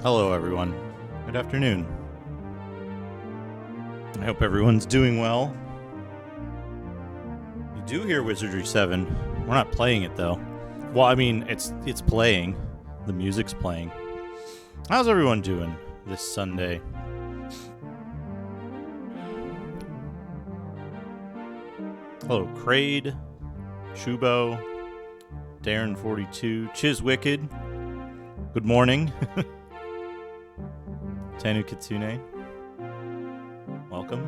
Hello, everyone. Good afternoon. I hope everyone's doing well. You do hear Wizardry 7. We're not playing it, though. Well, I mean, it's playing. The music's playing. How's everyone doing this Sunday? Hello, Crade, Shubo, Darren42, Chiswicked. Good morning. Tanu Kitsune. Welcome.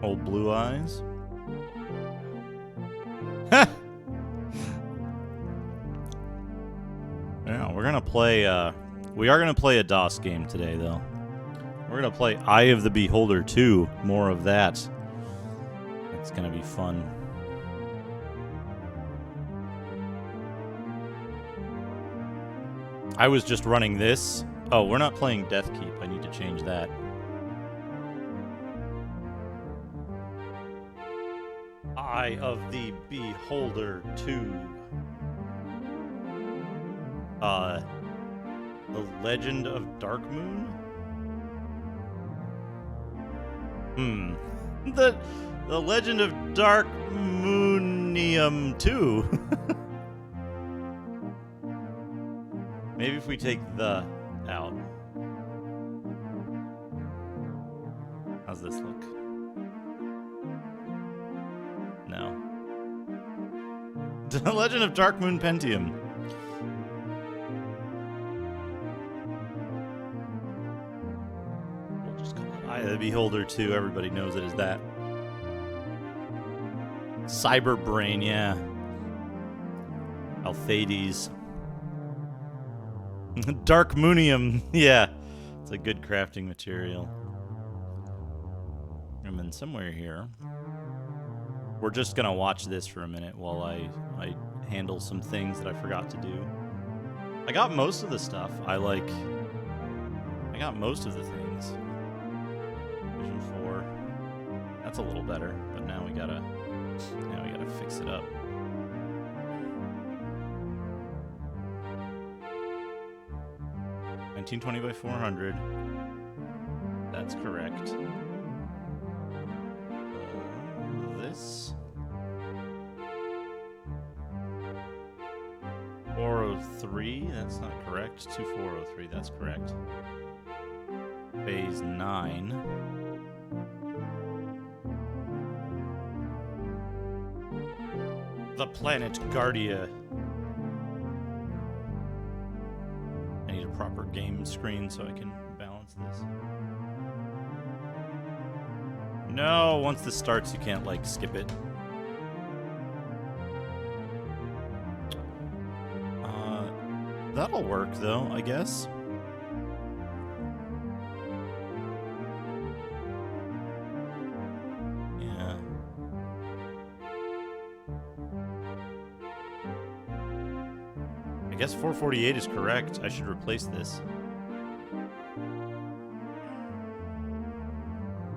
Old Blue Eyes. Yeah, we're gonna play. We are gonna play a DOS game today, though. We're gonna play Eye of the Beholder 2. More of that. It's gonna be fun. I was just running this. Oh, we're not playing Deathkeep. I need to change that. Eye of the Beholder 2. The Legend of Darkmoon? The Legend of Darkmoonium 2. Maybe if we take the out. How's this look? No. The Legend of Darkmoon Pentium. We'll just call it Eye of the Beholder 2. Everybody knows it as that. Cyberbrain, yeah. Althades. Darkmoonium, yeah. It's a good crafting material. And then somewhere here, we're just gonna watch this for a minute while I handle some things that I forgot to do. I got most of the stuff. I got most of the things. Vision 4. That's a little better, but now we gotta fix it up. 1920 by 400. That's correct. This 403. That's not correct. 2403. That's correct. Phase 9. The planet Guardia. Proper game screen so I can balance this. No, once this starts you can't skip it. That'll work though, I guess. Yeah. I guess 448 is correct. I should replace this.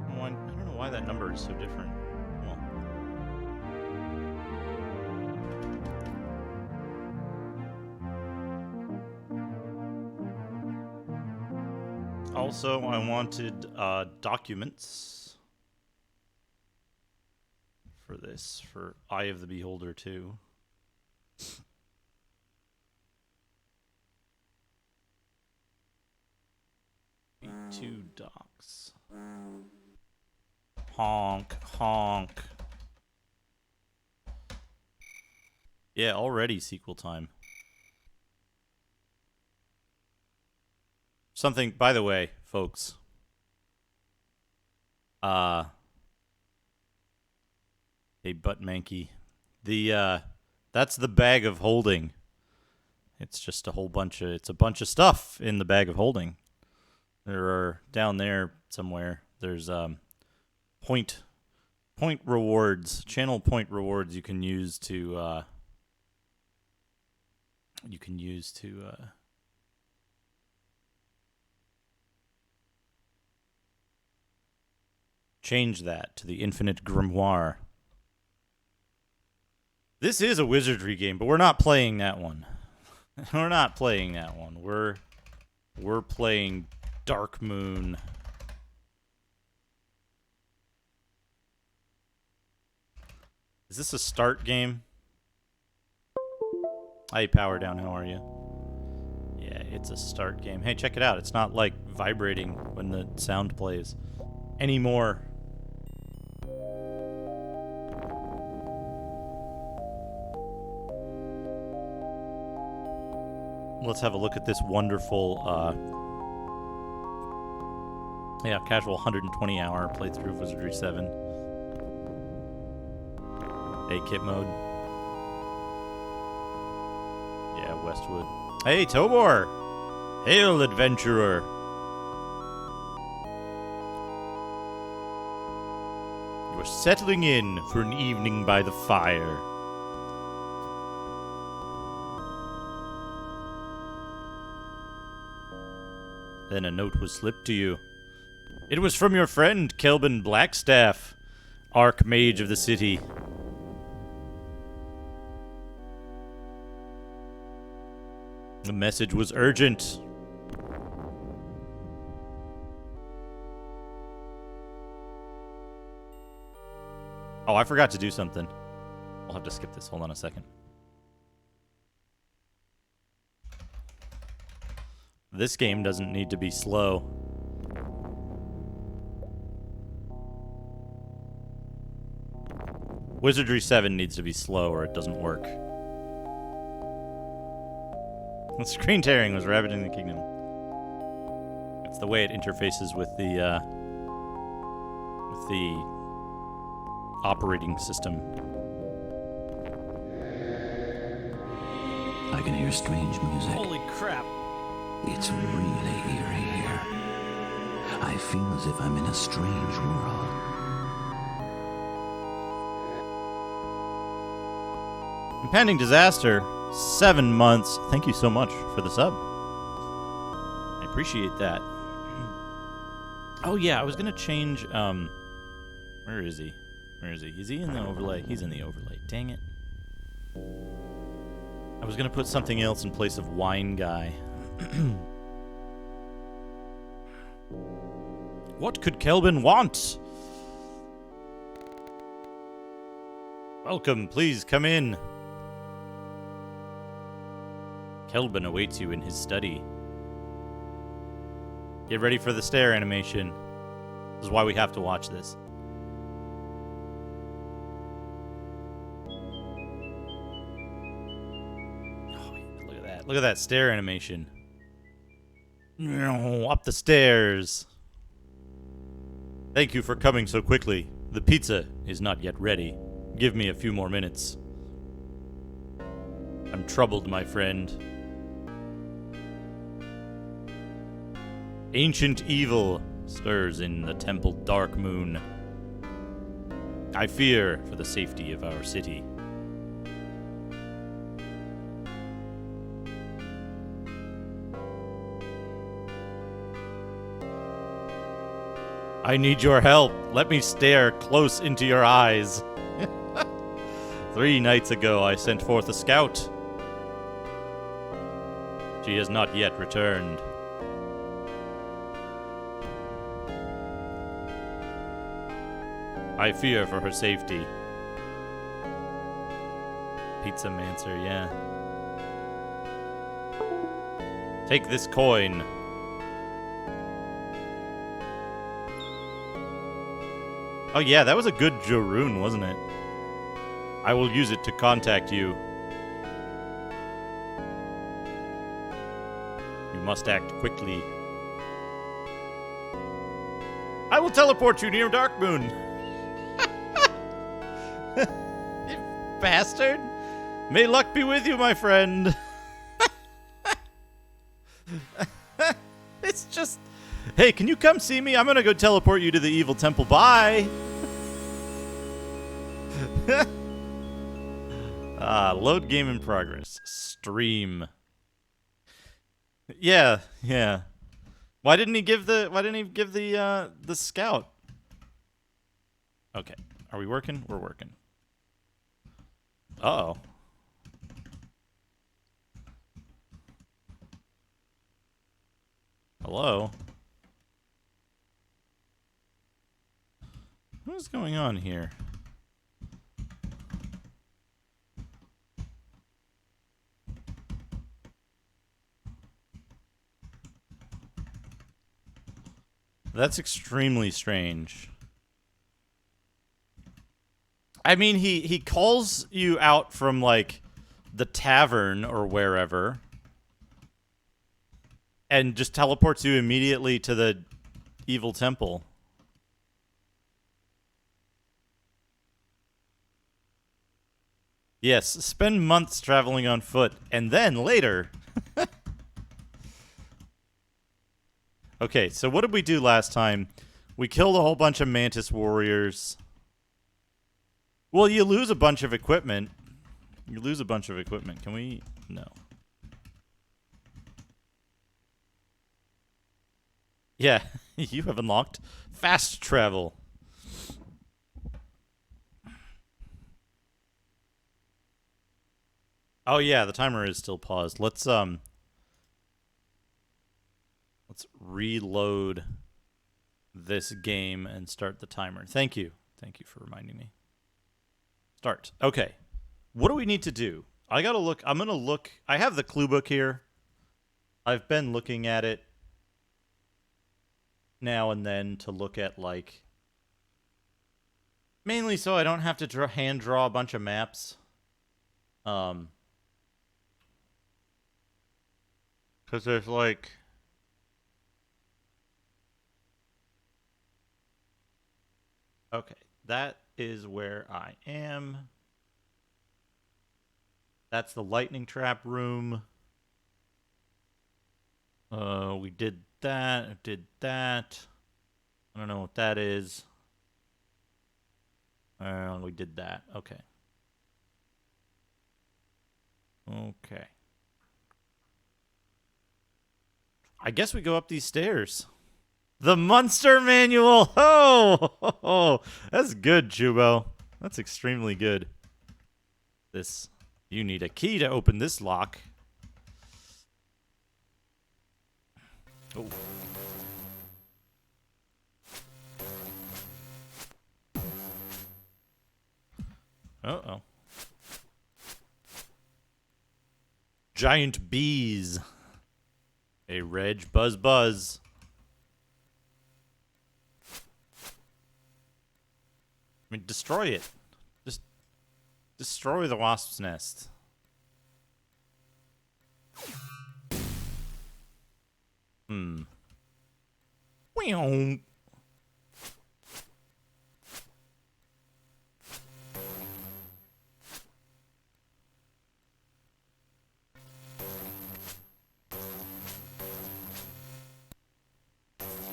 I don't know why that number is so different. Well. Also, I wanted documents for this, for Eye of the Beholder 2. Two docs. Honk, honk. Yeah, already sequel time. Something, by the way, folks. Hey, butt manky. That's the bag of holding. It's just a bunch of stuff in the bag of holding. There are, down there somewhere, there's point rewards, channel point rewards you can use to change that to the Infinite Grimoire. This is a wizardry game, but we're not playing that one. We're not playing that one. We're playing Dark Moon. Is this a start game? Hi, Power Down, how are you? Yeah, it's a start game. Hey, check it out. It's not like vibrating when the sound plays anymore. Let's have a look at this wonderful, casual 120 hour playthrough of Wizardry 7. Hey, kit mode. Yeah, Westwood. Hey, Tobor! Hail, adventurer! You are settling in for an evening by the fire. Then a note was slipped to you. It was from your friend, Kelvin Blackstaff, Archmage of the city. The message was urgent. Oh, I forgot to do something. I'll have to skip this. Hold on a second. This game doesn't need to be slow. Wizardry 7 needs to be slow or it doesn't work. The screen tearing was Ravaging the Kingdom. It's the way it interfaces with the operating system. I can hear strange music. Holy crap. It's really eerie here. I feel as if I'm in a strange world. Impending disaster. 7 months. Thank you so much for the sub. I appreciate that. Oh yeah, I was gonna change, where is he? Where is he? Is he in the overlay? He's in the overlay. Dang it. I was gonna put something else in place of Wine Guy. What could Kelvin want? Welcome, please come in. Kelvin awaits you in his study. Get ready for the stare animation. This is why we have to watch this. Oh, look at that. Look at that stare animation. Up the stairs. Thank you for coming so quickly. The pizza is not yet ready. Give me a few more minutes. I'm troubled, my friend. Ancient evil stirs in the temple Dark Moon. I fear for the safety of our city. I need your help. Let me stare close into your eyes. 3 nights ago, I sent forth a scout. She has not yet returned. I fear for her safety. Pizza Mancer, yeah. Take this coin. Oh yeah, that was a good Joroon, wasn't it? I will use it to contact you. You must act quickly. I will teleport you near Dark Moon. You bastard. May luck be with you, my friend. It's just... Hey, can you come see me? I'm gonna go teleport you to the evil temple. Bye. Load game in progress. Stream. Yeah. Why didn't he give the scout? Okay. Are we working? We're working. Uh-oh. Hello? What's going on here? That's extremely strange. I mean, he calls you out from, like, the tavern or wherever and just teleports you immediately to the evil temple. Yes, spend months traveling on foot, and then later... Okay, so what did we do last time? We killed a whole bunch of Mantis warriors. Well, you lose a bunch of equipment. You lose a bunch of equipment. Can we... No. Yeah, you have unlocked fast travel. Oh yeah, the timer is still paused. Let's reload this game and start the timer. Thank you. Thank you for reminding me. Start. Okay. What do we need to do? I gotta look. I'm gonna look. I have the clue book here. I've been looking at it now and then to look at, like, mainly so I don't have to hand draw a bunch of maps. Because there's, like... Okay, that is where I am. That's the lightning trap room. We did that. Did that. I don't know what that is. We did that. Okay. Okay. I guess we go up these stairs. The Monster Manual! Oh, that's good, Chubo. That's extremely good. This... You need a key to open this lock. Oh. Uh-oh. Giant bees. A Reg Buzz Buzz. I mean, destroy it. Just destroy the wasp's nest. Weow.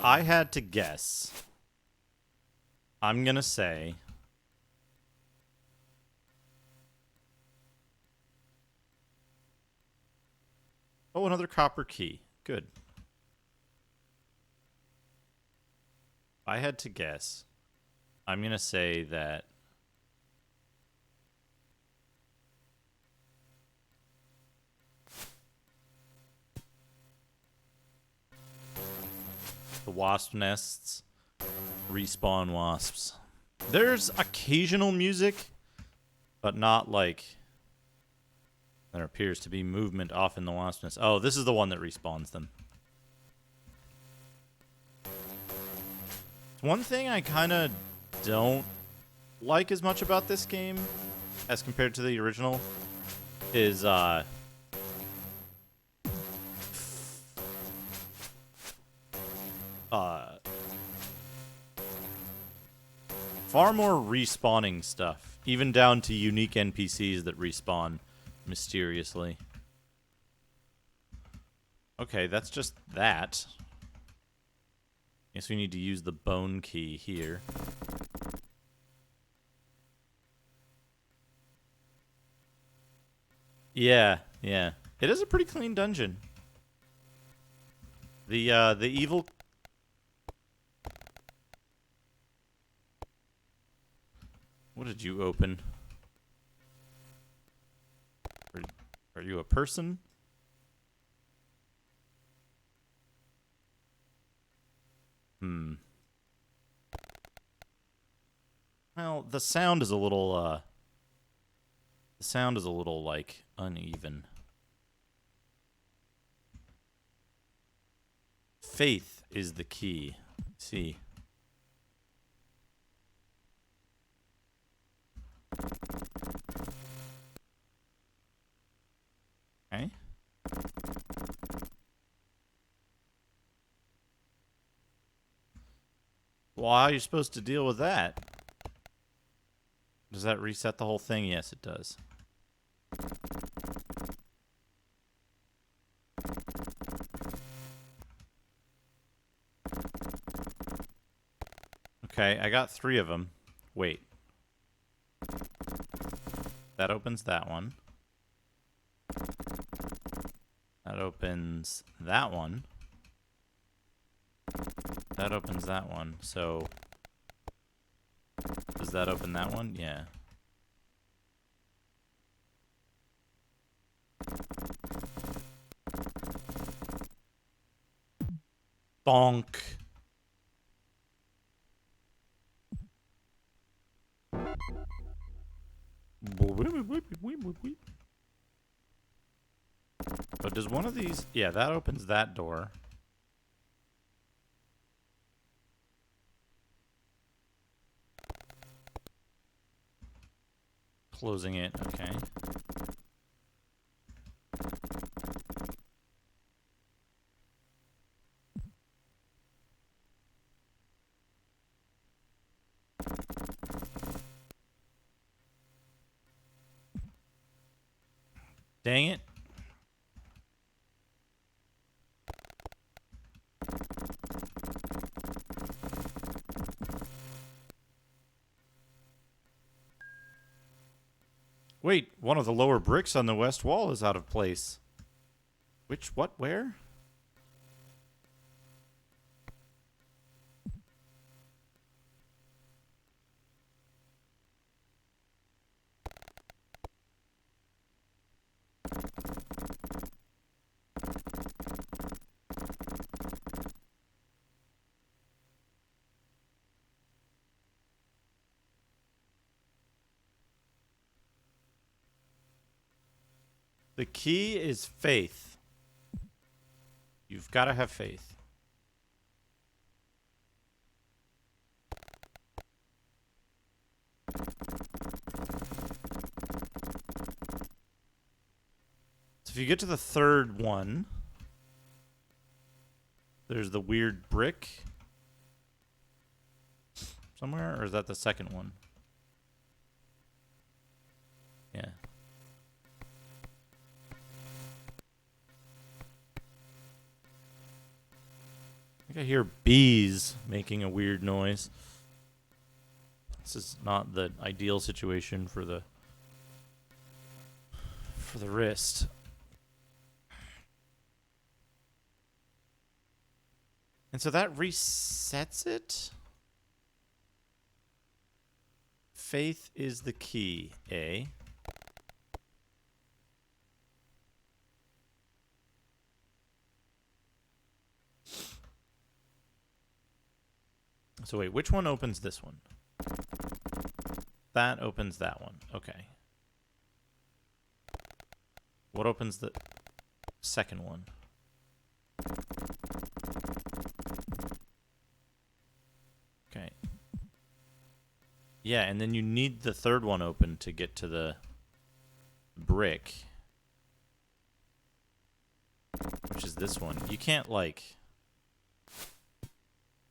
I had to guess. I'm gonna say... Oh, another copper key. Good. I had to guess. I'm gonna say that... The wasp nests respawn wasps. There's occasional music, but not like... There appears to be movement off in the wasp nest. Oh, this is the one that respawns them. One thing I kind of don't like as much about this game as compared to the original is far more respawning stuff, even down to unique NPCs that respawn mysteriously. Okay, that's just that. Guess we need to use the bone key here. Yeah, yeah. It is a pretty clean dungeon. The evil... What did you open? Are you a person? Well, the sound is a little, like, uneven. Faith is the key. See. Okay. Well, how are you supposed to deal with that? Does that reset the whole thing? Yes, it does. Okay, I got 3 of them. Wait. That opens that one. That opens that one. That opens that one. So, does that open that one? Yeah. Bonk. But does one of these... Yeah, that opens that door. Closing it, okay. Dang it. Wait, one of the lower bricks on the west wall is out of place. Which, what, where? The key is faith. You've got to have faith. So if you get to the 3rd one, there's the weird brick somewhere, or is that the 2nd one? Yeah. I hear bees making a weird noise. This is not the ideal situation for the wrist. And so that resets it? Faith is the key, eh? So wait, which one opens this one? That opens that one. Okay. What opens the 2nd one? Okay. Yeah, and then you need the 3rd one open to get to the brick. Which is this one. You can't, like...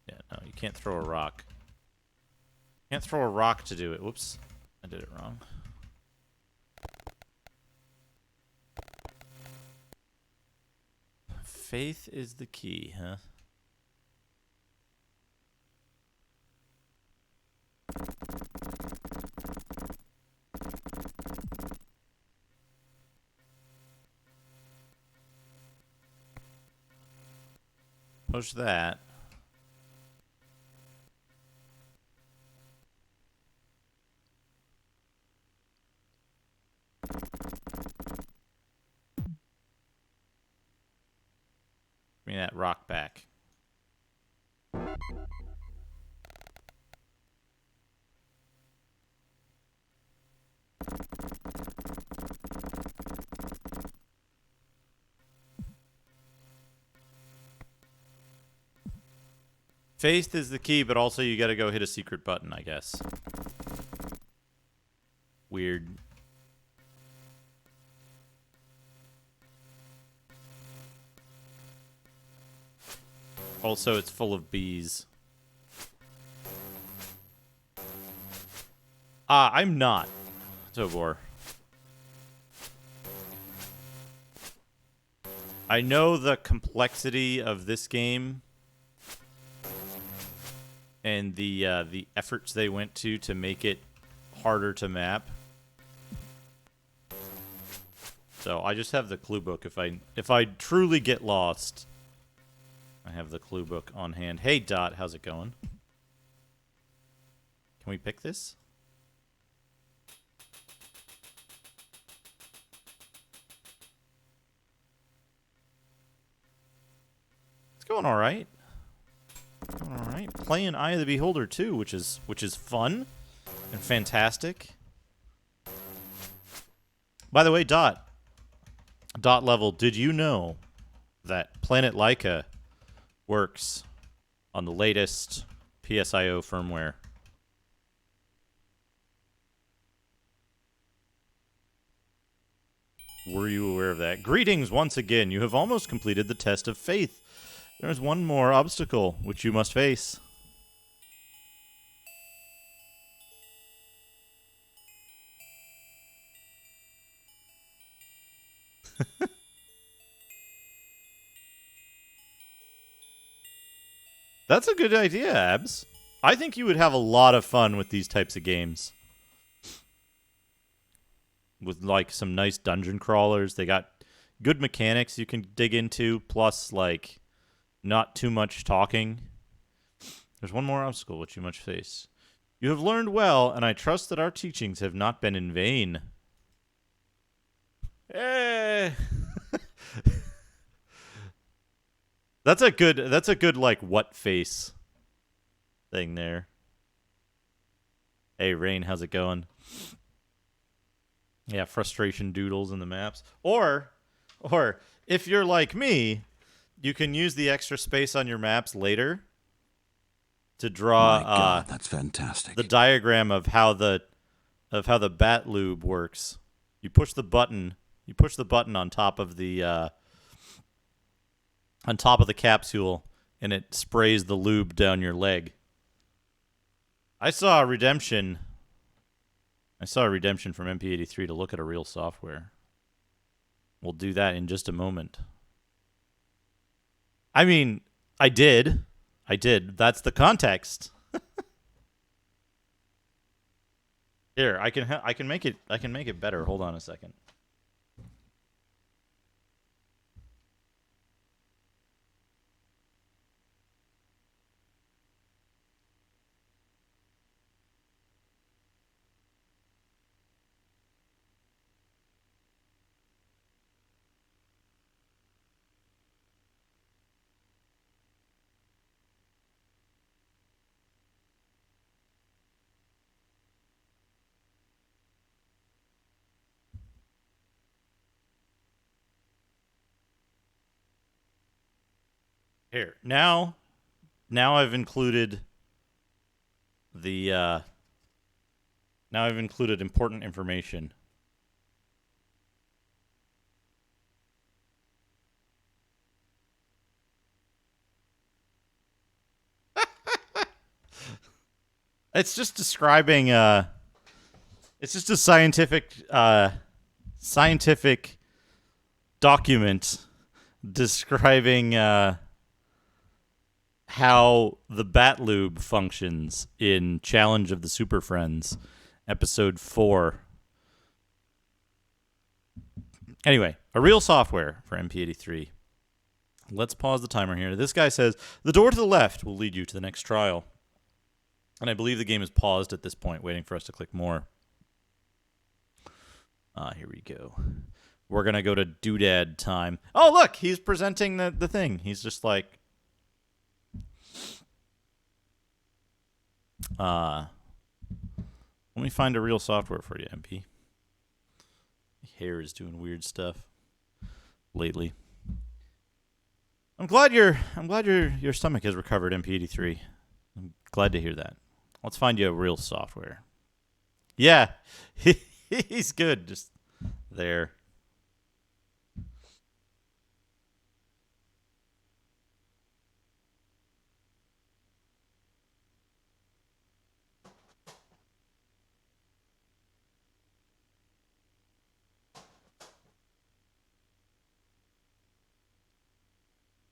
Yeah, no, you can't throw a rock. You can't throw a rock to do it. Whoops. I did it wrong. Faith is the key, huh? Push that. Give me that rock back. Faith is the key, but also you gotta go hit a secret button, I guess. Weird. Also, it's full of bees. I'm not, Tobor. I know the complexity of this game and the efforts they went to make it harder to map. So I just have the clue book. If I truly get lost, I have the clue book on hand. Hey Dot, how's it going? Can we pick this? It's going all right. All right, playing Eye of the Beholder 2, which is fun and fantastic. By the way, Dot Level, did you know that Planet Laika works on the latest PSIO firmware? Were you aware of that? Greetings once again. You have almost completed the test of faith. There is one more obstacle which you must face. That's a good idea, Abs. I think you would have a lot of fun with these types of games. With, like, some nice dungeon crawlers. They got good mechanics you can dig into, plus, like, not too much talking. There's one more obstacle which you must face. You have learned well, and I trust that our teachings have not been in vain. Eh. That's a good like what face thing there. Hey Rain, how's it going? Yeah, frustration doodles in the maps. Or if you're like me, you can use the extra space on your maps later to draw My God, that's fantastic. the diagram of how the bat lube works. You push the button on top of the capsule, and it sprays the lube down your leg. I saw a redemption from MP83 to look at a real software. We'll do that in just a moment. I mean, I did. That's the context. Here, I can make it better. Hold on a second. Here, now I've included important information. It's just describing it's just a scientific document describing how the bat lube functions in Challenge of the Super Friends, episode 4. Anyway, a real software for MP83. Let's pause the timer here. This guy says, the door to the left will lead you to the next trial. And I believe the game is paused at this point, waiting for us to click more. Here we go. We're going to go to Doodad time. Oh, look, he's presenting the thing. He's just like, let me find a real software for you, MP. Hair is doing weird stuff lately. I'm glad your stomach has recovered, MP83. I'm glad to hear that. Let's find you a real software. Yeah, he's good. Just there.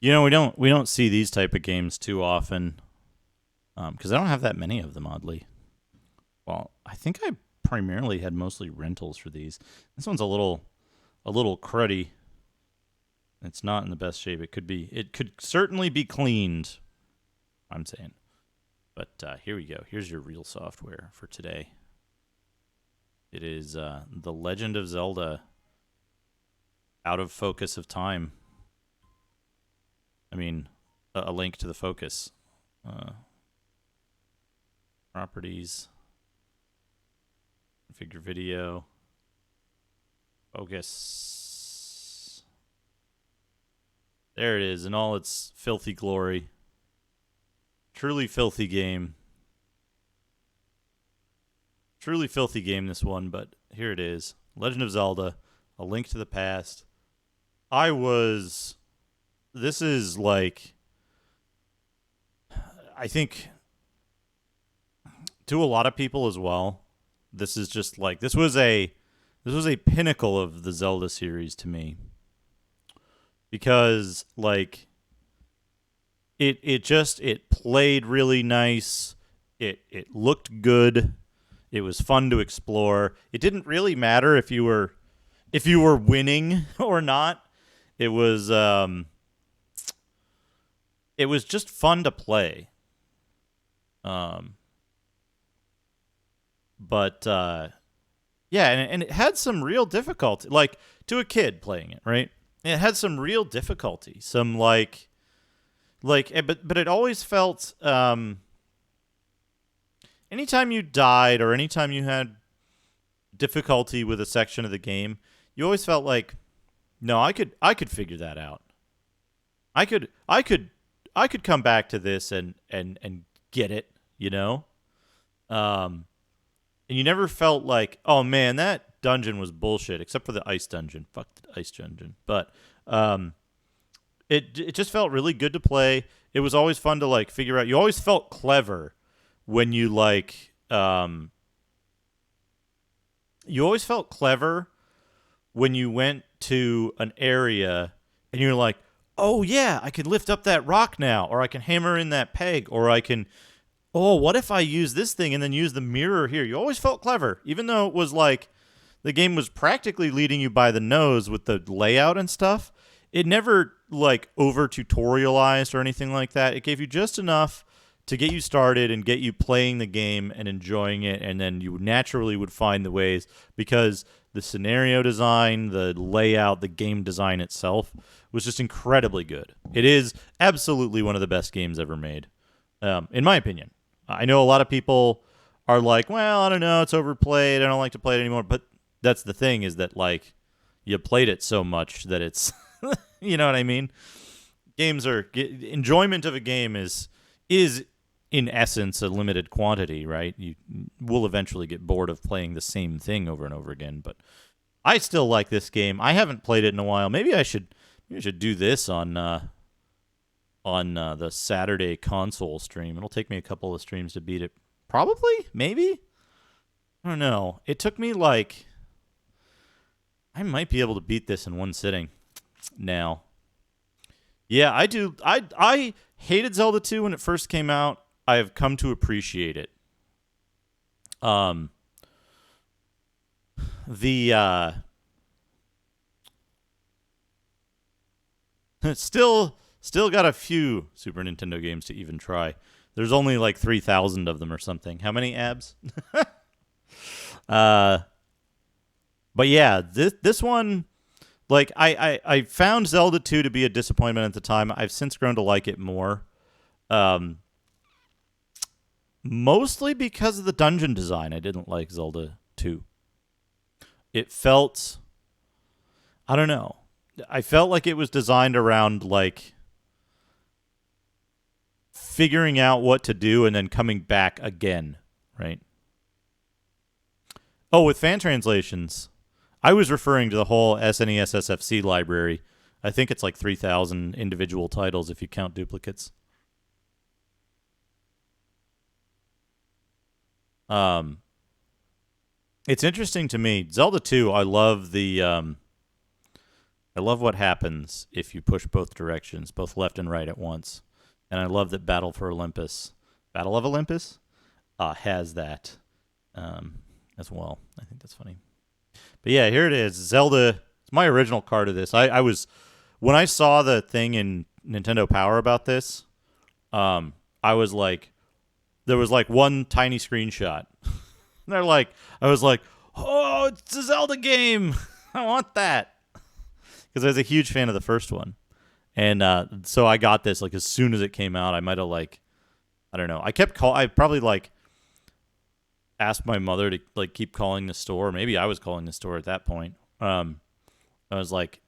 You know, we don't see these type of games too often, because I don't have that many of them. Oddly, well, I think I primarily had mostly rentals for these. This one's a little cruddy. It's not in the best shape. It could certainly be cleaned. I'm saying, but here we go. Here's your real software for today. It is The Legend of Zelda: Out of Focus of Time. I mean, a link to the focus. Properties. Configure video. Focus. There it is in all its filthy glory. Truly filthy game. Truly filthy game, this one, but here it is. Legend of Zelda: A Link to the Past. This is like, I think, to a lot of people as well, this is just like, this was a pinnacle of the Zelda series to me. Because, like, it played really nice. It looked good. It was fun to explore. It didn't really matter if you were winning or not. It was just fun to play. But yeah, and it had some real difficulty, like to a kid playing it, right? It had some real difficulty, some but it always felt anytime you died or anytime you had difficulty with a section of the game, you always felt like, no, I could figure that out. I could come back to this and get it, you know? And you never felt like, oh man, that dungeon was bullshit, except for the ice dungeon. Fuck the ice dungeon. But it just felt really good to play. It was always fun to like figure out. You always felt clever when you you always felt clever when you went to an area and you're like, oh yeah, I can lift up that rock now, or I can hammer in that peg, or I can, oh, what if I use this thing and then use the mirror here? You always felt clever, even though it was like the game was practically leading you by the nose with the layout and stuff. It never like over tutorialized or anything like that. It gave you just enough to get you started and get you playing the game and enjoying it, and then you naturally would find the ways, because the scenario design, the layout, the game design itself was just incredibly good. It is absolutely one of the best games ever made, in my opinion. I know a lot of people are like, well, I don't know, it's overplayed, I don't like to play it anymore. But that's the thing, is that like you played it so much that it's, you know what I mean? Enjoyment of a game is in essence a limited quantity, right? You will eventually get bored of playing the same thing over and over again. But I still like this game. I haven't played it in a while. Maybe I should do this on the Saturday console stream. It'll take me a couple of streams to beat it. Probably, maybe. I don't know. It took me like, I might be able to beat this in one sitting now. Yeah, I do. I hated Zelda 2 when it first came out. I have come to appreciate it. Still got a few Super Nintendo games to even try. There's only like 3,000 of them or something. How many abs? But yeah, this one, like I found Zelda 2 to be a disappointment at the time. I've since grown to like it more. Mostly because of the dungeon design. I didn't like Zelda 2. It felt, I don't know. I felt like it was designed around like figuring out what to do and then coming back again, right? Oh, with fan translations, I was referring to the whole SNES SFC library. I think it's like 3,000 individual titles if you count duplicates. It's interesting to me. Zelda 2, I love I love what happens if you push both directions, both left and right at once. And I love that Battle of Olympus, has that as well. I think that's funny. But yeah, here it is. Zelda. It's my original card of this. I was when I saw the thing in Nintendo Power about this, I was like, there was like one tiny screenshot. And I was like, oh, it's a Zelda game. I want that. Because I was a huge fan of the first one. And so I got this like as soon as it came out. I might have I don't know. I probably asked my mother to keep calling the store. Maybe I was calling the store at that point. I was like,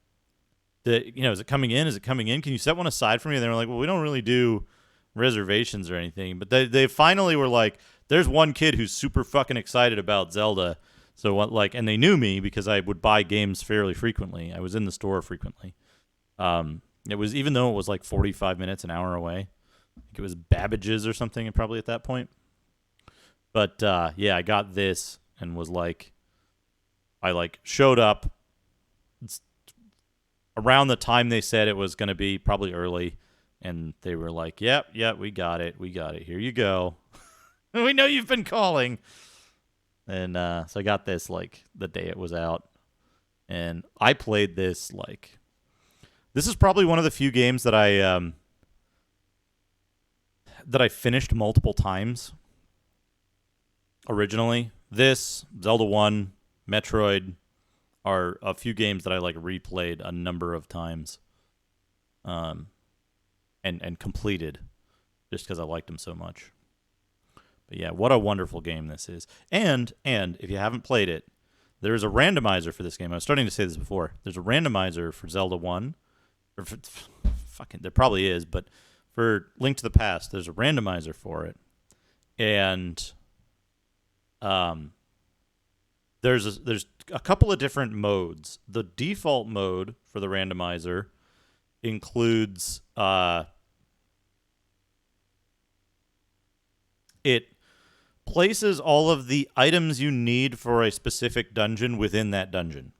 is it coming in? Is it coming in? Can you set one aside for me? And they were like, well, we don't really do reservations or anything. But they finally were like, there's one kid who's super fucking excited about Zelda. So what and they knew me because I would buy games fairly frequently. I was in the store frequently. It was, even though it was like 45 minutes, an hour away. I think it was Babbage's or something probably at that point. But yeah, I got this and was I showed up around the time they said it was going to be, probably early, and they were like, yep, we got it. Here you go. We know you've been calling. And so I got this the day it was out. And I played this this is probably one of the few games that I finished multiple times. Originally, this, Zelda 1, Metroid are a few games that I replayed a number of times, and completed, just because I liked them so much. But yeah, what a wonderful game this is. And if you haven't played it, there's a randomizer for this game. I was starting to say this before. There's a randomizer for Zelda 1. Or there probably is, but for Link to the Past, there's a randomizer for it. And there's a couple of different modes. The default mode for the randomizer includes it places all of the items you need for a specific dungeon within that dungeon.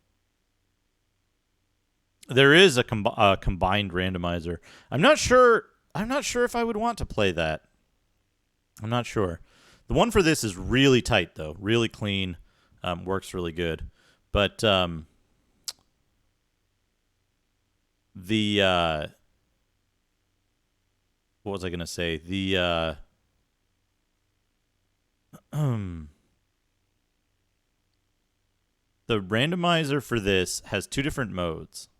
There is a combined randomizer. I'm not sure if I would want to play that. I'm not sure. The one for this is really tight, though. Really clean. Works really good. But what was I going to say? The randomizer for this has two different modes.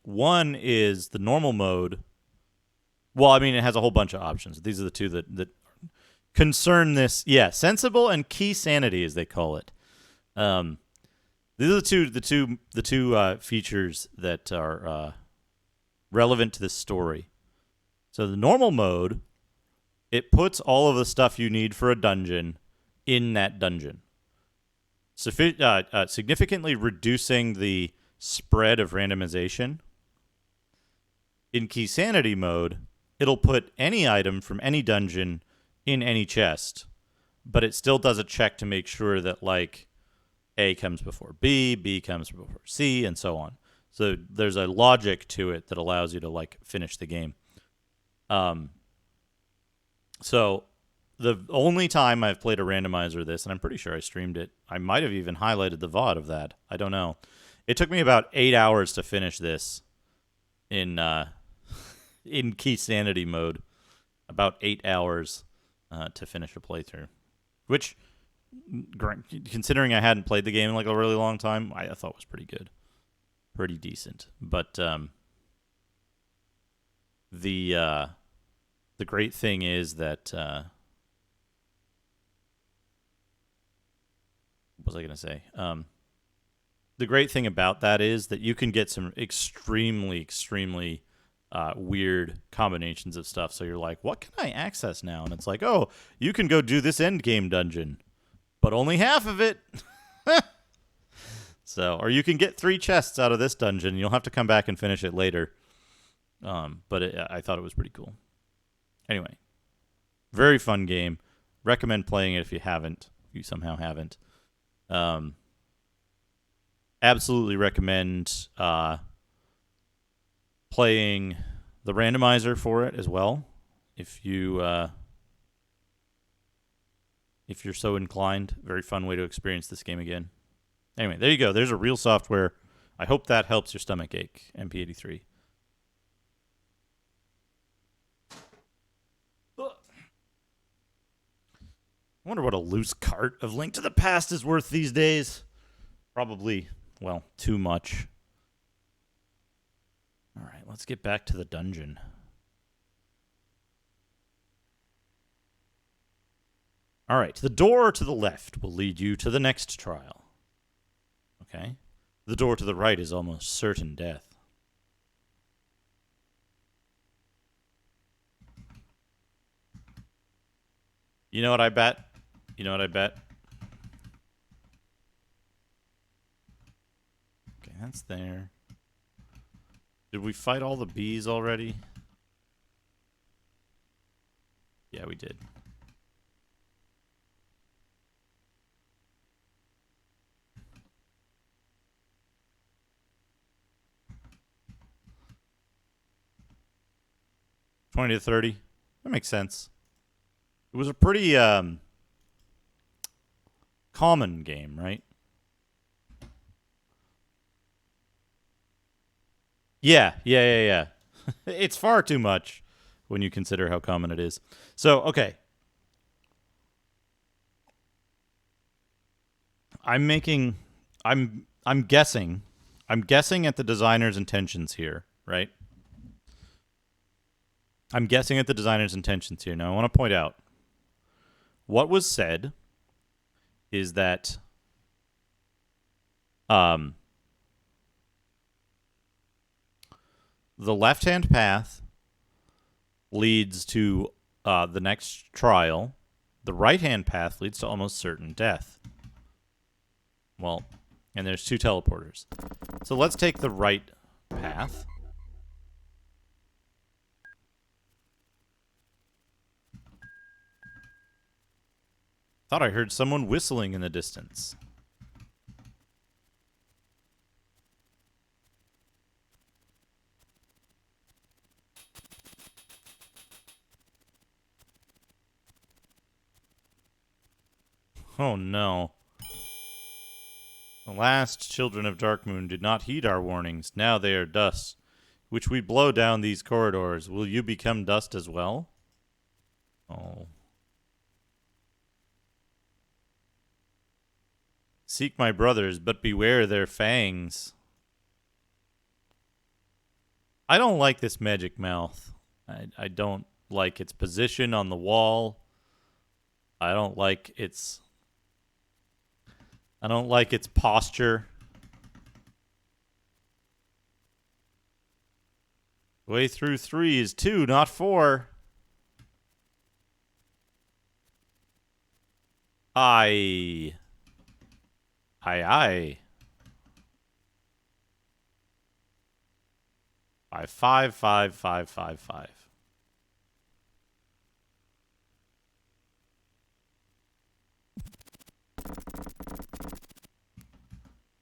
One is the normal mode. Well, I mean, it has a whole bunch of options. These are the two that concern this. Yeah, sensible and key sanity, as they call it. These are the two features that are relevant to this story. So the normal mode, it puts all of the stuff you need for a dungeon in that dungeon, significantly reducing the spread of randomization. In key sanity mode, it'll put any item from any dungeon in any chest, but it still does a check to make sure that A comes before B comes before C, and so on. So there's a logic to it that allows you to finish the game. So the only time I've played a randomizer of this, and I'm pretty sure I streamed it, I might have even highlighted the VOD of that. I don't know. It took me about 8 hours to finish this in key sanity mode. About 8 hours to finish a playthrough, which, considering I hadn't played the game in a really long time, I thought was pretty good, pretty decent. But the great thing is that what was I going to say? The great thing about that is that you can get some extremely weird combinations of stuff. So you're like, what can I access now? And it's like, oh, you can go do this end game dungeon, but only half of it. So, or you can get 3 chests out of this dungeon. You'll have to come back and finish it later. But I thought it was pretty cool. Anyway, very fun game. Recommend playing it if you haven't. If you somehow haven't. Absolutely recommend playing the randomizer for it as well, if you're so inclined. Very fun way to experience this game again. Anyway, there you go. There's a real software. I hope that helps your stomach ache, MP83. I wonder what a loose cart of Link to the Past is worth these days. Probably, well, too much. All right, let's get back to the dungeon. All right, the door to the left will lead you to the next trial. Okay? The door to the right is almost certain death. You know what I bet? You know what I bet? Okay, that's there. Did we fight all the bees already? Yeah, we did. $20 to $30. That makes sense. It was a pretty common game, right? Yeah. It's far too much when you consider how common it is. So, okay. I'm guessing at the designer's intentions here, right? I'm guessing at the designer's intentions here. Now, I want to point out what was said is that the left-hand path leads to the next trial. The right-hand path leads to almost certain death. Well, and there's 2 teleporters. So let's take the right path. Thought I heard someone whistling in the distance. Oh no. The last children of Darkmoon did not heed our warnings. Now they are dust, which we blow down these corridors. Will you become dust as well? Oh. Seek my brothers, but beware their fangs. I don't like this magic mouth. I don't like its position on the wall. I don't like its posture. Way through 3 is 2, not 4. Aye. 5, 5, 5, 5, 5.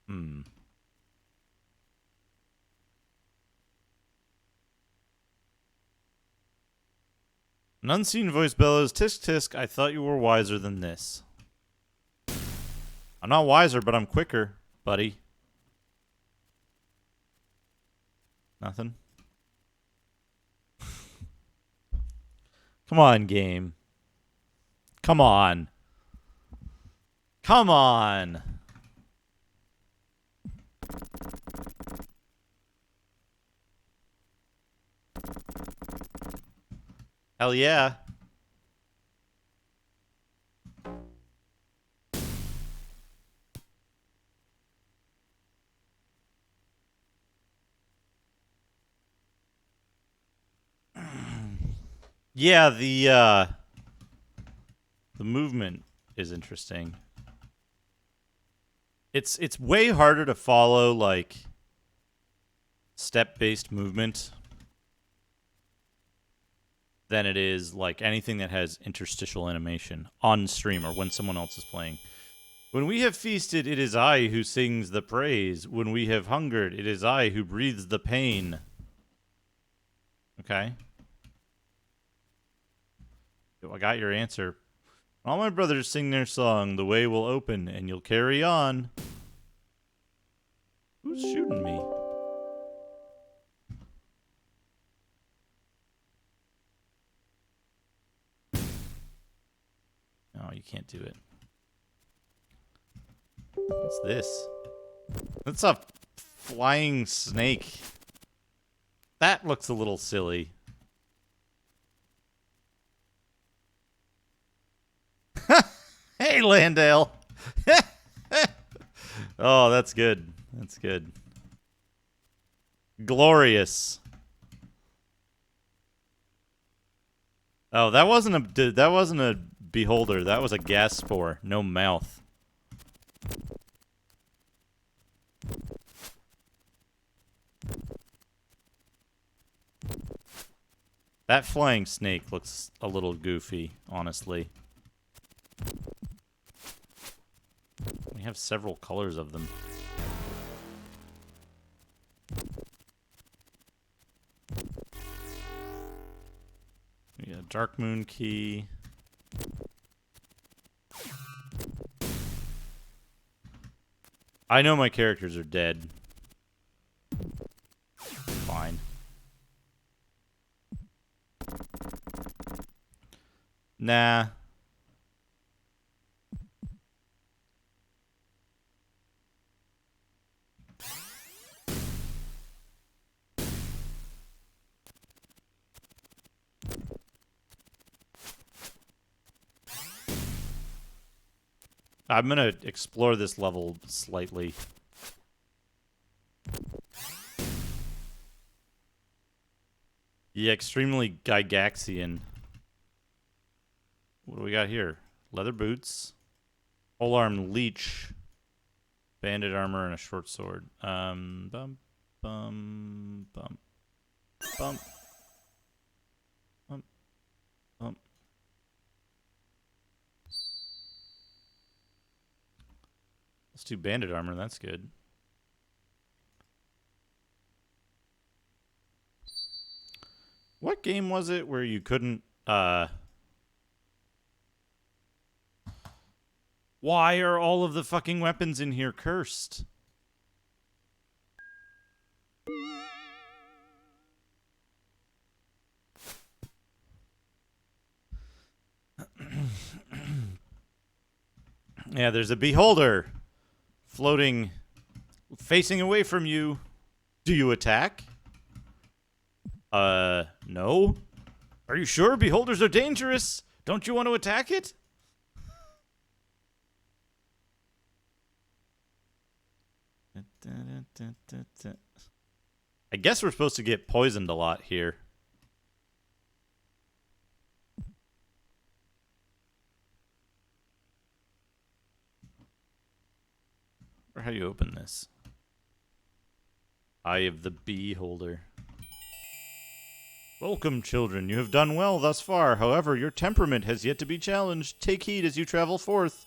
An unseen voice bellows, "Tisk tisk, I thought you were wiser than this." I'm not wiser, but I'm quicker, buddy. Nothing? Come on, game. Come on. Come on. Hell yeah. Yeah, the movement is interesting. It's way harder to follow like step-based movement than it is like anything that has interstitial animation on stream or when someone else is playing. When we have feasted, it is I who sings the praise. When we have hungered, it is I who breathes the pain. Okay. I got your answer. All my brothers sing their song. The way will open and you'll carry on. Who's shooting me? Oh, you can't do it. What's this? That's a flying snake. That looks a little silly. Hey, Landale. Oh, that's good. That's good. Glorious. Oh, that wasn't a beholder. That was a gas spore. No mouth. That flying snake looks a little goofy, honestly. We have several colors of them. We got a Dark Moon key. I know my characters are dead. Fine. Nah. I'm gonna explore this level slightly. Yeah, extremely Gygaxian. What do we got here? Leather boots, polearm leech, banded armor, and a short sword. Bum, bum, bum, bum, bum, bum. Let's do banded armor. That's good. What game was it where you couldn't, Why are all of the fucking weapons in here cursed? Yeah, there's a beholder floating, facing away from you. Do you attack? No. Are you sure beholders are dangerous? Don't you want to attack it? I guess we're supposed to get poisoned a lot here. Or how do you open this? Eye of the Beholder. Welcome, children. You have done well thus far. However, your temperament has yet to be challenged. Take heed as you travel forth.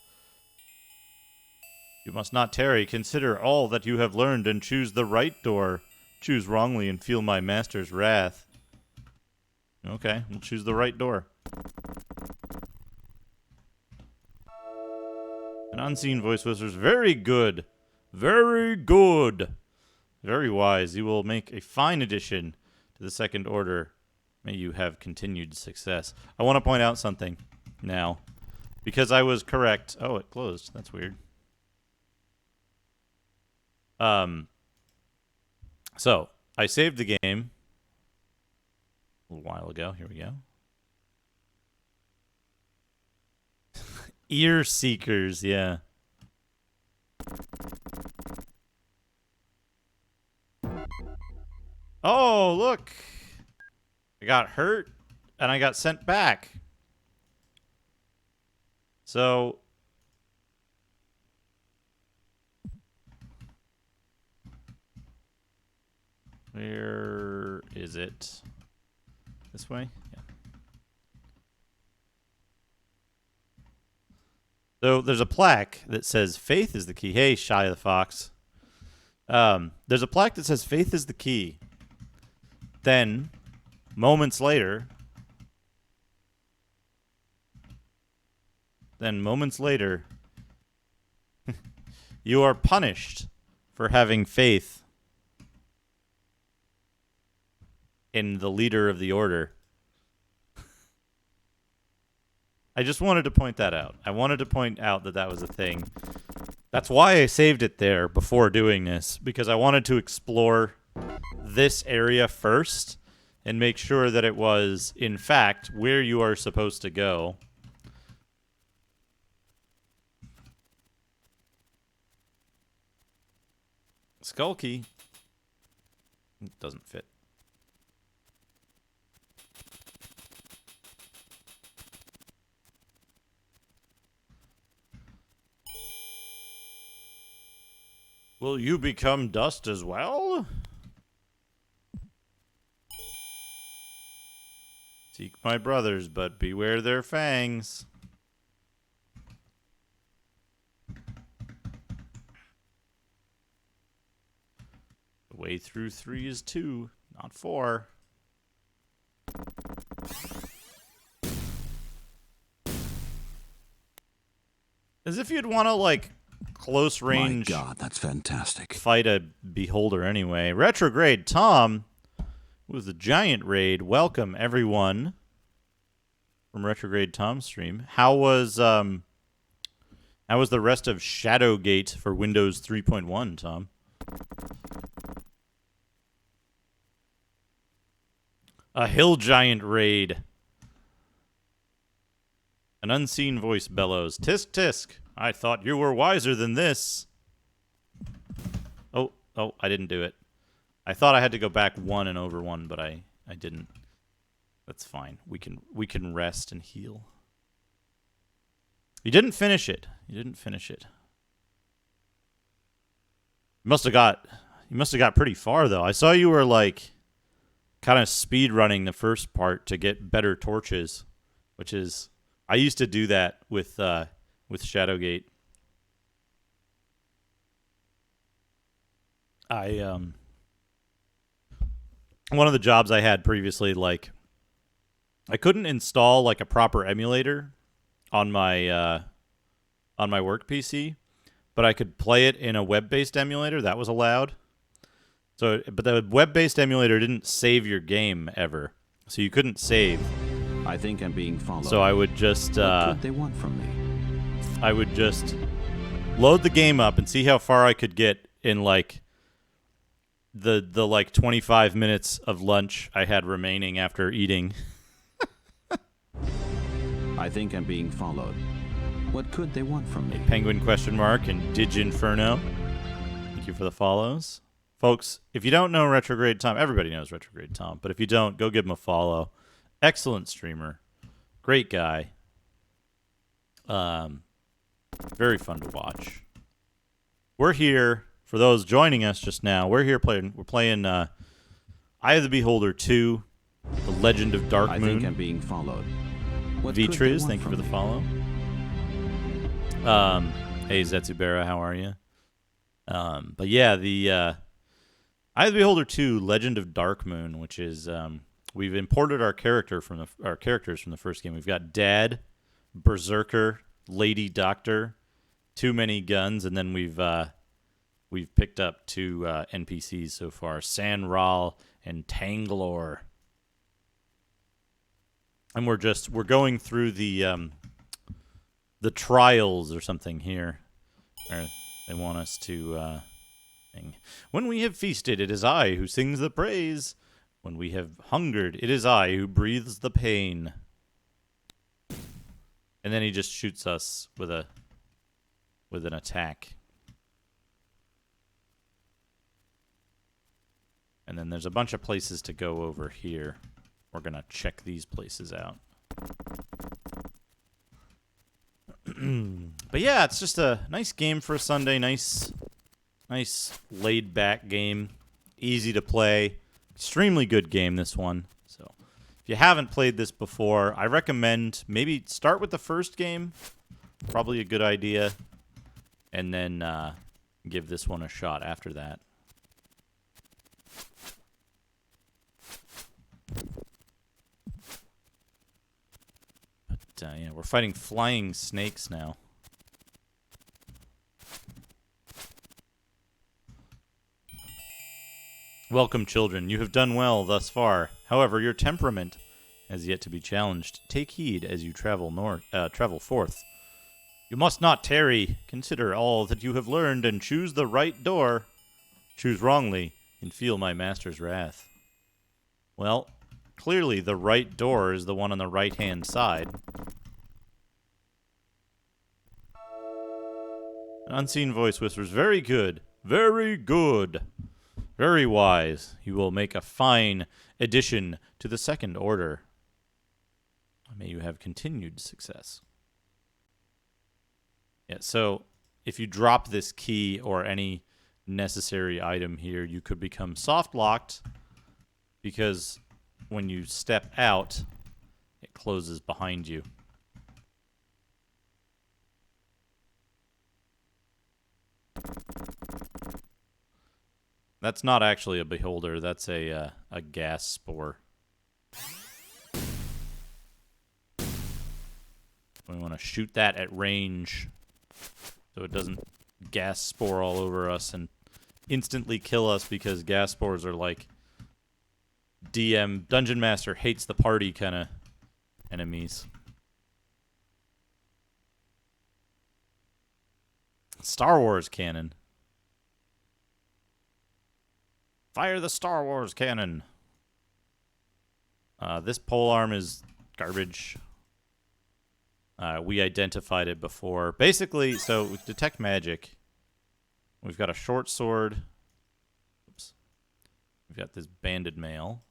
You must not tarry. Consider all that you have learned and choose the right door. Choose wrongly and feel my master's wrath. Okay, we'll choose the right door. An unseen voice whispers, very good. Very good. Very wise. You will make a fine addition to the Second Order. May you have continued success. I want to point out something now. Because I was correct. Oh, it closed. That's weird. So, I saved the game a little while ago. Here we go. Ear Seekers, yeah. Oh, look. I got hurt and I got sent back. So where is it? This way? Yeah. So there's a plaque that says faith is the key. Hey, Shy the Fox. There's a plaque that says faith is the key. Then, moments later, you are punished for having faith in the leader of the order. I just wanted to point that out. I wanted to point out that that was a thing. That's why I saved it there before doing this, because I wanted to explore this area first and make sure that it was, in fact, where you are supposed to go. Skull key. It doesn't fit. Will you become dust as well? Seek my brothers, but beware their fangs. The way through 3 is 2, not 4. As if you'd want to, like, close range. My God, that's fantastic. Fight a beholder anyway. Retrograde Tom with the giant raid. Welcome everyone from Retrograde Tom's stream. How was the rest of Shadowgate for Windows 3.1, Tom? A hill giant raid. An unseen voice bellows, "Tisk tisk, I thought you were wiser than this." Oh, I didn't do it. I thought I had to go back 1 and over 1, but I didn't. That's fine. We can rest and heal. You didn't finish it. You must have got pretty far though. I saw you were like kind of speed running the first part to get better torches, which is I used to do that with Shadowgate. One of the jobs I had previously, like, I couldn't install like a proper emulator on my work PC, but I could play it in a web-based emulator. That was allowed. So, but the web-based emulator didn't save your game ever, so you couldn't save. I think I'm being followed. So I would just what could they want from me? I would just load the game up and see how far I could get in like the like 25 minutes of lunch I had remaining after eating. I think I'm being followed. What could they want from me? Penguin question mark and Diginferno. Thank you for the follows. Folks, if you don't know Retrograde Tom, everybody knows Retrograde Tom, but if you don't, go give him a follow. Excellent streamer. Great guy. Very fun to watch. We're here, for those joining us just now, we're playing Eye of the Beholder 2, The Legend of Dark Moon. I think I'm being followed. Vitriz, thank you for the follow. Hey Zetsubera, how are you? But yeah, the Eye of the Beholder 2, Legend of Dark Moon, which is we've imported our characters from the first game. We've got Dad, Berserker, Lady Doctor, Too Many Guns, and then we've picked up 2 NPCs so far, Sanral and Tanglor. And we're going through the trials or something here. Or they want us to sing. When we have feasted, it is I who sings the praise. When we have hungered, it is I who breathes the pain. And then he just shoots us with an attack. And then there's a bunch of places to go over here. we're gonna check these places out. But yeah, it's just a nice game for a Sunday. Nice laid-back game. Easy to play. Extremely good game, this one. So if you haven't played this before, I recommend maybe start with the first game. Probably a good idea. And then give this one a shot after that. But yeah, we're fighting flying snakes now. Welcome, children. You have done well thus far. However, your temperament has yet to be challenged. Take heed as you travel forth. You must not tarry. Consider all that you have learned and choose the right door. Choose wrongly and feel my master's wrath. Well, clearly the right door is the one on the right-hand side. An unseen voice whispers, "Very good. Very good. Very wise. You will make a fine addition to the Second Order. May you have continued success." Yeah, so if you drop this key or any necessary item here, you could become soft-locked because when you step out, it closes behind you. That's not actually a beholder. That's a gas spore. We want to shoot that at range so it doesn't gas spore all over us and instantly kill us, because gas spores are like Dungeon Master hates the party kind of enemies. Star Wars cannon. Fire the Star Wars cannon. This polearm is garbage. We identified it before. Basically, so we detect magic. We've got a short sword. Oops. We've got this banded male.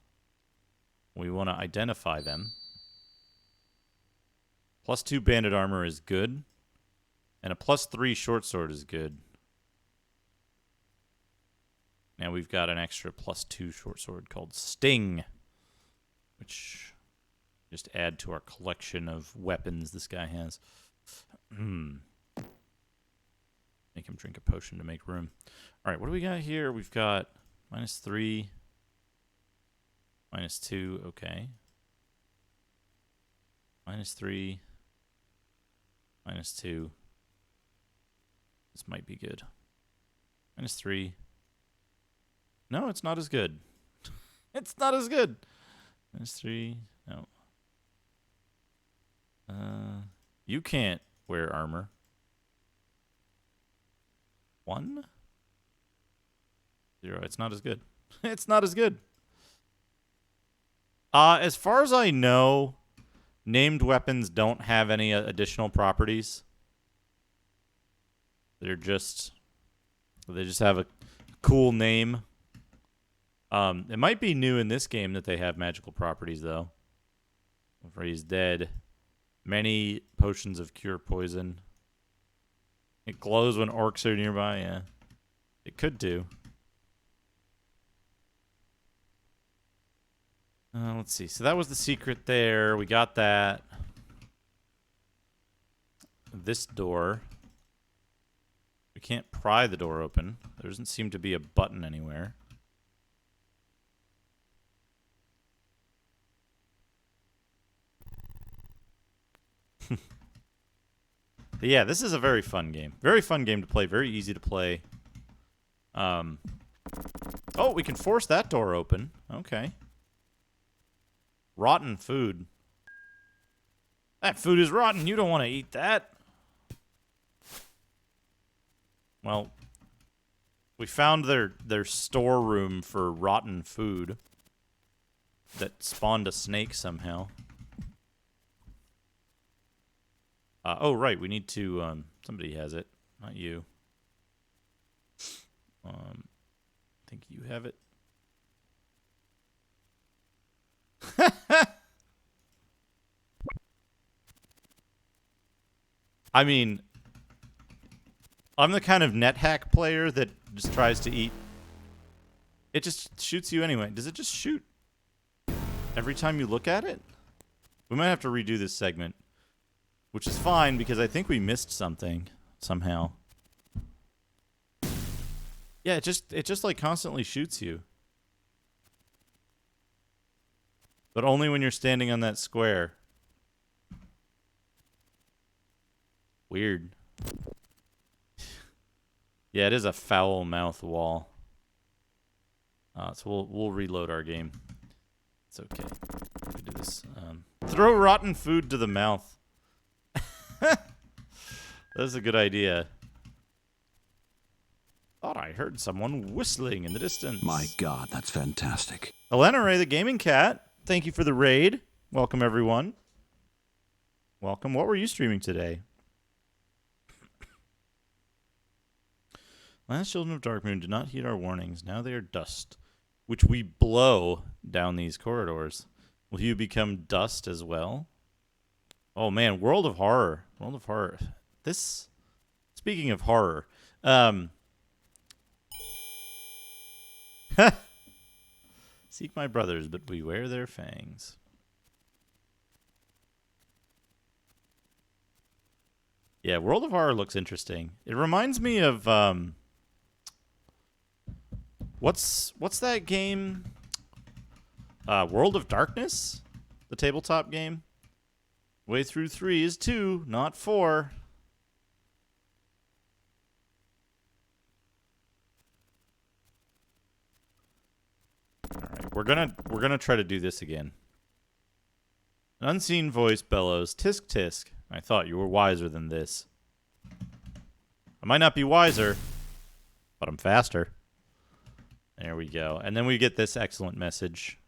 We want to identify them. +2 banded armor is good. And a +3 short sword is good. Now we've got an extra +2 short sword called Sting, which just add to our collection of weapons this guy has. Make him drink a potion to make room. All right, what do we got here? We've got -3, -2, okay. -3, -2. This might be good. -3. No, it's not as good. It's not as good. -3. No. You can't wear armor. 1? 0. It's not as good. It's not as good. As far as I know, named weapons don't have any additional properties. They just have a cool name. It might be new in this game that they have magical properties, though. Raise dead. Many potions of cure poison. It glows when orcs are nearby. Yeah, it could do. Let's see. So that was the secret there. We got that. This door. We can't pry the door open. There doesn't seem to be a button anywhere. But yeah, this is a very fun game. Very fun game to play. Very easy to play. Oh, we can force that door open. Okay. Rotten food. That food is rotten. You don't want to eat that. Well, we found their storeroom for rotten food that spawned a snake somehow. Oh, right. We need to... somebody has it. Not you. I think you have it. I mean, I'm the kind of NetHack player that just tries to eat. It just shoots you anyway. Does it just shoot every time you look at it? We might have to redo this segment, which is fine because I think we missed something somehow. Yeah, it just like constantly shoots you. But only when you're standing on that square. Weird. Yeah, it is a foul mouth wall. So we'll reload our game. It's okay. We can do this. Throw rotten food to the mouth. That's a good idea. Thought I heard someone whistling in the distance. My God, that's fantastic. Elena Ray, the gaming cat. Thank you for the raid. Welcome, everyone. Welcome. What were you streaming today? Last Children of Darkmoon did not heed our warnings. Now they are dust, which we blow down these corridors. Will you become dust as well? Oh, man. World of Horror. World of Horror. This... Speaking of horror. Seek my brothers, but beware their fangs. Yeah, World of Horror looks interesting. It reminds me of what's that game? World of Darkness, the tabletop game. Way through 3 is 2, not 4. All right, we're gonna try to do this again. An unseen voice bellows, "Tisk tisk! I thought you were wiser than this." I might not be wiser, but I'm faster. There we go. And then we get this excellent message.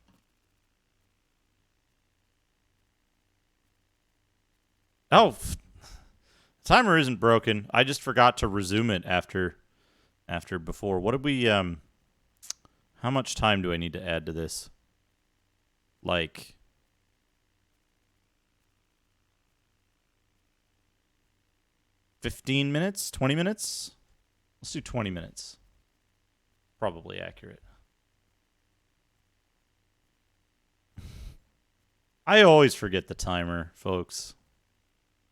Oh, timer isn't broken. I just forgot to resume it after before. What did we how much time do I need to add to this? Like 15 minutes? 20 minutes? Let's do 20 minutes. Probably accurate. I always forget the timer, folks.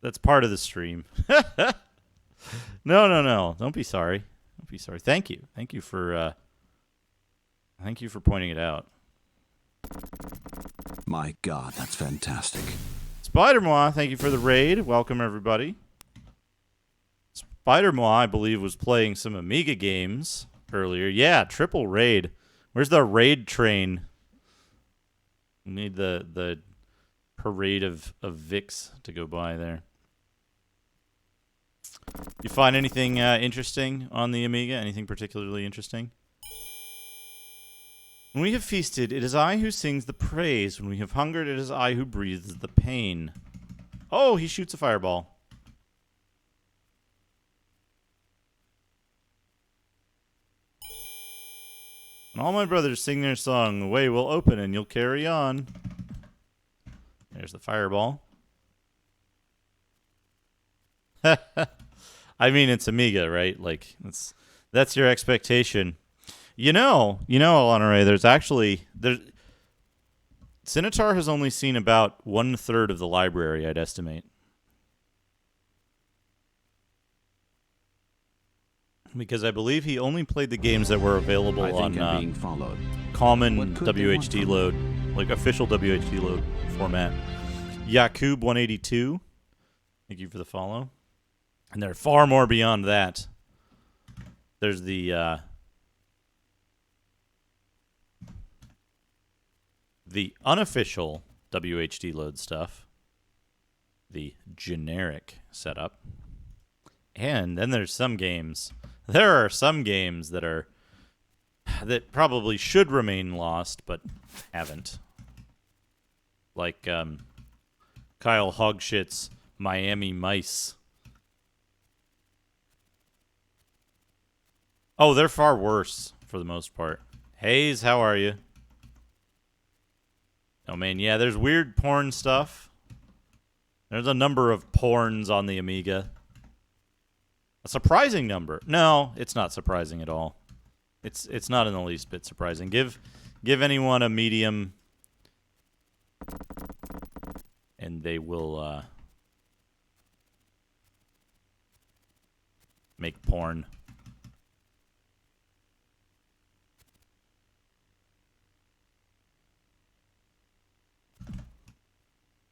That's part of the stream. No. Don't be sorry. Don't be sorry. Thank you. Thank you for pointing it out. My God, that's fantastic. Spider-Moi, thank you for the raid. Welcome, everybody. Spider-Moi, I believe, was playing some Amiga games earlier. Yeah, triple raid. Where's the raid train? We need the parade of Vicks to go by there. You find anything interesting on the Amiga? Anything particularly interesting? When we have feasted, it is I who sings the praise. When we have hungered, it is I who breathes the pain. Oh, he shoots a fireball. And all my brothers sing their song, the way will open and you'll carry on. There's the fireball. I mean, it's Amiga, right? Like, that's your expectation. You know, Alana, there's Sinitar has only seen about 1/3 of the library, I'd estimate. Because I believe he only played the games that were available on being followed. common WHD load, like official WHD load format. Yakub 182, thank you for the follow. And there are far more beyond that. There's the unofficial WHD load stuff, the generic setup, and then there's some games. There are some games that probably should remain lost but haven't, like Kyle Hogshit's Miami Mice. Oh, they're far worse for the most part. Hayes, how are you? Oh, man, yeah, there's weird porn stuff. There's a number of porns on the Amiga. A surprising number. No, it's not surprising at all. It's not in the least bit surprising. Give anyone a medium and they will make porn.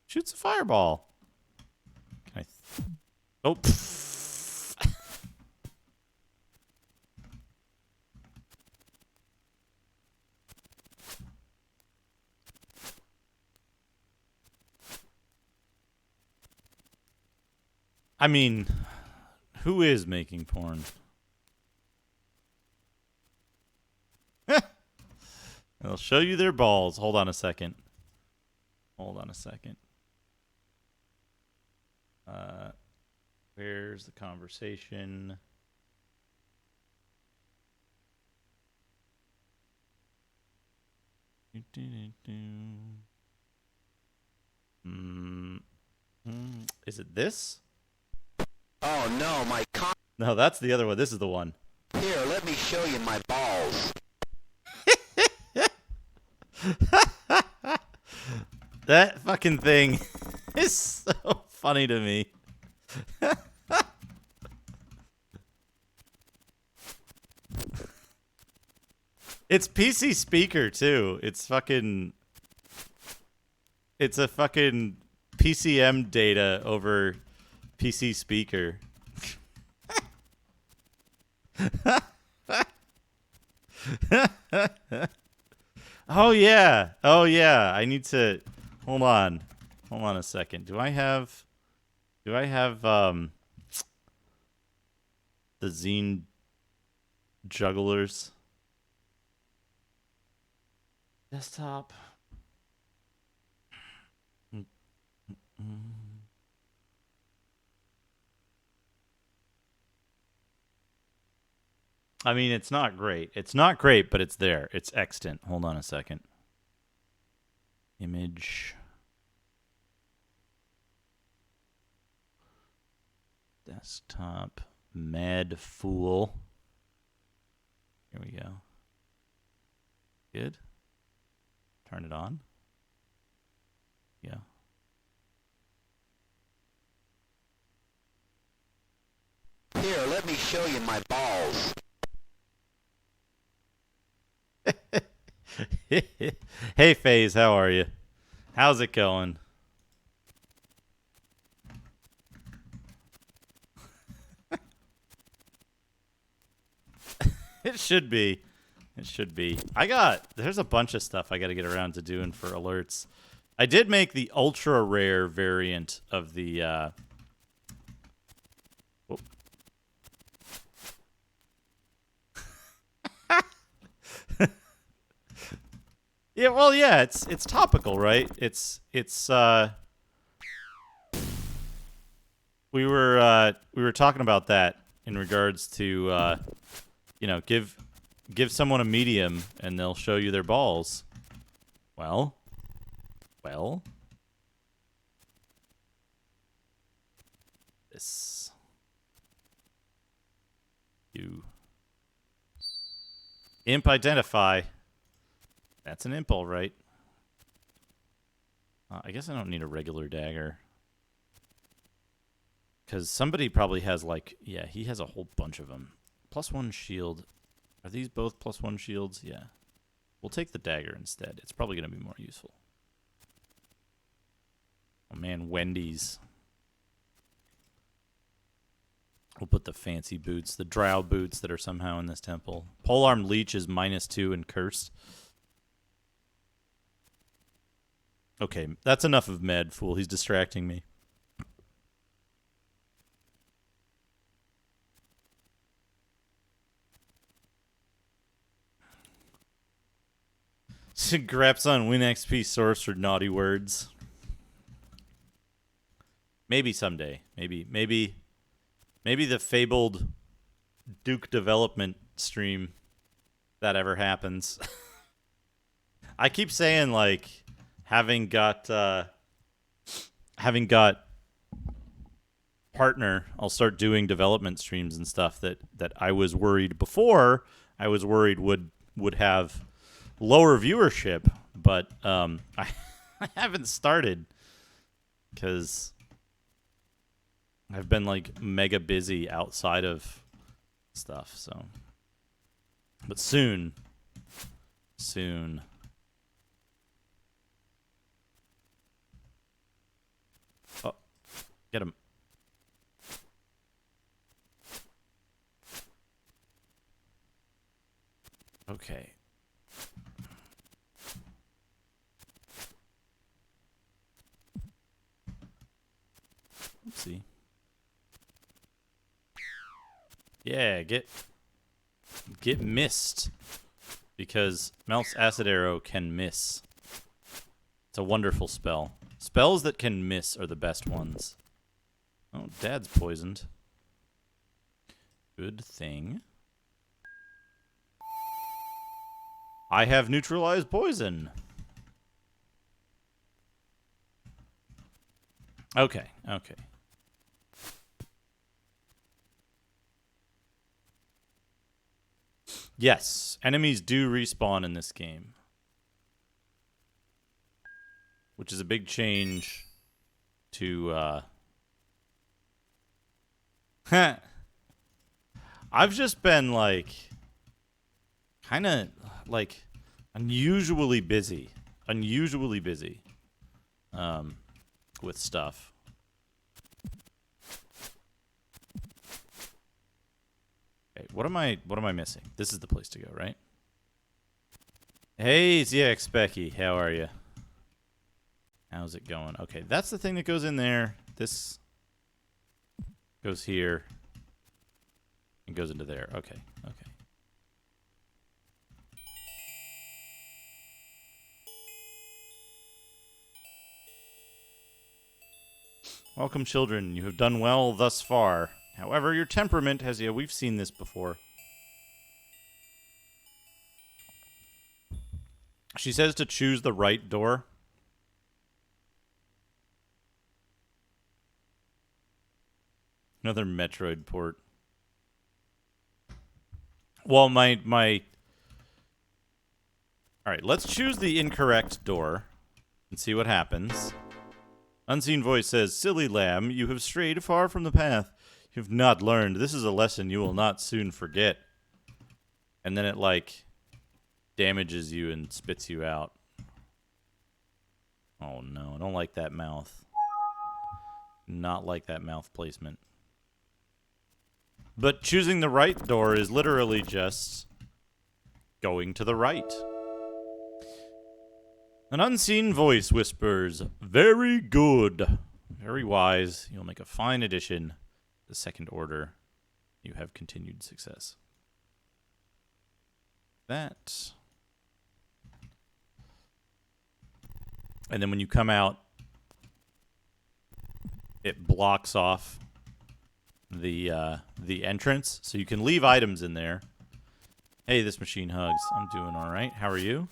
Shoots a fireball. Can I? Oh. I mean, who is making porn? They'll show you their balls. Hold on a second. Where's the conversation? Is it this? Oh no, my No, that's the other one. This is the one. Here, let me show you my balls. That fucking thing is so funny to me. It's PC speaker too. It's a fucking PCM data over PC speaker. Oh yeah. I need to hold on a second. Do I have the Zine jugglers desktop? I mean, it's not great. It's not great, but it's there. It's extant. Hold on a second. Image. Desktop. Mad Fool. Here we go. Good. Turn it on. Yeah. Here, let me show you my balls. Hey, FaZe, how are you? How's it going? It should be. There's a bunch of stuff I got to get around to doing for alerts. I did make the ultra rare variant of the Yeah, well, yeah, it's topical, right? We were talking about that in regards to give someone a medium and they'll show you their balls. Well. This. You. Imp identify. That's an imp, all right. I guess I don't need a regular dagger. Because somebody probably has, he has a whole bunch of them. +1 shield. Are these both +1 shields? Yeah. We'll take the dagger instead. It's probably going to be more useful. Oh, man, Wendy's. We'll put the fancy boots, the drow boots that are somehow in this temple. Polearm Leech is -2 and cursed. Okay, that's enough of Mad Fool. He's distracting me. Graps on Win XP source for naughty words. Maybe someday. Maybe the fabled Duke development stream, that ever happens. I keep saying, having got partner, I'll start doing development streams and stuff that I was worried before. I was worried would have lower viewership, but I haven't started because I've been like mega busy outside of stuff. So, but soon. Oh, get him. Okay. Oopsie. Yeah, get missed. Because Melt's Acid Arrow can miss. It's a wonderful spell. Spells that can miss are the best ones. Oh, Dad's poisoned. Good thing. I have neutralized poison. Okay. Yes, enemies do respawn in this game. Which is a big change to, I've just been, like, kind of, like, unusually busy. With stuff. Okay, what am I missing? This is the place to go, right? Hey, ZX Becky, how are you? How's it going? Okay, that's the thing that goes in there. This goes here and goes into there. Okay. Welcome, children. You have done well thus far. However, your temperament has... Yeah, we've seen this before. She says to choose the right door. Another Metroid port. Well, my... Alright, let's choose the incorrect door and see what happens. Unseen voice says, "Silly lamb, you have strayed far from the path. You have not learned. This is a lesson you will not soon forget." And then it, like, damages you and spits you out. Oh, no. I don't like that mouth. Not like that mouth placement. But choosing the right door is literally just going to the right. An unseen voice whispers, "Very good. Very wise. You'll make a fine addition. The second order. You have continued success." That. And then when you come out, it blocks off the entrance, so you can leave items in there. Hey, this machine hugs. I'm doing all right. How are you?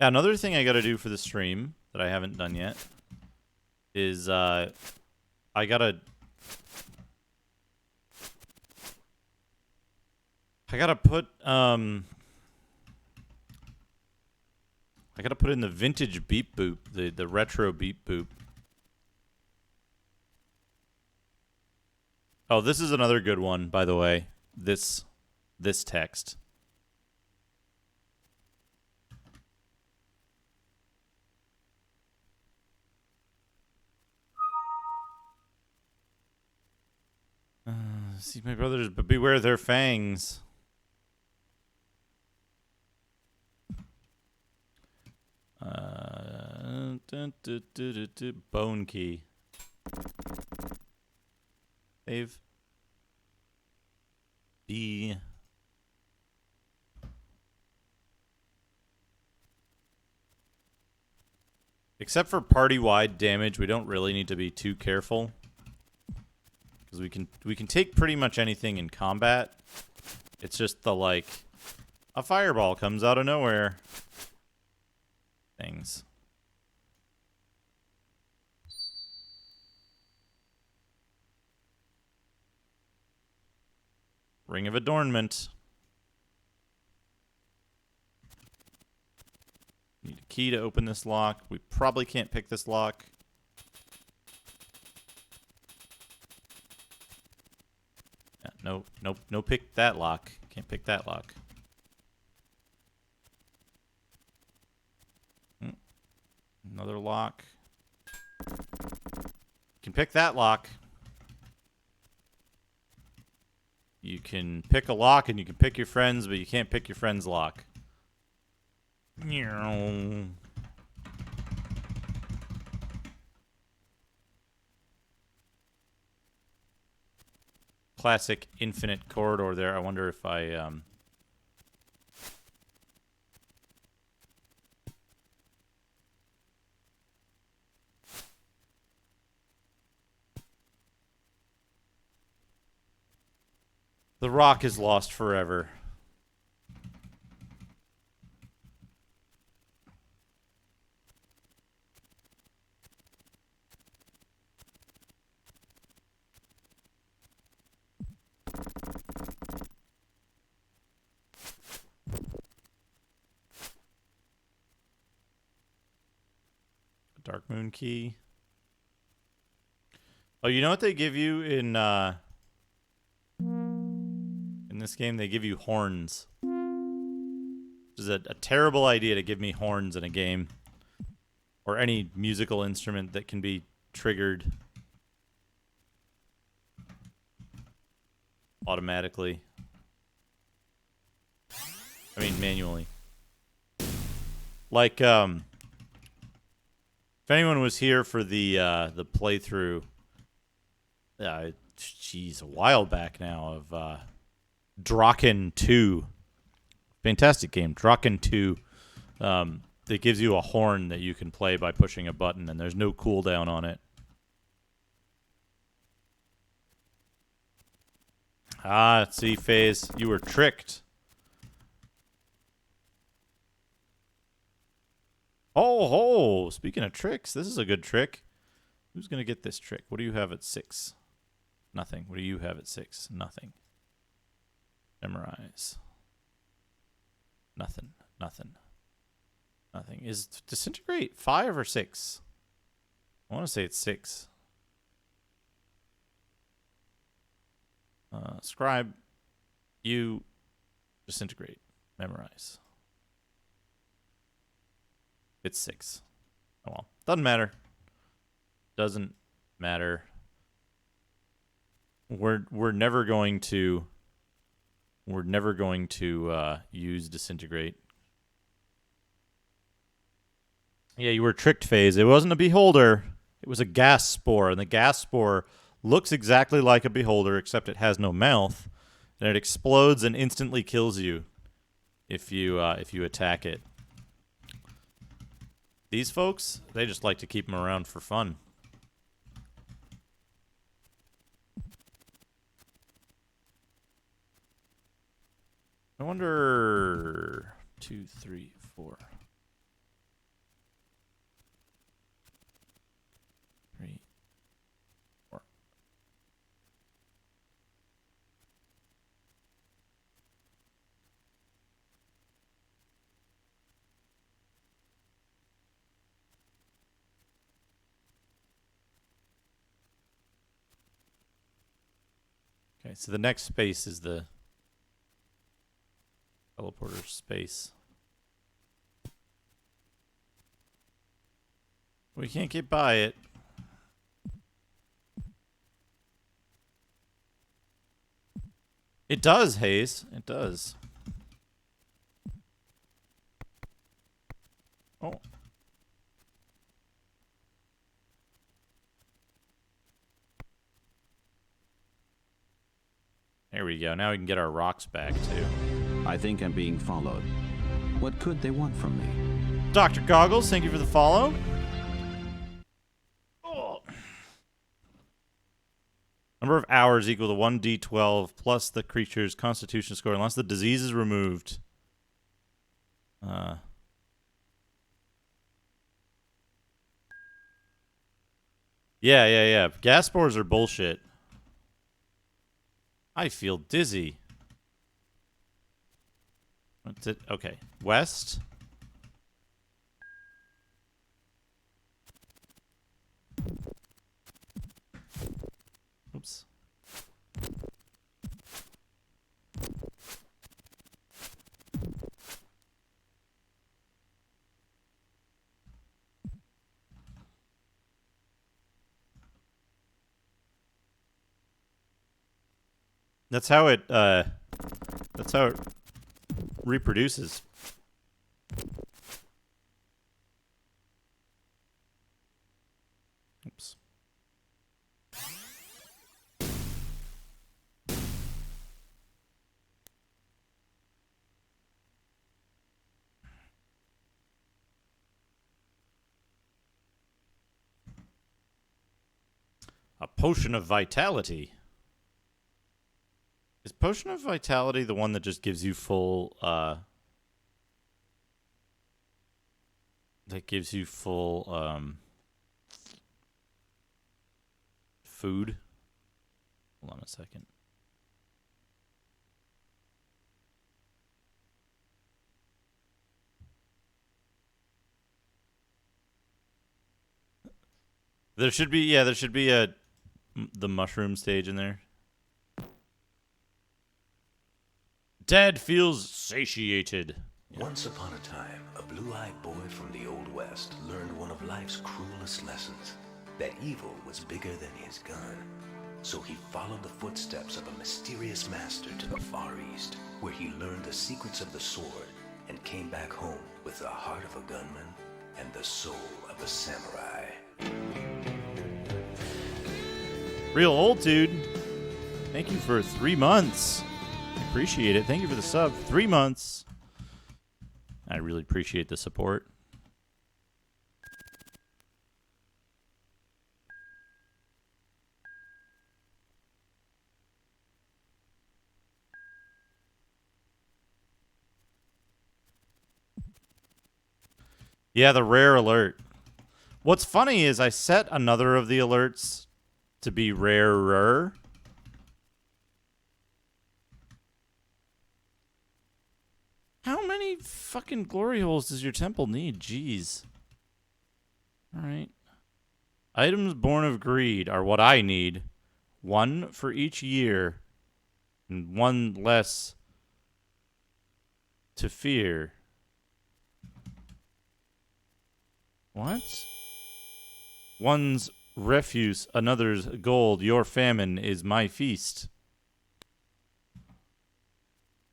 Yeah, another thing I gotta do for the stream that I haven't done yet is I gotta put in the vintage beep boop, the retro beep boop. Oh, this is another good one, by the way. This text. See my brothers, but beware their fangs. Bone key. Save. B. Except for party-wide damage, we don't really need to be too careful. Because we can take pretty much anything in combat. It's just the, like, a fireball comes out of nowhere things. Ring of Adornment. Need a key to open this lock. We probably can't pick this lock. Yeah, no pick that lock. Can't pick that lock. Another lock. Can pick that lock. You can pick a lock and you can pick your friends, but you can't pick your friend's lock. Classic infinite corridor there. I wonder if I The rock is lost forever. Dark Moon Key. Oh, you know what they give you in this game? They give you horns. Which is a terrible idea to give me horns in a game. Or any musical instrument that can be triggered automatically. I mean, manually. Like, if anyone was here for the playthrough, geez, a while back now, of Draken 2. Fantastic game, Draken 2. That gives you a horn that you can play by pushing a button, and there's no cooldown on it. Ah, see, FaZe, you were tricked. Oh, speaking of tricks, this is a good trick. Who's going to get this trick? What do you have at 6? Nothing. What do you have at 6? Nothing. Memorize. Nothing. Nothing. Nothing. Is Disintegrate 5 or 6? I want to say it's 6. Scribe. You. Disintegrate. Memorize. It's 6. Oh well. Doesn't matter. Doesn't matter. We're never going to use Disintegrate. Yeah, you were tricked, FaZe. It wasn't a beholder. It was a gas spore, and the gas spore looks exactly like a beholder, except it has no mouth, and it explodes and instantly kills you if you attack it. These folks, they just like to keep them around for fun. I wonder... 2, 3, 4. 3, 4. Okay, so the next space is the teleporter space. We can't get by it. It does, Hayes. It does. Oh. There we go. Now we can get our rocks back, too. I think I'm being followed. What could they want from me? Dr. Goggles, thank you for the follow. Oh. Number of hours equal to 1d12 plus the creature's constitution score, unless the disease is removed. Yeah. Gas spores are bullshit. I feel dizzy. What's it? Okay. West. Oops. That's how it reproduces. Oops. A potion of vitality. Is potion of vitality the one that just gives you full food? Hold on a second. There should be the mushroom stage in there. Dad feels satiated. Once upon a time, a blue-eyed boy from the Old West learned one of life's cruelest lessons, that evil was bigger than his gun. So he followed the footsteps of a mysterious master to the Far East, where he learned the secrets of the sword and came back home with the heart of a gunman and the soul of a samurai. Real old dude. Thank you for 3 months. I appreciate it. Thank you for the sub. 3 months. I really appreciate the support. Yeah, the rare alert. What's funny is I set another of the alerts to be rarer. How many fucking glory holes does your temple need? Jeez. Alright. Items born of greed are what I need. 1 for each year. And 1 less to fear. What? One's refuse, another's gold. Your famine is my feast.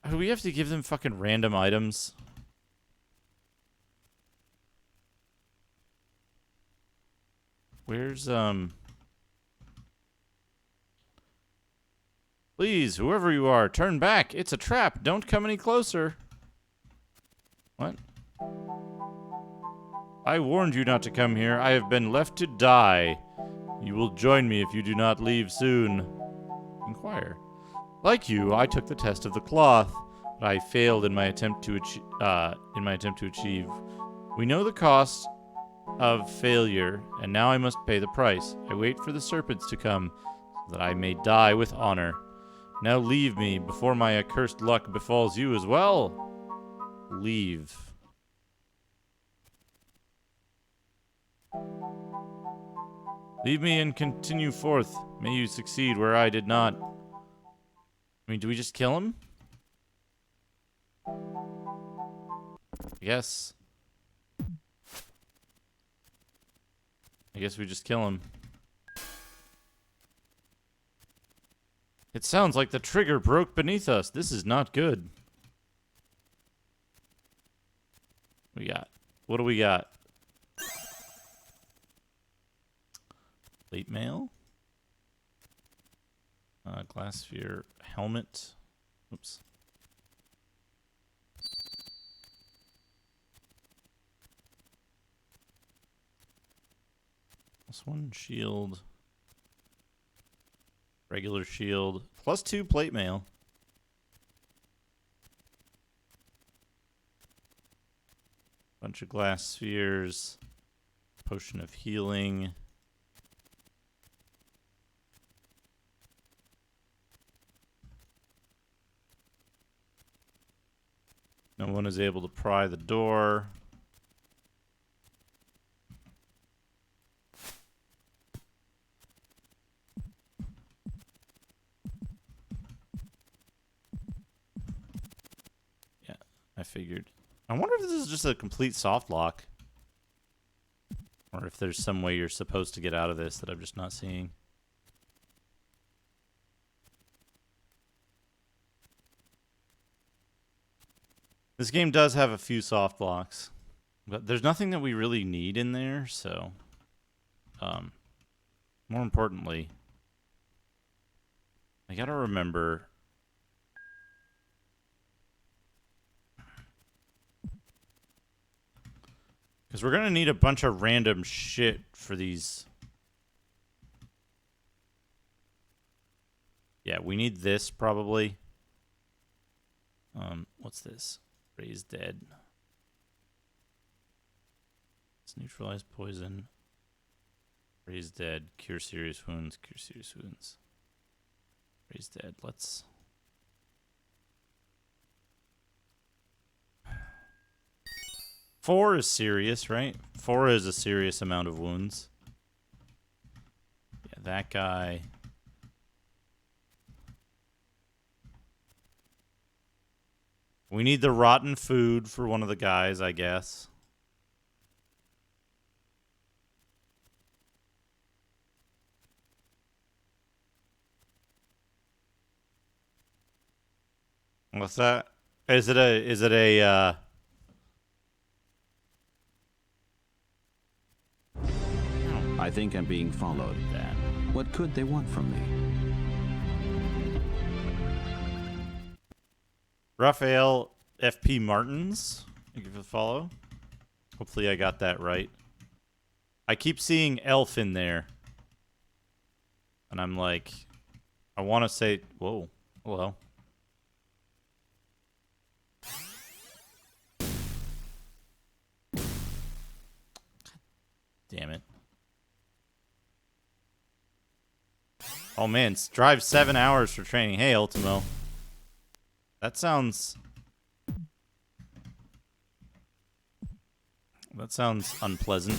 Do we have to give them fucking random items? Where's, Please, whoever you are, turn back. It's a trap. Don't come any closer. What? I warned you not to come here. I have been left to die. You will join me if you do not leave soon. Inquire. Like you, I took the test of the cloth, but I failed in my attempt to achieve. We know the cost of failure, and now I must pay the price. I wait for the serpents to come, so that I may die with honor. Now leave me before my accursed luck befalls you as well. Leave. Leave me and continue forth. May you succeed where I did not. I mean, do we just kill him? I guess we just kill him. It sounds like the trigger broke beneath us. This is not good. We got. What do we got? Plate mail. Glass sphere helmet. Oops. +1 shield. Regular shield. +2 plate mail. Bunch of glass spheres. Potion of healing. No one is able to pry the door. Yeah, I figured. I wonder if this is just a complete soft lock. Or if there's some way you're supposed to get out of this that I'm just not seeing. This game does have a few soft locks. But there's nothing that we really need in there, so... more importantly... I gotta remember... Because we're going to need a bunch of random shit for these. Yeah, we need this probably. What's this? Raise dead. Let's neutralize poison. Raise dead. Cure serious wounds. Cure serious wounds. Raise dead. Let's... 4 is serious, right? 4 is a serious amount of wounds. Yeah, that guy. We need the rotten food for one of the guys, I guess. What's that? Is it a I think I'm being followed. What could they want from me? Raphael FP Martins? Thank you for the follow. Hopefully I got that right. I keep seeing elf in there. And I'm like, I want to say, whoa, hello. Damn it. Oh man, drive 7 hours for training. Hey, Ultimo. That sounds unpleasant.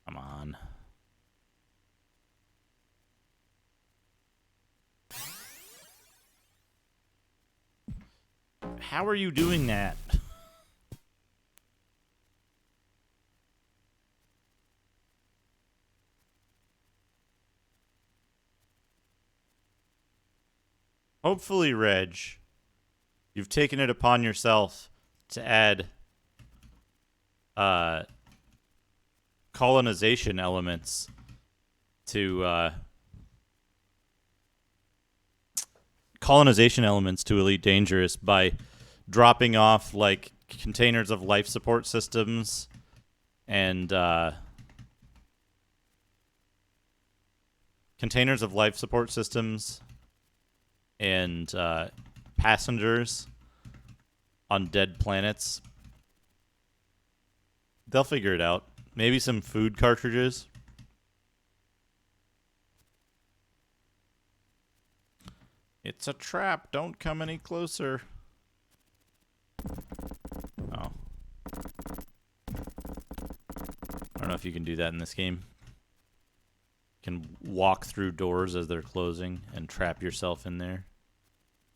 Come on. How are you doing that? Hopefully, Reg, you've taken it upon yourself to add colonization elements to Elite Dangerous by dropping off like containers of life support systems and passengers on dead planets. They'll figure it out. Maybe some food cartridges. It's a trap. Don't come any closer. Oh. I don't know if you can do that in this game. You can walk through doors as they're closing and trap yourself in there.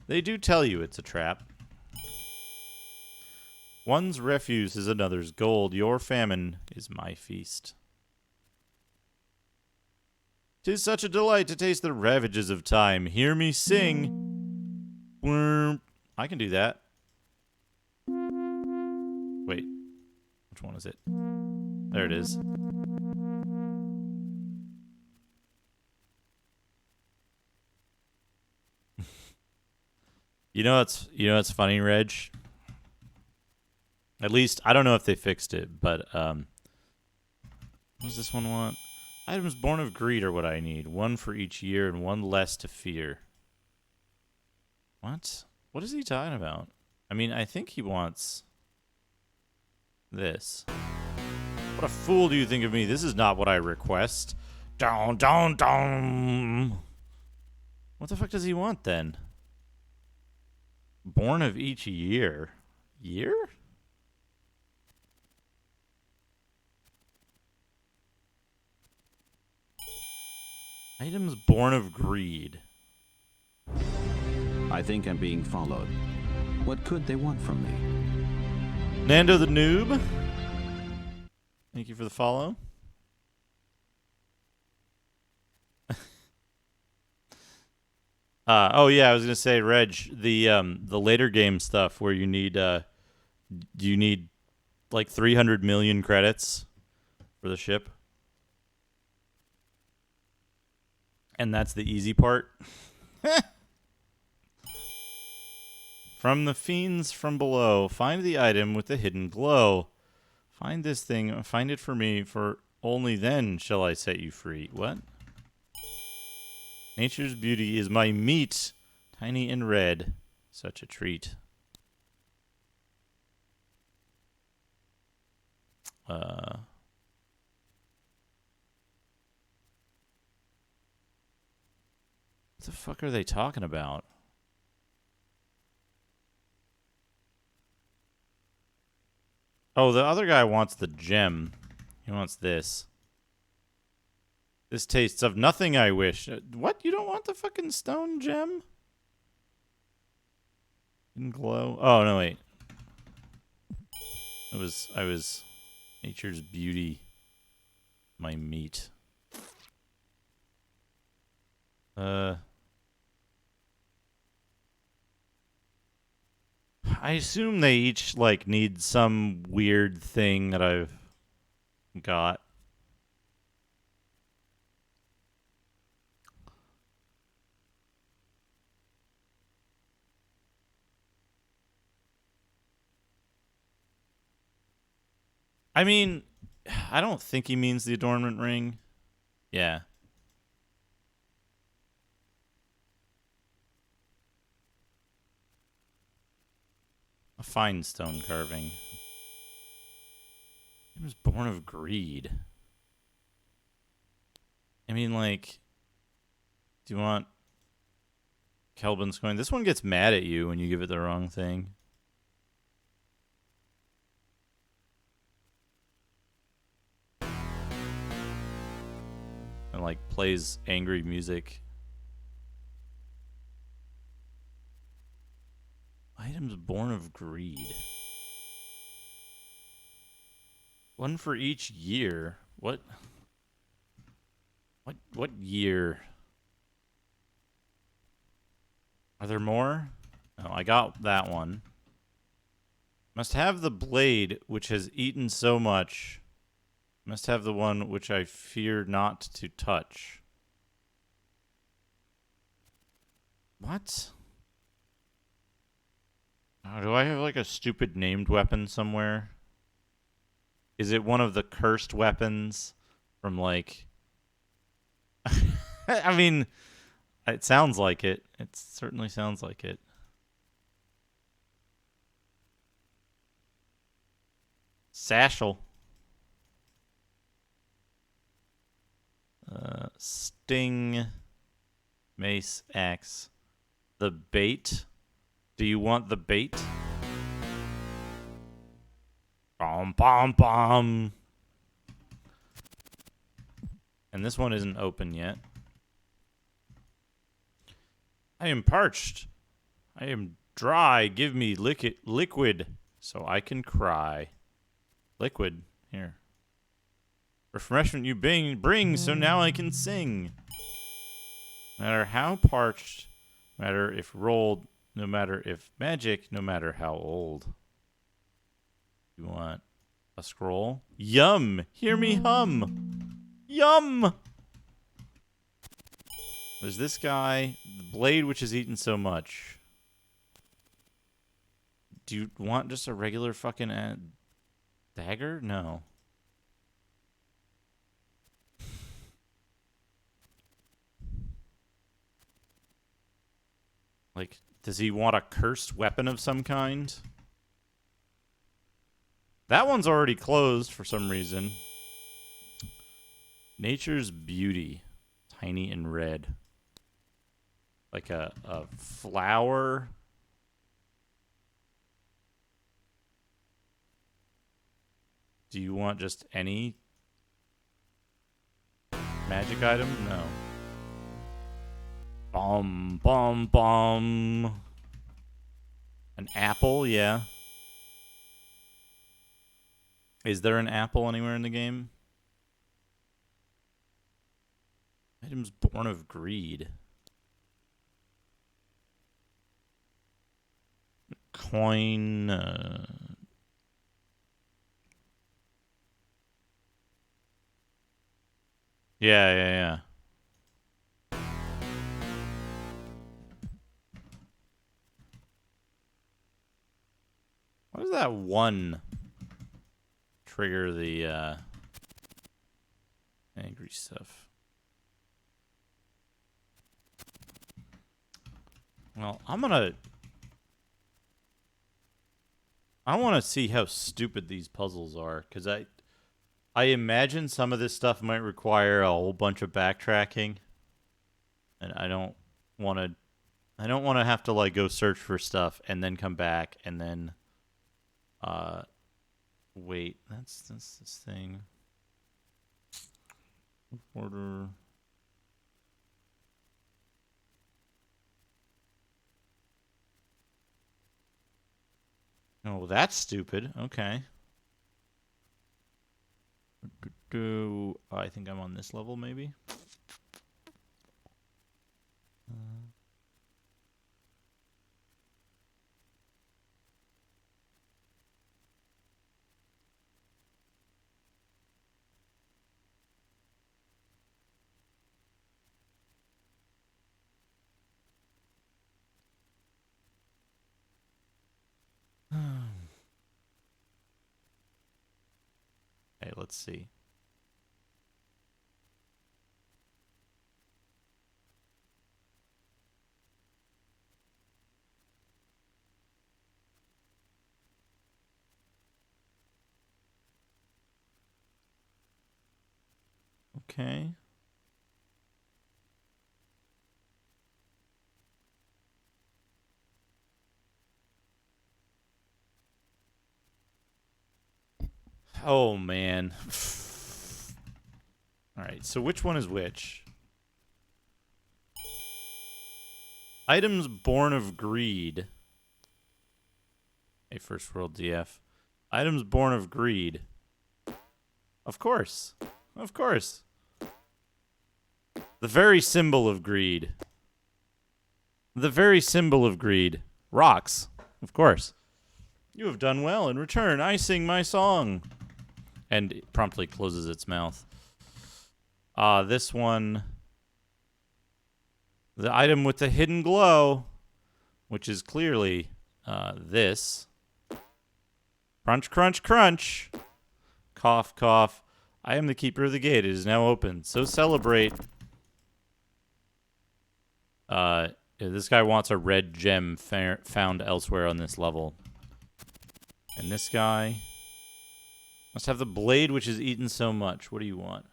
They do tell you it's a trap. One's refuse is another's gold. Your famine is my feast. 'Tis such a delight to taste the ravages of time. Hear me sing. I can do that. Wait. Which one is it? There it is. You know what's funny, Reg? At least I don't know if they fixed it, but what does this one want? Items born of greed are what I need. One for each year and one less to fear. What? What is he talking about? I mean, I think he wants this. What a fool do you think of me? This is not what I request. Down, down, down. What the fuck does he want then? Born of each year. Year? Items born of greed. I think I'm being followed. What could they want from me? Nando the Noob. Thank you for the follow. Oh yeah, I was gonna say, Reg, the later game stuff where you need like 300 million credits for the ship, and that's the easy part. From the fiends from below, find the item with the hidden glow. Find this thing, find it for me, for only then shall I set you free. What? Nature's beauty is my meat, tiny and red. Such a treat. What the fuck are they talking about? Oh, the other guy wants the gem. He wants this. This tastes of nothing I wish. What? You don't want the fucking stone gem? Didn't glow. Oh, no, wait. I was nature's beauty. My meat. I assume they each, like, need some weird thing that I've got. I mean, I don't think he means the adornment ring. Yeah. A fine stone carving. He was born of greed. I mean, like, do you want Kelvin's coin? This one gets mad at you when you give it the wrong thing. And, like, plays angry music. Items born of greed. One for each year. What year? Are there more? Oh, I got that one. Must have the blade which has eaten so much. Must have the one which I fear not to touch. What? Oh, do I have like a stupid named weapon somewhere? Is it one of the cursed weapons from like... I mean, it sounds like it. It certainly sounds like it. Satchel. Sting. Mace, axe. The bait. Do you want the bait? Bom, bom, bom. And this one isn't open yet. I am parched. I am dry. Give me liquid so I can cry. Liquid. Here. Refreshment you bring so now I can sing. No matter how parched, no matter if rolled, no matter if magic, no matter how old. You want a scroll? Yum! Hear me hum! Yum! There's this guy, the blade which has eaten so much. Do you want just a regular fucking dagger? No. Like, does he want a cursed weapon of some kind? That one's already closed for some reason. Nature's beauty. Tiny and red. Like a flower. Do you want just any magic item? No. Bomb. An apple, yeah. Is there an apple anywhere in the game? Items born of greed. Coin. Yeah. Why does that one trigger the angry stuff? Well, I want to see how stupid these puzzles are, because I imagine some of this stuff might require a whole bunch of backtracking, and I don't want to have to like go search for stuff and then come back and then wait. That's this thing. Order. Oh, that's stupid. Okay. I think I'm on this level, maybe. Hey, let's see. Okay. Oh, man. All right, so which one is which? Items born of greed. Hey, First World DF. Items born of greed. Of course. Of course. The very symbol of greed. The very symbol of greed. Rocks. Of course. You have done well. In return, I sing my song. And it promptly closes its mouth. This one. The item with the hidden glow, which is clearly this. Crunch, crunch, crunch. Cough, cough. I am the keeper of the gate. It is now open. So celebrate. This guy wants a red gem found elsewhere on this level. And this guy must have the blade which is eaten so much. What do you want?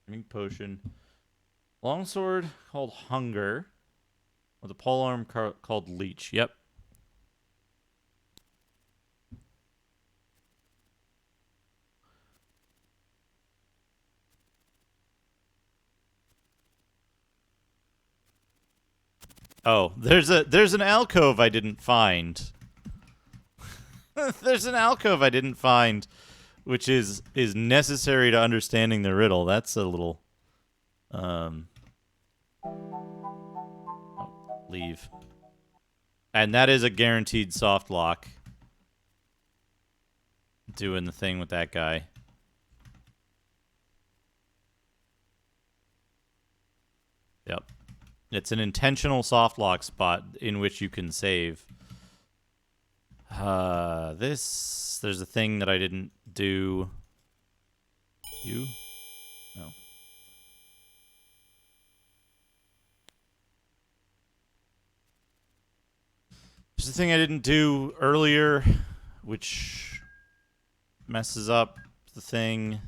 Drink potion. Longsword called Hunger. With a polearm called Leech. Yep. Oh, there's an alcove I didn't find. There's an alcove I didn't find, which is necessary to understanding the riddle. That's a little leave. And that is a guaranteed soft lock. Doing the thing with that guy. Yep. It's an intentional soft lock spot in which you can save. There's a thing that I didn't do. You? No. There's a thing I didn't do earlier, which messes up the thing.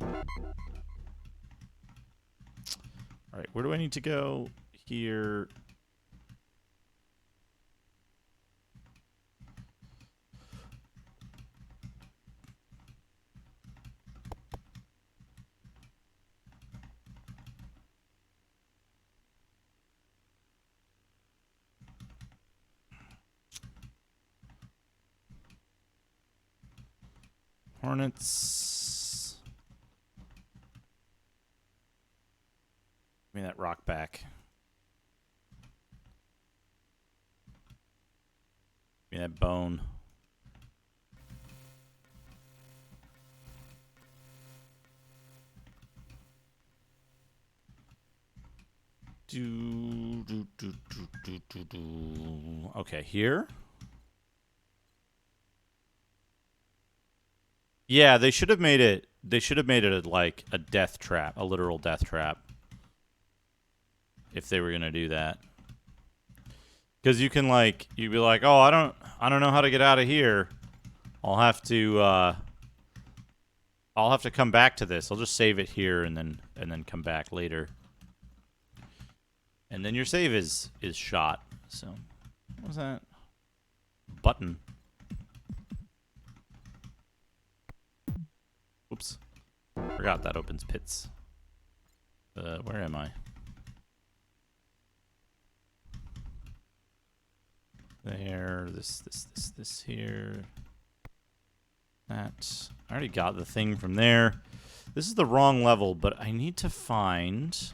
Alright, where do I need to go? here. Hornets. Give me that rock back. Give me that bone. Okay, here. Yeah, they should have made it. They should have made it like a death trap, a literal death trap. If they were gonna do that, because you can like, you'd be like, oh, I don't know how to get out of here. I'll have to come back to this. I'll just save it here and then come back later. And then your save is shot. So, what was that? Button. Oops. Forgot that opens pits. Where am I? There. This here. That. I already got the thing from there. This is the wrong level, but I need to find...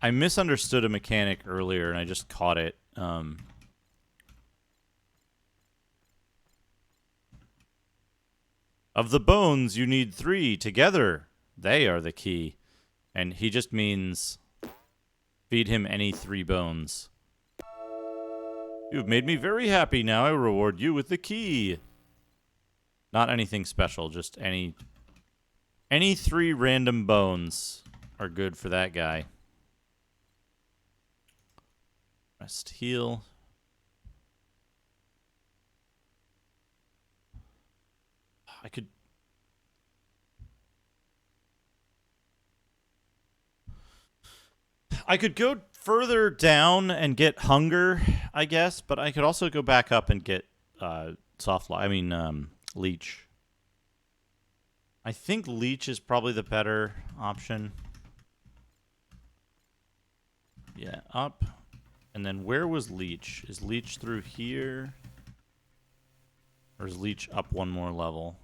I misunderstood a mechanic earlier, and I just caught it. Of the bones, you need 3 together. They are the key. And he just means feed him any 3 bones. You've made me very happy. Now I reward you with the key. Not anything special, just any 3 random bones are good for that guy. Rest, heal. I could go further down and get hunger, I guess, but I could also go back up and get leech. I think leech is probably the better option. Yeah, up. And then where was leech? Is leech through here? Or is leech up one more level?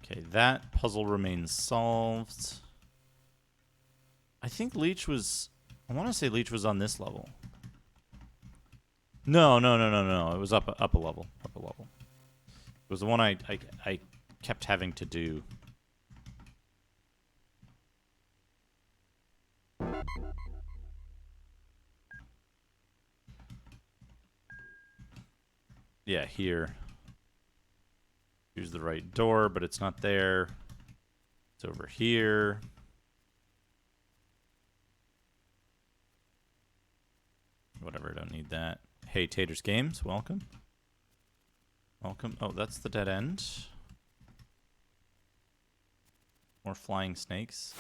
Okay, that puzzle remains solved. I think leech was... I want to say leech was on this level. No. It was up a level. Up a level. It was the one I kept having to do. Yeah, here. Here's the right door, but it's not there. It's over here. Whatever, don't need that. Hey, Taters Games, welcome. Welcome. Oh, that's the dead end. More flying snakes.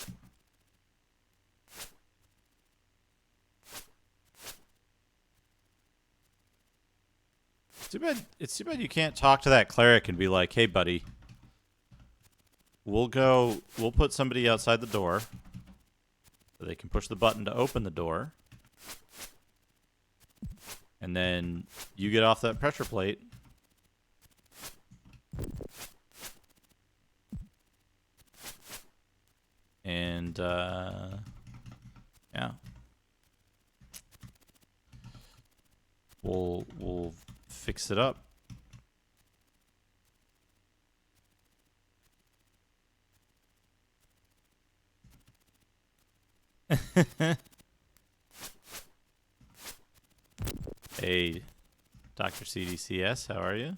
It's too bad you can't talk to that cleric and be like, hey, buddy. We'll put somebody outside the door. So they can push the button to open the door. And then you get off that pressure plate. And, yeah. We'll fix it up. Hey, Dr. CDCS, how are you?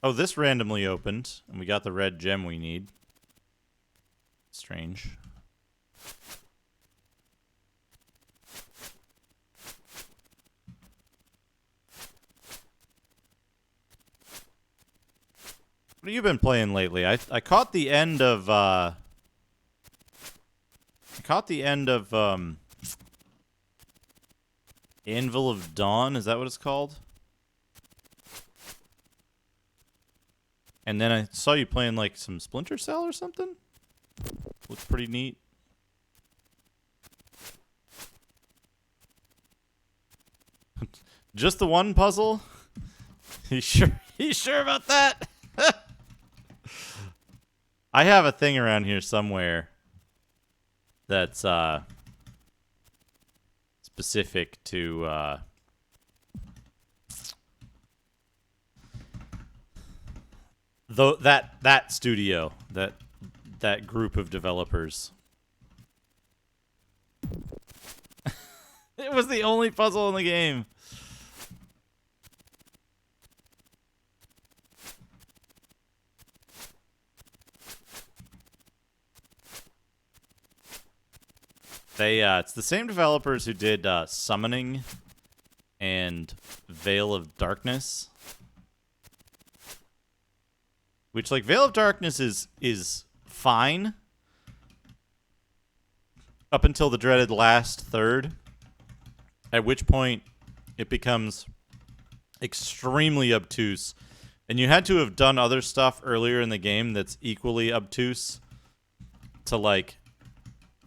Oh, this randomly opened, and we got the red gem we need. Strange. have you been playing lately? I caught the end of Anvil of Dawn. Is that what it's called? And then I saw you playing like some Splinter Cell or something. Looks pretty neat. Just the one puzzle? You sure about that? I have a thing around here somewhere that's specific to that studio, that group of developers. It was the only puzzle in the game. It's the same developers who did Summoning and Veil of Darkness. Which, like, Veil of Darkness is fine up until the dreaded last third, at which point it becomes extremely obtuse. And you had to have done other stuff earlier in the game that's equally obtuse to, like,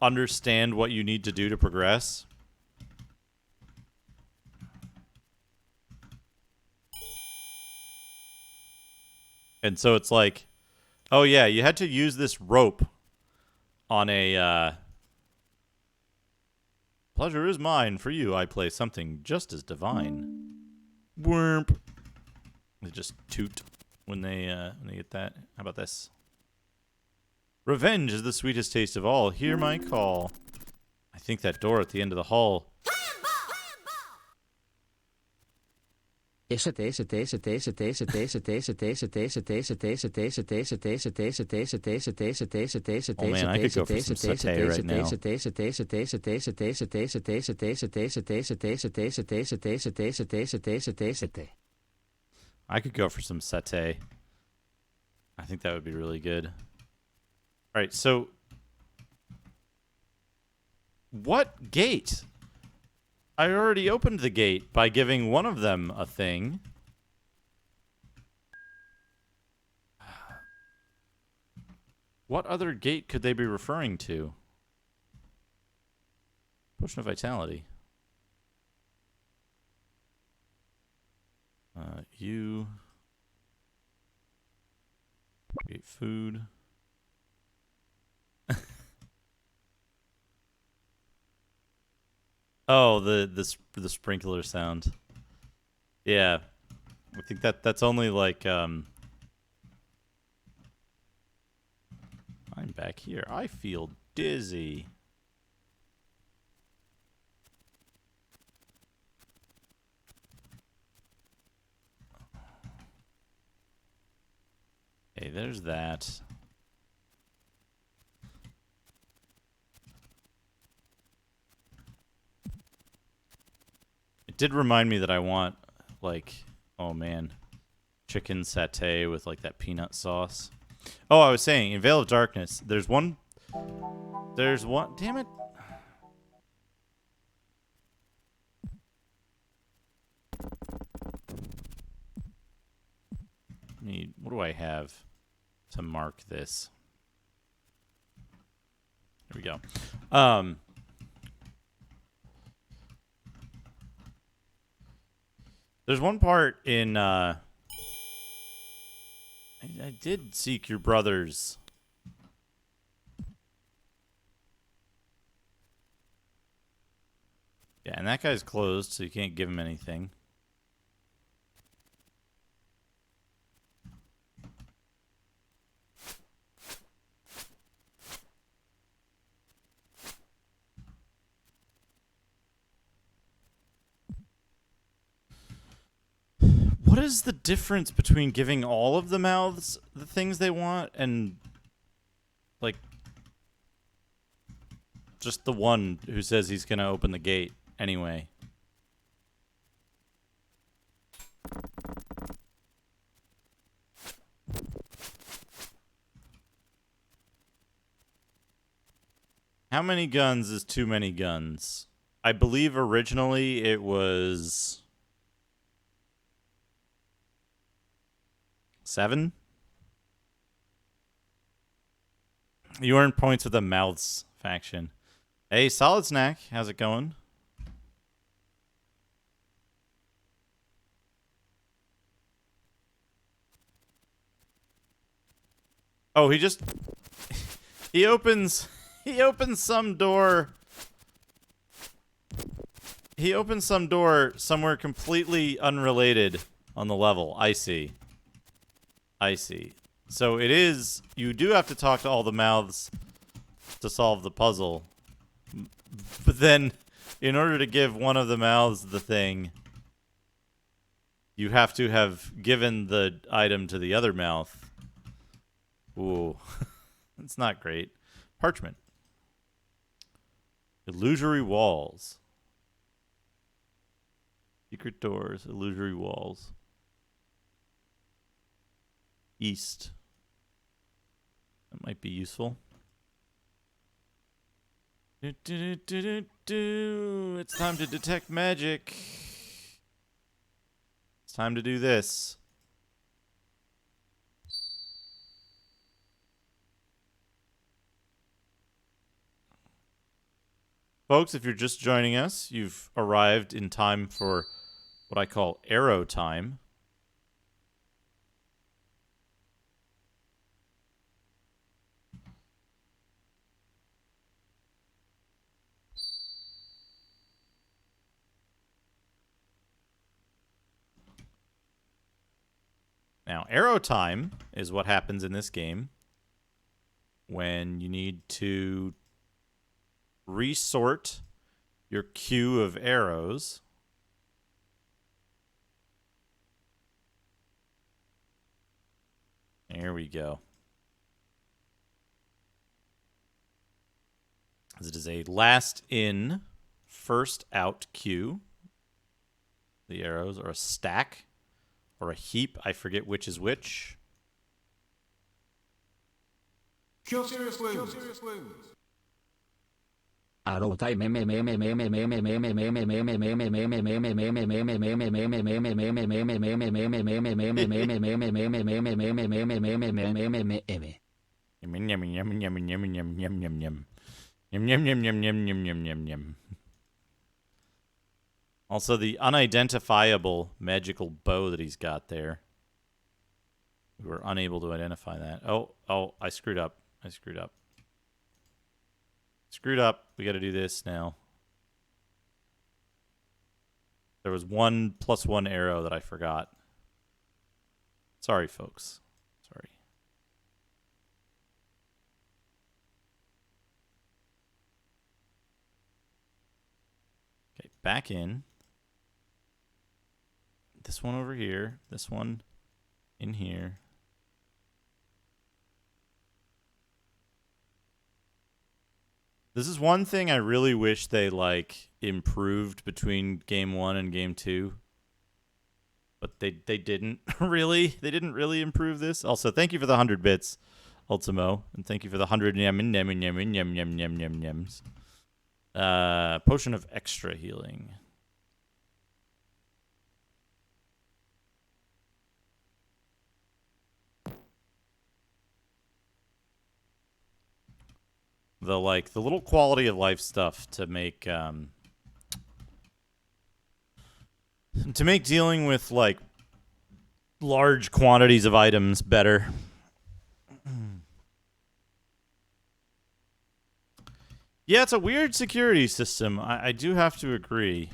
understand what you need to do to progress. And so it's like, oh yeah, you had to use this rope on a pleasure is mine, for you I play something just as divine. Whomp. They just toot when they get that. How about this? Revenge is the sweetest taste of all. Hear my call. I think that door at the end of the hall. Oh man, I could go for some satay right now. I could go for some satay. I think that would be really good. All right, so what gate? I already opened the gate by giving one of them a thing. What other gate could they be referring to? Potion of Vitality. You. Eat food. Oh, the sprinkler sound. Yeah, I think that's only like I'm back here. I feel dizzy. Okay, there's that. It did remind me that I want, like, oh man, chicken satay with, like, that peanut sauce. Oh, I was saying, in Veil of Darkness, there's one, damn it. What do I have to mark this? Here we go. There's one part in, I did seek your brothers. Yeah, and that guy's closed, so you can't give him anything. What is the difference between giving all of the mouths the things they want and, like, just the one who says he's going to open the gate anyway? How many guns is too many guns? I believe originally it was 7. You earn points with the Mouths faction. Hey, Solid Snack, how's it going? Oh, he just he opens some door. He opens some door somewhere completely unrelated on the level. I see. I see. So it is, you do have to talk to all the mouths to solve the puzzle. But then, in order to give one of the mouths the thing, you have to have given the item to the other mouth. Ooh. It's not great. Parchment. Illusory walls. Secret doors, illusory walls. East. That might be useful. It's time to detect magic. It's time to do this. Folks, if you're just joining us, you've arrived in time for what I call arrow time. Now, arrow time is what happens in this game when you need to resort your queue of arrows. There we go. As it is a last in, first out queue. The arrows are a stack or a heap. I forget which is which. Kill serious wounds. Arrow time. Also, the unidentifiable magical bow that he's got there. We were unable to identify that. Oh, I screwed up. Screwed up. We got to do this now. There was 1 + 1 arrow that I forgot. Sorry, folks. Sorry. Okay, back in. This one over here. This one in here. This is one thing I really wish they, like, improved between Game 1 and Game 2. But they didn't really. They didn't really improve this. Also, thank you for the 100 bits, Ultimo. And thank you for the 100 yums. Potion of extra healing. The little quality of life stuff to make dealing with like large quantities of items better. Yeah, it's a weird security system. I do have to agree.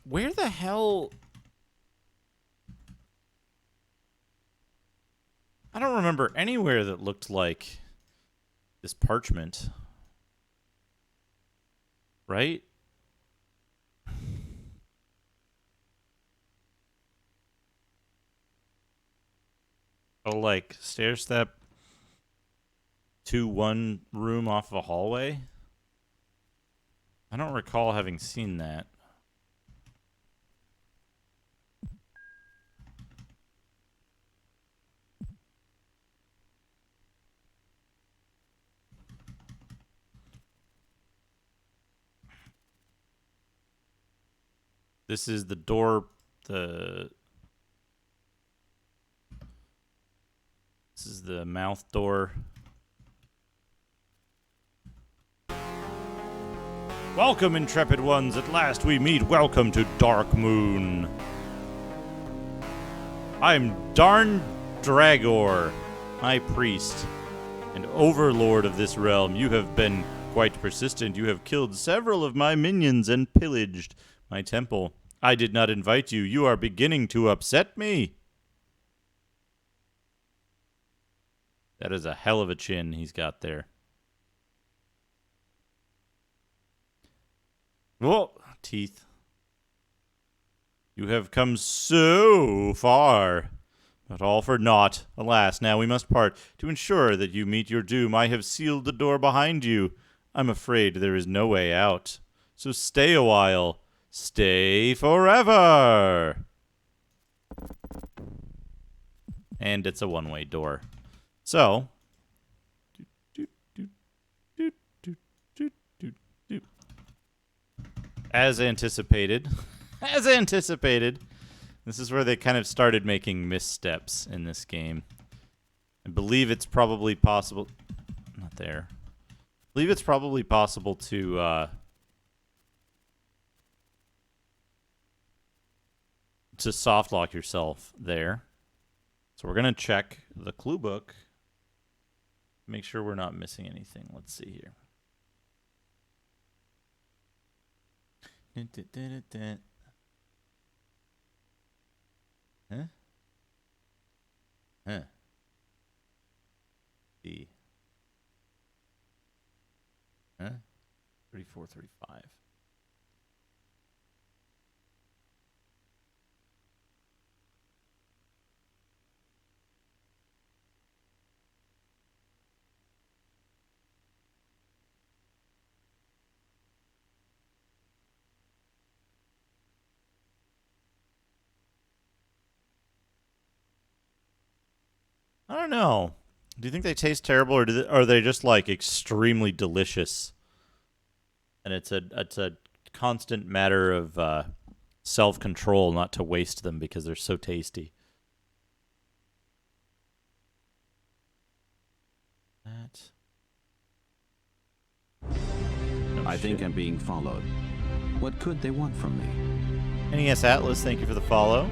Where the hell? I don't remember anywhere that looked like this parchment. Right? Oh, like stair step to one room off of a hallway? I don't recall having seen that. This is the door. This is the mouth door. Welcome, intrepid ones. At last we meet. Welcome to Dark Moon. I'm Darn Dragor, high priest and overlord of this realm. You have been quite persistent. You have killed several of my minions and pillaged my temple. I did not invite you. You are beginning to upset me. That is a hell of a chin he's got there. Whoa, teeth. You have come so far, but all for naught. Alas, now we must part. To ensure that you meet your doom, I have sealed the door behind you. I'm afraid there is no way out. So stay a while. Stay forever! And it's a one-way door. So... As anticipated... As anticipated... This is where they kind of started making missteps in this game. I believe it's probably possible... Not there. I believe it's probably possible to soft lock yourself there. So we're going to check the clue book. Make sure we're not missing anything. Let's see here. Huh? Huh. D. Huh? 34, 35. I don't know. Do you think they taste terrible, or are they just like extremely delicious? And it's a constant matter of self-control not to waste them because they're so tasty. That. No I think shit. I'm being followed. What could they want from me? NES Atlas, thank you for the follow.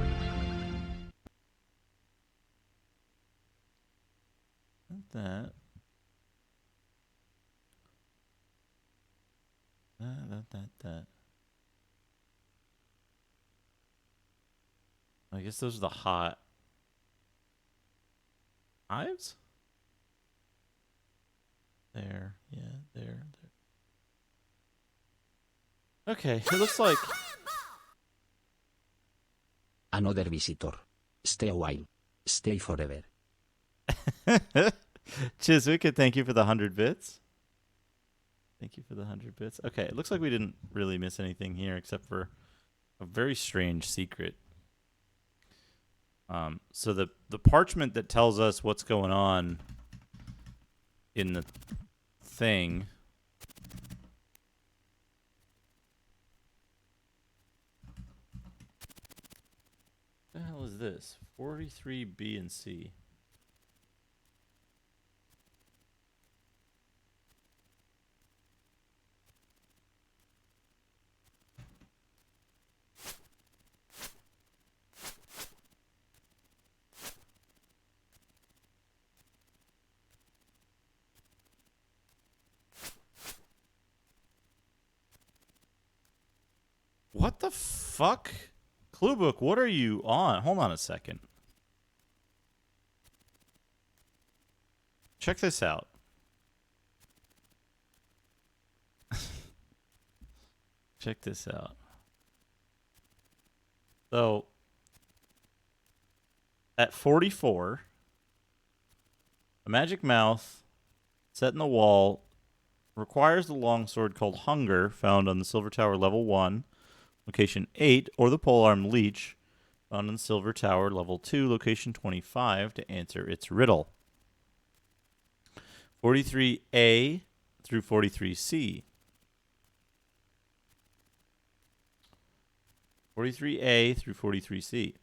That. That. I guess those are the hot hives? There. Yeah, there. Okay, it looks like... Another visitor. Stay a while. Stay forever. Chiswick, thank you for the 100 bits. Thank you for the 100 bits. Okay, it looks like we didn't really miss anything here except for a very strange secret. So the parchment that tells us what's going on in the thing... What the hell is this? 43 B and C. What the fuck? Cluebook, what are you on? Hold on a second. Check this out. Check this out. So, at 44, a magic mouth set in the wall requires the longsword called Hunger, found on the Silver Tower level 1. Location 8, or the polearm leech, found in Silver Tower, level 2, location 25, to answer its riddle. 43A through 43C. 43A through 43C.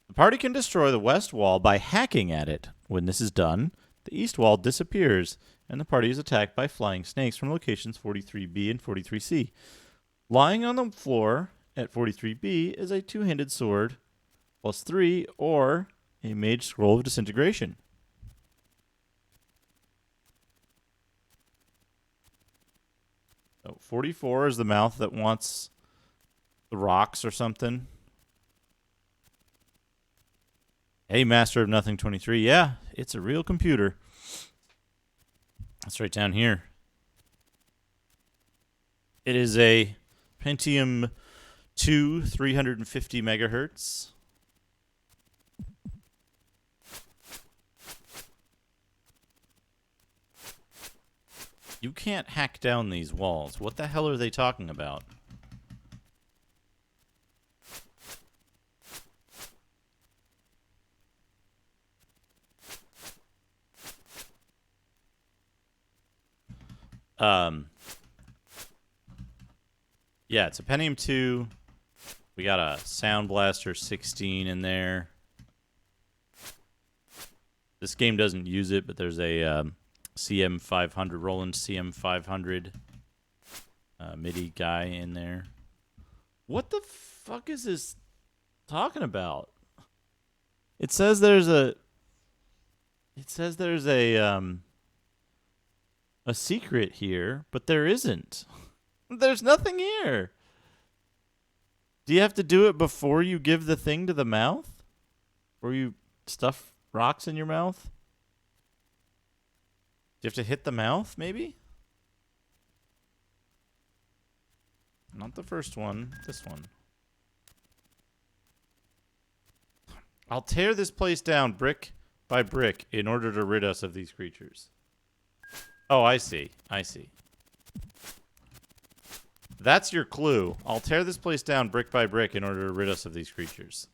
The party can destroy the west wall by hacking at it. When this is done, the east wall disappears, and the party is attacked by flying snakes from locations 43B and 43C. Lying on the floor at 43B is a two-handed sword, +3, or a mage scroll of disintegration. So 44 is the mouth that wants the rocks or something. Hey, Master of Nothing 23. Yeah, it's a real computer. That's right down here. It is a Pentium 2 350 megahertz. You can't hack down these walls. What the hell are they talking about? Yeah, it's a Pentium 2. We got a Sound Blaster 16 in there. This game doesn't use it, but there's a CM500, Roland CM500 MIDI guy in there. What the fuck is this talking about? It says there's a secret here, but there isn't. There's nothing here. Do you have to do it before you give the thing to the mouth? Or you stuff rocks in your mouth? Do you have to hit the mouth, maybe? Not the first one. This one. I'll tear this place down brick by brick in order to rid us of these creatures. Oh, I see. I see. That's your clue. I'll tear this place down brick by brick in order to rid us of these creatures.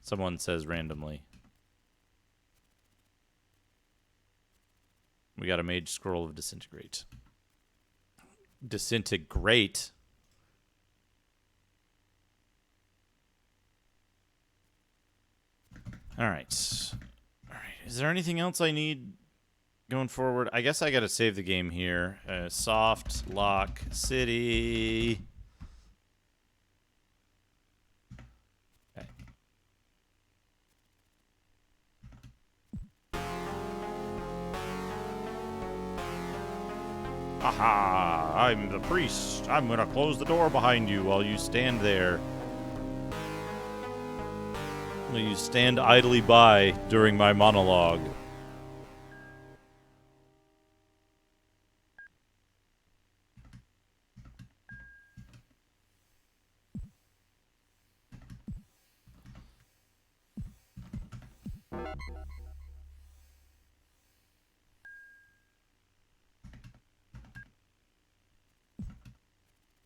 Someone says randomly. We got a mage scroll of disintegrate. Disintegrate? Alright. Alright. Is there anything else I need going forward? I guess I gotta save the game here. Soft Lock City. Okay. Aha! I'm the priest. I'm gonna close the door behind you while you stand there. While you stand idly by during my monologue.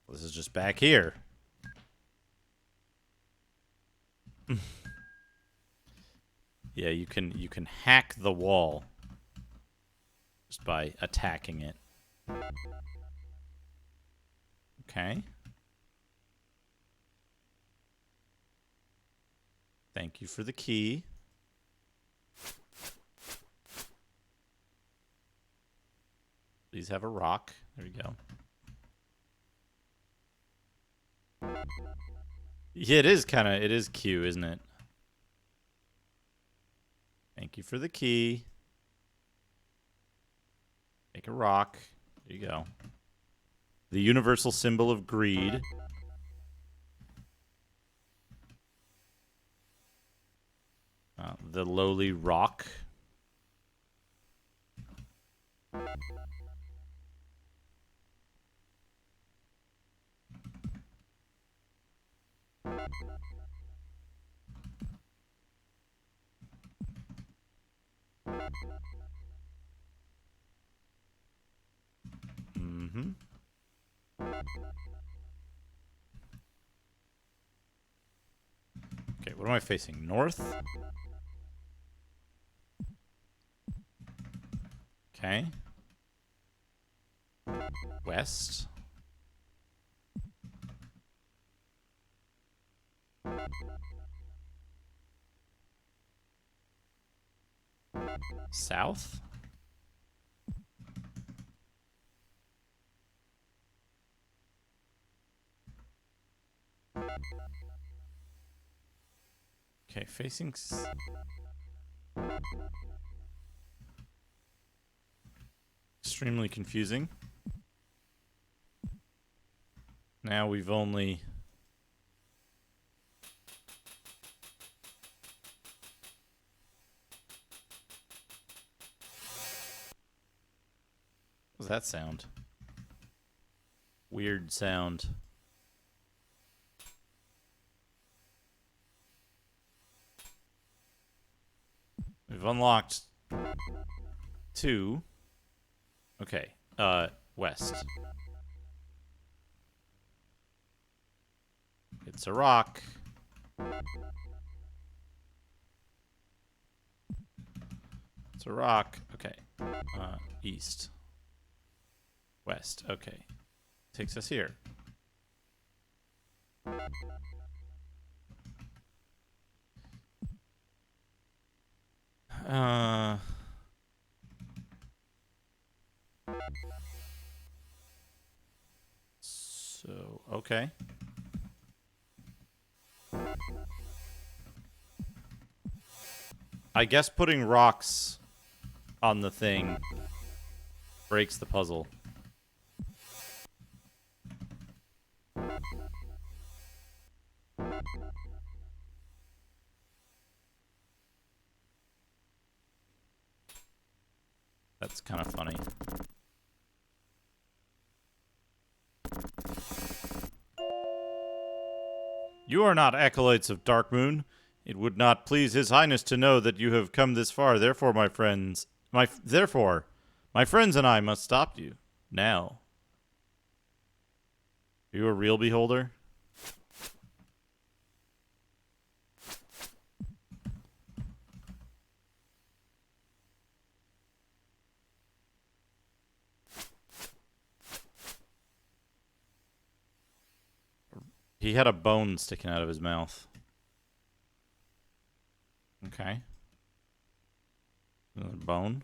This is just back here. Yeah, you can hack the wall just by attacking it. Okay. Thank you for the key. Please have a rock. There you go. Yeah, it is Q, isn't it? Thank you for the key. Take a rock. There you go. The universal symbol of greed. The lowly rock. Mm-hmm. Okay, what am I facing? North? Okay. West. South? Okay, facing... Extremely confusing. Now we've only... What was that sound? Weird sound. We've unlocked 2. Okay, west. It's a rock. It's a rock. Okay. East. West. Okay. Takes us here. So, okay. I guess putting rocks on the thing breaks the puzzle. That's kind of funny. You are not acolytes of Darkmoon. It would not please His Highness to know that you have come this far. Therefore, my friends, my friends and I must stop you now. Are you a real beholder? He had a bone sticking out of his mouth. Okay. Another bone.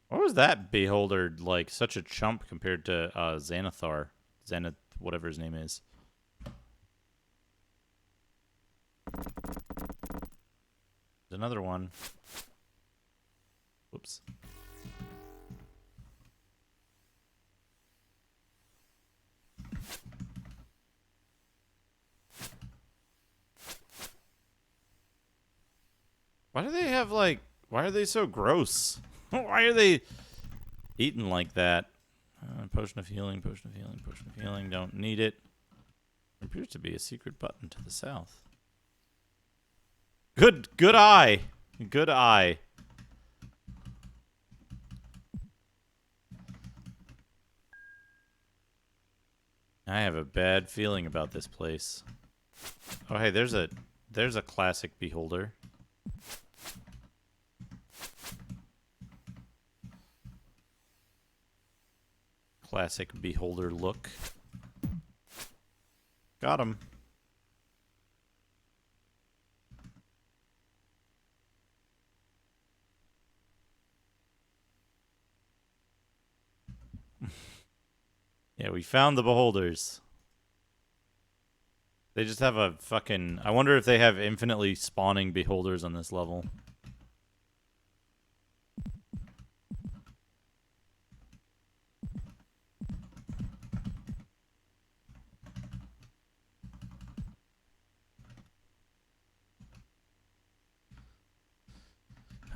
What was that beholder like? Such a chump compared to Xanathar. Xanath, whatever his name is. There's another one. Whoops. Why do they have, like... Why are they so gross? Why are they eating like that? Potion of healing, potion of healing, potion of healing. Don't need it. There appears to be a secret button to the south. Good eye. Good eye. I have a bad feeling about this place. Oh, hey, there's a classic beholder. Classic beholder look. Got him. Yeah, we found the beholders. They just have a fucking... I wonder if they have infinitely spawning beholders on this level.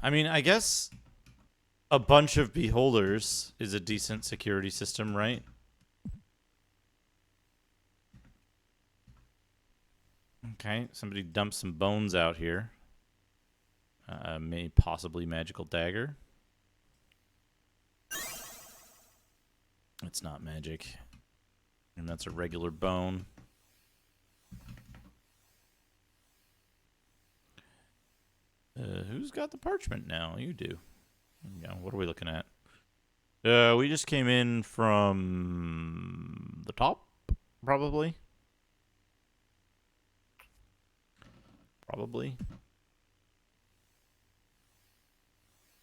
I mean, I guess a bunch of beholders is a decent security system, right? Okay, somebody dumped some bones out here. Possibly magical dagger. It's not magic. And that's a regular bone. Who's got the parchment now? You do. What are we looking at? We just came in from the top, probably. Probably.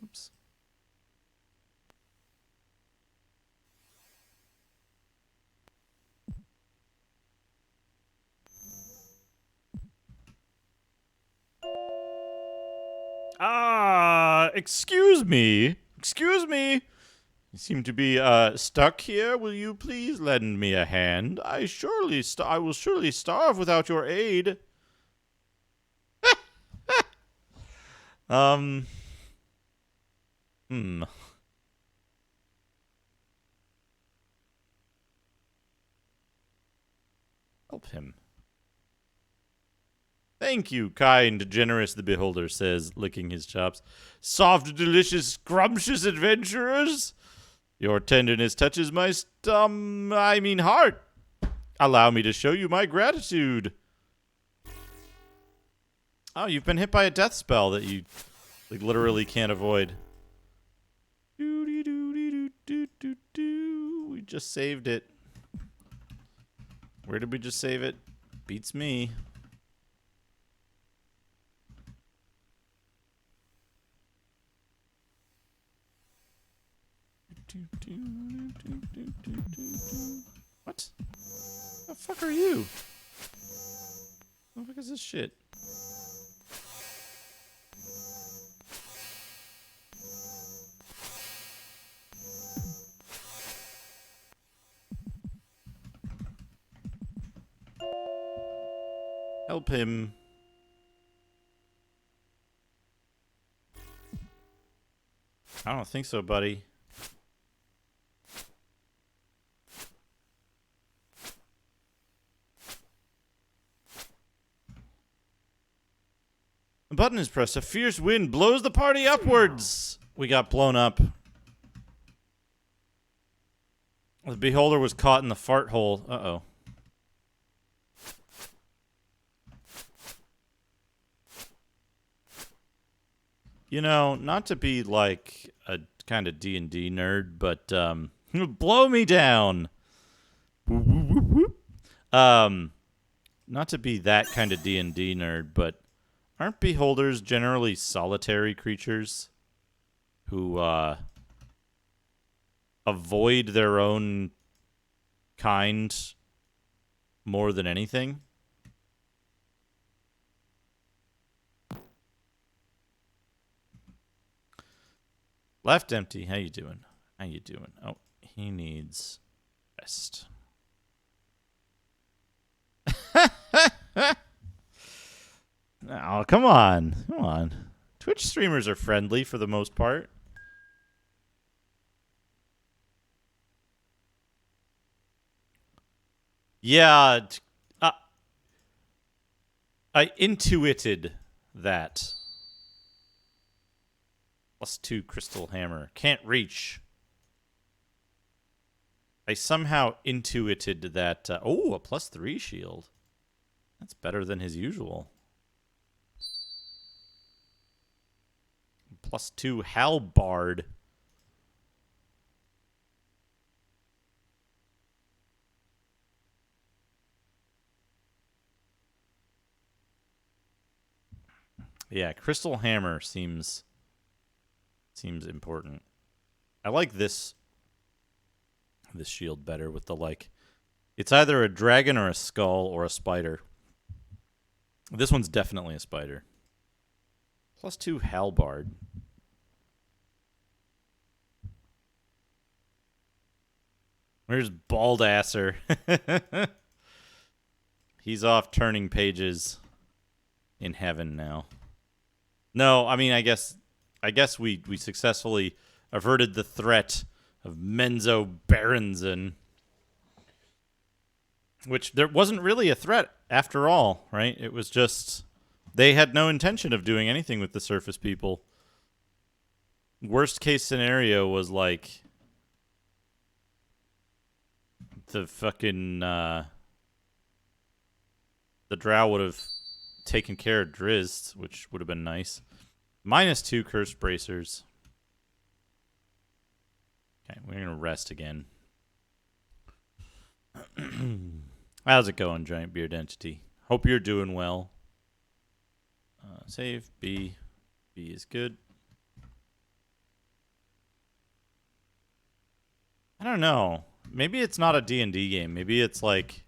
Oops. Excuse me. Excuse me. You seem to be stuck here. Will you please lend me a hand? I will surely starve without your aid. Hmm. Help him. Thank you, kind, generous, the beholder says, licking his chops. Soft, delicious, scrumptious adventurers. Your tenderness touches my heart. Allow me to show you my gratitude. Oh, you've been hit by a death spell that you, like, literally can't avoid. We just saved it. Where did we just save it? Beats me. What? The fuck are you? What the fuck is this shit? Help him. I don't think so, buddy. The button is pressed. A fierce wind blows the party upwards. We got blown up. The beholder was caught in the fart hole. Uh-oh. You know, not to be like a kind of D&D nerd, but blow me down. Not to be that kind of D&D nerd, but aren't beholders generally solitary creatures who avoid their own kind more than anything? Left empty. How you doing? How you doing? Oh, he needs rest. Oh, come on. Come on. Twitch streamers are friendly for the most part. Yeah. I intuited that. +2 crystal hammer. Can't reach. I somehow intuited that. Oh, a +3 shield. That's better than his usual. +2 halberd. Yeah, crystal hammer seems important. I like this shield better with the, like, it's either a dragon or a skull or a spider. This one's definitely a spider. +2 halberd. Where's Baldasser? He's off turning pages in heaven now. No, I mean, I guess we successfully averted the threat of Menzo Berenson, which there wasn't really a threat after all, right? It was just they had no intention of doing anything with the surface people. Worst case scenario was like the fucking the drow would have taken care of Drizzt, which would have been nice. -2 curse bracers. Okay, we're gonna rest again. How's it going, Giant Beard Entity? Hope you're doing well. Save B. B is good. I don't know. Maybe it's not a D&D game. Maybe it's like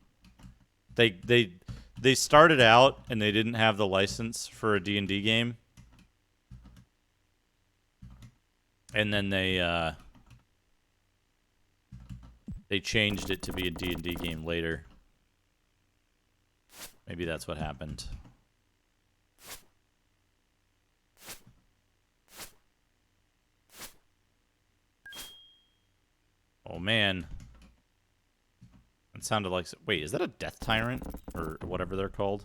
they started out and they didn't have the license for a D&D game. And then they changed it to be a D&D game later. Maybe that's what happened. Oh, man. It sounded like... Wait, is that a Death Tyrant? Or whatever they're called?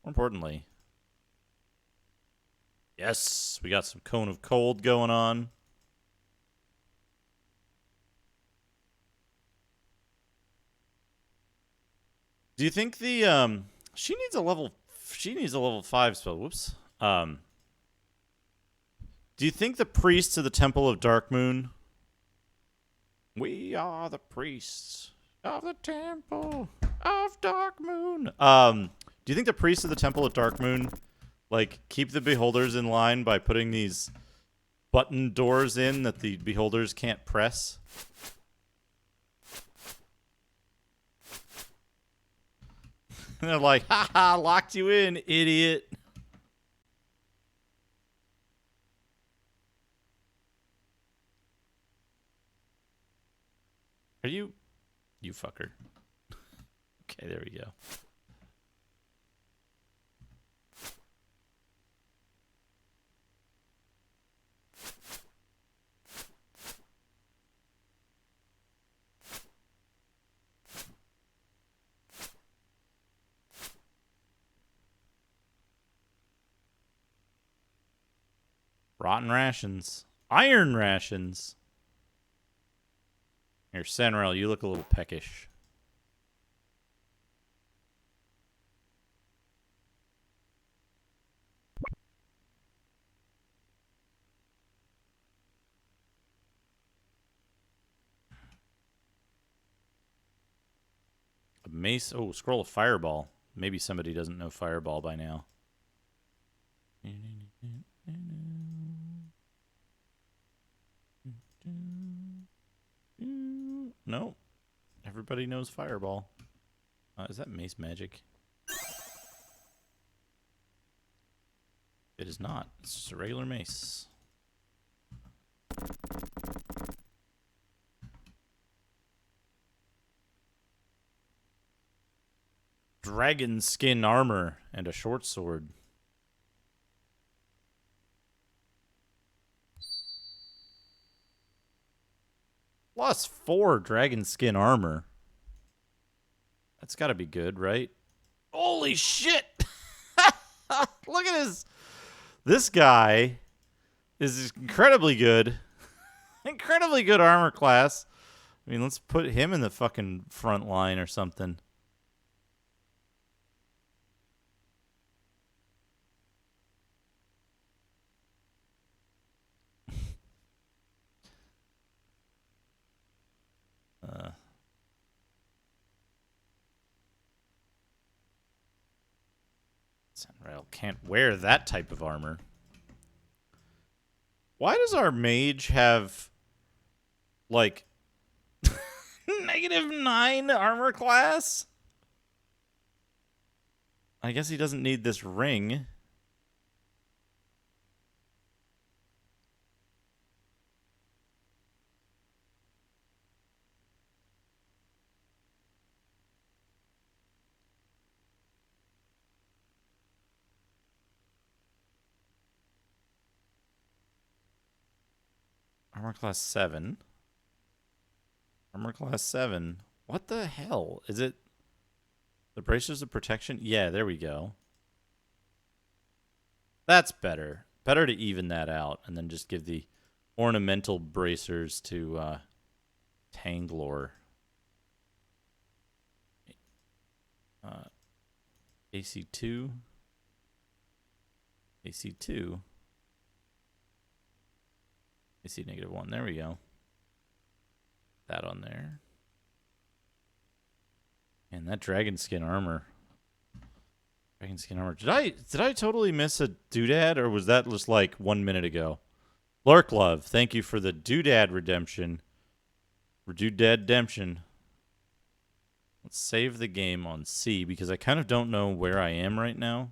More importantly... Yes! We got some Cone of Cold going on. Do you think the... She needs a level 5 spell. Whoops. Do you think the priests of the Temple of Darkmoon... We are the priests of the Temple of Darkmoon. Do you think the priests of the Temple of Darkmoon, like, keep the beholders in line by putting these button doors in that the beholders can't press? They're like, haha, locked you in, idiot. Are you fucker? Okay, there we go. Rotten rations. Iron rations. Here, Senrel, you look a little peckish. A mace. Oh, scroll of Fireball. Maybe somebody doesn't know Fireball by now. No. Everybody knows Fireball. Is that mace magic? It is not. It's just a regular mace. Dragon skin armor and a short sword. +4 dragon skin armor. That's got to be good, right? Holy shit! Look at his... This guy is incredibly good. Incredibly good armor class. I mean, let's put him in the fucking front line or something. Senrel can't wear that type of armor. Why does our mage have, like, -9 armor class? I guess he doesn't need this ring. Armor class 7. Armor class 7. What the hell? Is it the bracers of protection? Yeah, there we go. That's better. Better to even that out and then just give the ornamental bracers to Tanglor. AC2. AC2. AC -1. There we go. that on there. And that dragon skin armor. Dragon skin armor. Did I totally miss a doodad, or was that just like 1 minute ago? Lark Love, thank you for the doodad redemption. Doodad redemption. Let's save the game on C because I kind of don't know where I am right now.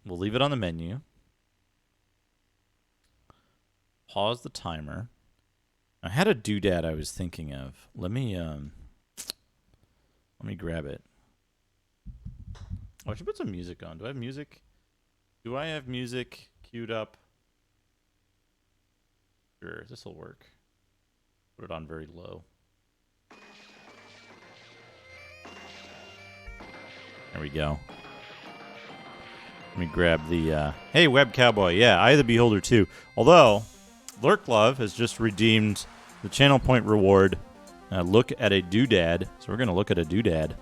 We'll leave it on the menu. Pause the timer. I had a doodad I was thinking of. Let me grab it. Oh, I should put some music on. Do I have music? Do I have music queued up? Sure, this will work. Put it on very low. There we go. Let me grab the... Hey, Web Cowboy. Yeah, Eye of the Beholder 2. Although, Lurk Love has just redeemed the channel point reward. Look at a doodad. So we're going to look at a doodad.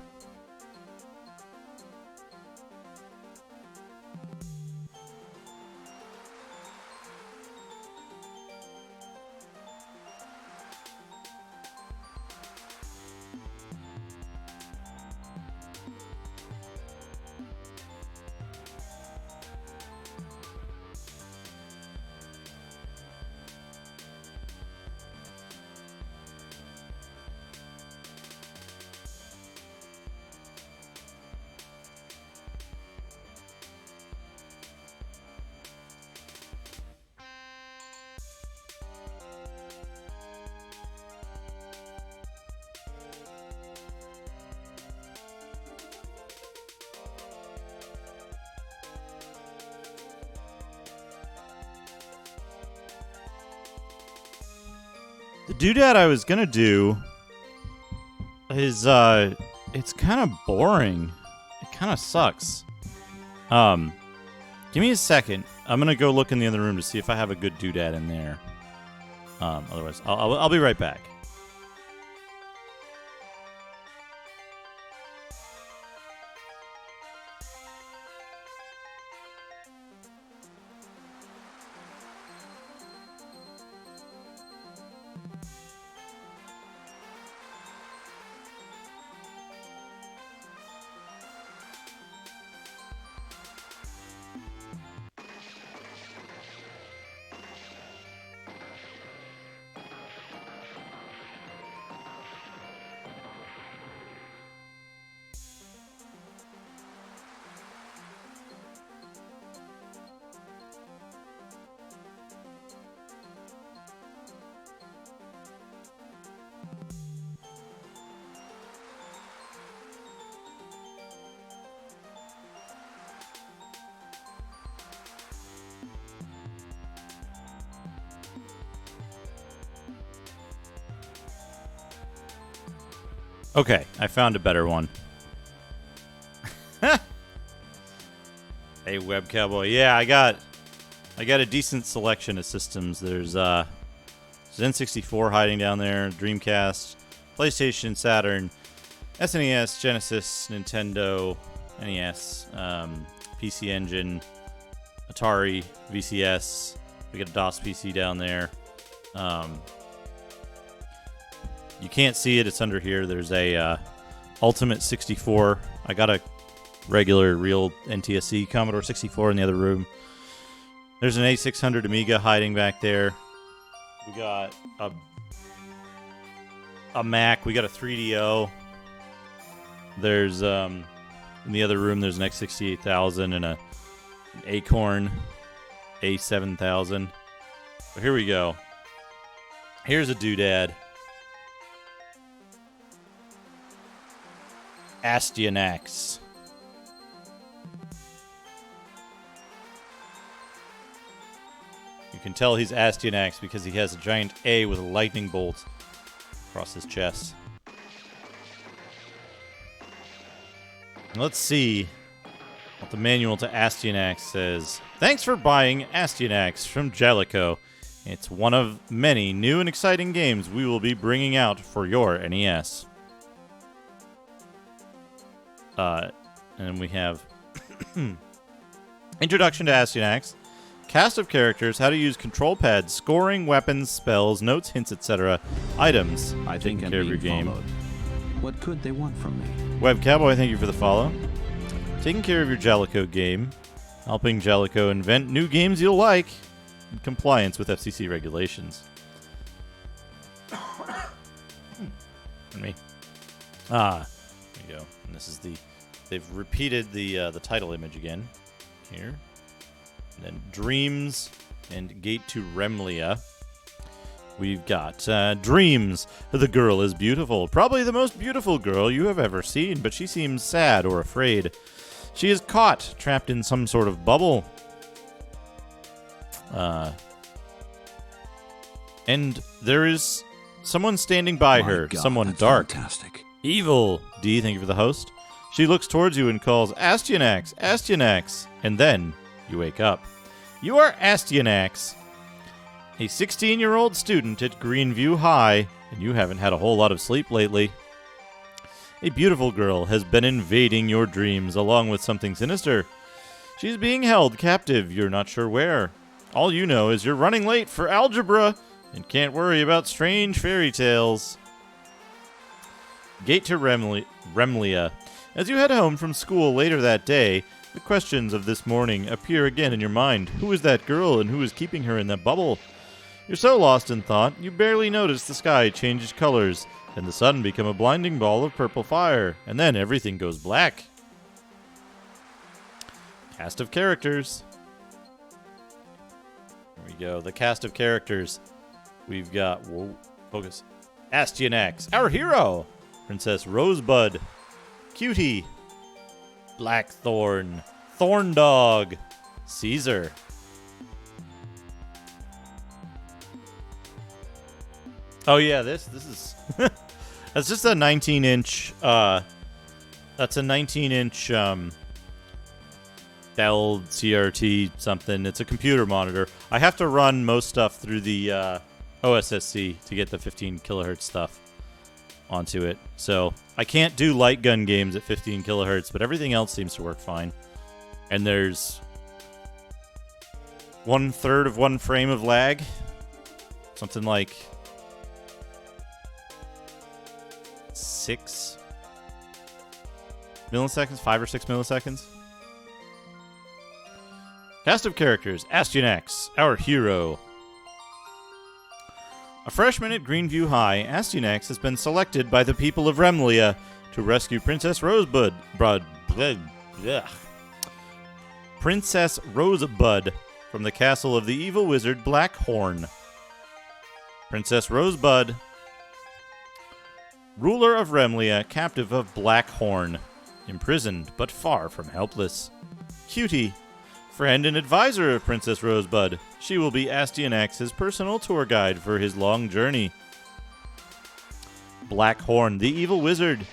The doodad I was gonna do is it's kind of boring. It kind of sucks. Give me a second. I'm gonna go look in the other room to see if I have a good doodad in there. Otherwise, I'll be right back. Okay, I found a better one. Hey, Web Cowboy. Yeah, I got a decent selection of systems. There's N64 hiding down there, Dreamcast, PlayStation, Saturn, SNES, Genesis, Nintendo, NES, PC Engine, Atari, VCS. We got a DOS PC down there. You can't see it. It's under here. There's a Ultimate 64. I got a regular, real NTSC Commodore 64 in the other room. There's an A600 Amiga hiding back there. We got a Mac. We got a 3DO. There's in the other room. There's an X68000 and an Acorn A7000. But here we go. Here's a doodad. Astyanax. You can tell he's Astyanax because he has a giant A with a lightning bolt across his chest. Let's see what the manual to Astyanax says. Thanks for buying Astyanax from Jellico. It's one of many new and exciting games we will be bringing out for your NES. And we have Introduction to Astyanax, Cast of characters, how to use control pads, scoring, weapons, spells, notes, hints, etc. Items. I think Taking I'm care of your being game. followed. What could they want from me? Web Cowboy, thank you for the follow. Taking care of your Jellico game. Helping Jellico invent new games you'll like. In compliance with FCC regulations. And me. There you go. And this is they've repeated the title image again. Here. And then Dreams and Gate to Remlia. We've got Dreams. The girl is beautiful. Probably the most beautiful girl you have ever seen, but she seems sad or afraid. She is caught, trapped in some sort of bubble. And there is someone standing by My her, God, someone that's dark. Fantastic. Evil. D, thank you for the host. She looks towards you and calls, Astyanax, Astyanax. And then you wake up. You are Astyanax, a 16-year-old student at Greenview High, and you haven't had a whole lot of sleep lately. A beautiful girl has been invading your dreams along with something sinister. She's being held captive, you're not sure where. All you know is you're running late for algebra and can't worry about strange fairy tales. Gate to Remlia. As you head home from school later that day, the questions of this morning appear again in your mind. Who is that girl and who is keeping her in that bubble? You're so lost in thought, you barely notice the sky changes colors and the sun become a blinding ball of purple fire, and then everything goes black. Cast of characters. There we go. The cast of characters. We've got, whoa, focus, Astyanax, our hero, Princess Rosebud, Cutie, Blackthorn, Thorndog, Caesar. Oh yeah, this is that's just a 19-inch that's a 19-inch Dell CRT something. It's a computer monitor. I have to run most stuff through the OSSC to get the 15 kilohertz stuff onto it. So I can't do light gun games at 15 kilohertz, but everything else seems to work fine. And there's 1/3 of one frame of lag. Something like 6 milliseconds, 5 or 6 milliseconds. Cast of characters, Astyanax, our hero. A freshman at Greenview High, Astyanax has been selected by the people of Remlia to rescue Princess Rosebud. Princess Rosebud from the castle of the evil wizard Blackhorn. Princess Rosebud, ruler of Remlia, captive of Blackhorn, imprisoned but far from helpless. Cutie, friend and advisor of Princess Rosebud. She will be Astyanax's personal tour guide for his long journey. Blackhorn, the evil wizard.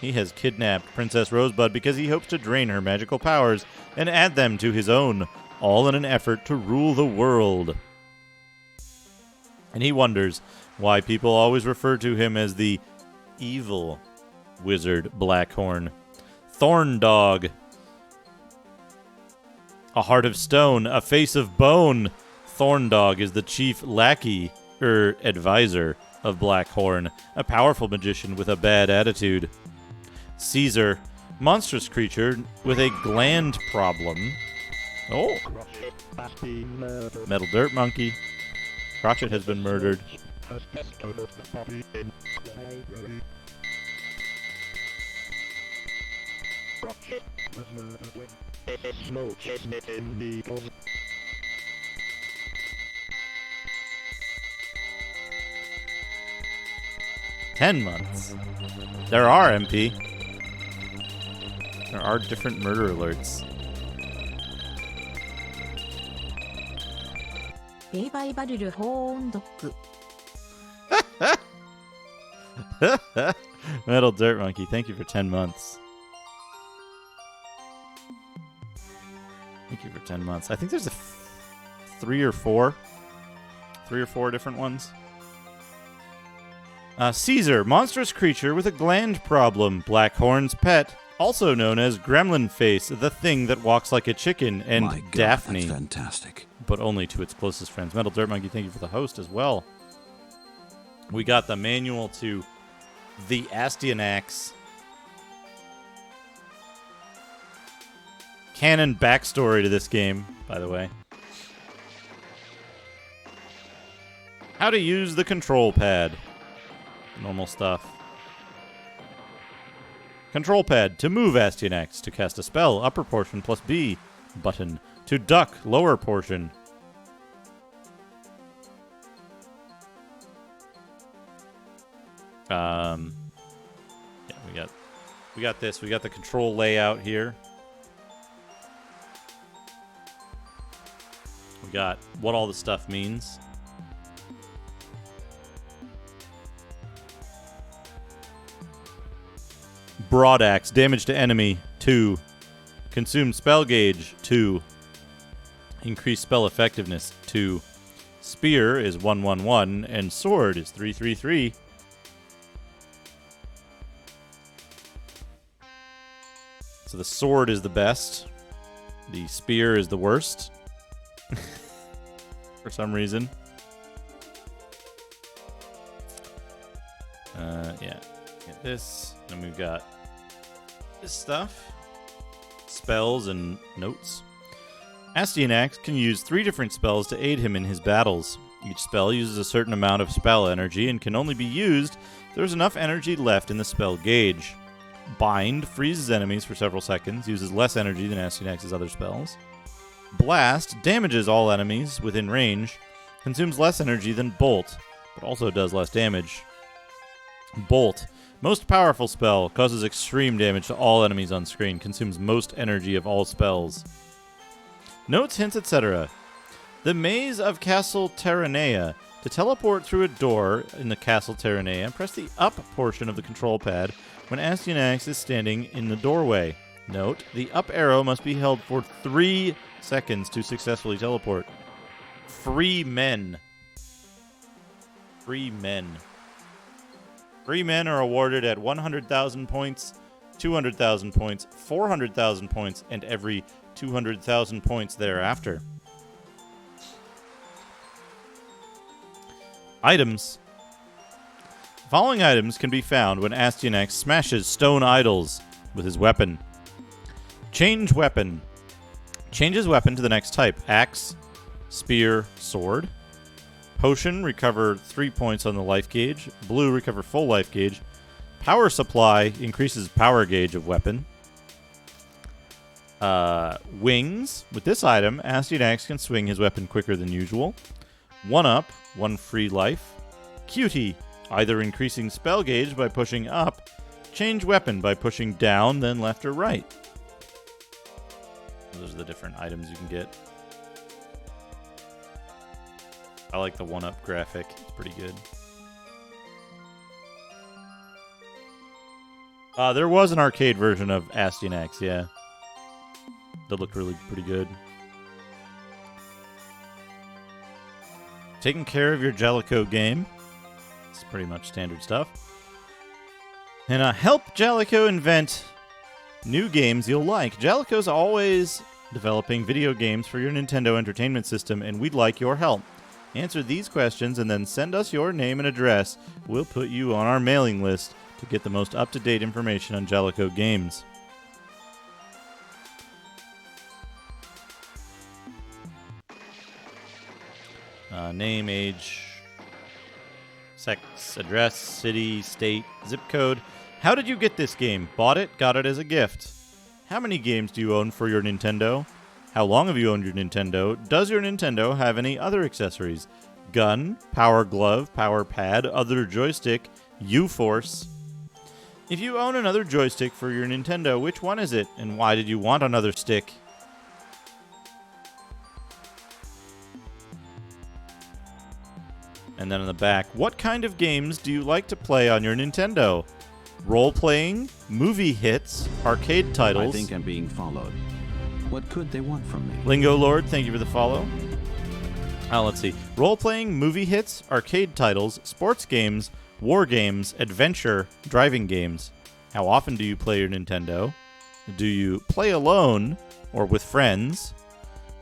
He has kidnapped Princess Rosebud because he hopes to drain her magical powers and add them to his own, all in an effort to rule the world. And he wonders why people always refer to him as the evil wizard Blackhorn. Thorndog, a heart of stone, a face of bone. Thorndog is the chief lackey, advisor of Blackhorn, a powerful magician with a bad attitude. Caesar, monstrous creature with a gland problem. Oh. Metal Dirt Monkey. Crotchet has been murdered. "10 months. There are, MP. There are different murder alerts. Metal Dirt Monkey, thank you for 10 months. Thank you for 10 months. I think there's 3 or 4 different ones. Caesar, monstrous creature with a gland problem. Blackhorn's pet. also known as Gremlin Face, the thing that walks like a chicken, and My God, Daphne, that's fantastic. but only to its closest friends. Metal Dirt Monkey, thank you for the host as well. We got the manual to the Astyanax. Canon backstory to this game, by the way. How to use the control pad. Normal stuff. Control pad to move Astyanax. To cast a spell, upper portion plus B button. To duck, lower portion. Yeah, we got this. We got the control layout here. We got what all the stuff means. Broad axe, damage to enemy, 2. Consume spell gauge, 2. Increase spell effectiveness, 2. Spear is 1/1/1, and sword is 3/3/3. So the sword is the best. The spear is the worst. For some reason. Yeah. Get this. And we've got this stuff. Spells and notes. Astyanax can use 3 different spells to aid him in his battles. Each spell uses a certain amount of spell energy and can only be used if there's enough energy left in the spell gauge. Bind freezes enemies for several seconds, uses less energy than Astyanax's other spells. Blast damages all enemies within range, consumes less energy than Bolt, but also does less damage. Bolt, most powerful spell, causes extreme damage to all enemies on screen, consumes most energy of all spells. Notes, hints, etc. The Maze of Castle Terranea. To teleport through a door in the Castle Terranea, press the up portion of the control pad when Astyanax is standing in the doorway. Note, the up arrow must be held for 3 seconds to successfully teleport. Free men. Free men. Free men are awarded at 100,000 points, 200,000 points, 400,000 points, and every 200,000 points thereafter. Items. The following items can be found when Astyanax smashes stone idols with his weapon. Change weapon. Changes weapon to the next type. Axe, spear, sword. Potion, recover 3 points on the life gauge. Blue, recover full life gauge. Power supply, increases power gauge of weapon. Wings. With this item, Astyanax can swing his weapon quicker than usual. 1-up, 1 free life. Cutie, either increasing spell gauge by pushing up, change weapon by pushing down, then left or right. Those are the different items you can get. I like the 1-up graphic. It's pretty good. There was an arcade version of Astyanax, yeah. That looked really pretty good. Taking care of your Jellicoe game. It's pretty much standard stuff. And help Jellicoe invent new games you'll like. Jellicoe's always developing video games for your Nintendo Entertainment System, and we'd like your help. Answer these questions and then send us your name and address. We'll put you on our mailing list to get the most up-to-date information on Jellicoe games. Name, age, sex, address, city, state, zip code. How did you get this game? Bought it? Got it as a gift? How many games do you own for your Nintendo? How long have you owned your Nintendo? Does your Nintendo have any other accessories? Gun, power glove, power pad, other joystick, U-Force. If you own another joystick for your Nintendo, which one is it? And why did you want another stick? And then on the back, what kind of games do you like to play on your Nintendo? Role-playing, movie hits, arcade titles. I think I'm being followed. What could they want from me? Lingo Lord, thank you for the follow. Let's see. Role-playing, movie hits, arcade titles, sports games, war games, adventure, driving games. How often do you play your Nintendo? Do you play alone or with friends?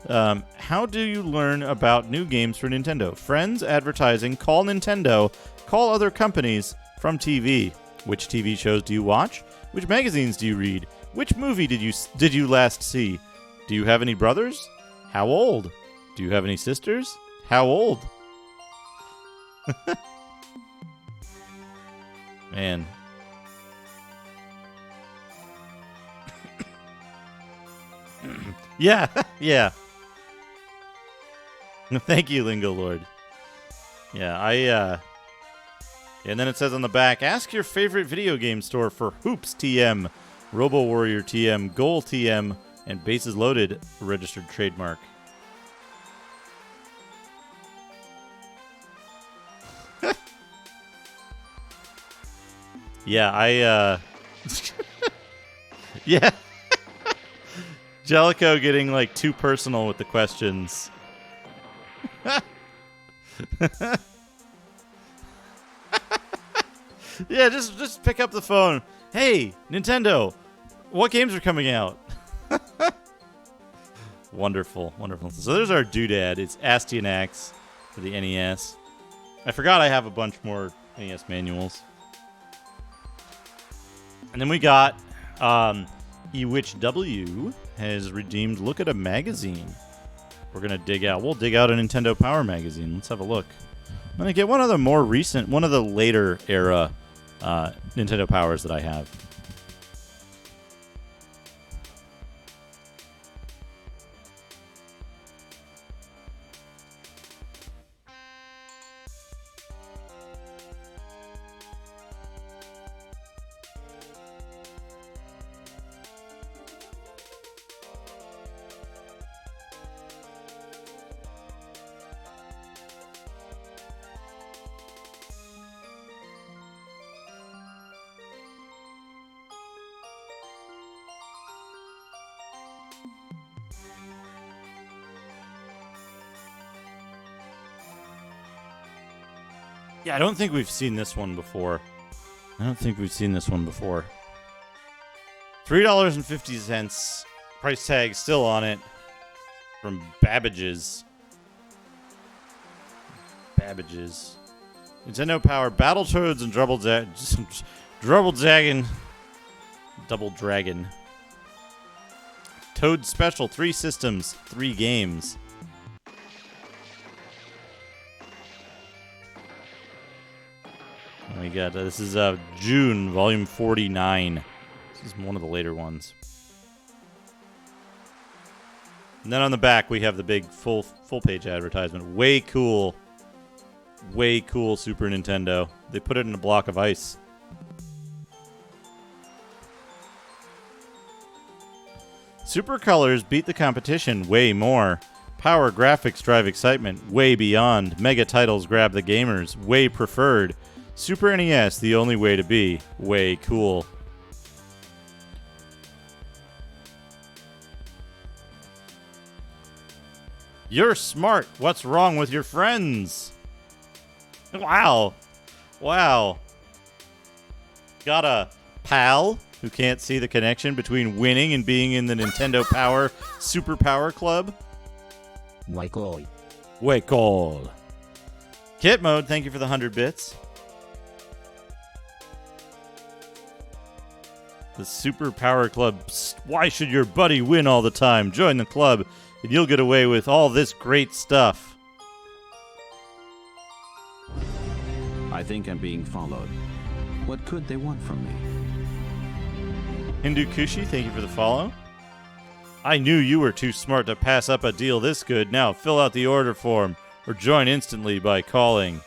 How do you learn about new games for Nintendo? Friends, advertising, call Nintendo, call other companies, from TV. Which TV shows do you watch? Which magazines do you read? Which movie did you last see? Do you have any brothers? How old? Do you have any sisters? How old? Man. Yeah, yeah. Thank you, Lingo Lord. Yeah, and then it says on the back, ask your favorite video game store for Hoops TM, Robo Warrior TM, Goal TM, and Bases Loaded registered trademark. Yeah, yeah. Jellicoe getting like too personal with the questions. Yeah, just pick up the phone. Hey, Nintendo, what games are coming out? Wonderful, wonderful. So there's our doodad. It's Astyanax for the NES. I forgot I have a bunch more NES manuals. And then we got Ewitch W has redeemed Look at a Magazine. We'll dig out a Nintendo Power magazine. Let's have a look. I'm going to get one of the later era Nintendo Powers that I have. Yeah, I don't think we've seen this one before. $3.50. Price tag still on it. From Babbage's. Nintendo Power Battletoads and Double Dragon. Toad Special, 3 systems, 3 games. We got this is June, volume 49. This is one of the later ones. And then on the back we have the big full page advertisement. Way cool Super Nintendo. They put it in a block of ice. Super Colors beat the competition way more. Power graphics drive excitement way beyond. Mega titles grab the gamers way preferred. Super NES, the only way to be. Way cool. You're smart. What's wrong with your friends? Wow. Got a pal who can't see the connection between winning and being in the Nintendo Power Super Power Club? Way cool. Kit Mode, thank you for the 100 bits. The Super Power Club. Why should your buddy win all the time? Join the club and you'll get away with all this great stuff. I think I'm being followed. What could they want from me? Hindu Kushi, thank you for the follow. I knew you were too smart to pass up a deal this good. Now fill out the order form or join instantly by calling.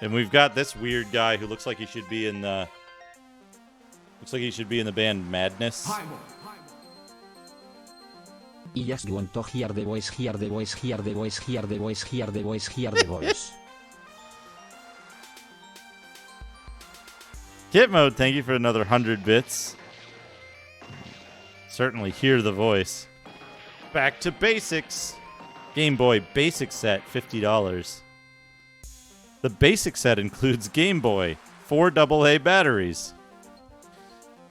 And we've got this weird guy who looks like he should be in the... Looks like he should be in the band Madness. Yes, you want to hear the voice, hear the voice, hear the voice, hear the voice, hear the voice, hear the voice. Kit Mode, thank you for another 100 bits. Certainly hear the voice. Back to basics. Game Boy Basic Set, $50. The basic set includes Game Boy, 4 AA batteries.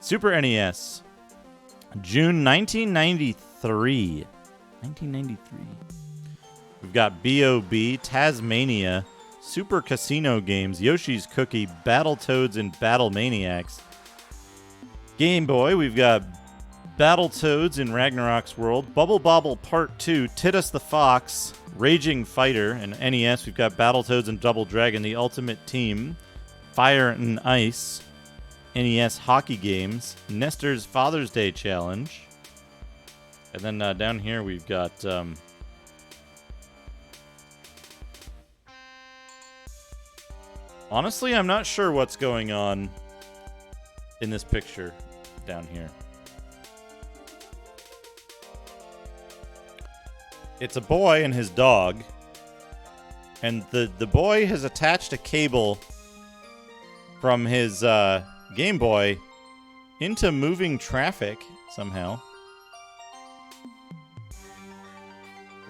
Super NES, June 1993. 1993. We've got B.O.B., Tasmania, Super Casino Games, Yoshi's Cookie, Battletoads, and Battle Maniacs. Game Boy, we've got Battletoads in Ragnarok's World, Bubble Bobble Part 2, Tidus the Fox, Raging Fighter, and NES, we've got Battletoads and Double Dragon, The Ultimate Team, Fire and Ice, NES Hockey Games, Nestor's Father's Day Challenge, and then down here we've got honestly, I'm not sure what's going on in this picture down here. It's a boy and his dog, and the boy has attached a cable from his Game Boy into moving traffic somehow.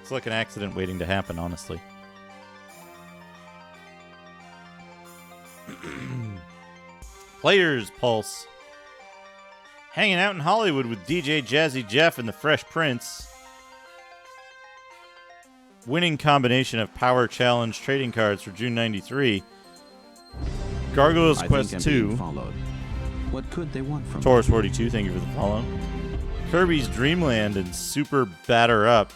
It's like an accident waiting to happen, honestly. Players Pulse. Hanging out in Hollywood with DJ Jazzy Jeff and the Fresh Prince. Winning combination of Power Challenge trading cards for June 93. Gargoyles Quest 2. What could they want from Taurus 42, thank you for the follow. Kirby's Dream Land and Super Batter Up.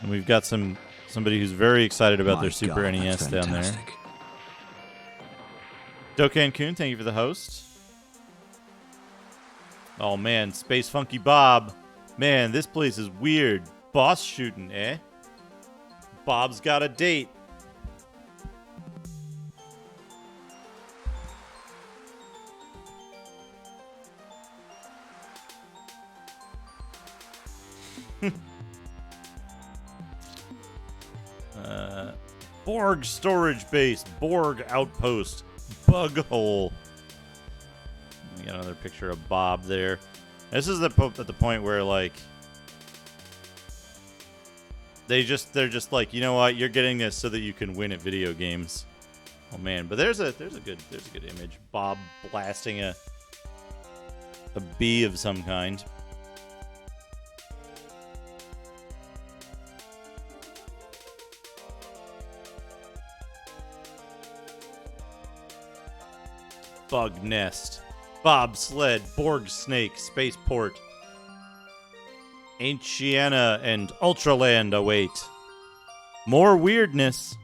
And we've got somebody who's very excited about their Super NES down there. Dokkan Kun, thank you for the host. Oh man, Space Funky Bob. Man, this place is weird. Boss shooting, eh? Bob's got a date. Borg Storage Base, Borg Outpost, Bug Hole. We got another picture of Bob there. This is at the point where, like, they're just like, you know what, you're getting this so that you can win at video games. Oh man, but there's a good image. Bob blasting a bee of some kind. Bug Nest, Bob Sled, Borg Snake, Spaceport, Anciana, and Ultraland await. More weirdness.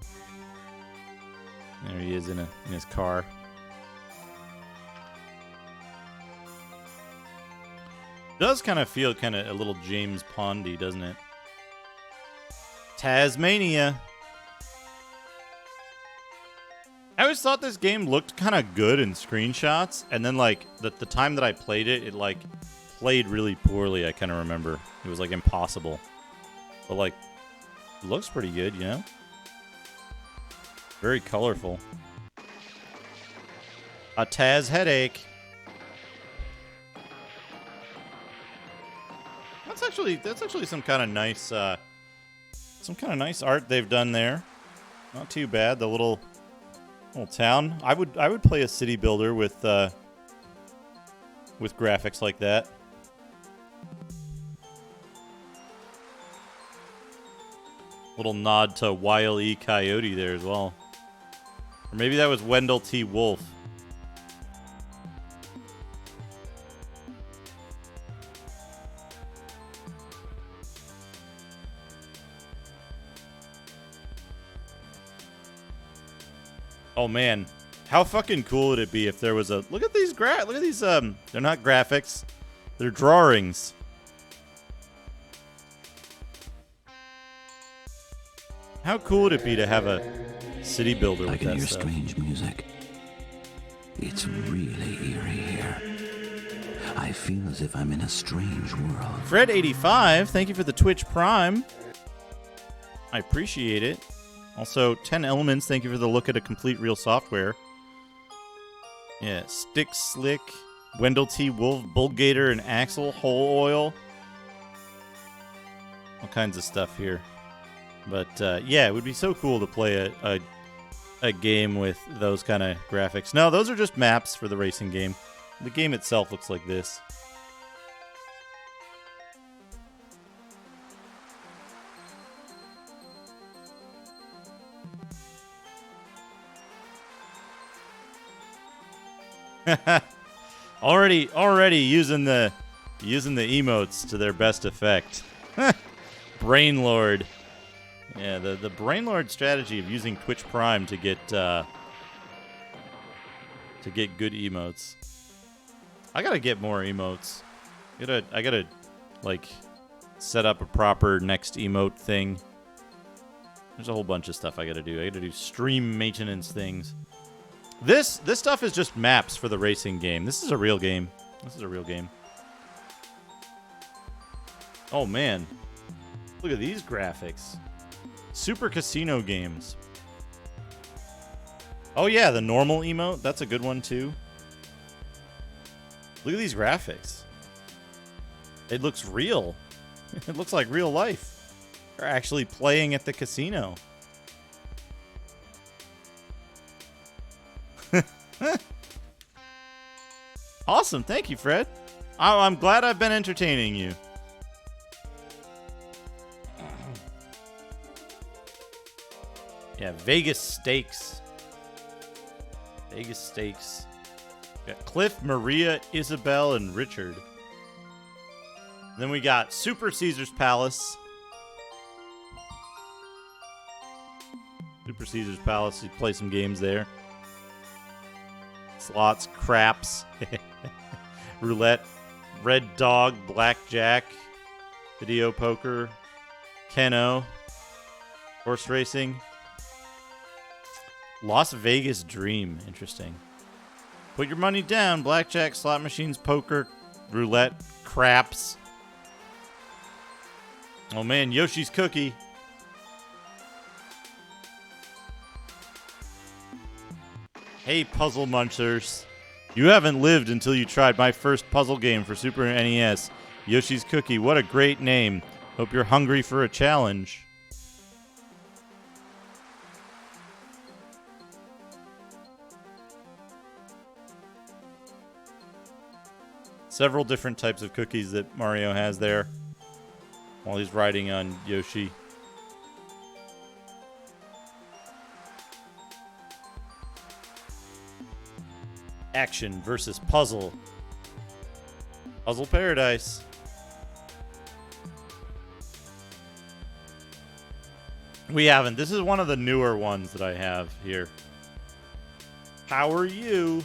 There he is in his car. Does kind of feel a little James Pondy, doesn't it? Tasmania. I always thought this game looked kind of good in screenshots, and then like the time that I played it, it like played really poorly. I kind of remember it was like impossible, but like it looks pretty good, you know. Very colorful. A Taz headache. That's actually some kind of nice art they've done there. Not too bad. The little town. I would play a city builder with graphics like that. Little nod to Wile E. Coyote there as well. Or maybe that was Wendell T. Wolf. Oh man, how fucking cool would it be if there was a look at these they're not graphics, they're drawings. How cool would it be to have a city builder with I can that hear stuff? strange music. It's really eerie here. I feel as if I'm in a strange world. Fred85, thank you for the Twitch Prime. I appreciate it. Also, 10 Elements, thank you for the look at a complete real software. Yeah, Stick Slick, Wendell T. Wolf, Bullgator, and Axel, Whole Oil. All kinds of stuff here. But, yeah, it would be so cool to play a a game with those kind of graphics. No, those are just maps for the racing game. The game itself looks like this. already using the emotes to their best effect. Brainlord. Yeah, the Brainlord strategy of using Twitch Prime to get good emotes. I gotta get more emotes. I gotta like set up a proper next emote thing. There's a whole bunch of stuff I gotta do. I gotta do stream maintenance things. This stuff is just maps for the racing game. This is a real game. Oh man, look at these graphics. Super Casino games. Oh yeah, the normal emote. That's a good one too. Look at these graphics. It looks real. It looks like real life. They're actually playing at the casino. Awesome. Thank you, Fred. I'm glad I've been entertaining you. Yeah, Vegas Stakes. Got Cliff, Maria, Isabel, and Richard. Then we got Super Caesar's Palace. You play some games there. Slots, craps, roulette, red dog, blackjack, video poker, Keno, horse racing. Las Vegas Dream. Interesting. Put your money down. Blackjack, slot machines, poker, roulette, craps. Oh man, Yoshi's Cookie. Hey, Puzzle Munchers. You haven't lived until you tried my first puzzle game for Super NES. Yoshi's Cookie. What a great name. Hope you're hungry for a challenge. Several different types of cookies that Mario has there while he's riding on Yoshi. Action versus puzzle. Puzzle Paradise. We haven't. This is one of the newer ones that I have here. How are you?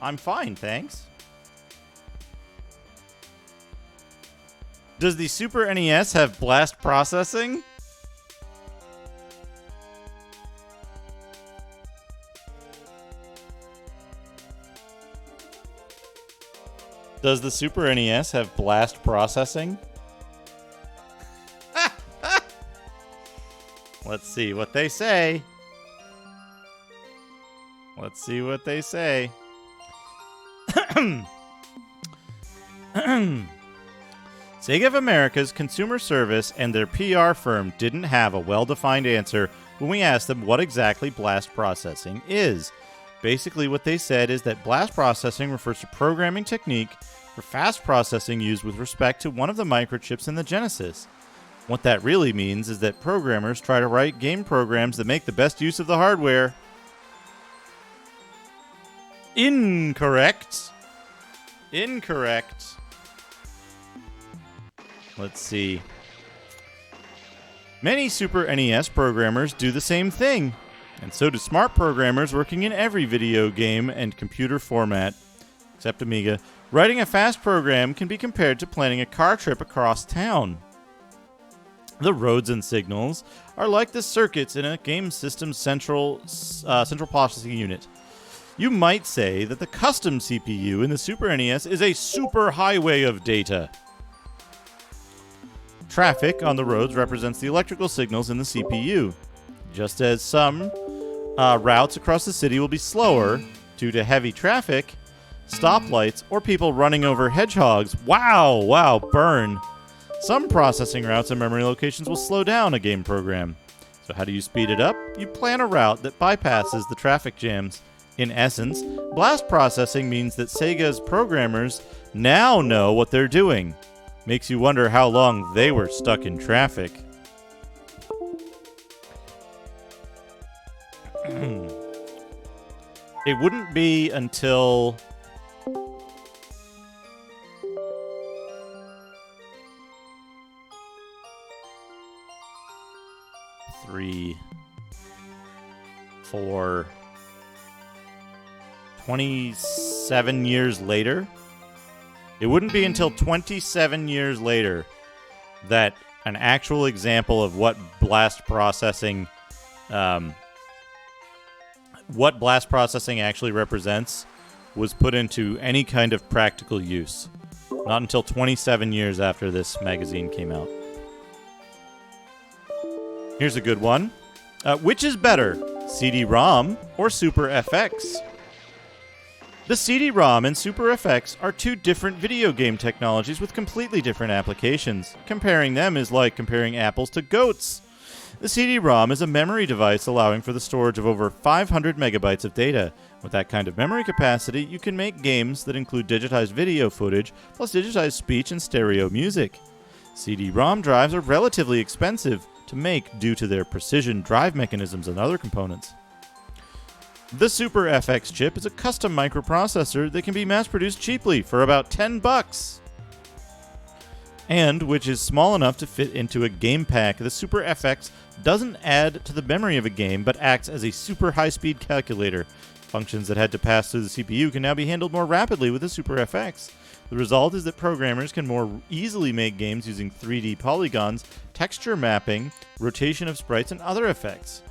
I'm fine, thanks. Does the Super NES have blast processing? Does the Super NES have blast processing? Let's see what they say. Sega of America's consumer service and their PR firm didn't have a well-defined answer when we asked them what exactly blast processing is. Basically, what they said is that blast processing refers to programming technique for fast processing used with respect to one of the microchips in the Genesis. What that really means is that programmers try to write game programs that make the best use of the hardware. Incorrect. Let's see. Many Super NES programmers do the same thing, and so do smart programmers working in every video game and computer format, except Amiga. Writing a fast program can be compared to planning a car trip across town. The roads and signals are like the circuits in a game system's central processing unit. You might say that the custom CPU in the Super NES is a super highway of data. Traffic on the roads represents the electrical signals in the CPU. Just as some routes across the city will be slower due to heavy traffic, stoplights, or people running over hedgehogs. Wow, burn. Some processing routes and memory locations will slow down a game program. So how do you speed it up? You plan a route that bypasses the traffic jams. In essence, blast processing means that Sega's programmers now know what they're doing. Makes you wonder how long they were stuck in traffic. It wouldn't be until... Three, 4, 27 years later. It wouldn't be until 27 years later that an actual example of what blast processing actually represents was put into any kind of practical use. Not until 27 years after this magazine came out. Here's a good one. Which is better, CD-ROM or Super FX? The CD-ROM and Super FX are two different video game technologies with completely different applications. Comparing them is like comparing apples to goats. The CD-ROM is a memory device allowing for the storage of over 500 megabytes of data. With that kind of memory capacity, you can make games that include digitized video footage, plus digitized speech and stereo music. CD-ROM drives are relatively expensive to make due to their precision drive mechanisms and other components. The Super FX chip is a custom microprocessor that can be mass-produced cheaply for about $10, and which is small enough to fit into a game pack. The Super FX doesn't add to the memory of a game, but acts as a super high-speed calculator. Functions that had to pass through the CPU can now be handled more rapidly with the Super FX. The result is that programmers can more easily make games using 3D polygons, texture mapping, rotation of sprites, and other effects.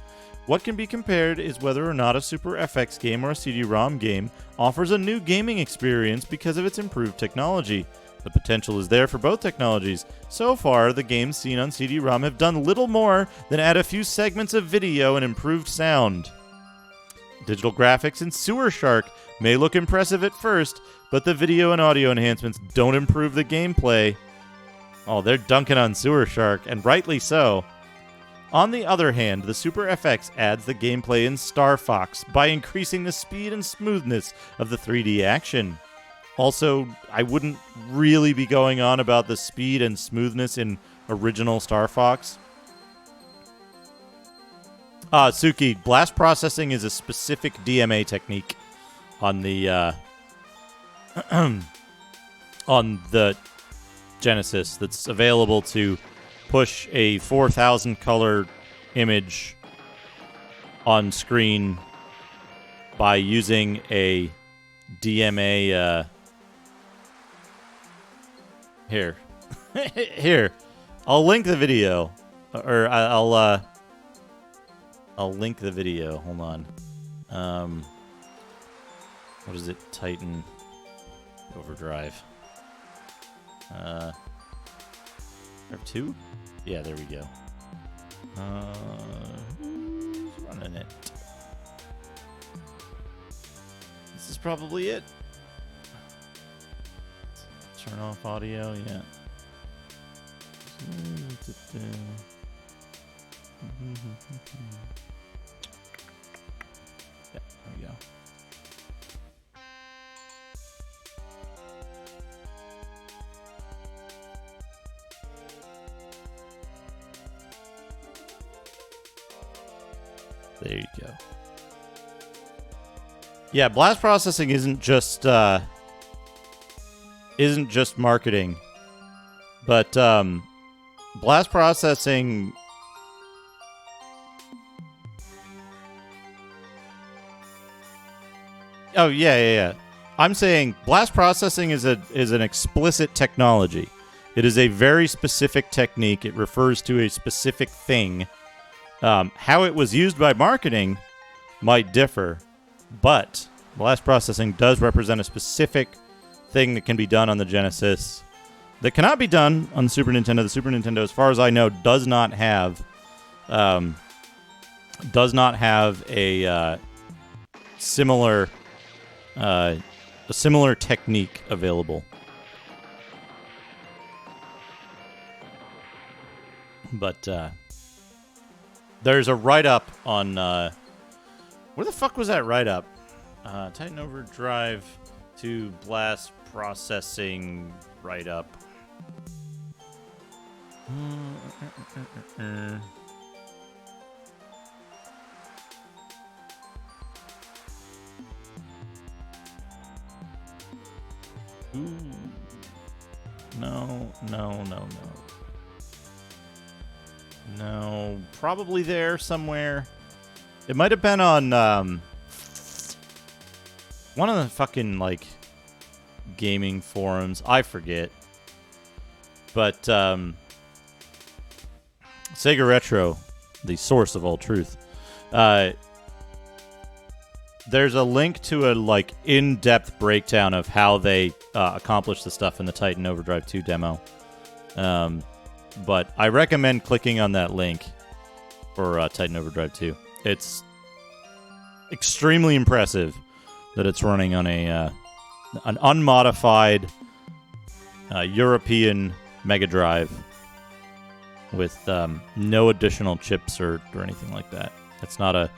What can be compared is whether or not a Super FX game or a CD-ROM game offers a new gaming experience because of its improved technology. The potential is there for both technologies. So far, the games seen on CD-ROM have done little more than add a few segments of video and improved sound. Digital graphics in Sewer Shark may look impressive at first, but the video and audio enhancements don't improve the gameplay. Oh, they're dunking on Sewer Shark, and rightly so. On the other hand, the Super FX adds the gameplay in Star Fox by increasing the speed and smoothness of the 3D action. Also, I wouldn't really be going on about the speed and smoothness in original Star Fox. Suki, blast processing is a specific DMA technique on the on the Genesis that's available to push a 4,000 color image on screen by using a DMA. Here, I'll link the video, or I'll link the video. Hold on. What is it? Titan Overdrive. F2? Yeah, there we go. Who's running it? This is probably it. Turn off audio, yeah. Yeah, there we go. There you go. Yeah, blast processing isn't just marketing, but blast processing. Oh yeah. I'm saying blast processing is an explicit technology. It is a very specific technique. It refers to a specific thing. How it was used by marketing might differ, but blast processing does represent a specific thing that can be done on the Genesis that cannot be done on the Super Nintendo. The Super Nintendo, as far as I know, does not have a similar technique available. There's a write-up on... where the fuck was that write-up? Titan Overdrive to Blast Processing write-up. Ooh. No. No, probably there somewhere. It might have been on one of the fucking, like, gaming forums. I forget. But Sega Retro, the source of all truth. There's a link to a, like, in-depth breakdown of how they accomplished the stuff in the Titan Overdrive 2 demo. But I recommend clicking on that link for Titan Overdrive 2. It's extremely impressive that it's running on an unmodified European Mega Drive with no additional chips or anything like that. It's not a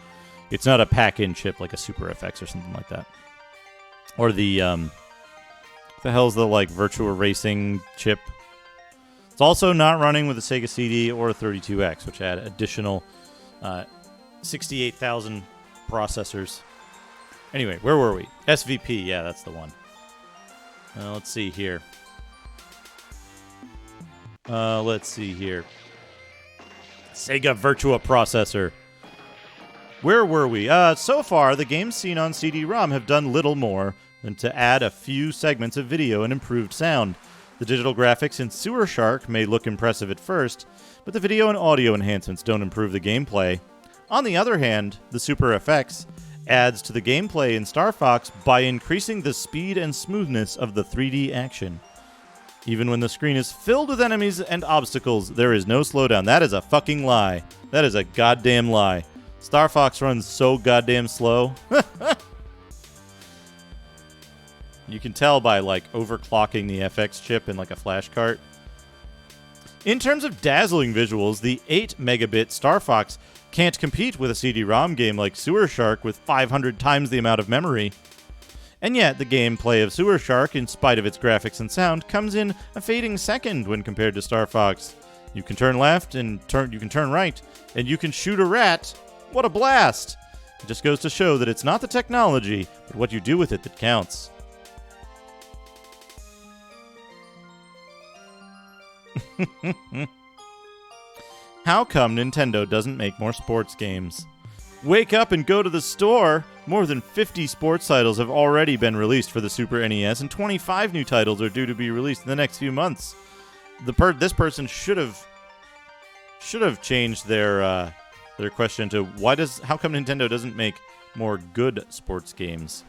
pack-in chip like a Super FX or something like that. Or the what the hell's the, like, Virtua Racing chip? It's also not running with a Sega CD or a 32X, which had additional 68,000 processors. Anyway, where were we? SVP, yeah, that's the one. Let's see here. Sega Virtua Processor. Where were we? So far, the games seen on CD-ROM have done little more than to add a few segments of video and improved sound. The digital graphics in Sewer Shark may look impressive at first, but the video and audio enhancements don't improve the gameplay. On the other hand, the Super FX adds to the gameplay in Star Fox by increasing the speed and smoothness of the 3D action. Even when the screen is filled with enemies and obstacles, there is no slowdown. That is a fucking lie. That is a goddamn lie. Star Fox runs so goddamn slow. You can tell by, like, overclocking the FX chip in, like, a flash cart. In terms of dazzling visuals, the 8 megabit Star Fox can't compete with a CD-ROM game like Sewer Shark with 500 times the amount of memory. And yet, the gameplay of Sewer Shark, in spite of its graphics and sound, comes in a fading second when compared to Star Fox. You can turn left and you can turn right, and you can shoot a rat. What a blast! It just goes to show that it's not the technology, but what you do with it that counts. How come Nintendo doesn't make more sports games? Wake up and go to the store! More than 50 sports titles have already been released for the Super NES, and 25 new titles are due to be released in the next few months. This person should have changed their question to how come Nintendo doesn't make more good sports games?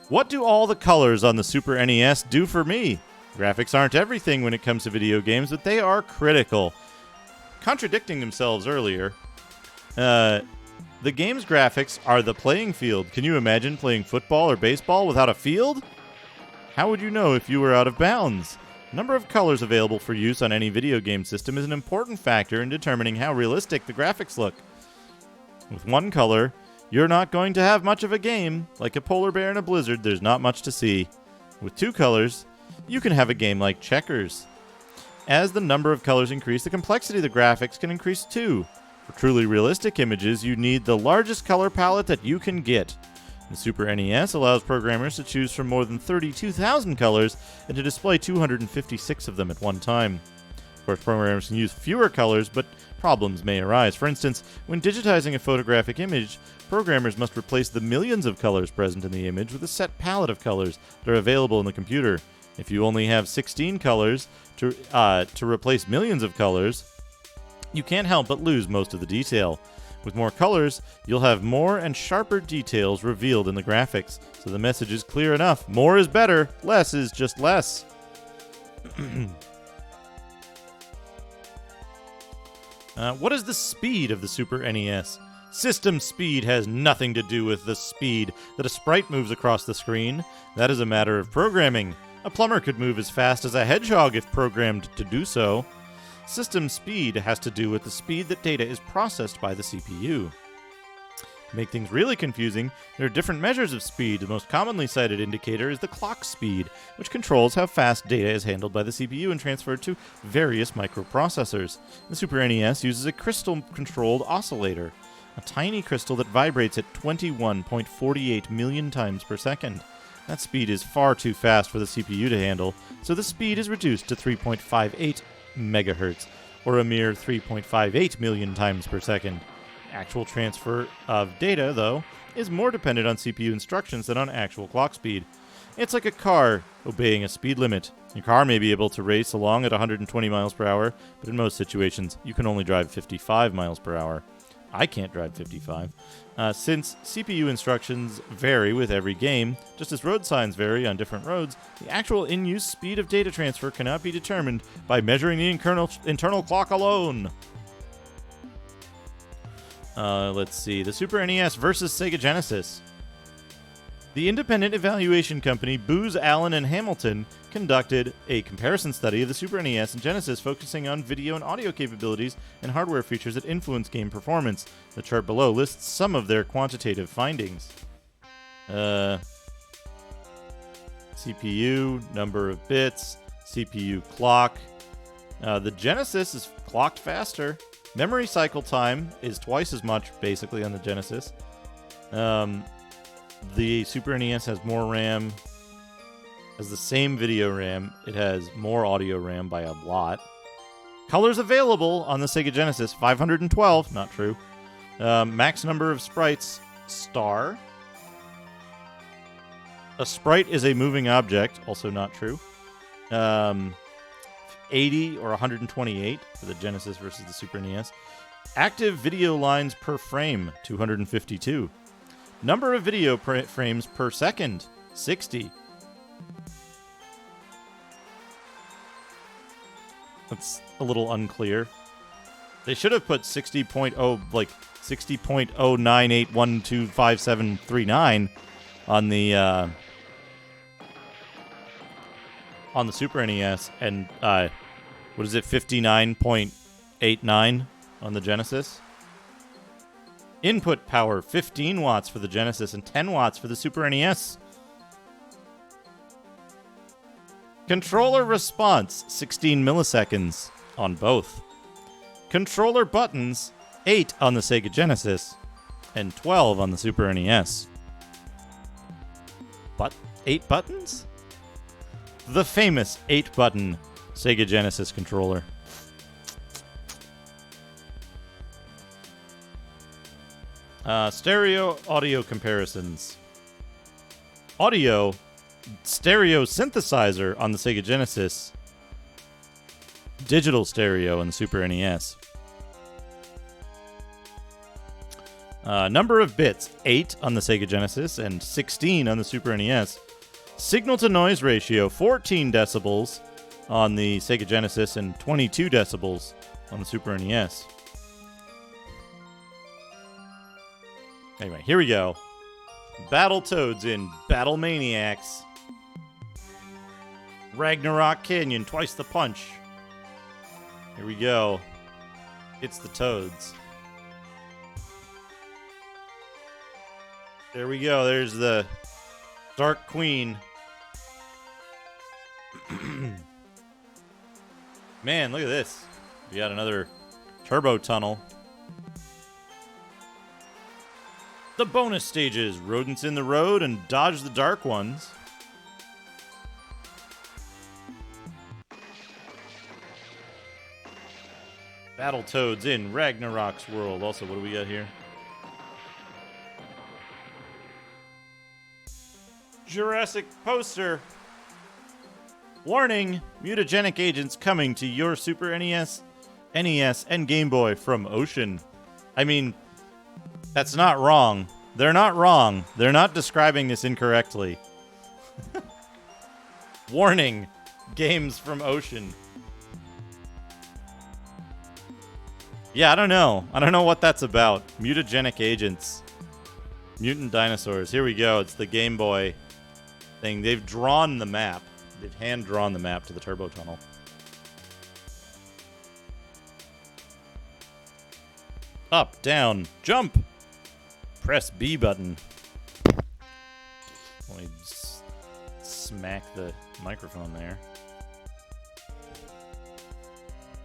What do all the colors on the Super NES do for me? Graphics aren't everything when it comes to video games, but they are critical. Contradicting themselves earlier, the game's graphics are the playing field. Can you imagine playing football or baseball without a field? How would you know if you were out of bounds? Number of colors available for use on any video game system is an important factor in determining how realistic the graphics look. With one color, you're not going to have much of a game. Like a polar bear in a blizzard, there's not much to see. With two colors, you can have a game like checkers. As the number of colors increase, the complexity of the graphics can increase too. For truly realistic images, you need the largest color palette that you can get. The Super NES allows programmers to choose from more than 32,000 colors and to display 256 of them at one time. Of course, programmers can use fewer colors, but problems may arise. For instance, when digitizing a photographic image, programmers must replace the millions of colors present in the image with a set palette of colors that are available in the computer. If you only have 16 colors to replace millions of colors, you can't help but lose most of the detail. With more colors, you'll have more and sharper details revealed in the graphics, so the message is clear enough. More is better, less is just less. What is the speed of the Super NES? System speed has nothing to do with the speed that a sprite moves across the screen. That is a matter of programming. A plumber could move as fast as a hedgehog if programmed to do so. System speed has to do with the speed that data is processed by the CPU. To make things really confusing, there are different measures of speed. The most commonly cited indicator is the clock speed, which controls how fast data is handled by the CPU and transferred to various microprocessors. The Super NES uses a crystal-controlled oscillator, a tiny crystal that vibrates at 21.48 million times per second. That speed is far too fast for the CPU to handle, so the speed is reduced to 3.58 megahertz, or a mere 3.58 million times per second. Actual transfer of data, though, is more dependent on CPU instructions than on actual clock speed. It's like a car obeying a speed limit. Your car may be able to race along at 120 miles per hour, but in most situations, you can only drive 55 miles per hour. I can't drive 55. Since CPU instructions vary with every game, just as road signs vary on different roads, the actual in-use speed of data transfer cannot be determined by measuring the internal clock alone. Let's see. The Super NES versus Sega Genesis. The independent evaluation company Booz Allen and Hamilton conducted a comparison study of the Super NES and Genesis, focusing on video and audio capabilities and hardware features that influence game performance. The chart below lists some of their quantitative findings. CPU, number of bits, CPU clock. The Genesis is clocked faster. Memory cycle time is twice as much, basically, on the Genesis. The Super NES has more RAM, has the same video RAM. It has more audio RAM by a lot. Colors available on the Sega Genesis, 512, not true. Max number of sprites, star. A sprite is a moving object, also not true. 80 or 128 for the Genesis versus the Super NES. Active video lines per frame, 252. Number of video frames per second, 60. That's a little unclear. They should have put 60.0981255739 on the Super NES, and what is it, 59.89 on the Genesis? Input power, 15 watts for the Genesis and 10 watts for the Super NES. Controller response, 16 milliseconds on both. Controller buttons, 8 on the Sega Genesis and 12 on the Super NES. But 8 buttons? The famous 8-button Sega Genesis controller. Stereo audio comparisons. Audio stereo synthesizer on the Sega Genesis. Digital stereo on the Super NES. Number of bits, 8 on the Sega Genesis and 16 on the Super NES. Signal-to-noise ratio, 14 decibels on the Sega Genesis and 22 decibels on the Super NES. Anyway, here we go. Battletoads in Battle Maniacs. Ragnarok Canyon, twice the punch. Here we go. It's the Toads. There we go. There's the Dark Queen. Man, look at this. We got another turbo tunnel. The bonus stages, rodents in the road and dodge the dark ones. Battletoads in Ragnarok's world. Also, what do we got here? Jurassic poster. Warning, mutagenic agents coming to your Super NES, and Game Boy from Ocean. I mean, that's not wrong. They're not wrong. They're not describing this incorrectly. Warning, games from Ocean. Yeah, I don't know. I don't know what that's about. Mutagenic agents. Mutant dinosaurs. Here we go. It's the Game Boy thing. They've drawn the map. They've hand-drawn the map to the turbo tunnel. Up, down, jump. Press B button. Let me smack the microphone there.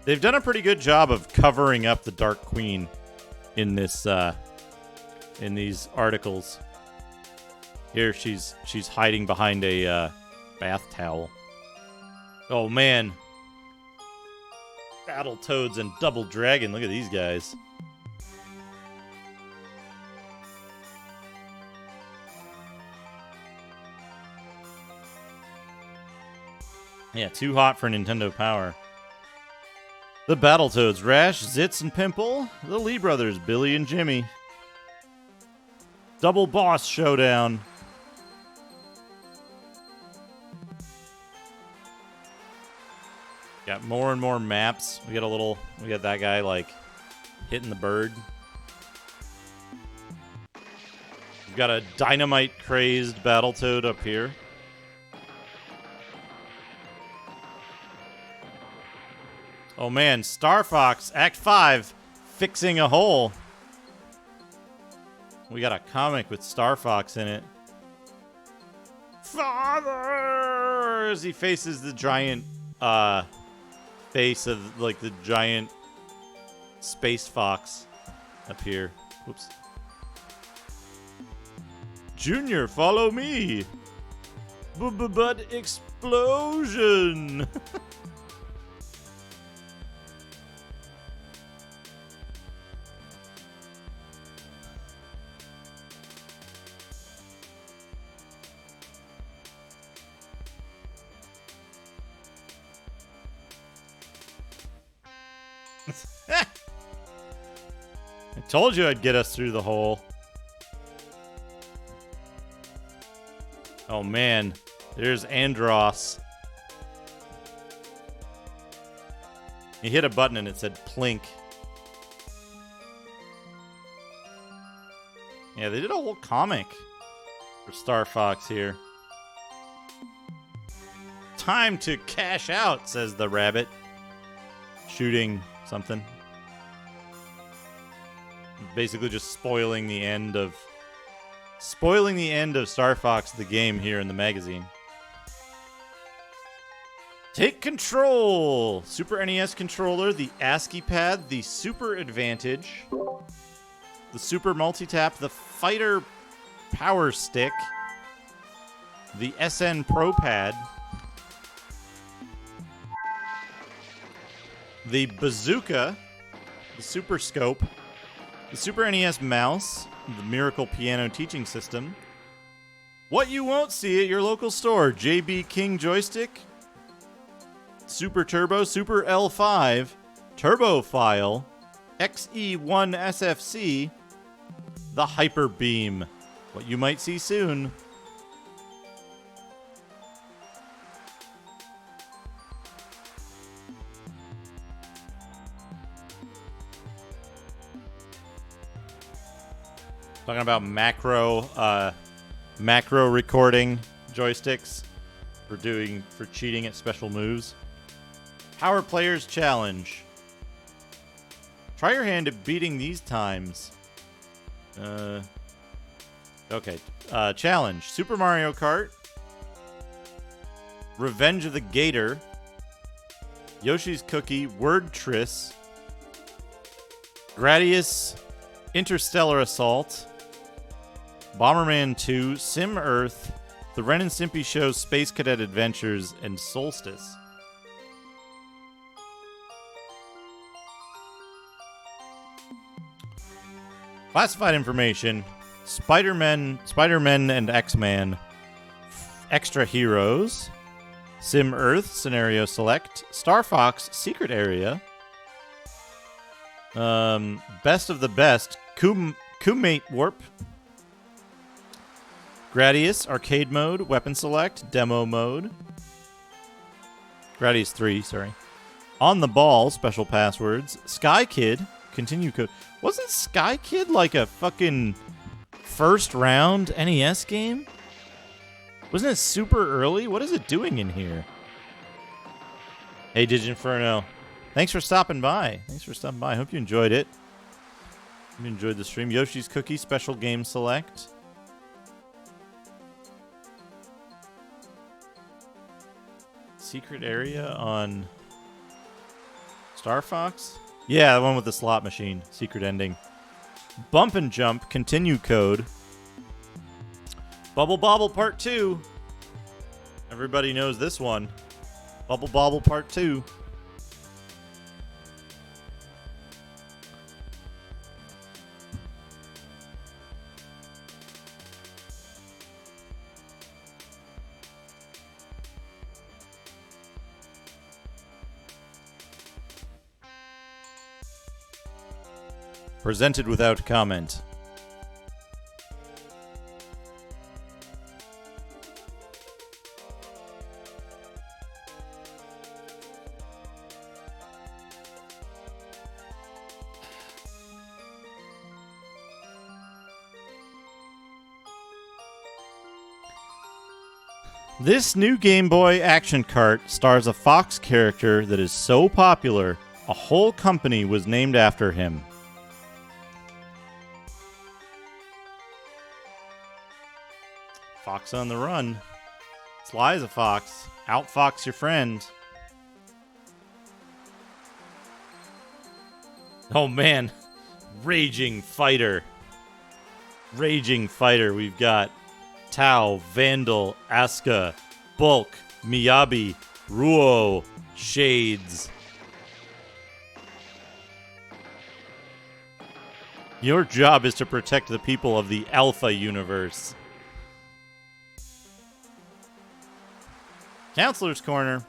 They've done a pretty good job of covering up the Dark Queen in this in these articles. Here she's hiding behind a bath towel. Oh man. Battletoads and Double Dragon. Look at these guys. Yeah, too hot for Nintendo Power. The Battletoads, Rash, Zitz, and Pimple. The Lee brothers, Billy and Jimmy. Double Boss Showdown. Got more and more maps. We got that guy, like, hitting the bird. We've got a dynamite-crazed Battletoad up here. Oh man, Star Fox, Act 5, fixing a hole. We got a comic with Star Fox in it. Father! As he faces the giant face of, like, the giant space fox up here. Whoops. Junior, follow me! But explosion! I told you I'd get us through the hole. Oh man, there's Andross. He hit a button and it said plink. Yeah, they did a whole comic for Star Fox here. Time to cash out, says the rabbit. Shooting something. Basically just spoiling the end of Star Fox the game here in the magazine. Take control! Super NES controller, the ASCII pad, the Super Advantage, the Super Multitap, the Fighter Power Stick, the SN Pro Pad, the Bazooka, the Super Scope, the Super NES Mouse, the Miracle Piano Teaching System, what you won't see at your local store, JB King Joystick, Super Turbo, Super L5, Turbo File, XE1 SFC, the Hyper Beam, what you might see soon. Talking about macro recording joysticks for cheating at special moves. Power Players Challenge. Try your hand at beating these times. Okay. Challenge. Super Mario Kart. Revenge of the Gator. Yoshi's Cookie. Word Triss. Gradius. Interstellar Assault. Bomberman 2, Sim Earth, The Ren and Stimpy Show, Space Cadet Adventures, and Solstice. Classified information: Spider-Man and X-Man, Extra Heroes, Sim Earth, Scenario Select, Star Fox, Secret Area, Best of the Best, Kumate Warp, Gradius, Arcade Mode, Weapon Select, Demo Mode. Gradius 3, sorry. On the Ball, Special Passwords. Sky Kid, Continue Code. Wasn't Sky Kid like a fucking first round NES game? Wasn't it super early? What is it doing in here? Hey, Diginferno. Thanks for stopping by. Hope you enjoyed it. You enjoyed the stream. Yoshi's Cookie Special Game Select. Secret area on Star Fox? Yeah, the one with the slot machine. Secret ending. Bump and Jump Continue Code. Bubble Bobble Part 2. Everybody knows this one. Bubble Bobble Part 2. Presented without comment. This new Game Boy action cart stars a Fox character that is so popular, a whole company was named after him. Fox on the run. Sly is a fox. Outfox your friend. Oh man. Raging Fighter. Raging Fighter. We've got Tao, Vandal, Asuka, Bulk, Miyabi, Ruo, Shades. Your job is to protect the people of the Alpha universe. Counselor's Corner.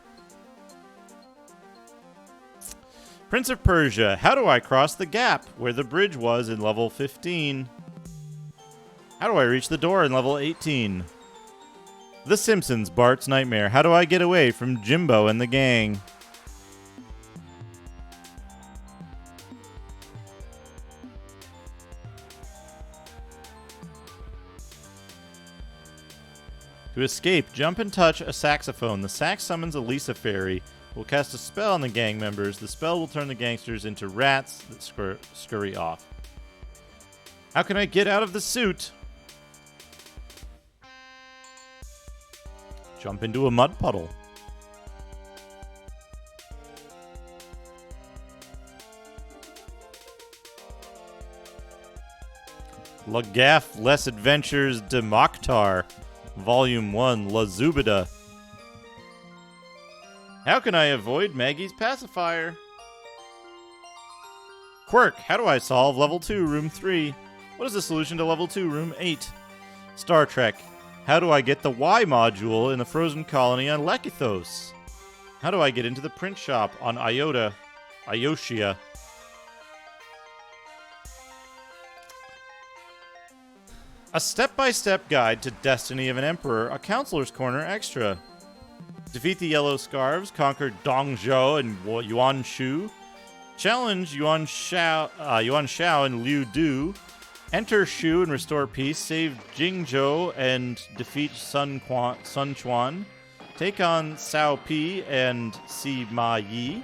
Prince of Persia. How do I cross the gap where the bridge was in level 15? How do I reach the door in level 18? The Simpsons. Bart's Nightmare. How do I get away from Jimbo and the gang? To escape, jump and touch a saxophone. The sax summons a Lisa fairy. Will cast a spell on the gang members. The spell will turn the gangsters into rats that scurry off. How can I get out of the suit? Jump into a mud puddle. Lagaf Less Adventures de Mokhtar. Volume 1, La Zubida. How can I avoid Maggie's pacifier? Quirk, how do I solve level 2, room 3? What is the solution to level 2, room 8? Star Trek, how do I get the Y module in the frozen colony on Lekithos? How do I get into the print shop on Iotia? A step-by-step guide to Destiny of an Emperor, a Counselor's Corner extra. Defeat the Yellow Scarves, conquer Dong Zhou and Yuan Shu. Challenge Yuan Shao and Liu Du. Enter Shu and restore peace. Save Jingzhou and defeat Sun Quan. Take on Cao Pi and Sima Yi.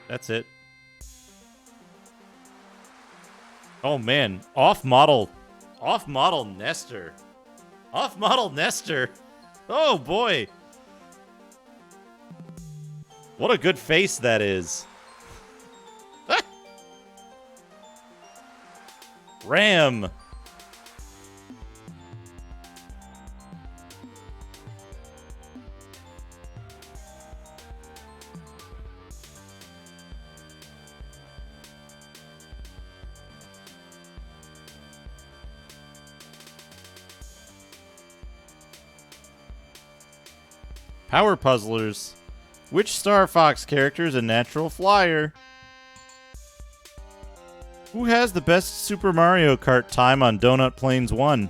That's it. Oh man, off-model Nestor. Off-model Nestor. Oh boy. What a good face that is. Ram. Power Puzzlers. Which Star Fox character is a natural flyer? Who has the best Super Mario Kart time on Donut Plains 1?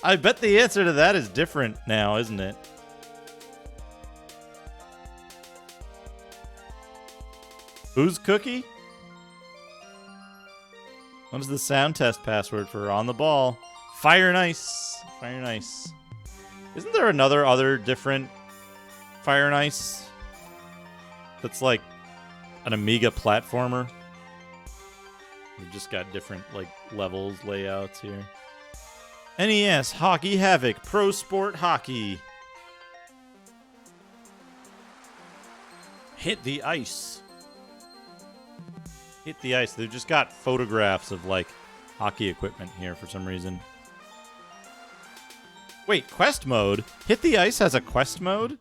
I bet the answer to that is different now, isn't it? Who's Cookie? What is the sound test password for On the Ball? Fire and Ice. Fire and Ice. Isn't there other different Fire and Ice that's like an Amiga platformer. We've just got different like levels, layouts here. NES Hockey Havoc Pro Sport Hockey. Hit the ice. Hit the ice. They've just got photographs of like hockey equipment here for some reason. Wait, quest mode? Hit the Ice has a quest mode?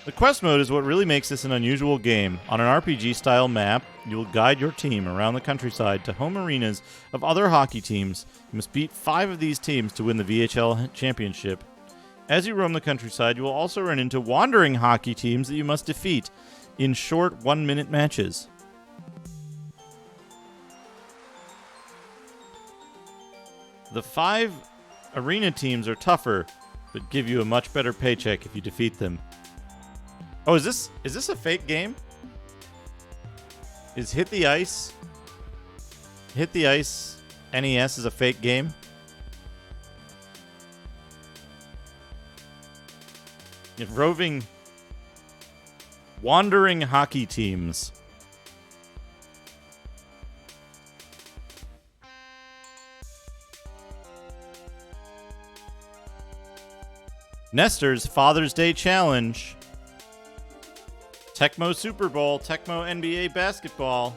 The quest mode is what really makes this an unusual game. On an RPG-style map, you will guide your team around the countryside to home arenas of other hockey teams. You must beat 5 of these teams to win the VHL Championship. As you roam the countryside, you will also run into wandering hockey teams that you must defeat in short 1-minute matches. The 5 arena teams are tougher, but give you a much better paycheck if you defeat them. Oh, is this a fake game? Is Hit the Ice NES is a fake game? If wandering hockey teams. Nestor's Father's Day Challenge. Tecmo Super Bowl, Tecmo NBA basketball.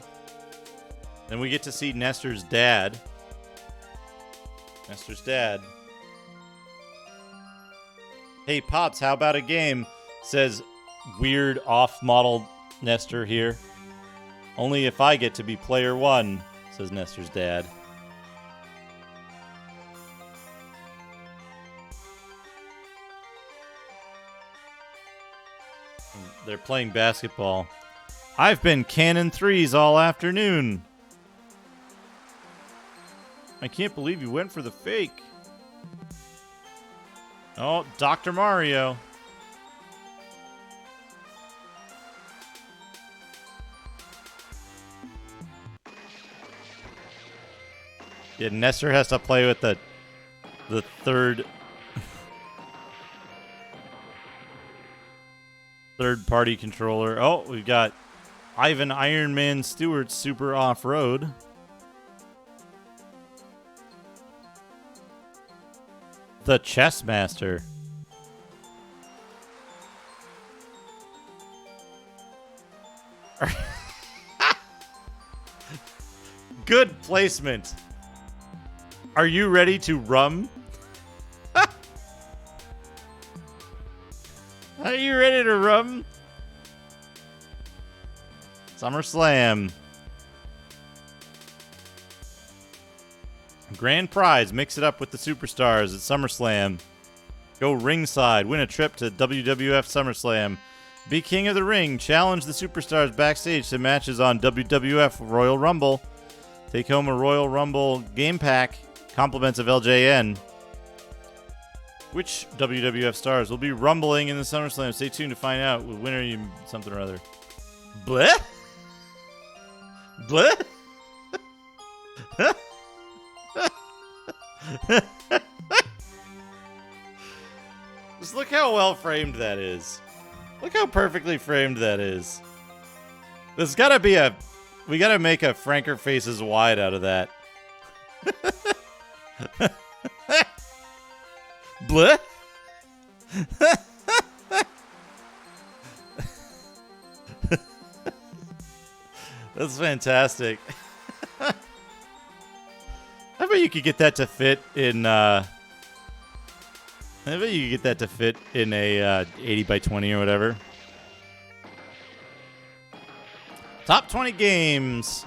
Then we get to see Nestor's dad. Nestor's dad. Hey, Pops, how about a game? Says weird off-model Nestor here. Only if I get to be player 1, says Nestor's dad. They're playing basketball. I've been cannon threes all afternoon. I can't believe you went for the fake. Oh, Dr. Mario. Yeah, Nestor has to play with the third party controller. Oh, we've got Ivan Iron Man Stewart Super Off-Road. The Chess Master. Good placement. Are you ready to rum? Are you ready to rum? SummerSlam. Grand prize. Mix it up with the superstars at SummerSlam. Go ringside. Win a trip to WWF SummerSlam. Be king of the ring. Challenge the superstars backstage to matches on WWF Royal Rumble. Take home a Royal Rumble game pack. Compliments of LJN. Which WWF stars will be rumbling in the SummerSlam? Stay tuned to find out. With winner, you something or other. Bleh? Bleh? Just look how well framed that is. Look how perfectly framed that is. There's gotta be we gotta make a Franker Faces wide out of that. Bleh? That's fantastic. I bet you could get that to fit in I bet you could get that to fit in a 80 by 20 or whatever. Top 20 games.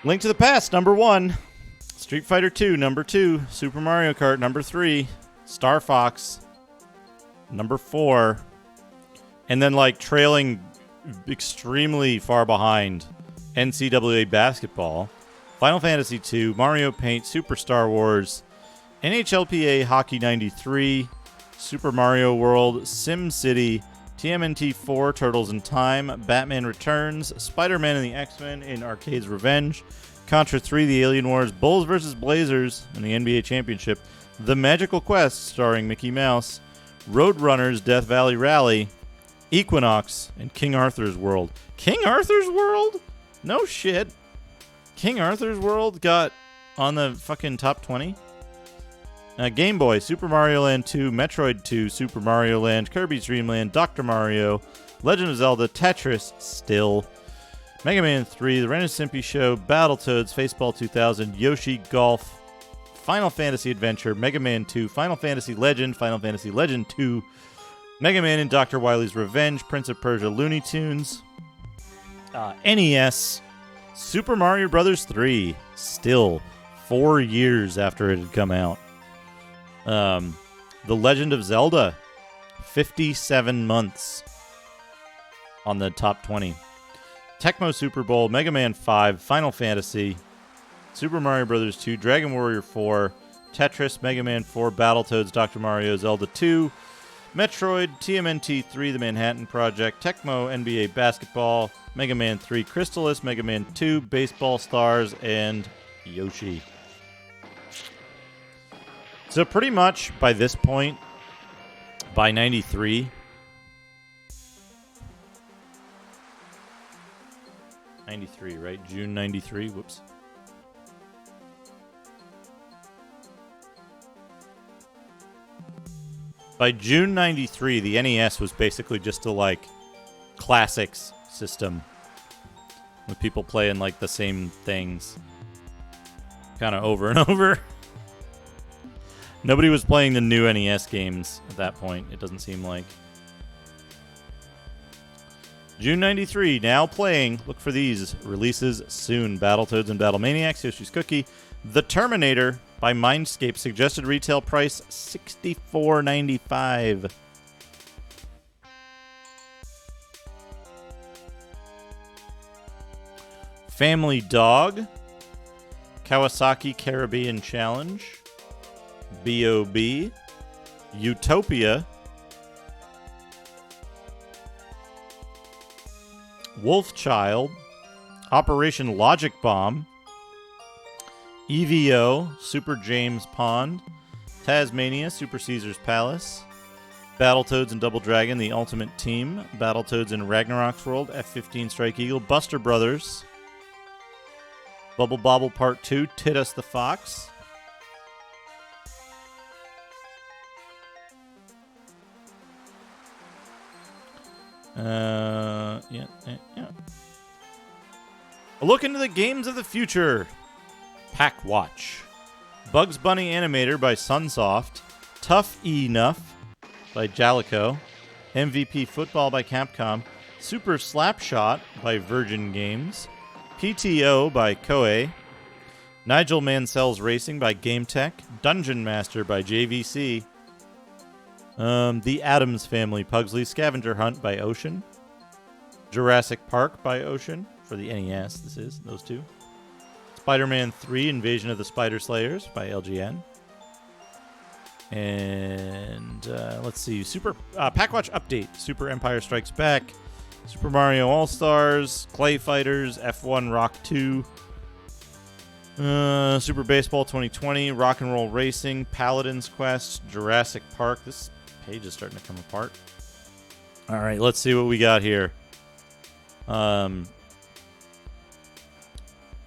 Link to the Past, number 1. Street Fighter 2, number 2. Super Mario Kart, number 3. Star Fox, number 4. And then, like, trailing extremely far behind, NCAA Basketball, Final Fantasy 2, Mario Paint, Super Star Wars, NHLPA Hockey 93, Super Mario World, Sim City, TMNT 4, Turtles in Time, Batman Returns, Spider-Man and the X-Men in Arcade's Revenge, Contra 3, The Alien Wars, Bulls vs. Blazers in the NBA Championship, The Magical Quest starring Mickey Mouse, Roadrunners Death Valley Rally, Equinox, and King Arthur's World. King Arthur's World? No shit. King Arthur's World got on the fucking top 20? Game Boy, Super Mario Land 2, Metroid 2, Super Mario Land, Kirby's Dream Land, Dr. Mario, Legend of Zelda, Tetris, still, Mega Man 3, The Ren and Stimpy Show, Battletoads, Faceball 2000, Yoshi Golf, Final Fantasy Adventure, Mega Man 2, Final Fantasy Legend 2, Mega Man and Dr. Wily's Revenge, Prince of Persia, Looney Tunes, NES, Super Mario Bros. 3, still 4 years after it had come out. The Legend of Zelda, 57 months on the top 20. Tecmo Super Bowl, Mega Man 5, Final Fantasy, Super Mario Bros. 2, Dragon Warrior 4, Tetris, Mega Man 4, Battletoads, Dr. Mario, Zelda 2, Metroid, TMNT 3, The Manhattan Project, Tecmo NBA Basketball, Mega Man 3, Crystalis, Mega Man 2, Baseball Stars, and Yoshi. So pretty much by this point, by 93, 93, right? June 93, whoops. By June 93, the NES was basically just a, like, classics system with people playing, like, the same things kind of over and over. Nobody was playing the new NES games at that point, it doesn't seem like. June 93, now playing. Look for these releases soon. Battletoads and Battlemaniacs, Yoshi's Cookie. The Terminator by Mindscape. Suggested retail price $64.95. Family Dog. Kawasaki Caribbean Challenge. B.O.B. Utopia. Wolfchild. Operation Logic Bomb. EVO. Super James Pond. Tasmania. Super Caesar's Palace. Battletoads and Double Dragon, The Ultimate Team. Battletoads in Ragnarok's World. F-15 Strike Eagle. Buster Brothers. Bubble Bobble Part 2. Titus the Fox. Yeah. A look into the games of the future. Pack Watch. Bugs Bunny Animator by Sunsoft. Tough Enough by Jalico. MVP Football by Capcom. Super Slapshot by Virgin Games. PTO by Koei. Nigel Mansell's Racing by GameTech. Dungeon Master by JVC. The Addams Family Pugsley Scavenger Hunt by Ocean. Jurassic Park by Ocean for the NES. This is those two. Spider-Man 3 Invasion of the Spider Slayers by LGN. And let's see. Super Packwatch Update. Super Empire Strikes Back. Super Mario All-Stars. Clay Fighters. F1 Rock 2. Super Baseball 2020. Rock and Roll Racing. Paladin's Quest. Jurassic Park. This page is starting to come apart. All right, let's see what we got here.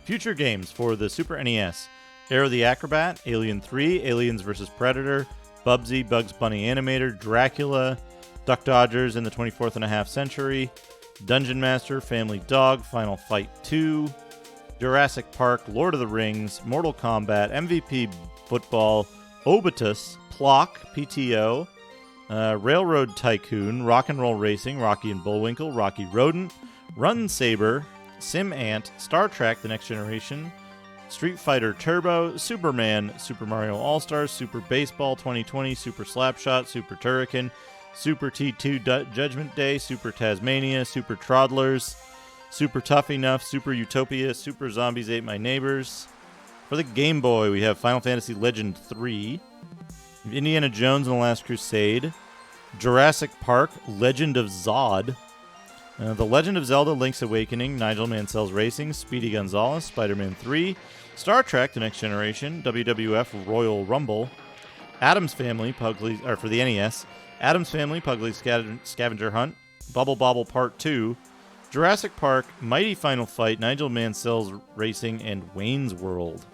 Future games for the Super NES. Aero the Acrobat, Alien 3, Aliens vs. Predator, Bubsy, Bugs Bunny Animator, Dracula, Duck Dodgers in the 24th and a half century, Dungeon Master, Family Dog, Final Fight 2, Jurassic Park, Lord of the Rings, Mortal Kombat, MVP Football, Obitus, Plock, PTO, Railroad Tycoon, Rock and Roll Racing, Rocky and Bullwinkle, Rocky Rodent, Run Saber, Sim Ant, Star Trek The Next Generation, Street Fighter Turbo, Superman, Super Mario All-Stars, Super Baseball 2020, Super Slapshot, Super Turrican, Super T2 Judgment Day, Super Tasmania, Super Toddlers, Super Tough Enough, Super Utopia, Super Zombies Ate My Neighbors. For the Game Boy, we have Final Fantasy Legend 3, Indiana Jones and the Last Crusade, Jurassic Park, Legend of Zod, The Legend of Zelda Link's Awakening, Nigel Mansell's Racing, Speedy Gonzales, Spider-Man 3, Star Trek The Next Generation, WWF Royal Rumble, Addams Family, Pugsley, or for the NES, Addams Family, Pugsley Scavenger Hunt, Bubble Bobble Part 2, Jurassic Park, Mighty Final Fight, Nigel Mansell's Racing, and Wayne's World.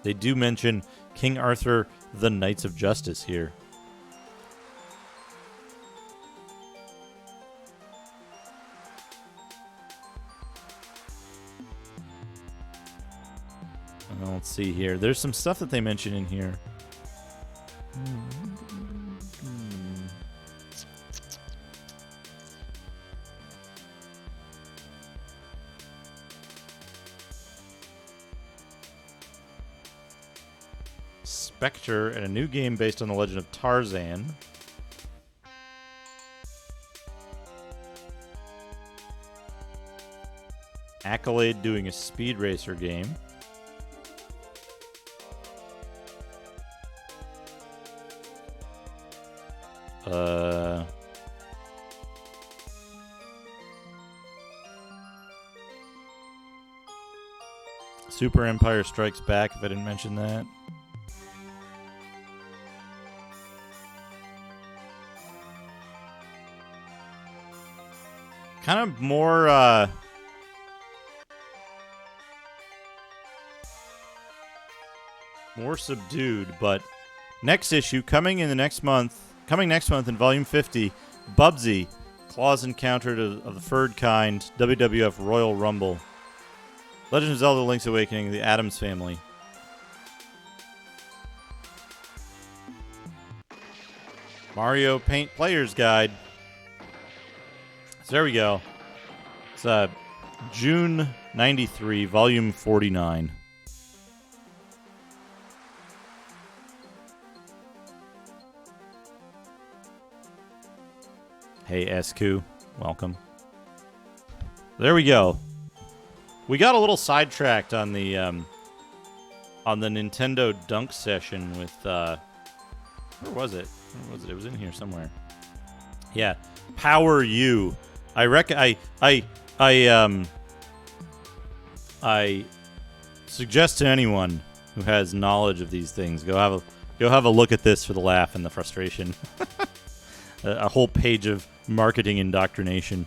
They do mention King Arthur, The Knights of Justice here. Let's see here. There's some stuff that they mention in here. Spectre and a new game based on the legend of Tarzan. Accolade doing a Speed Racer game. Super Empire Strikes Back, if I didn't mention that. Kind of more, more subdued, but next issue coming next month in Volume 50, Bubsy, Claw's Encounter of the Furred Kind, WWF Royal Rumble. Legend of Zelda Link's Awakening, The Addams Family. Mario Paint Player's Guide. So there we go. It's June 93, Volume 49. Hey, SQ. Welcome. There we go. We got a little sidetracked on the Nintendo Dunk session with where was it? Where was it? It was in here somewhere. Yeah, Power U. I suggest to anyone who has knowledge of these things go have a look at this for the laugh and the frustration. A whole page of marketing indoctrination.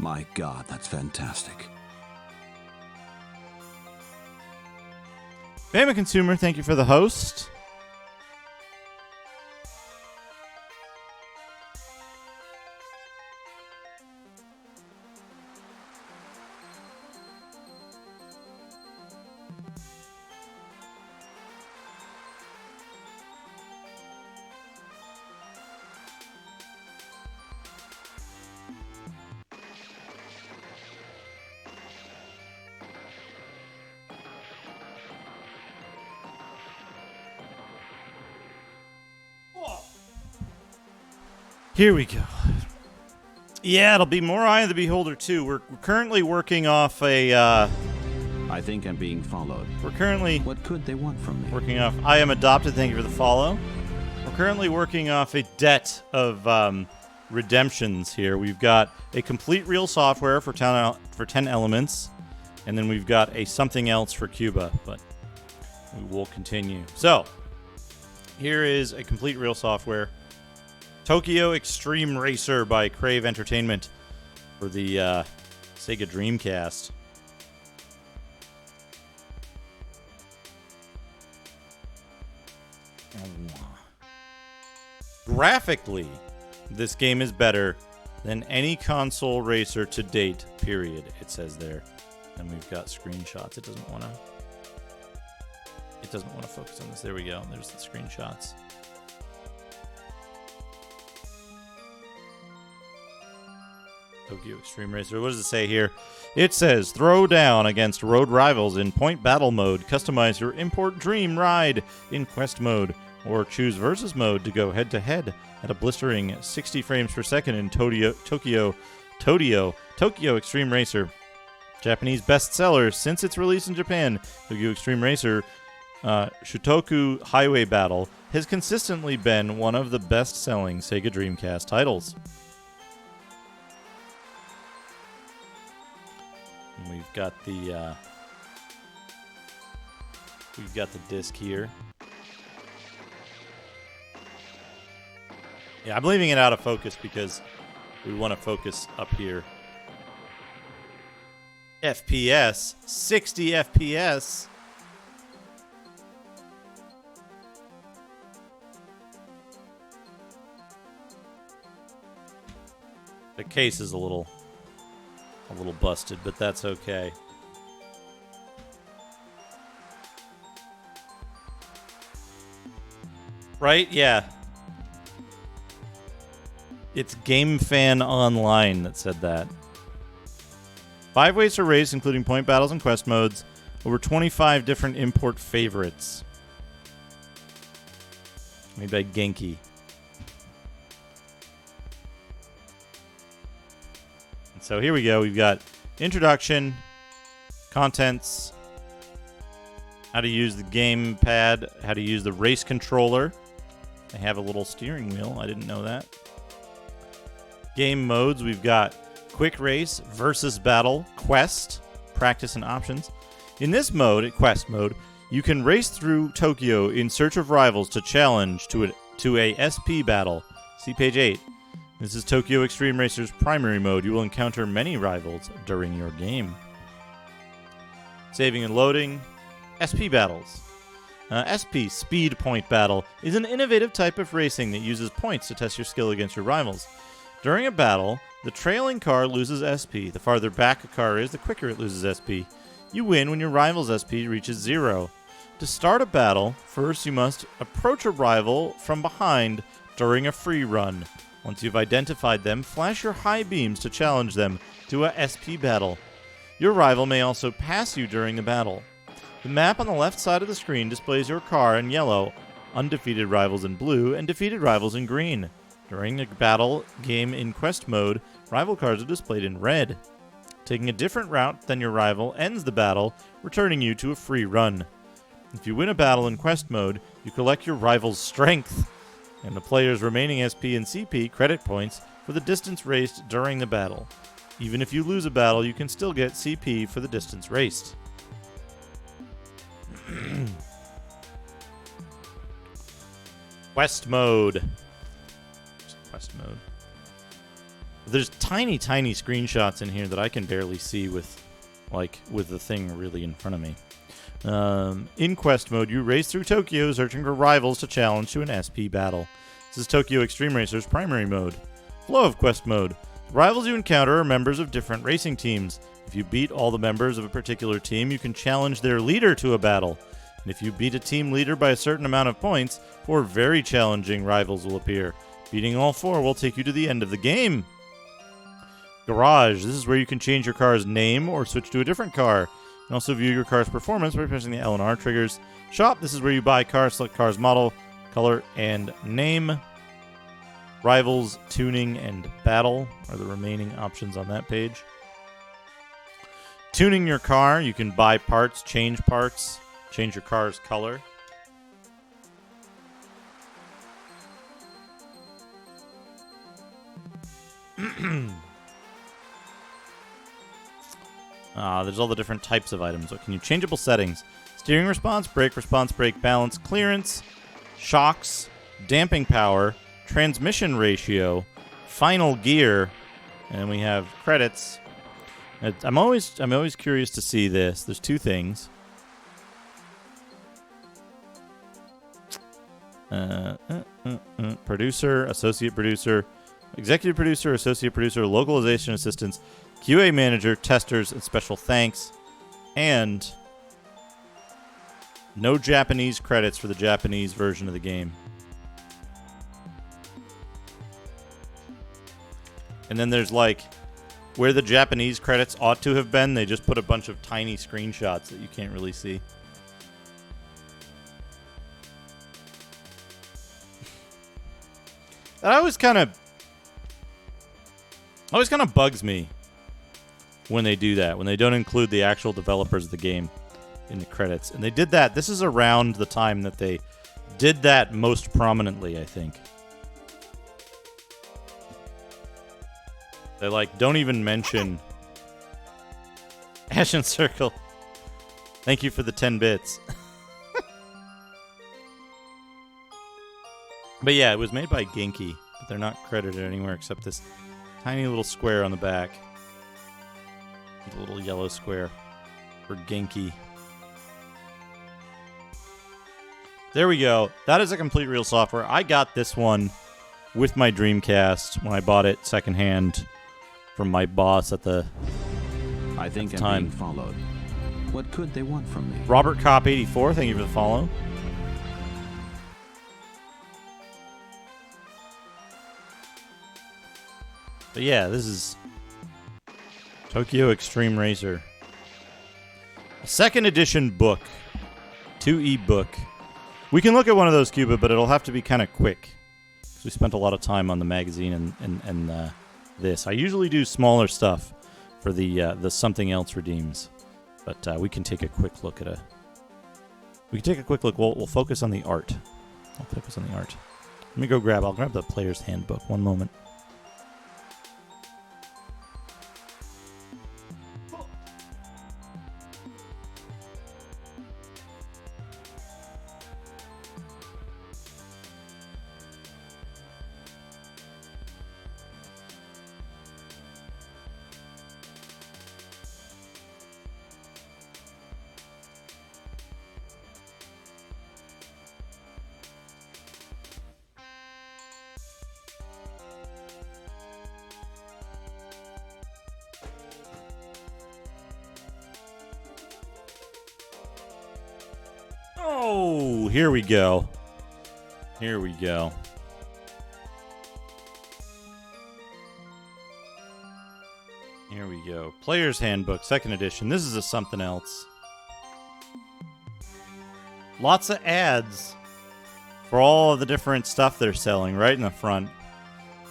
My God, that's fantastic. Bama Consumer, thank you for the host. Here we go. Yeah, it'll be more Eye of the Beholder 2. We're currently working off a... I think I'm being followed. We're currently... What could they want from me? Working off... I Am Adopted, thank you for the follow. We're currently working off a debt of redemptions here. We've got a complete real software for 10 elements, and then we've got a something else for Cuba, but we will continue. So, here is a complete real software. Tokyo Extreme Racer by Crave Entertainment for the Sega Dreamcast. Graphically, this game is better than any console racer to date, period, it says there. And we've got screenshots. It doesn't want to focus on this. There we go. There's the screenshots. Tokyo Extreme Racer. What does it say here? It says, throw down against road rivals in point battle mode. Customize your import dream ride in quest mode. Or choose Versus Mode to go head-to-head at a blistering 60 frames per second in Tokyo Extreme Racer. Japanese bestseller since its release in Japan, Tokyo Extreme Racer Shutoku Highway Battle has consistently been one of the best-selling Sega Dreamcast titles. And we've got the disc here. Yeah, I'm leaving it out of focus because we want to focus up here. FPS, 60 FPS. The case is a little busted, but that's okay. Right? Yeah. It's GameFan Online that said that. 5 ways to race, including point battles and quest modes. Over 25 different import favorites. Made by Genki. And so here we go. We've got introduction, contents, how to use the gamepad, how to use the race controller. They have a little steering wheel. I didn't know that. Game modes, we've got Quick Race, Versus Battle, Quest, Practice and Options. In this mode, Quest mode, you can race through Tokyo in search of rivals to challenge to a SP battle. See page 8. This is Tokyo Extreme Racer's primary mode. You will encounter many rivals during your game. Saving and loading, SP battles. SP, Speed Point Battle, is an innovative type of racing that uses points to test your skill against your rivals. During a battle, the trailing car loses SP. The farther back a car is, the quicker it loses SP. You win when your rival's SP reaches 0. To start a battle, first you must approach a rival from behind during a free run. Once you've identified them, flash your high beams to challenge them to a SP battle. Your rival may also pass you during the battle. The map on the left side of the screen displays your car in yellow, undefeated rivals in blue, and defeated rivals in green. During the battle game in quest mode, rival cars are displayed in red. Taking a different route than your rival ends the battle, returning you to a free run. If you win a battle in quest mode, you collect your rival's strength and the player's remaining SP and CP credit points for the distance raced during the battle. Even if you lose a battle, you can still get CP for the distance raced. Quest mode. Quest mode. There's tiny screenshots in here that I can barely see with the thing really in front of me. In quest mode, you race through Tokyo searching for rivals to challenge to an SP battle. This is Tokyo Extreme Racer's primary mode. Flow of quest mode. The rivals you encounter are members of different racing teams. If you beat all the members of a particular team, you can challenge their leader to a battle. And if you beat a team leader by a certain amount of points, 4 very challenging rivals will appear. Beating all 4 will take you to the end of the game. Garage. This is where you can change your car's name or switch to a different car. You can also view your car's performance by pressing the L and R triggers. Shop. This is where you buy cars, select car's model, color, and name. Rivals, tuning, and battle are the remaining options on that page. Tuning your car. You can buy parts, change your car's color. There's all the different types of items. What can you? Changeable settings. Steering response, brake balance, clearance, shocks, damping power, transmission ratio, final gear, and we have credits. I'm always curious to see this. There's 2 things. Producer, associate producer, executive producer, associate producer, localization assistants, QA manager, testers, and special thanks. And no Japanese credits for the Japanese version of the game. And then there's where the Japanese credits ought to have been, they just put a bunch of tiny screenshots that you can't really see. That always kind of bugs me when they do that, when they don't include the actual developers of the game in the credits. And they did that. This is around the time that they did that most prominently, I think. They like don't even mention Ashen Circle. Thank you for the 10 bits. But yeah, it was made by Genki, but they're not credited anywhere except this tiny little square on the back. The little yellow square for Genki. There we go. That is a complete real software. I got this one with my Dreamcast when I bought it secondhand from my boss at the I think I'm time. being followed. What could they want from me? Robert Cop 84. Thank you for the follow. But yeah, this is Tokyo Extreme Racer. A second edition book. 2E book. We can look at one of those, Cuba, but it'll have to be kind of quick. We spent a lot of time on the magazine and this. I usually do smaller stuff for the Something Else redeems. But we can take a quick look at a... We can take a quick look. We'll focus on the art. I'll focus on the art. Let me go I'll grab the player's handbook. One moment. Oh, here we go. Here we go. Here we go. Player's Handbook, second edition. This is a Something Else. Lots of ads for all of the different stuff they're selling right in the front.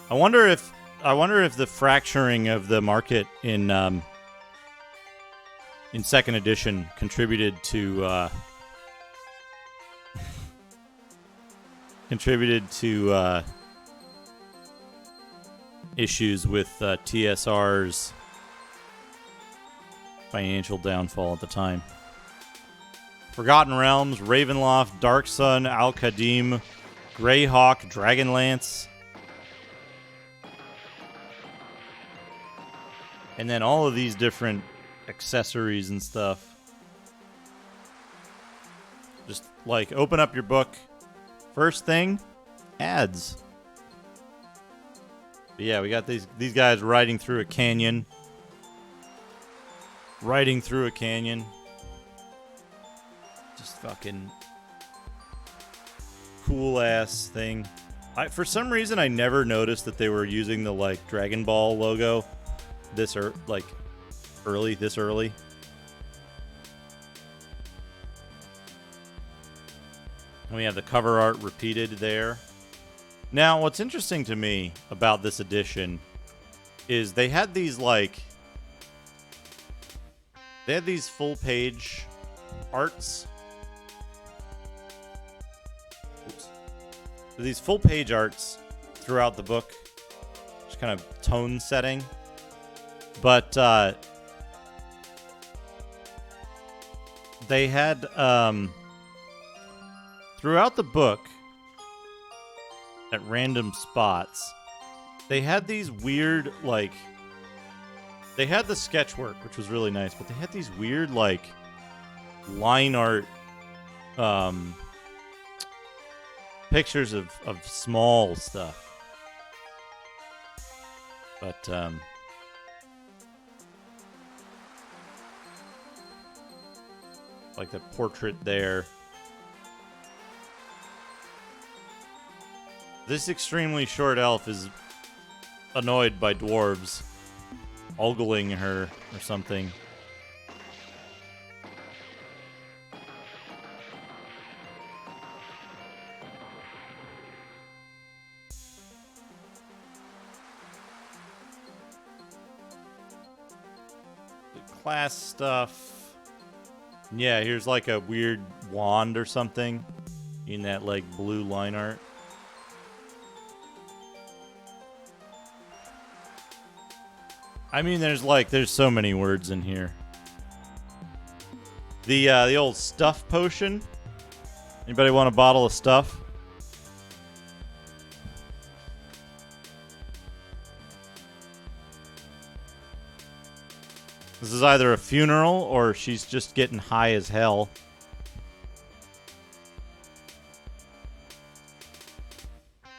I wonder if the fracturing of the market in second edition contributed to issues with TSR's financial downfall at the time. Forgotten Realms, Ravenloft, Dark Sun, Al-Qadim, Greyhawk, Dragonlance. And then all of these different accessories and stuff. Just like open up your book. First thing, ads. But yeah, we got these guys riding through a canyon. Riding through a canyon. Just fucking cool ass thing. For some reason I never noticed that they were using the like Dragon Ball logo this early. And we have the cover art repeated there. Now, what's interesting to me about this edition is they had these full page arts. Oops. These full page arts throughout the book. Just kind of tone setting. But they had throughout the book at random spots, they had these weird they had the sketch work, which was really nice, but they had these weird line art pictures of small stuff. But like the portrait there. This extremely short elf is annoyed by dwarves ogling her or something. class stuff. Yeah, here's like a weird wand or something in that like blue line art. I mean, there's so many words in here. The old stuff potion. Anybody want a bottle of stuff? This is either a funeral or she's just getting high as hell.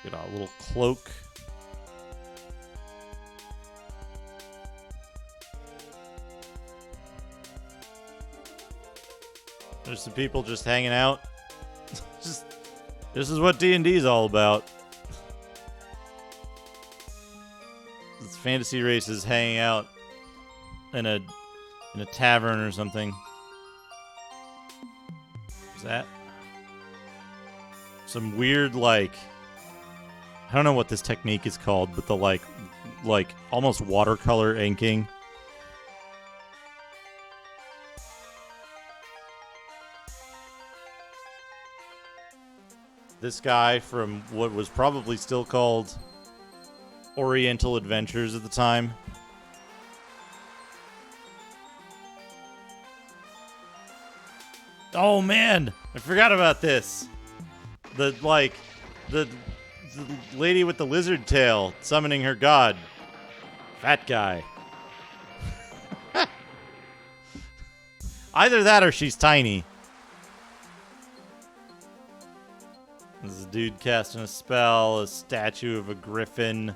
Get a little cloak. There's some people just hanging out. This is what D&D is all about. It's fantasy races hanging out in a tavern or something. Is that some weird like I don't know what this technique is called, but the like almost watercolor inking. This guy from what was probably still called Oriental Adventures at the time. Oh man, I forgot about this. The lady with the lizard tail summoning her god. Fat guy. Either that or she's tiny. This is a dude casting a spell, a statue of a griffin.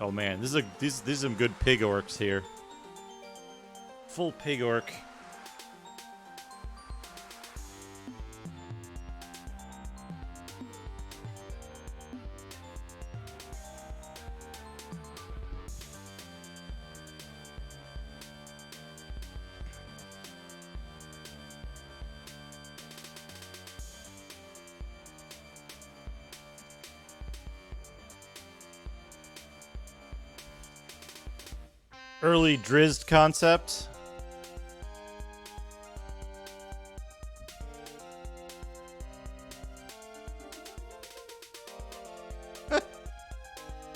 Oh man, these are some good pig orcs here. Full pig orc. Early Drizzt concept.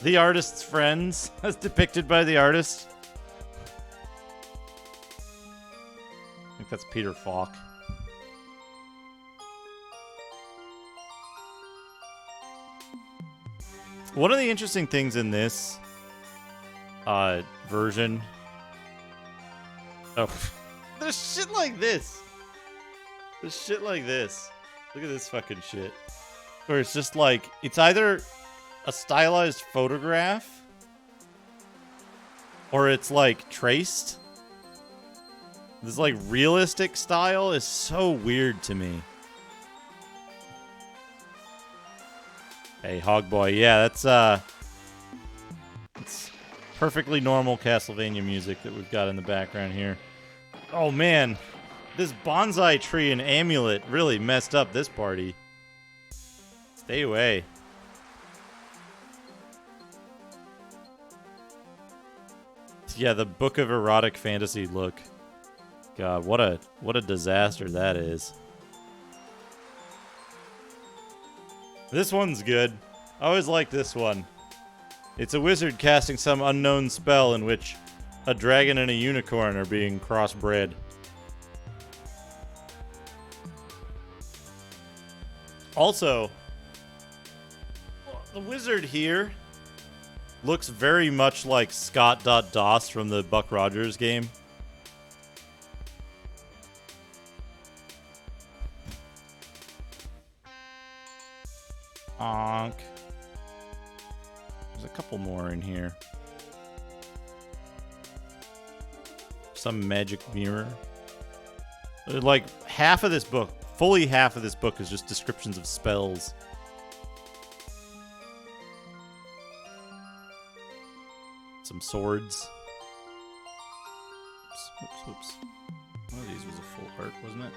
The artist's friends, as depicted by the artist. I think that's Peter Falk. One of the interesting things in this version. Oh, there's shit like this. There's shit like this. Look at this fucking shit. Where it's just like, it's either a stylized photograph or it's like traced. This like realistic style is so weird to me. Hey, Hogboy. Yeah, that's it's perfectly normal Castlevania music that we've got in the background here. Oh man, this bonsai tree and amulet really messed up this party. Stay away. Yeah, the Book of Erotic Fantasy look. God, what a disaster that is. This one's good. I always like this one. It's a wizard casting some unknown spell in which a dragon and a unicorn are being crossbred. Also, the wizard here looks very much like Scott.Doss from the Buck Rogers game. Honk. There's a couple more in here. Some magic mirror. Like half of this book, fully half of this book is just descriptions of spells. Some swords. Oops. One of these was a full art, wasn't it?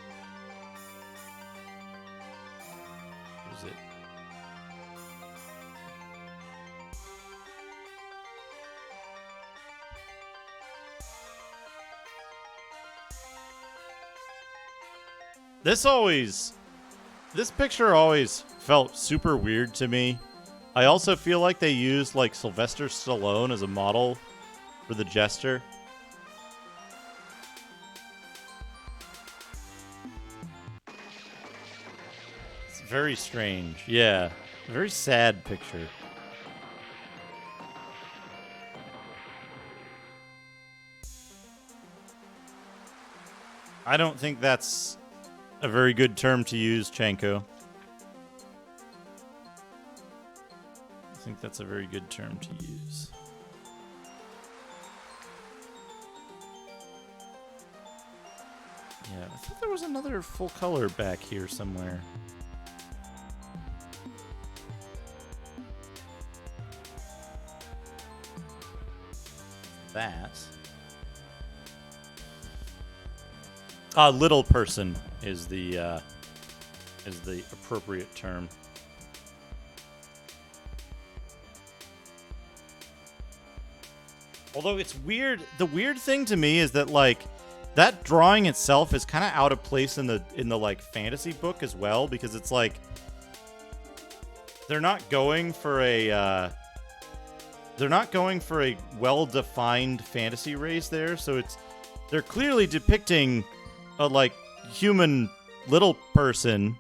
What is it? This picture always felt super weird to me. I also feel like they used like Sylvester Stallone as a model for the Jester. It's very strange. Yeah. A very sad picture. I don't think that's a very good term to use, Chanko. I think that's a very good term to use. Yeah, I thought there was another full color back here somewhere. That. Little person is the appropriate term. Although it's weird, the weird thing to me is that like that drawing itself is kind of out of place in the like fantasy book as well, because it's like they're not going for a well-defined fantasy race there, so they're clearly depicting a like human little person,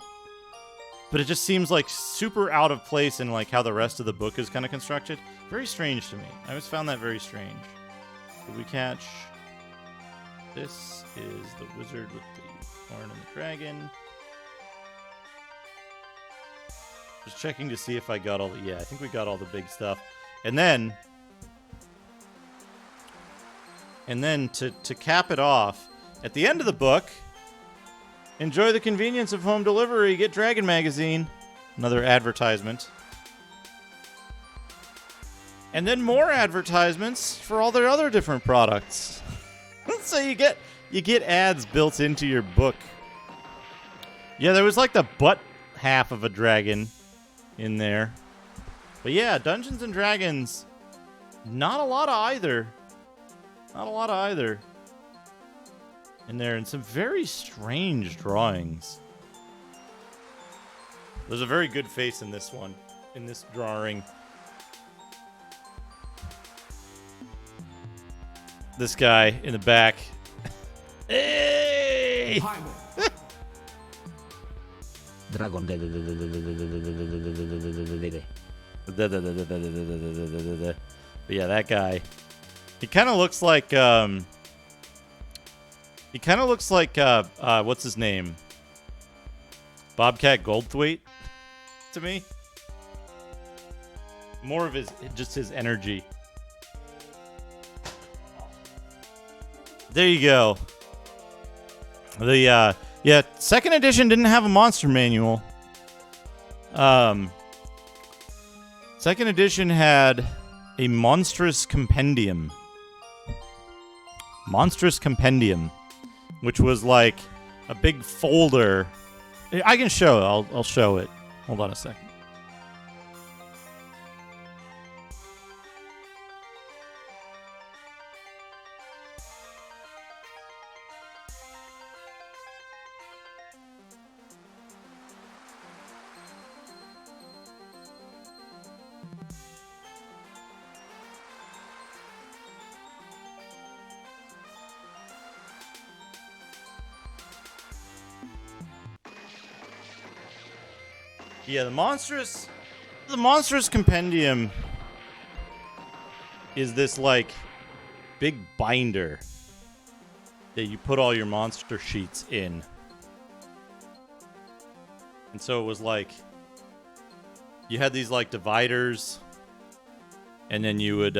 but it just seems like super out of place in like how the rest of the book is kind of constructed. Very strange to me. I always found that very strange. Did we catch? This is the wizard with the horn and the dragon. Just checking to see if I got all the... Yeah, I think we got all the big stuff. And then to cap it off, at the end of the book, enjoy the convenience of home delivery. Get Dragon Magazine. Another advertisement. And then more advertisements for all their other different products. So you get ads built into your book. Yeah, there was like the butt half of a dragon in there. But yeah, Dungeons and Dragons, not a lot of either. Not a lot of either in there, and some very strange drawings. There's a very good face in this one, in this drawing. This guy in the back. Hey! Dragon. But yeah, that guy. He kind of looks like what's his name? Bobcat Goldthwait to me. More of his energy. There you go. The second edition didn't have a monster manual. Second edition had a monstrous compendium. Monstrous compendium, which was like a big folder. I can show it. I'll show it. Hold on a second. Yeah, the monstrous compendium is this like big binder that you put all your monster sheets in. And so it was like you had these like dividers, and then you would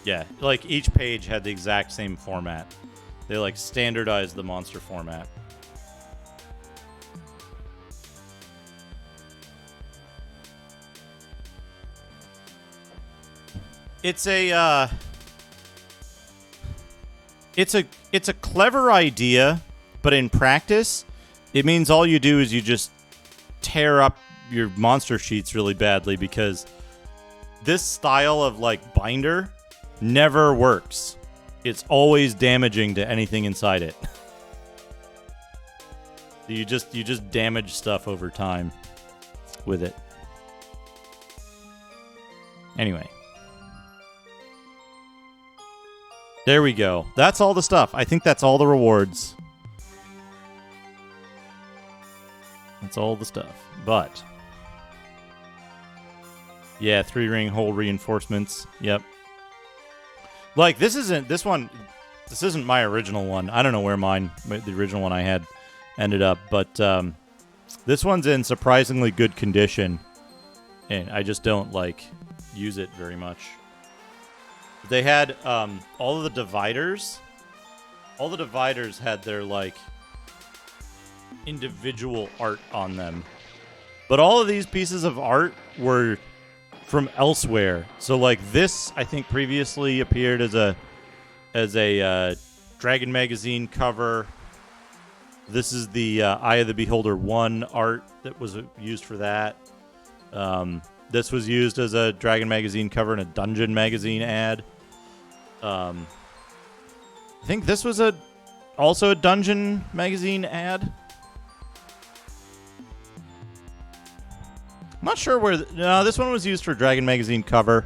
yeah, like each page had the exact same format. They like standardized the monster format. It's a clever idea, but in practice, it means all you do is you just tear up your monster sheets really badly, because this style of like binder never works. It's always damaging to anything inside it. You just damage stuff over time with it. Anyway. There we go. That's all the stuff. I think that's all the rewards. That's all the stuff. But yeah, 3-ring hole reinforcements. Yep. Like this isn't my original one. I don't know where the original one I had ended up, but this one's in surprisingly good condition, and I just don't like use it very much. They had all of the dividers. All the dividers had their like individual art on them, but all of these pieces of art were from elsewhere. So like this, I think previously appeared as a Dragon magazine cover. This is the Eye of the Beholder 1 art that was used for that. This was used as a Dragon magazine cover in a Dungeon magazine ad. I think this was also a Dungeon magazine ad. I'm not sure where... No, this one was used for Dragon magazine cover.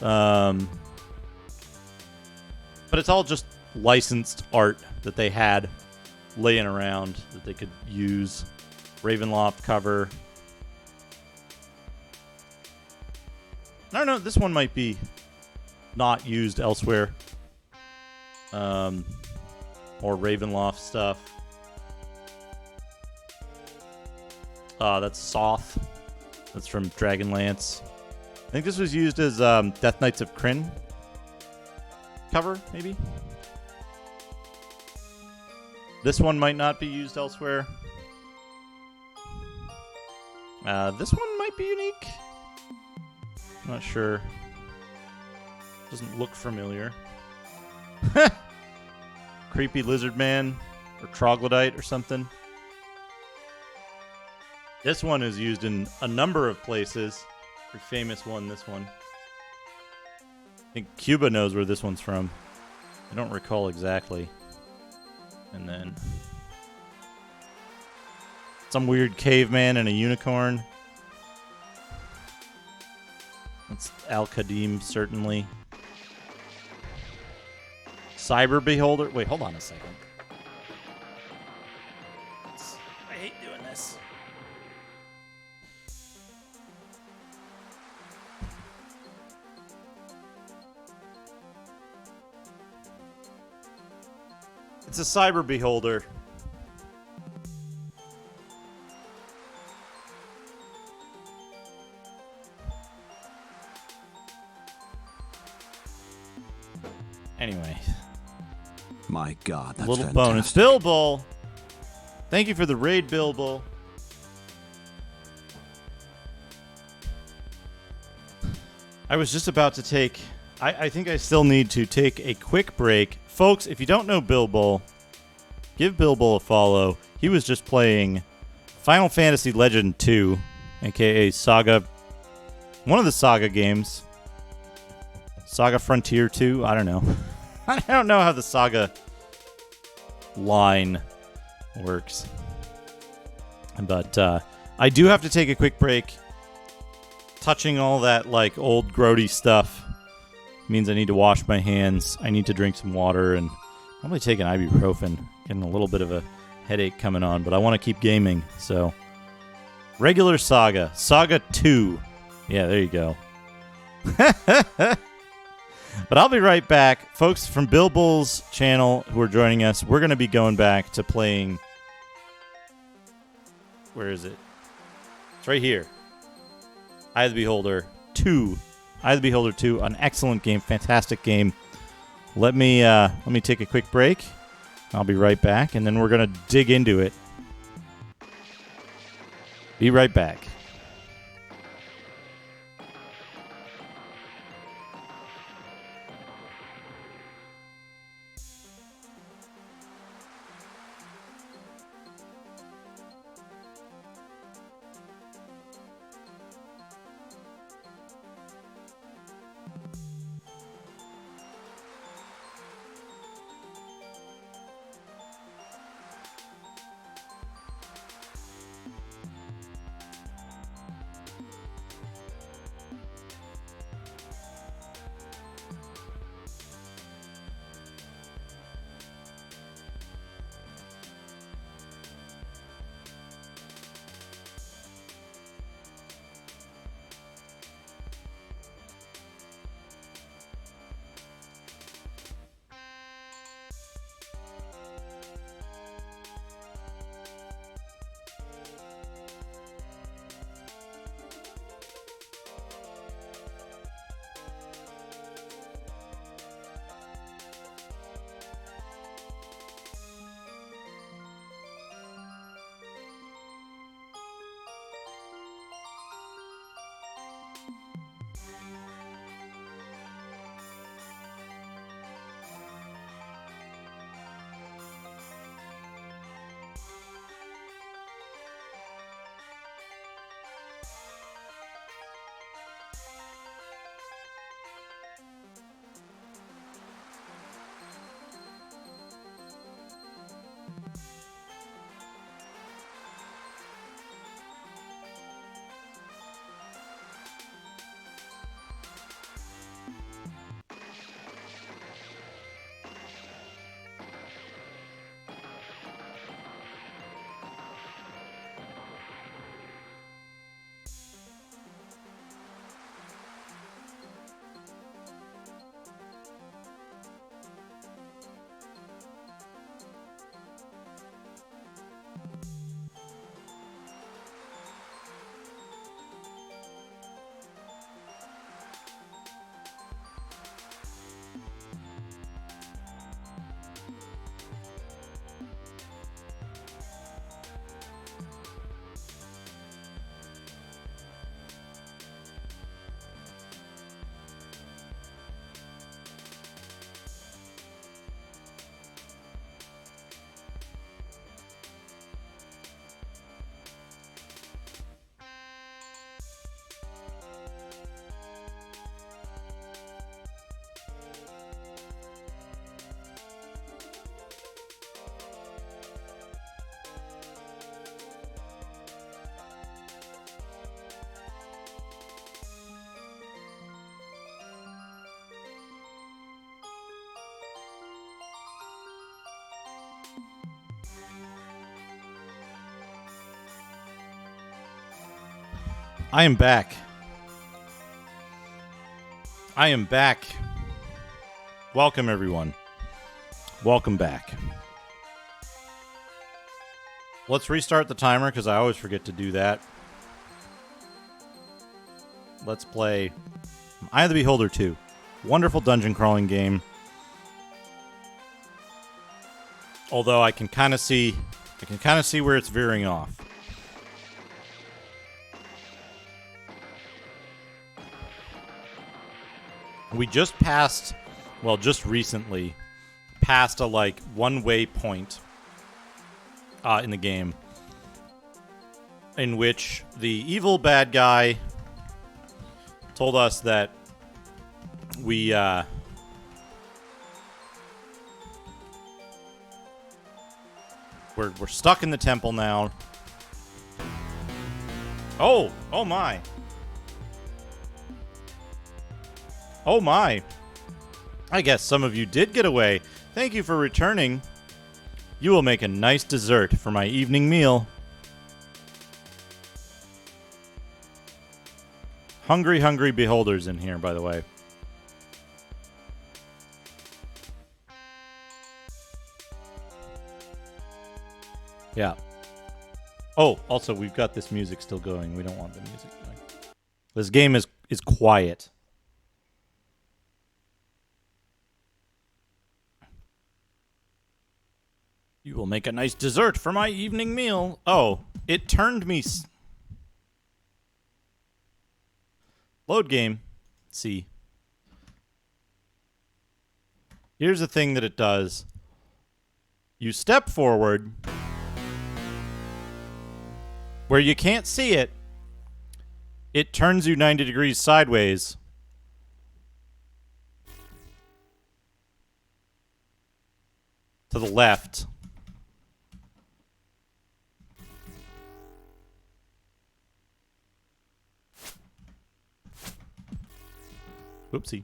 But it's all just licensed art that they had laying around that they could use. Ravenloft cover. I don't know. This one might be not used elsewhere. Or Ravenloft stuff. That's Soth. That's from Dragonlance. I think this was used as Death Knights of Krynn cover, maybe? This one might not be used elsewhere. This one might be unique. I'm not sure. Doesn't look familiar. Creepy Lizard Man or Troglodyte or something. This one is used in a number of places. Pretty famous one, this one. I think Cuba knows where this one's from. I don't recall exactly. And then some weird caveman and a unicorn. That's Al-Qadim, certainly. Cyber Beholder. Wait, hold on a second. I hate doing this. It's a Cyber Beholder. Anyway. My God, that's Little fantastic. bonus. Bilbo! Thank you for the raid, Bilbo. I was just about to take... I think I still need to take a quick break. Folks, if you don't know Bilbo, give Bilbo a follow. He was just playing Final Fantasy Legend 2, a.k.a. Saga... One of the Saga games. Saga Frontier 2? I don't know. I don't know how the Saga line works. But I do have to take a quick break. Touching all that like old grody stuff means I need to wash my hands. I need to drink some water and probably take an ibuprofen. Getting a little bit of a headache coming on, but I want to keep gaming. So regular Saga. Saga 2. Yeah, there you go. But I'll be right back. Folks from Bilbo's channel who are joining us, we're going to be going back to playing... Where is it? It's right here. Eye of the Beholder 2. Eye of the Beholder 2, an excellent game, fantastic game. Let me take a quick break. I'll be right back, and then we're going to dig into it. Be right back. I am back. I am back. Welcome, everyone. Welcome back. Let's restart the timer because I always forget to do that. Let's play Eye of the Beholder 2. Wonderful dungeon crawling game. Although I can kind of see where it's veering off. We just passed, well, just recently passed a like one-way point in the game in which the evil bad guy told us that we're stuck in the temple now. Oh my. Oh my. I guess some of you did get away. Thank you for returning. You will make a nice dessert for my evening meal. Hungry, hungry beholders in here, by the way. Yeah. Oh, also, we've got this music still going. We don't want the music going. This game is quiet. You will make a nice dessert for my evening meal. Oh, it turned me... Load game. See. Here's the thing that it does. You step forward where you can't see it. It turns you 90 degrees sideways. To the left. Whoopsie.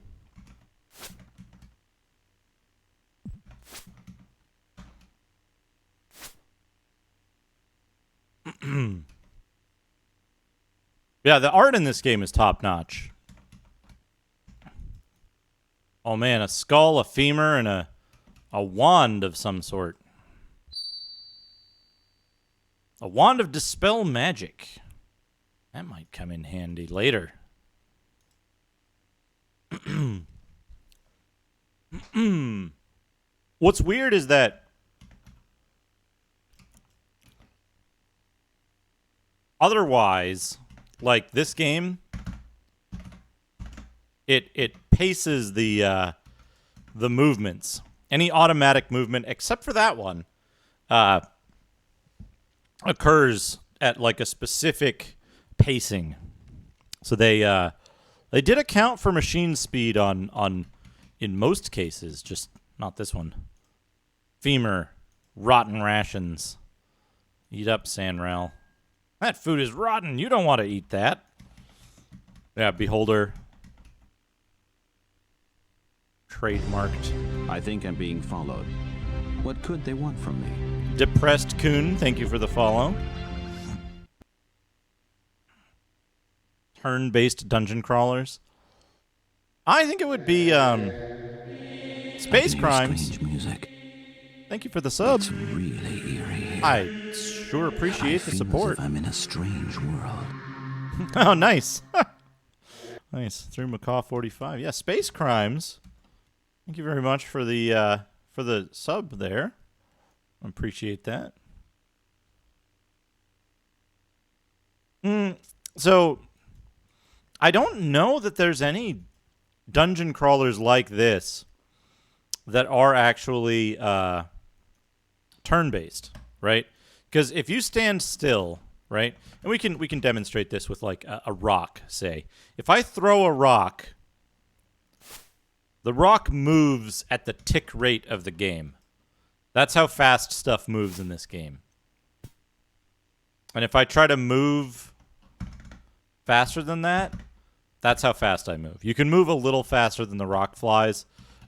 Yeah, the art in this game is top-notch. Oh man, a skull, a femur, and a wand of some sort. A wand of dispel magic. That might come in handy later. What's weird is that otherwise, like this game, it paces the movements. Any automatic movement except for that one occurs at like a specific pacing. So they did account for machine speed on in most cases, just not this one. Femur, rotten rations. Eat up, Sanral. That food is rotten. You don't want to eat that. Yeah, Beholder. Trademarked. I think I'm being followed. What could they want from me? Depressed Coon, thank you for the follow. Turn-based dungeon crawlers. I think it would be Space Crimes. Strange music. Thank you for the sub. It's really eerie. I sure appreciate the I feel support. as if I'm in a strange world. Oh, nice. Nice. Through Macaw 45. Yeah, Space Crimes. Thank you very much for the sub there. I appreciate that. So I don't know that there's any dungeon crawlers like this that are actually turn-based, right? Because if you stand still, right, and we can demonstrate this with like a rock, say. If I throw a rock, the rock moves at the tick rate of the game. That's how fast stuff moves in this game. And if I try to move faster than that, that's how fast I move. You can move a little faster than the rock flies,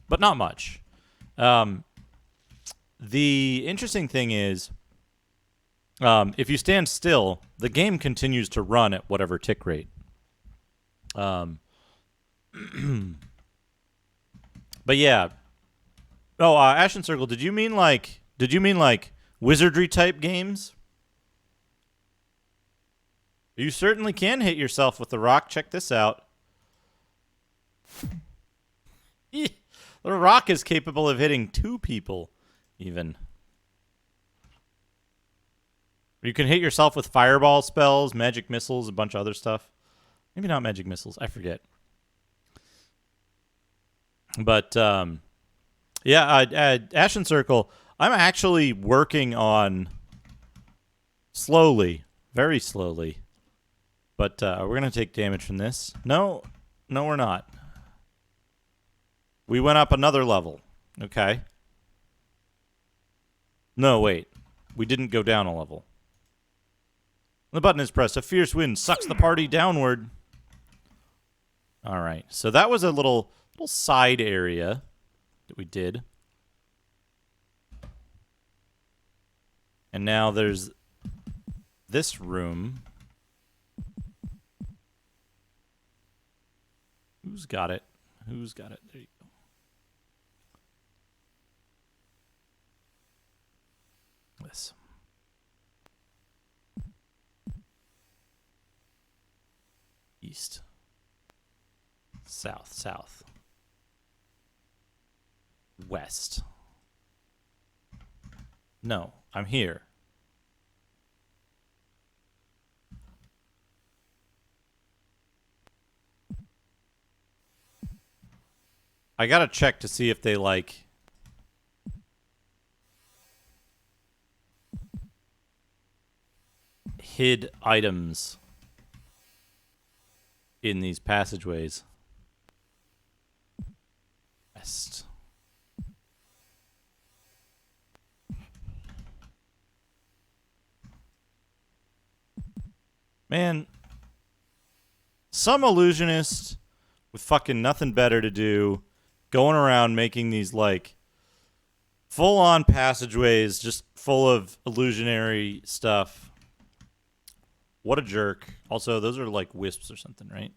but not much. The interesting thing is, if you stand still, the game continues to run at whatever tick rate. But yeah. Oh, Ashen Circle, did you mean like wizardry type games? You certainly can hit yourself with the rock. Check this out. The rock is capable of hitting 2 people, even. You can hit yourself with fireball spells, magic missiles, a bunch of other stuff. Maybe not magic missiles. I forget. But, yeah, Ashen Circle, I'm actually working on slowly, very slowly. But we're going to take damage from this. No, we're not. We went up another level. Okay. No, wait. We didn't go down a level. The button is pressed. A fierce wind sucks the party downward. All right. So that was a little side area that we did. And now there's this room. Who's got it? Who's got it? There you go. This. East. South. South. West. No, I'm here. I gotta check to see if they, like... hid items in these passageways. West. Man, some illusionist with fucking nothing better to do going around making these, like, full-on passageways just full of illusionary stuff. What a jerk. Also, those are, like, wisps or something, right?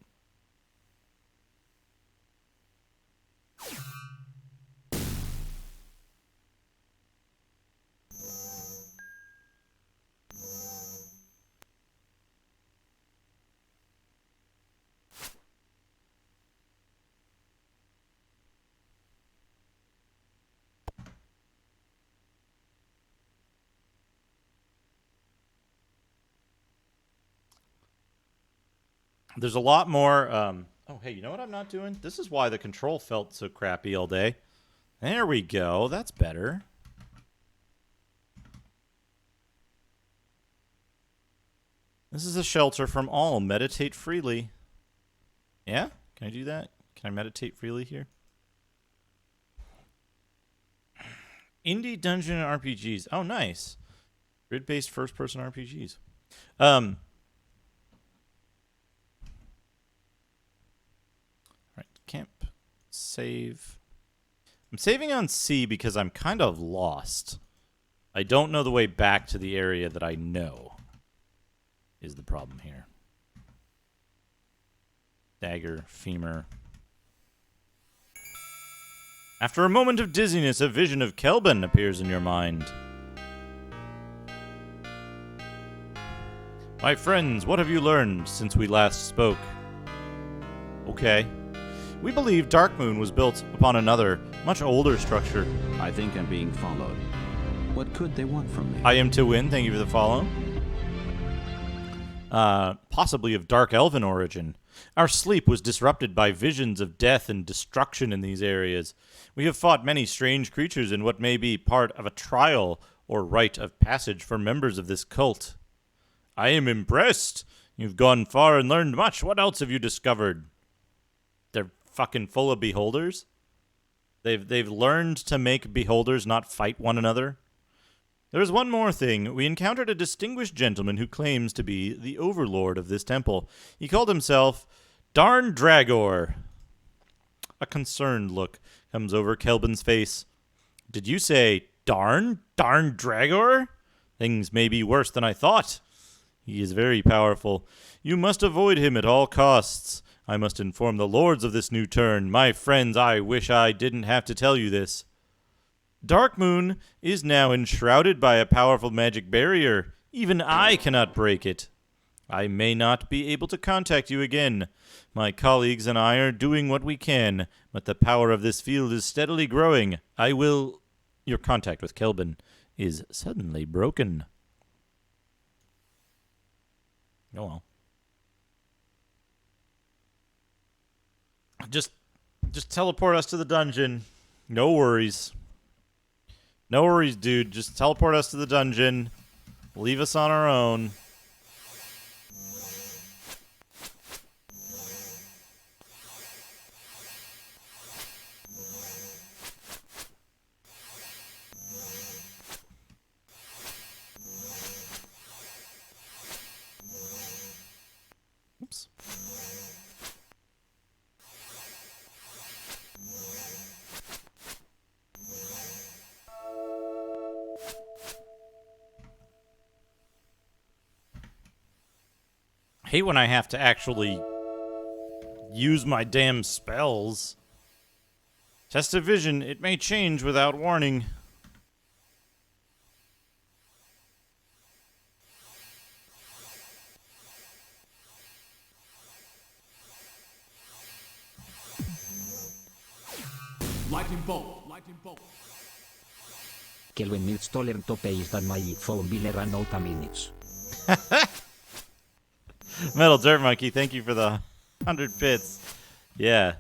There's a lot more... oh, hey, you know what I'm not doing? This is why the control felt so crappy all day. There we go. That's better. This is a shelter from all. Meditate freely. Yeah? Can I do that? Can I meditate freely here? Indie dungeon RPGs. Oh, nice. Grid-based first-person RPGs. Camp. Save. I'm saving on C because I'm kind of lost. I don't know the way back to the area that I know is the problem here. Dagger, femur. After a moment of dizziness, a vision of Kelban appears in your mind. My friends, what have you learned since we last spoke? Okay. We believe Darkmoon was built upon another, much older structure. I think I'm being followed. What could they want from me? I am to win. Thank you for the follow. Possibly of Dark Elven origin. Our sleep was disrupted by visions of death and destruction in these areas. We have fought many strange creatures in what may be part of a trial or rite of passage for members of this cult. I am impressed. You've gone far and learned much. What else have you discovered? They're fucking full of beholders. They've learned to make beholders not fight one another. There is one more thing. We encountered a distinguished gentleman who claims to be the overlord of this temple. He called himself Darn Dragor. A concerned look comes over Kelban's face. Did you say Darn Dragor? Things may be worse than I thought. He is very powerful. You must avoid him at all costs. I must inform the lords of this new turn. My friends, I wish I didn't have to tell you this. Darkmoon is now enshrouded by a powerful magic barrier. Even I cannot break it. I may not be able to contact you again. My colleagues and I are doing what we can, but the power of this field is steadily growing. Your contact with Kelvin is suddenly broken. Oh well. Just teleport us to the dungeon. No worries. No worries, dude. Just teleport us to the dungeon. Leave us on our own. Oops. I hate when I have to actually use my damn spells. Test of vision. It may change without warning. Lightning bolt. Lightning bolt. Kelvin needs to learn to pace than my phone will run out of minutes. Metal Dirt Monkey, thank you for the 100 bits. Yeah.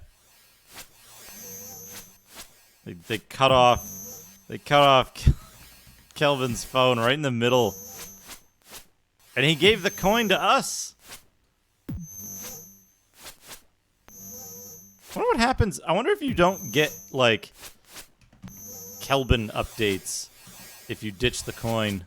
They cut off Kelvin's phone right in the middle. And he gave the coin to us. I wonder what happens. I wonder if you don't get, like, Kelvin updates if you ditch the coin.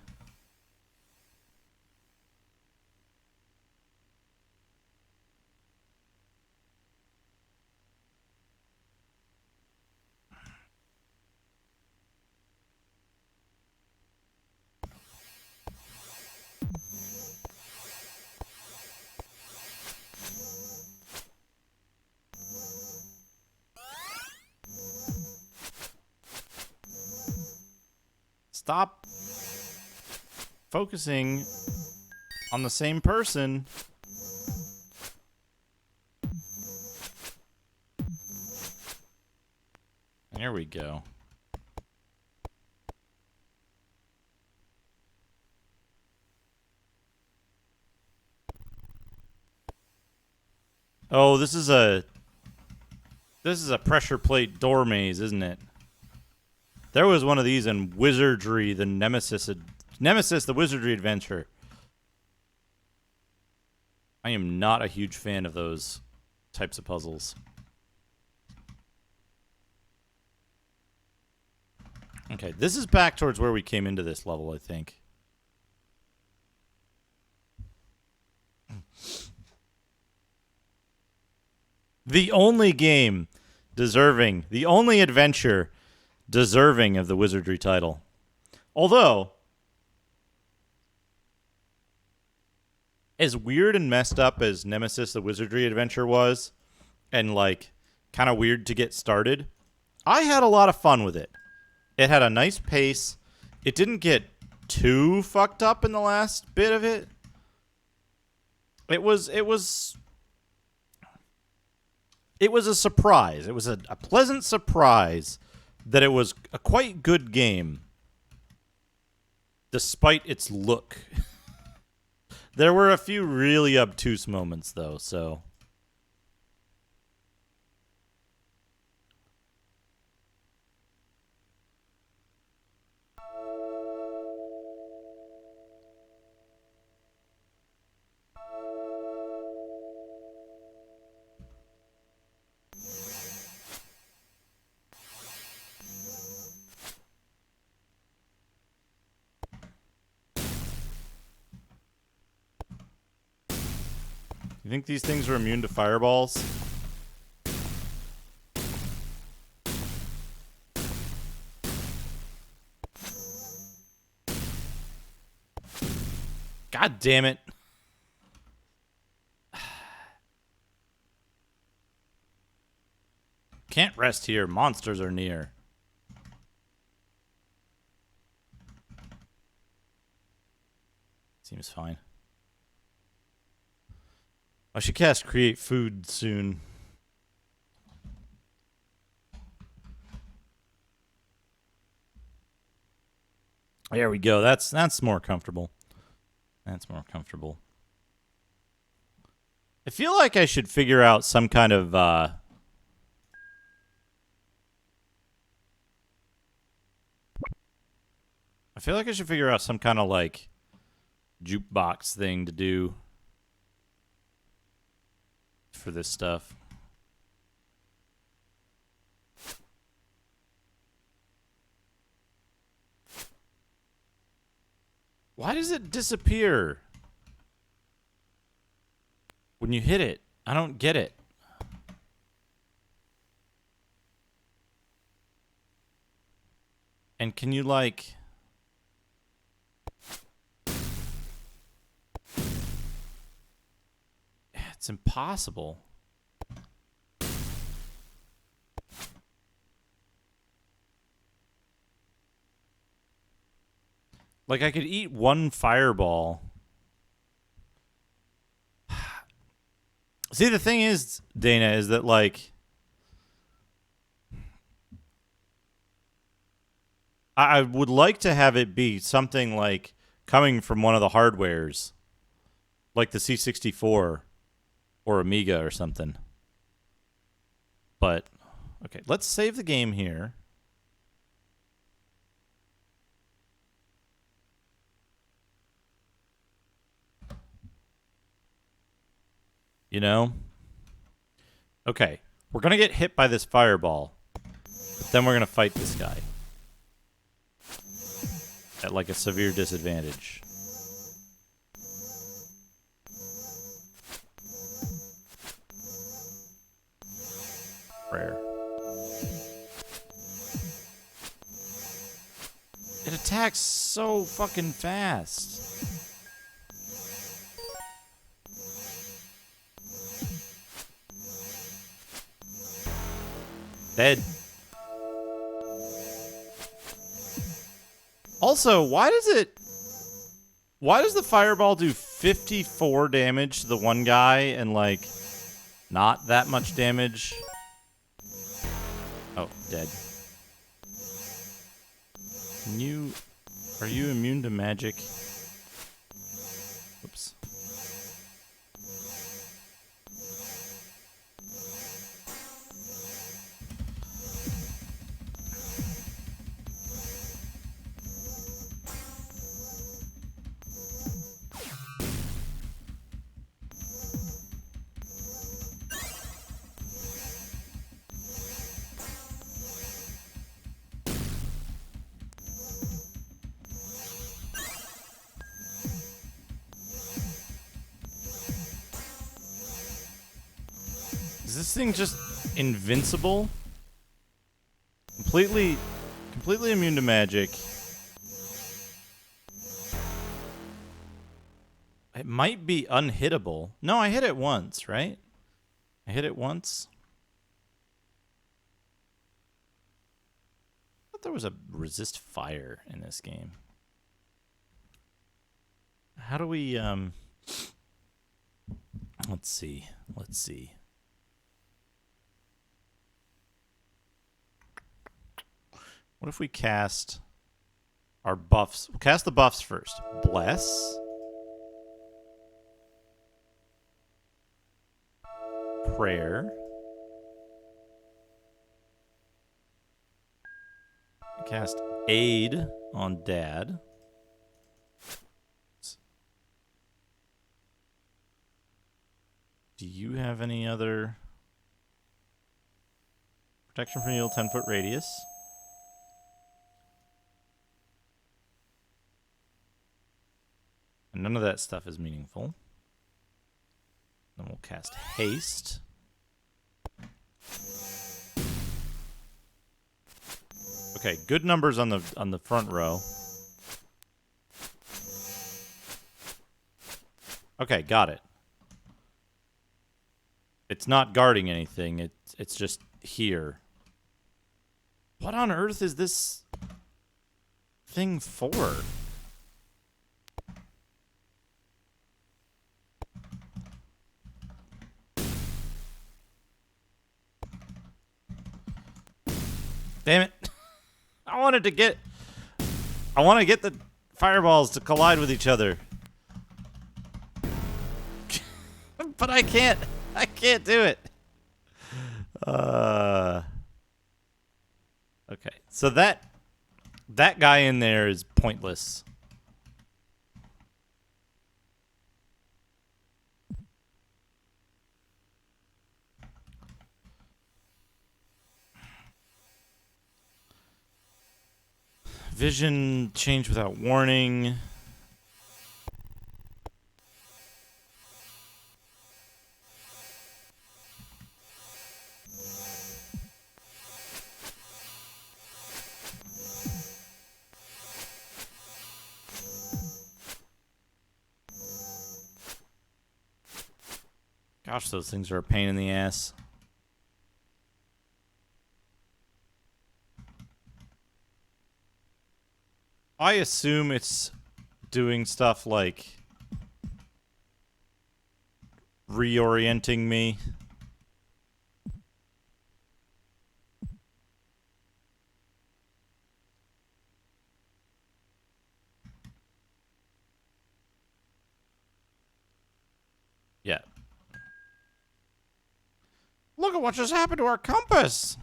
Stop focusing on the same person. There we go. Oh, this is a pressure plate door maze, isn't it? There was one of these in Wizardry, the Nemesis, the Wizardry Adventure. I am not a huge fan of those types of puzzles. Okay, this is back towards where we came into this level, I think. The only game deserving, the only adventure deserving of the Wizardry title. Although, as weird and messed up as Nemesis the Wizardry Adventure was, and like kind of weird to get started, I had a lot of fun with it. It had a nice pace. It didn't get too fucked up in the last bit of it. It was a surprise. It was a pleasant surprise that it was a quite good game, despite its look. There were a few really obtuse moments, though, so... You think these things are immune to fireballs? God damn it. Can't rest here. Monsters are near. Seems fine. I should cast Create Food soon. There we go. That's more comfortable. That's more comfortable. I feel like I should figure out some kind of I feel like I should figure out some kind of like jukebox thing to do for this stuff. Why does it disappear when you hit it? I don't get it. And can you like... It's impossible. Like, I could eat one fireball. See, the thing is, Dana, is that, like... I would like to have it be something, like, coming from one of the hardwares. Like the C64 or Amiga or something. But, okay, let's save the game here. You know? Okay. We're going to get hit by this fireball. But then we're going to fight this guy. At like a severe disadvantage. Prayer. It attacks so fucking fast. Dead. Also, why does the fireball do 54 damage to the one guy and, like, not that much damage? Oh, dead. Are you immune to magic? Oops. Is this thing just invincible? Completely immune to magic. It might be unhittable. No, I hit it once, right? I hit it once. I thought there was a resist fire in this game. How do we, let's see. What if we cast our buffs? We'll cast the buffs first. Bless. Prayer. Cast Aid on Dad. Do you have any other protection from heal 10-foot radius? And none of that stuff is meaningful. Then we'll cast Haste. Okay, good numbers on the front row. Okay, got it. It's not guarding anything. It's just here. What on earth is this thing for? Damn it. I want to get the fireballs to collide with each other. But I can't do it. Okay. So that guy in there is pointless. Vision change without warning. Gosh, those things are a pain in the ass. I assume it's doing stuff like reorienting me. Yeah. Look at what just happened to our compass.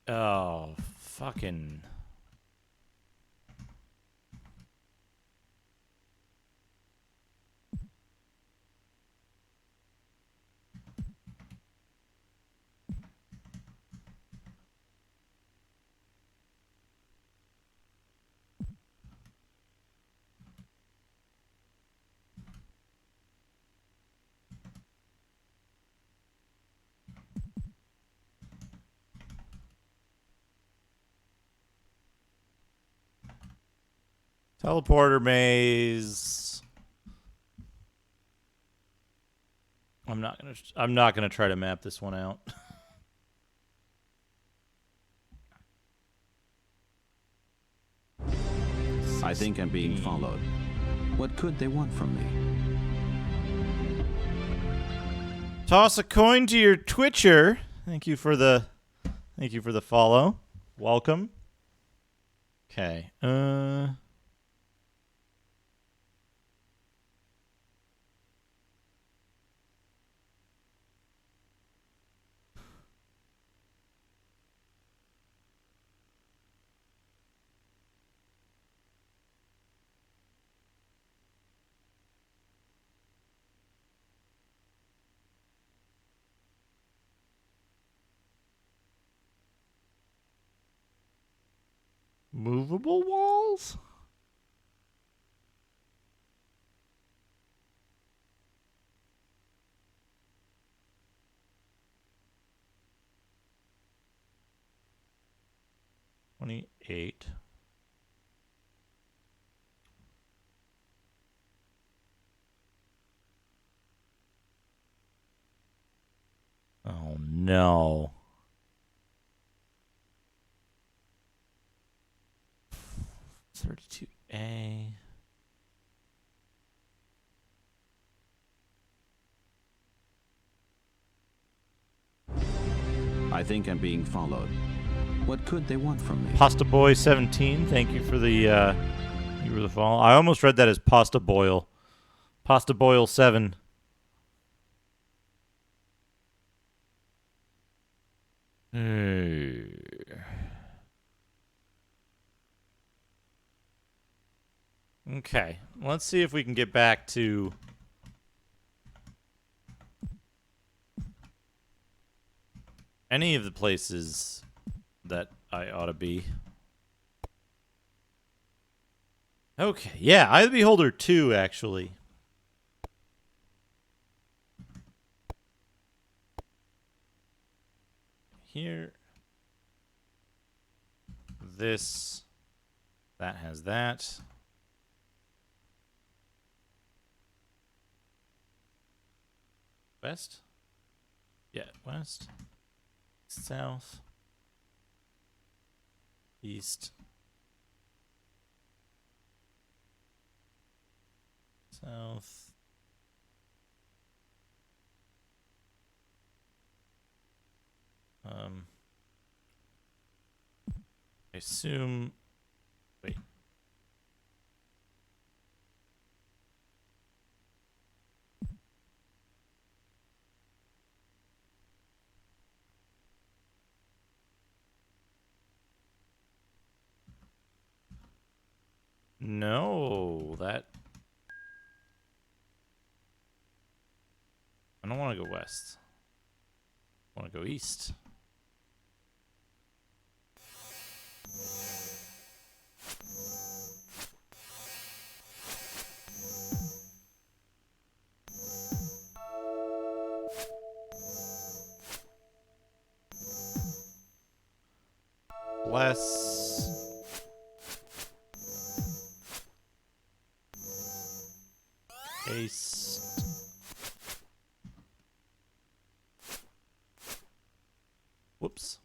Oh, fucking. Teleporter maze. I'm not gonna try to map this one out. I think I'm being followed. What could they want from me? Toss a coin to your Twitcher. Thank you for the follow. Welcome. Okay. Movable walls? $28. Oh no. $32A. I think I'm being followed. What could they want from me? Pasta Boy 17, thank you for the follow. I almost read that as Pasta Boil. Pasta Boil 7. Hey. Okay, let's see if we can get back to any of the places that I ought to be. Okay, yeah, Eye of the Beholder 2, actually. here. This. That has that. West? Yeah, west. South. East. South. I assume. Wait. No, that. I don't want to go west. I want to go east. Bless. Paste. Whoops.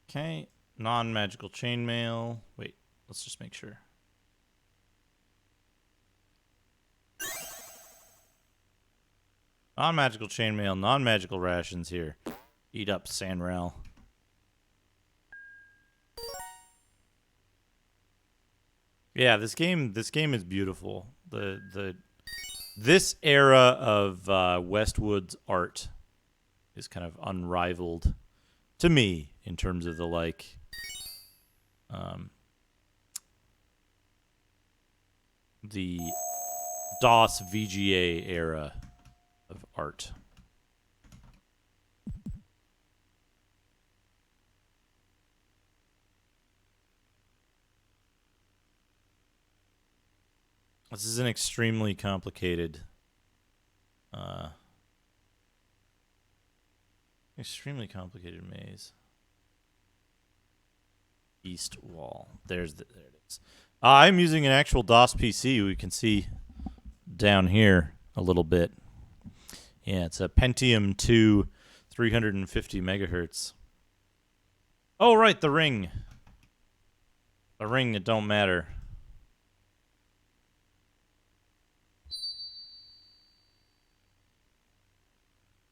Okay. Non-magical chainmail. Wait, let's just make sure. Non-magical chainmail, non-magical rations here. Eat up, Sanrel. Yeah, this game is beautiful. This era of Westwood's art is kind of unrivaled to me in terms of the the DOS VGA era of art. This is an extremely complicated maze. East wall. There it is. I'm using an actual DOS PC. We can see down here a little bit. Yeah, it's a Pentium 2, 350 megahertz. Oh, right, the ring. The ring that don't matter.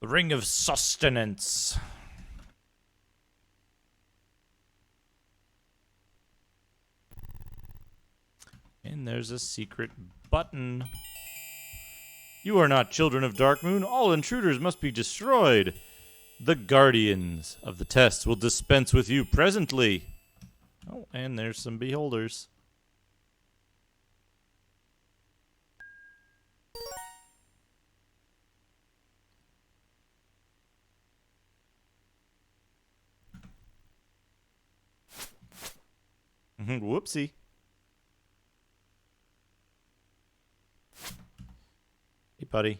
The ring of sustenance. And there's a secret button. You are not children of Darkmoon. All intruders must be destroyed. The guardians of the test will dispense with you presently. Oh, and there's some beholders. Whoopsie. Hey, buddy.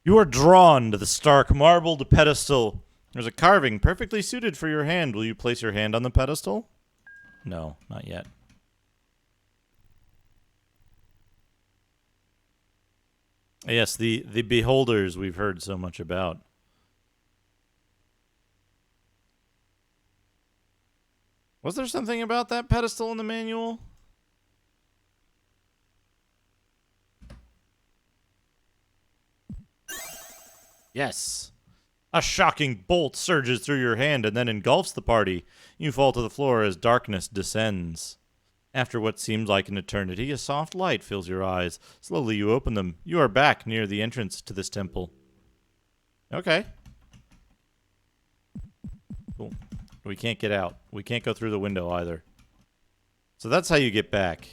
You are drawn to the stark marbled pedestal. There's a carving perfectly suited for your hand. Will you place your hand on the pedestal? No, not yet. Yes, the beholders we've heard so much about. Was there something about that pedestal in the manual? Yes. A shocking bolt surges through your hand and then engulfs the party. You fall to the floor as darkness descends. After what seems like an eternity, a soft light fills your eyes. Slowly you open them. You are back near the entrance to this temple. Okay. Cool. We can't get out. We can't go through the window either. So that's how you get back.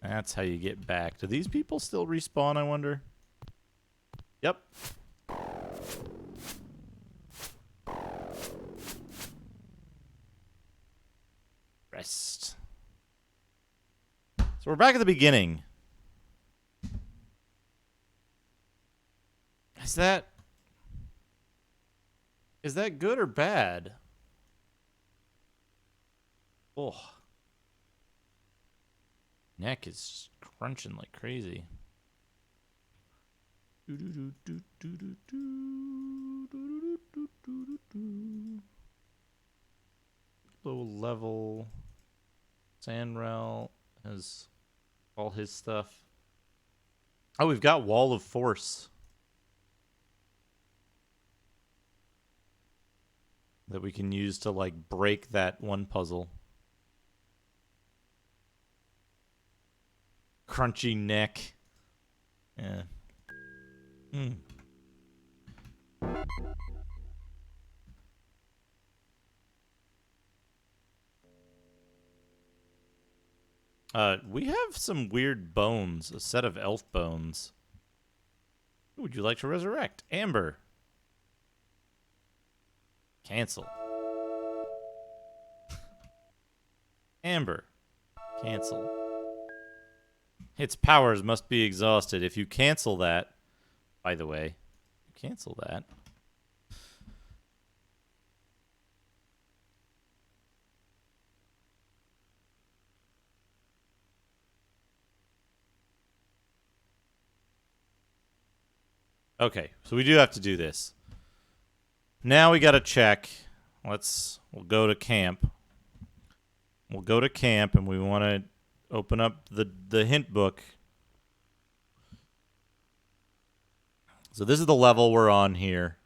That's how you get back. Do these people still respawn, I wonder? Yep. Rest. So we're back at the beginning. Is that good or bad? Oh. Neck is crunching like crazy. Low level. Sandrel has all his stuff. Oh, we've got Wall of Force that we can use to, like, break that one puzzle. Crunchy neck. Yeah. We have some weird bones. A set of elf bones. Who would you like to resurrect? Amber. Cancel. Amber. Cancel. Its powers must be exhausted. If you cancel that, by the way, cancel that. Okay, so we do have to do this. Now we got to check. We'll go to camp. We'll go to camp and we want to open up the hint book. So this is the level we're on here.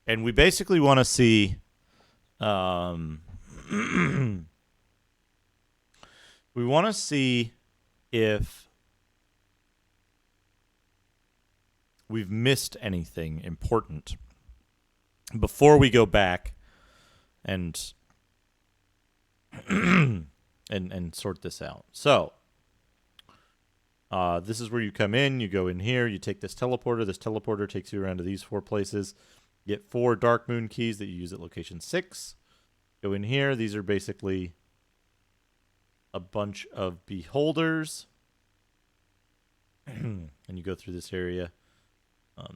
And we basically want to see we want to see if we've missed anything important before we go back and and sort this out. So, this is where you come in. You go in here. You take this teleporter. This teleporter takes you around to these 4 places. You get 4 Dark Moon keys that you use at location 6. Go in here. These are basically a bunch of beholders. And you go through this area.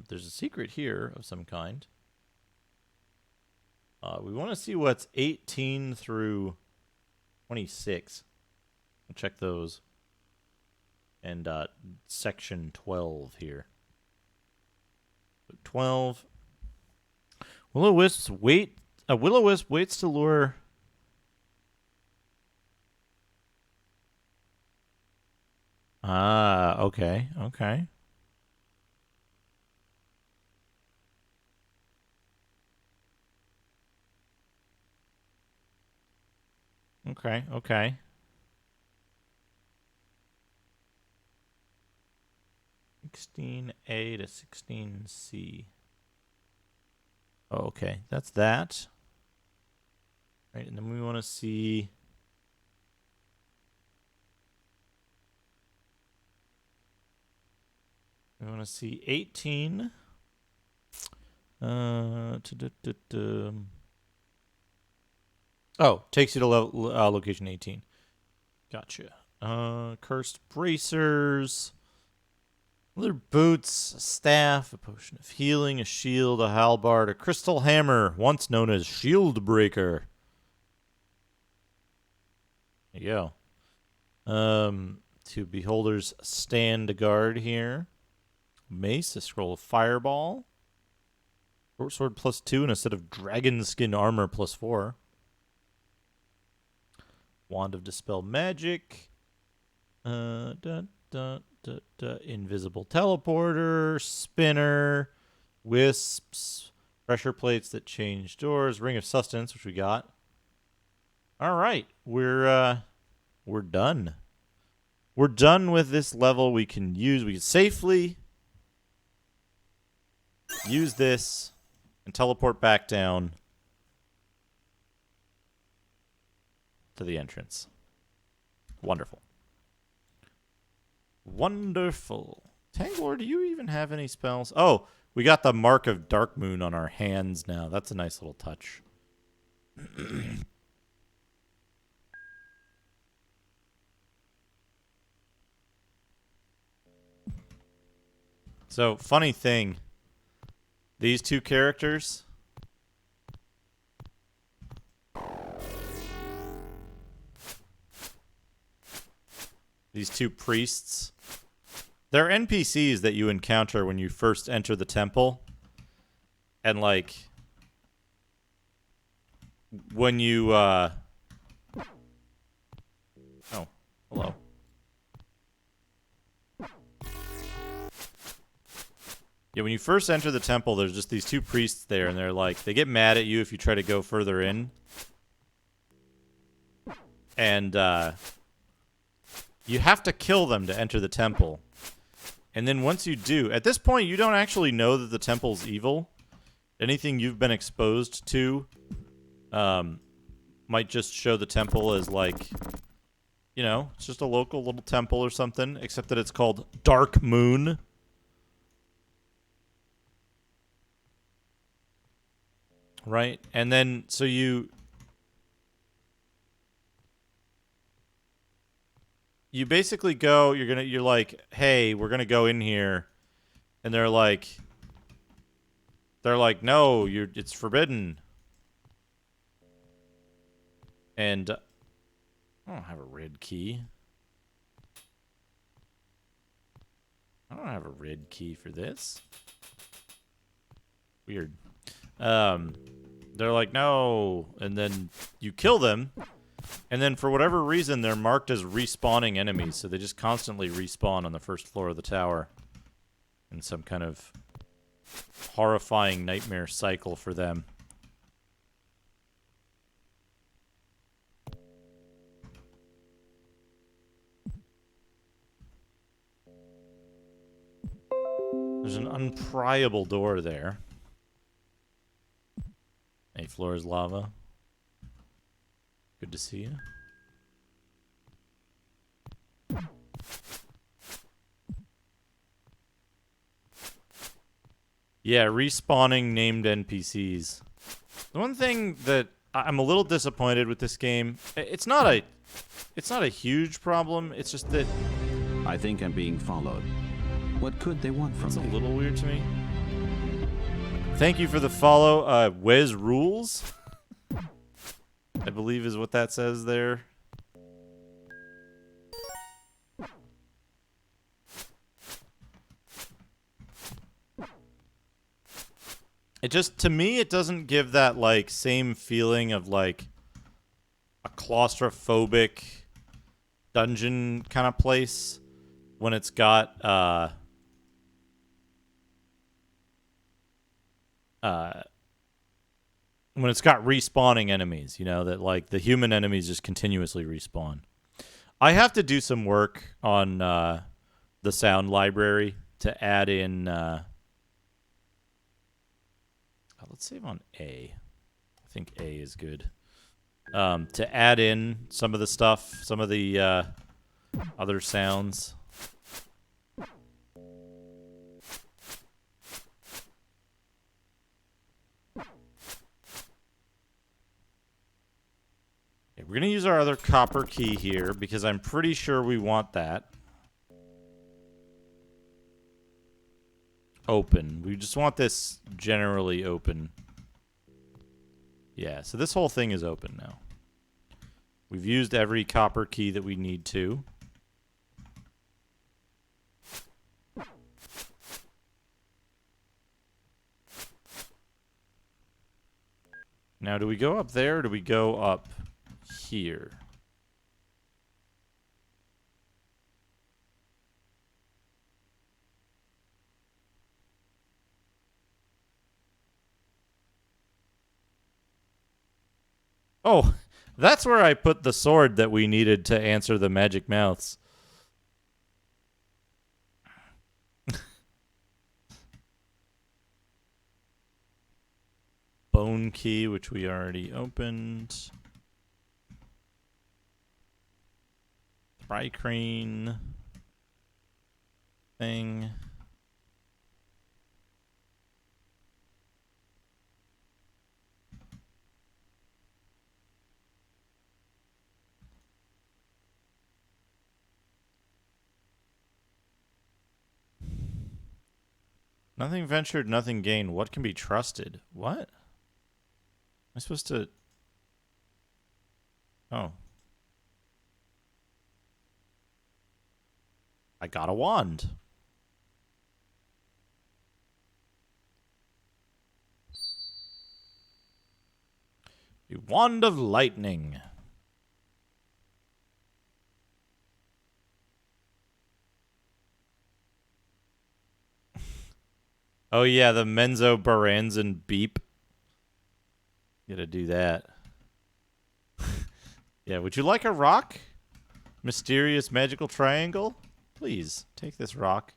There's a secret here of some kind. We want to see what's 18 through 26. We'll check those. And section 12 here. 12. Will-o-wisp waits to lure. Ah, okay, okay. Okay, okay. (16A to 16C). Oh, okay, that's that. Right, and then we want to see. We want to see 18. Oh, takes you to location 18. Gotcha. Cursed bracers. Leather boots, a staff, a potion of healing, a shield, a halberd, a crystal hammer, once known as Shield Breaker. There you go. 2 beholders stand guard here. Mace, a scroll of fireball. Short sword +2 and a set of dragon skin armor +4. Wand of Dispel Magic. Invisible teleporter. Spinner. Wisps. Pressure plates that change doors. Ring of Sustenance, which we got. All right. We're done. We're done with this level. We can safely use this and teleport back down to the entrance. Wonderful. Wonderful. Tanglor, do you even have any spells? Oh, we got the Mark of Darkmoon on our hands now. That's a nice little touch. So, funny thing. These two characters... These two priests... They're NPCs that you encounter when you first enter the temple. And, like... When you, Oh, hello. Yeah, when you first enter the temple, there's just these two priests there, and they're like... They get mad at you if you try to go further in. And, you have to kill them to enter the temple. And then once you do... At this point, you don't actually know that the temple's evil. Anything you've been exposed to... might just show the temple as, like, you know, it's just a local little temple or something, except that it's called Darkmoon. Right? And then, so you basically go, you're like, hey, we're gonna go in here, and they're like, no, it's forbidden. And I don't have a red key. I don't have a red key for this. Weird. They're like, no. And then you kill them. And then for whatever reason, they're marked as respawning enemies. So they just constantly respawn on the first floor of the tower. In some kind of horrifying nightmare cycle for them. There's an unpryable door there. 8 floors lava. Good to see you. Yeah, respawning named NPCs. The one thing that I'm a little disappointed with this game, it's not a huge problem. It's just that I think I'm being followed. What could they want from it's a me? little weird to me. Thank you for the follow, Wes Rules. I believe is what that says there. It just, to me, it doesn't give that, like, same feeling of, like, a claustrophobic dungeon kind of place when it's got, when it's got respawning enemies, you know, that, like, the human enemies just continuously respawn. I have to do some work on the sound library to add in... let's save on A. I think A is good. To add in some of the stuff, some of the other sounds. We're going to use our other copper key here because I'm pretty sure we want that. Open. We just want this generally open. Yeah, so this whole thing is open now. We've used every copper key that we need to. Now, do we go up there or do we go up here? Oh, that's where I put the sword that we needed to answer the magic mouths. bone key, which we already opened. Thri-kreen thing. Nothing ventured, nothing gained. What can be trusted? What? Am I supposed to... Oh. I got a wand. A wand of lightning. Oh yeah, the Menzo Baranzan beep. Gotta do that. Yeah, would you like a rock? Mysterious magical triangle? Please, take this rock.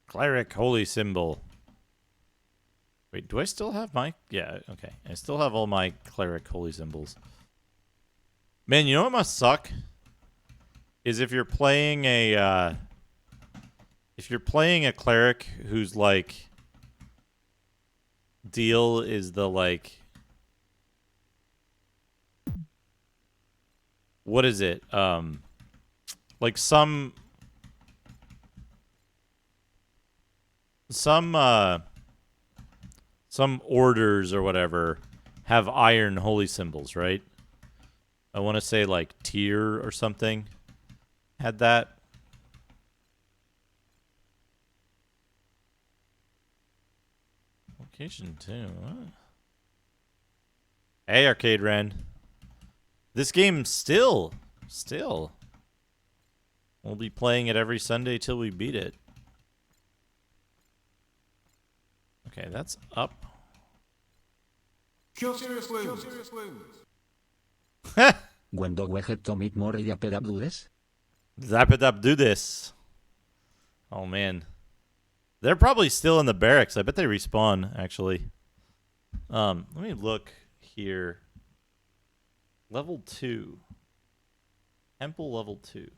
Cleric holy symbol. Wait, do I still have my... Yeah, okay. I still have all my cleric holy symbols. Man, you know what must suck? Is if you're playing a... if you're playing a cleric who's like... Deal is the like... What is it? Like some orders or whatever have iron holy symbols, right? I want to say like Tyr or something had that. Location 2. What? Hey, Arcade Ren. This game still. We'll be playing it every Sunday till we beat it. Okay, that's up. Kill serious wounds. When do we have to meet more Yapedabdudes? Zapidap do this. Oh man. They're probably still in the barracks. I bet they respawn, actually. Let me look here. Level 2. Temple level 2.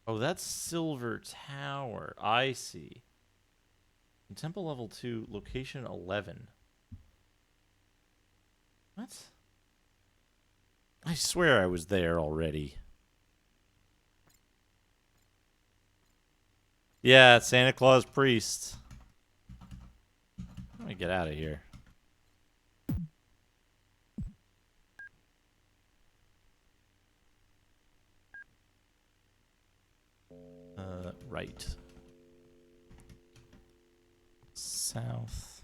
Oh, that's Silver Tower. I see. Temple level 2, location 11. What? I swear I was there already. Yeah, Santa Claus priest. Let me get out of here. Right. South.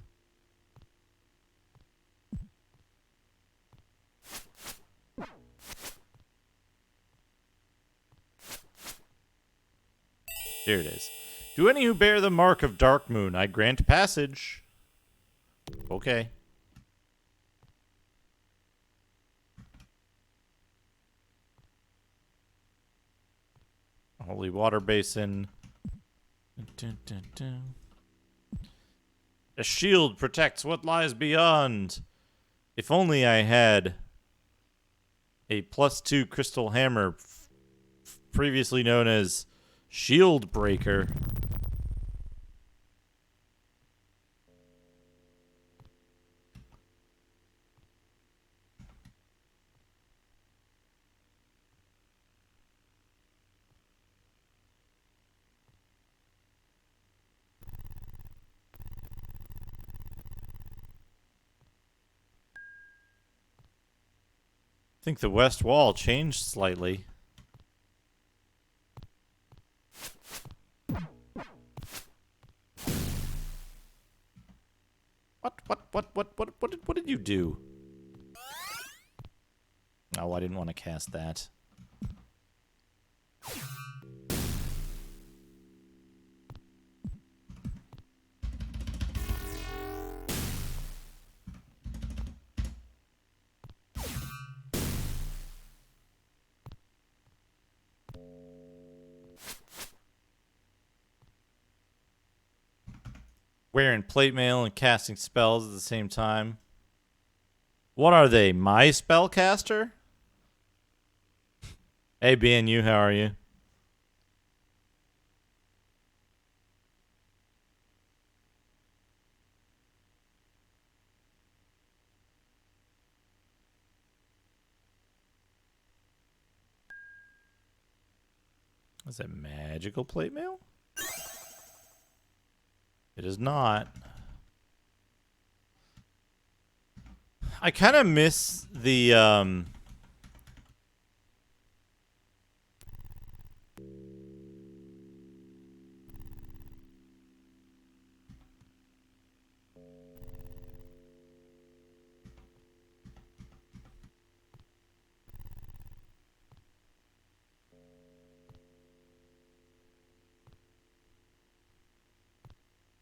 Here it is. To any who bear the mark of Dark Moon, I grant passage. Okay. Holy water basin. Dun, dun, dun. A shield protects what lies beyond. If only I had a +2 crystal hammer, previously known as Shield Breaker. I think the west wall changed slightly. What did you do? Oh, I didn't want to cast that. Wearing plate mail and casting spells at the same time. What are they? My spellcaster? Hey, BNU, how are you? Is that magical plate mail? It is not. I kind of miss the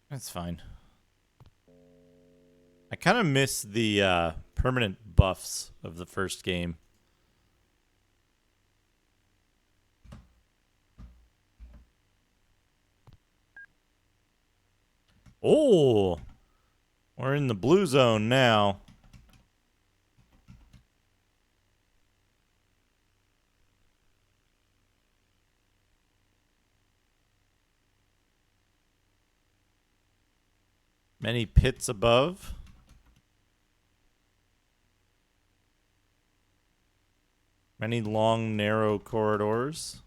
That's fine. I kind of miss the permanent buffs of the first game. Oh, we're in the blue zone now. Many pits above. Many long, narrow corridors.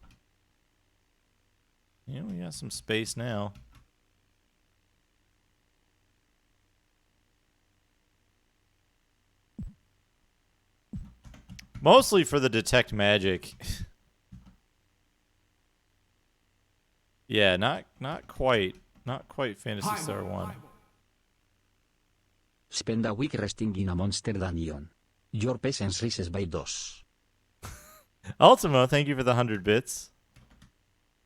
Yeah, we got some space now. Mostly for the detect magic. Yeah, not quite Phantasy Star 1. Spend a week resting in a monster dungeon. Your patience rises by 2. Ultimo, thank you for the 100 bits.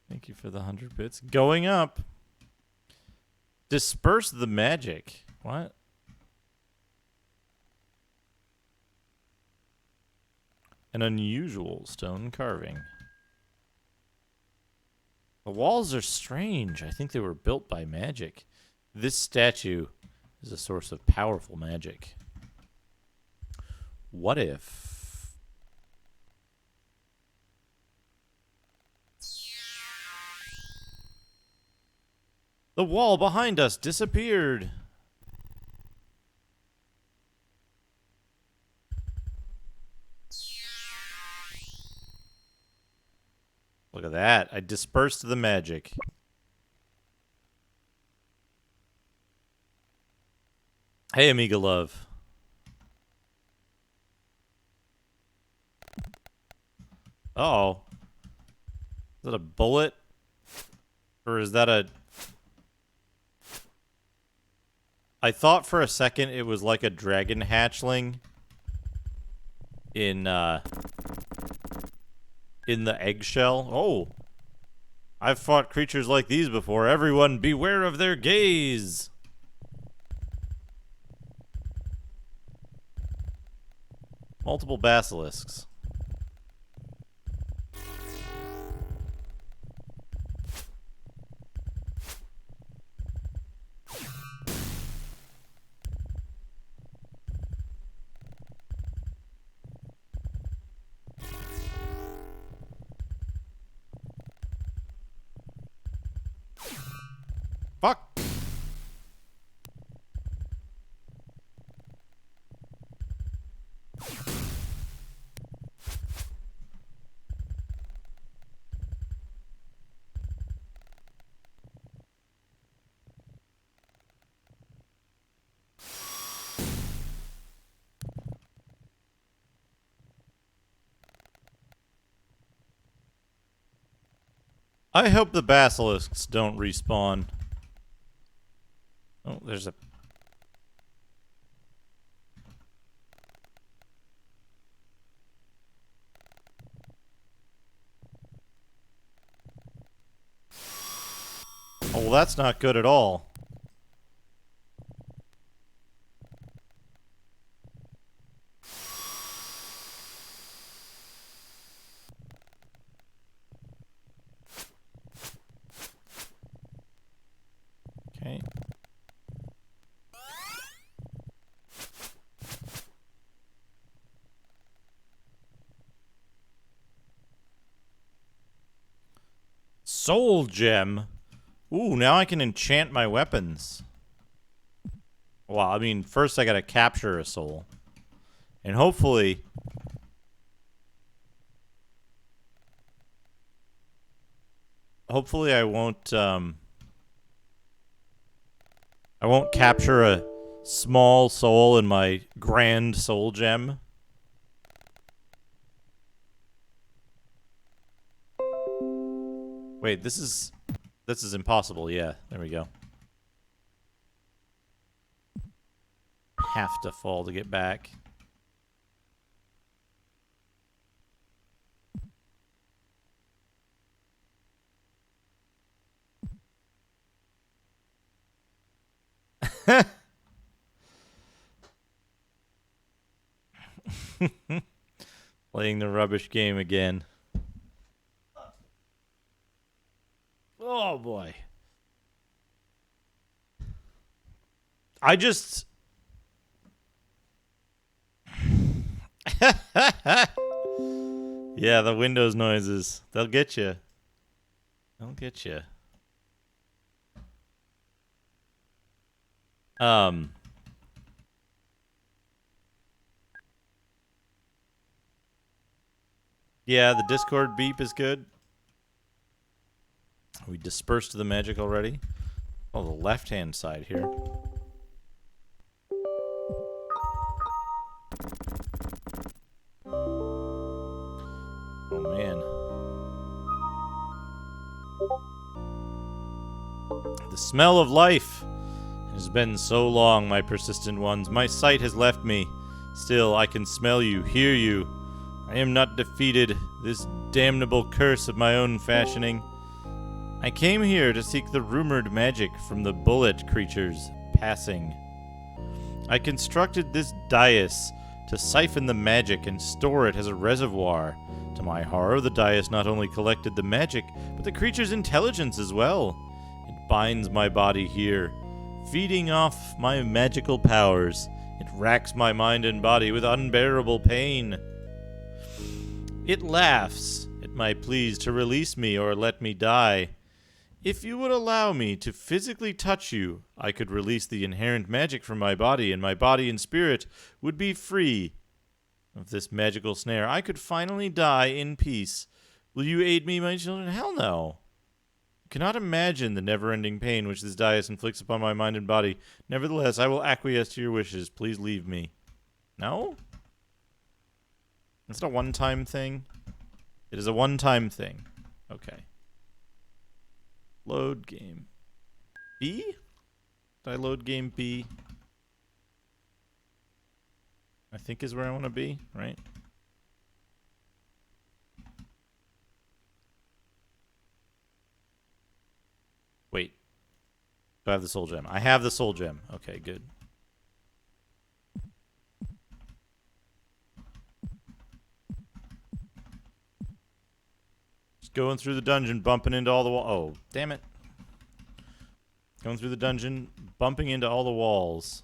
Thank you for the 100 bits. Going up. Disperse the magic. What? An unusual stone carving. The walls are strange. I think they were built by magic. This statue is a source of powerful magic. What if... the wall behind us disappeared. Look at that. I dispersed the magic. Hey, Amiga Love. Uh-oh. Is that a bullet? Or is that a... I thought for a second it was like a dragon hatchling in the eggshell. Oh. I've fought creatures like these before. Everyone beware of their gaze. Multiple basilisks. Fuck. I hope the basilisks don't respawn. Oh, there's a... oh, well, that's not good at all. Okay. Soul gem. Ooh, now I can enchant my weapons. Well, I mean, first I gotta capture a soul. And hopefully... Hopefully I won't capture a small soul in my grand soul gem. Wait, this is impossible. Yeah, there we go. Have to fall to get back. Playing the rubbish game again. Oh boy. I just... Yeah, the Windows noises. They'll get you. They'll get you. Yeah, the Discord beep is good. We dispersed the magic already. Oh, the left-hand side here. Oh, man. The smell of life. It has been so long, my persistent ones. My sight has left me. Still, I can smell you, hear you. I am not defeated. This damnable curse of my own fashioning. I came here to seek the rumored magic from the bullet creatures passing. I constructed this dais to siphon the magic and store it as a reservoir. To my horror, the dais not only collected the magic, but the creature's intelligence as well. It binds my body here, feeding off my magical powers. It racks my mind and body with unbearable pain. It laughs at my pleas to release me or let me die. If you would allow me to physically touch you, I could release the inherent magic from my body, and my body and spirit would be free of this magical snare. I could finally die in peace. Will you aid me, my children? Hell no. I cannot imagine the never-ending pain which this dais inflicts upon my mind and body. Nevertheless, I will acquiesce to your wishes. Please leave me. No? It's not a one-time thing. It is a one-time thing. Okay. Load game. B? Did I load game B? I think is where I want to be, right? Wait. Do I have the soul gem? I have the soul gem. Okay, good. Just going through the dungeon, bumping into all the walls. Oh, damn it. Going through the dungeon, bumping into all the walls.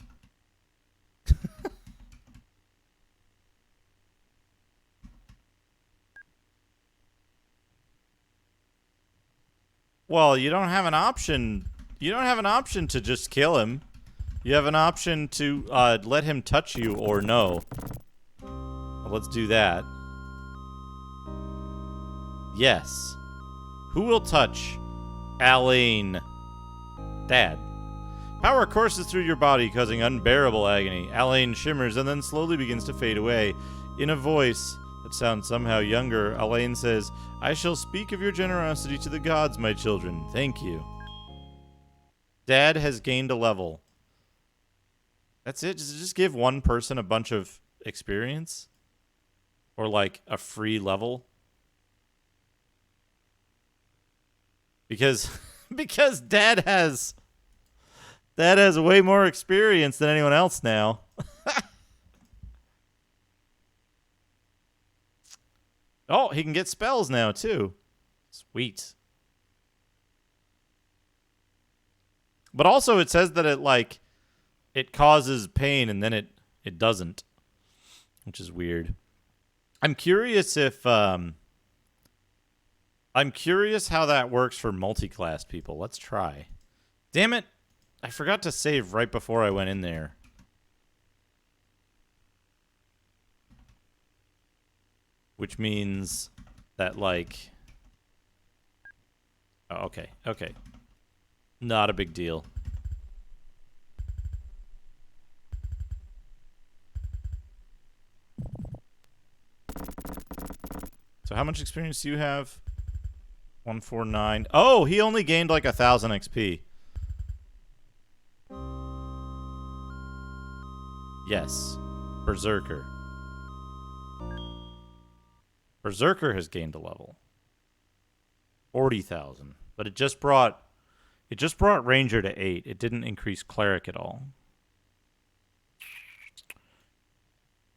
Well, you don't have an option. You don't have an option to just kill him. You have an option to let him touch you or no. Well, let's do that. Yes. Who will touch Alain? Dad. Power courses through your body, causing unbearable agony. Alain shimmers and then slowly begins to fade away. In a voice that sounds somehow younger, Alain says, I shall speak of your generosity to the gods, my children. Thank you. Dad has gained a level. That's it? Does it just give one person a bunch of experience? Or like a free level? Because Dad has way more experience than anyone else now. Oh, he can get spells now, too. Sweet. But also it says that it causes pain and then it doesn't. Which is weird. I'm curious if I'm curious how that works for multi-class people. Let's try. Damn it. I forgot to save right before I went in there. Which means that, like... Oh, okay, okay. Not a big deal. So how much experience do you have? 149. Oh, he only gained like 1,000 XP. Yes. Berserker. Berserker has gained a level. 40,000. But it just brought Ranger to 8. It didn't increase Cleric at all.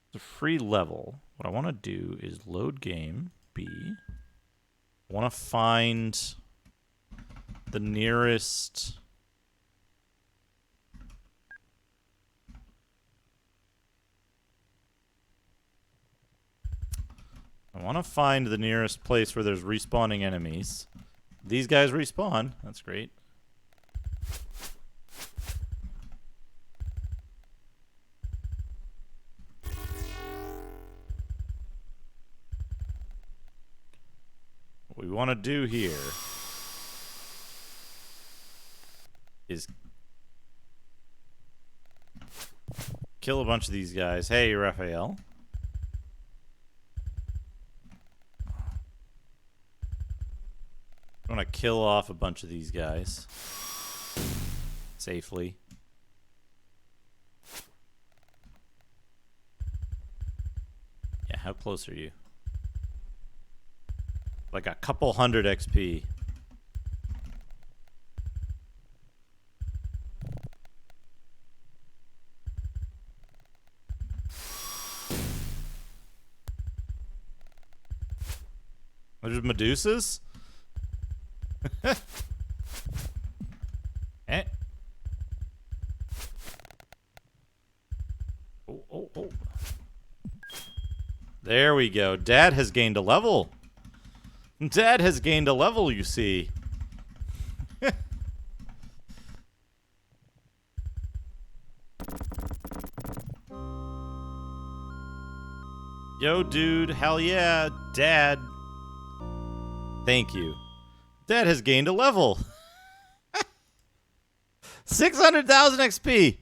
It's a free level. What I want to do is load game B. I want to find the nearest... I want to find the nearest place where there's respawning enemies. These guys respawn. That's great. What we want to do here is kill a bunch of these guys. Hey, Raphael. I want to kill off a bunch of these guys safely. Yeah, how close are you? Like a couple hundred XP. There's Medusas? Eh? Oh, oh, oh. There we go. Dad has gained a level. Dad has gained a level, you see. Yo, dude. Hell yeah. Dad. Thank you. Dad has gained a level. 600,000 XP.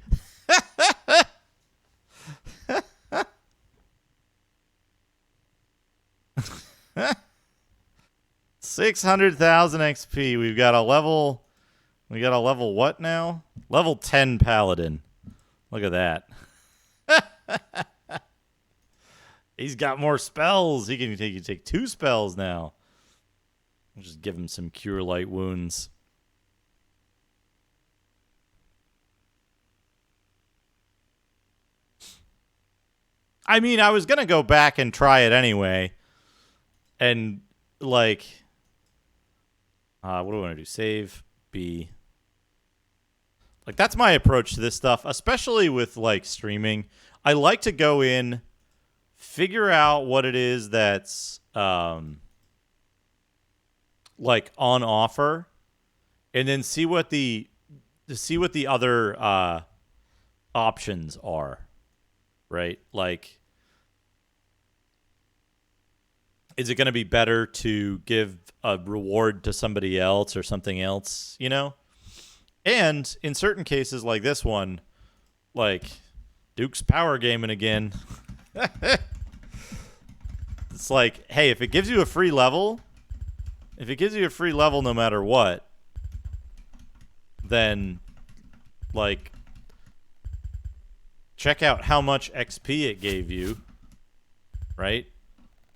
600,000 XP. We've got a level. We got a level what now? Level 10 paladin. Look at that. He's got more spells. He can take 2 spells now. I'll just give him some cure light wounds. I mean, I was gonna go back and try it anyway. And like, what do I want to do? Save B. Like, that's my approach to this stuff, especially with like streaming. I like to go in, figure out what it is that's like on offer, and then see what the other options are, right? Like, is it going to be better to give a reward to somebody else or something else, you know? And in certain cases like this one, like Duke's power gaming again. It's like, hey, if it gives you a free level, no matter what, then like check out how much XP it gave you, right?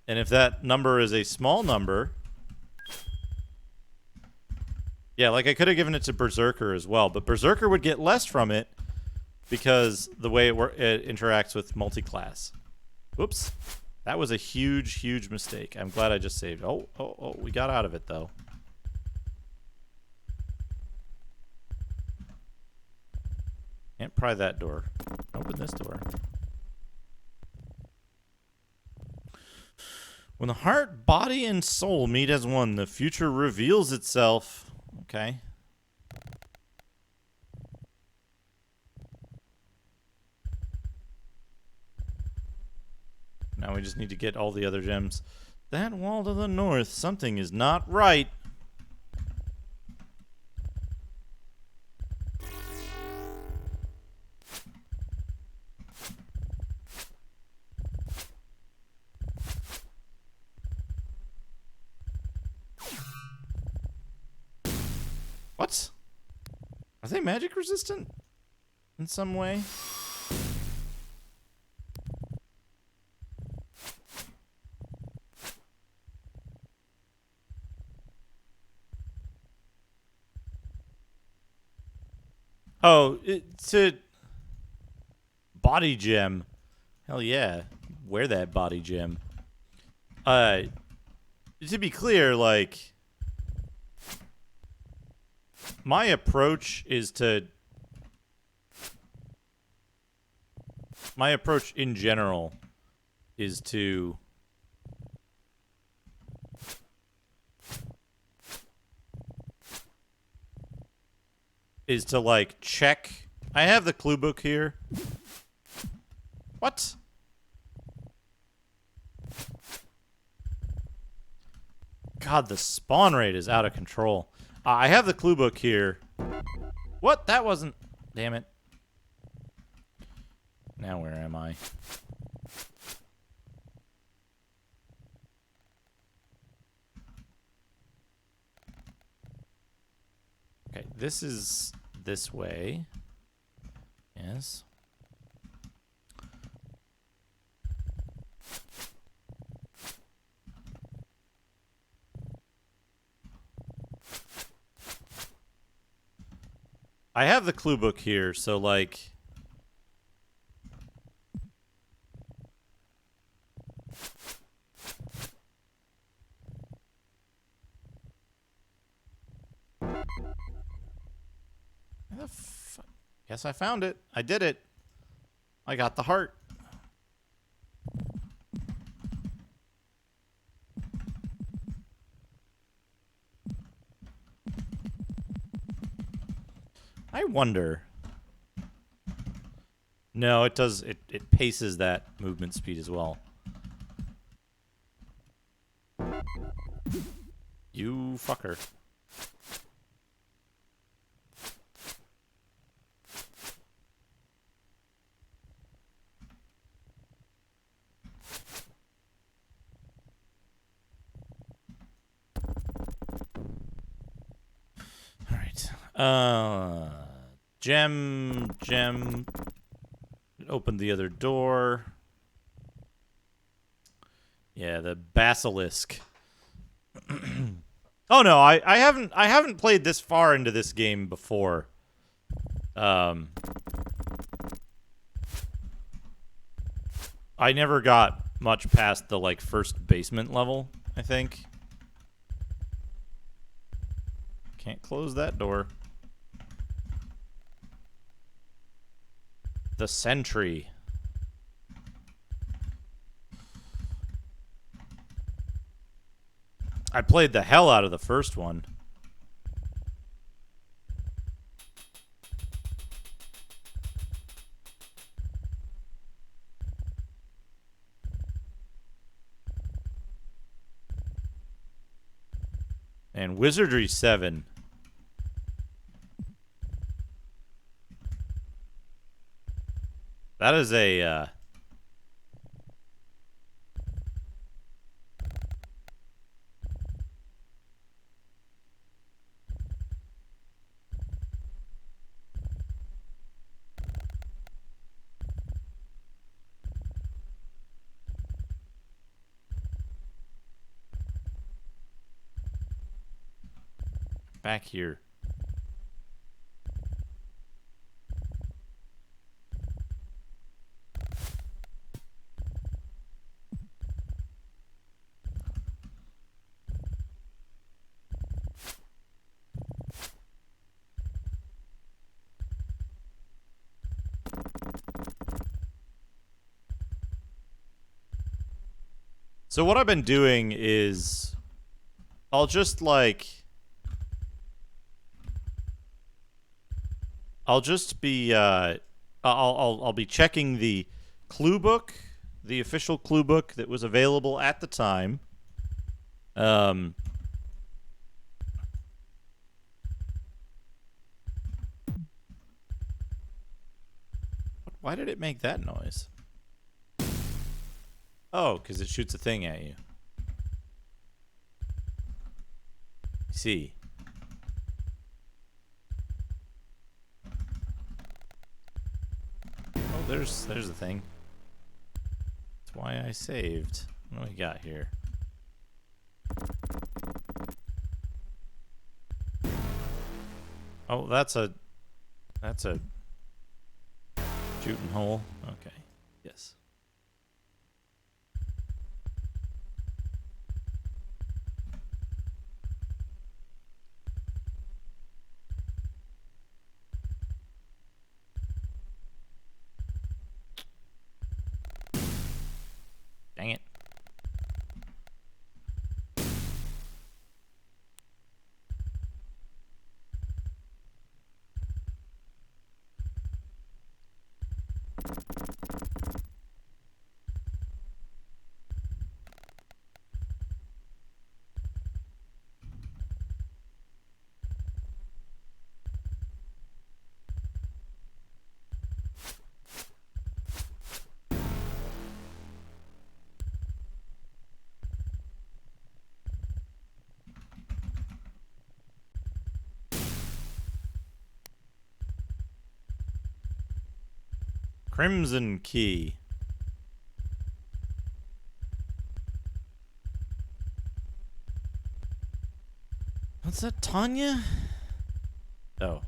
And if that number is a small number, yeah, like I could have given it to Berserker as well, but Berserker would get less from it because the way it interacts with multi-class. Whoops. That was a huge, huge mistake. I'm glad I just saved. Oh, we got out of it, though. Can't pry that door. Open this door. When the heart, body, and soul meet as one, the future reveals itself. Okay. Now we just need to get all the other gems. That wall to the north, something is not right. What? Are they magic resistant in some way? Oh, it's a body gem. Hell yeah. Wear that body gem. To be clear, like, my approach is to... My approach in general is to... like, check... I have the clue book here. What? God, the spawn rate is out of control. I have the clue book here. What? That wasn't... Damn it. Now where am I? Okay, this is this way. Yes. I have the clue book here, so like... Yes, I found it. I did it. I got the heart. I wonder. No, it does. It paces that movement speed as well. You fucker. Gem. Opened the other door. Yeah, the basilisk. Oh no, I haven't played this far into this game before. I never got much past the like first basement level, I think. Can't close that door. The sentry. I played the hell out of the first one. And Wizardry 7. That is a, back here. So what I've been doing is I'll just like I'll just be I'll be checking the clue book, the official clue book that was available at the time. Why did it make that noise? Oh, because it shoots a thing at you. See. Oh, there's the thing. That's why I saved. What do we got here? Oh, that's a shooting hole. Okay. Yes. Dang it. Crimson Key. What's that, Tanya? Oh.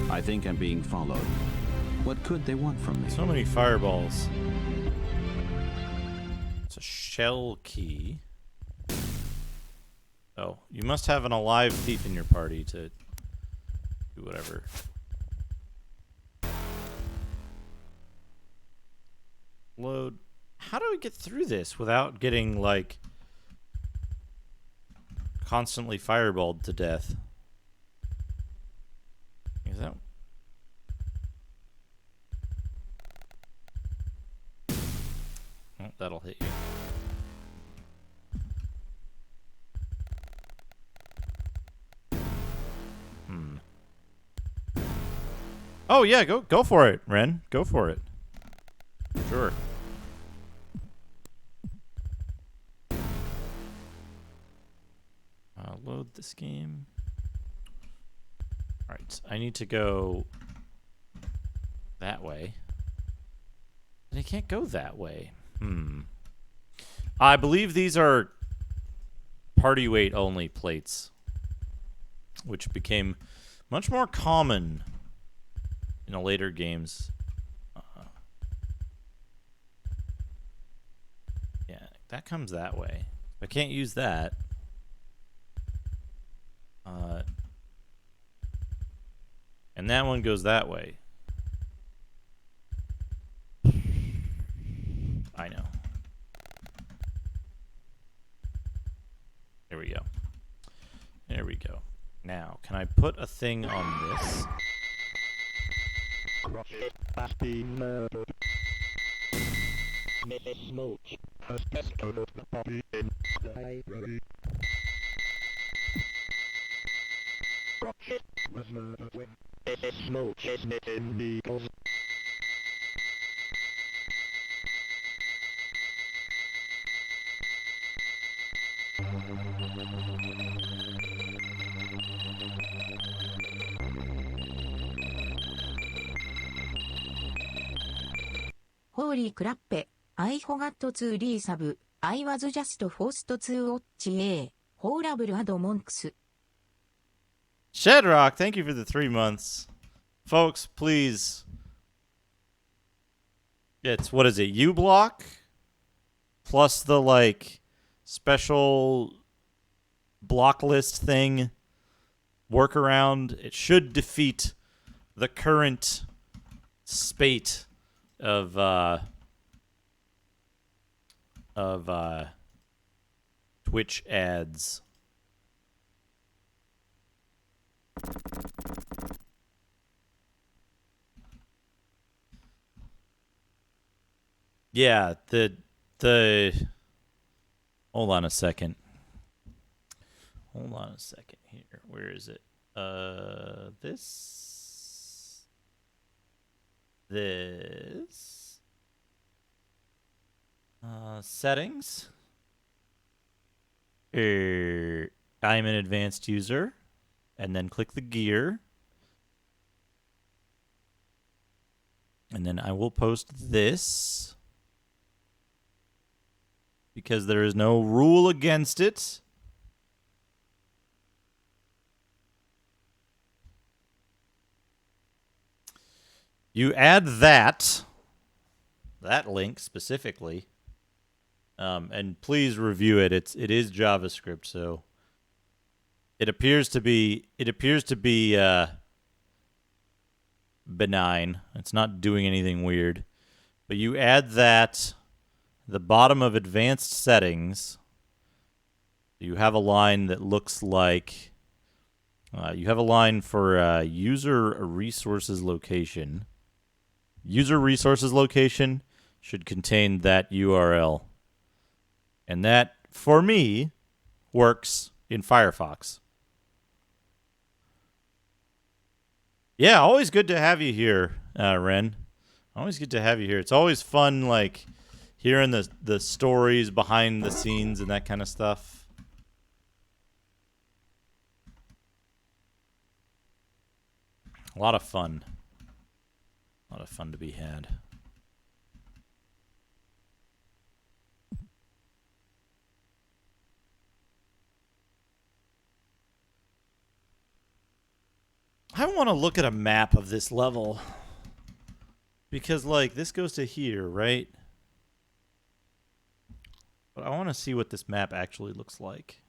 I think I'm being followed. What could they want from me? So many fireballs. It's a shell key. Oh, you must have an alive thief in your party to do whatever. Load. How do we get through this without getting, like, constantly fireballed to death? Is that... Oh, that'll hit you. Oh yeah, go for it, Ren. Go for it. Sure. Load this game. Alright, I need to go that way. And I can't go that way. I believe these are party weight only plates, which became much more common in the later games. Yeah, that comes that way. I can't use that. And that one goes that way. I know. There we go. There we go. Now, can I put a thing on this? Holy crap, I forgot to resub. I was just forced to watch a horrible ad monks. Shedrock, thank you for the 3 months. Folks, please It's, what is it, U-block? Plus the, like, special block list thing workaround. It should defeat the current spate of Twitch ads. Yeah, the hold on a second. Hold on a second here. Where is it? This settings. I'm an advanced user, and then click the gear. And then I will post this because there is no rule against it. You add that link specifically, and please review it. It is JavaScript, so it appears to be benign. It's not doing anything weird. But you add that the bottom of advanced settings. You have a line that looks like you have a line for user resources location. User resources location should contain that URL. And that, for me, works in Firefox. Yeah, always good to have you here, Ren. Always good to have you here. It's always fun, like, hearing the stories behind the scenes and that kind of stuff. A lot of fun. A lot of fun to be had. I want to look at a map of this level. Because, like, this goes to here, right? But I want to see what this map actually looks like.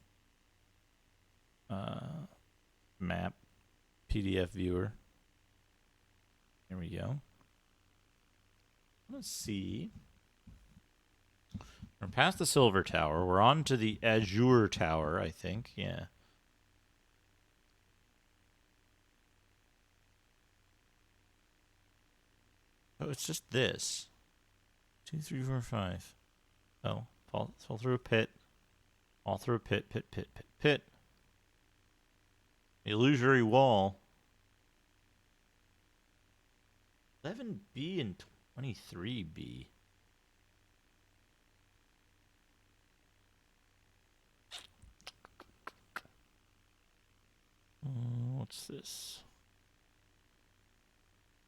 Map. PDF viewer. Here we go. Let's see. We're past the Silver Tower. We're on to the Azure Tower, I think. Yeah. Oh, it's just this. 2, 3, 4, 5. Oh, fall through a pit. All through a pit, pit. Illusory wall. 11B and 23B. What's this?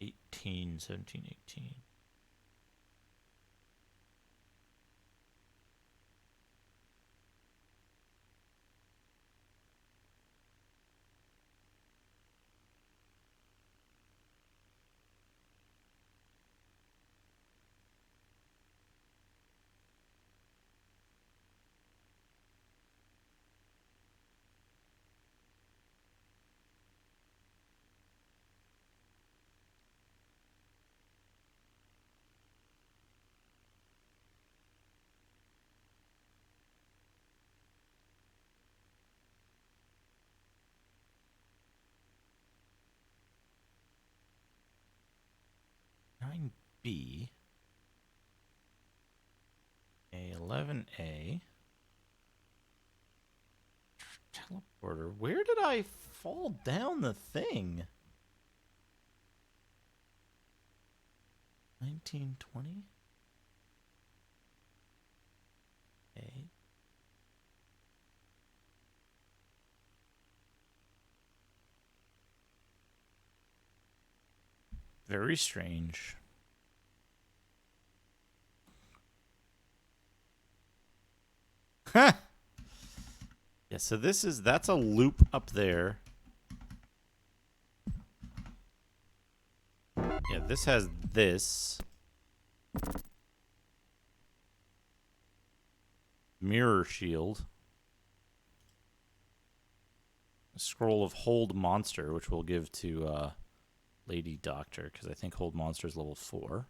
18, 17, 18. B, A11A, teleporter. Where did I fall down the thing? 1920? A. Very strange. Huh. Yeah, so that's a loop up there. Yeah, this has this. Mirror shield. A scroll of Hold Monster, which we'll give to Lady Doctor, because I think Hold Monster is level 4.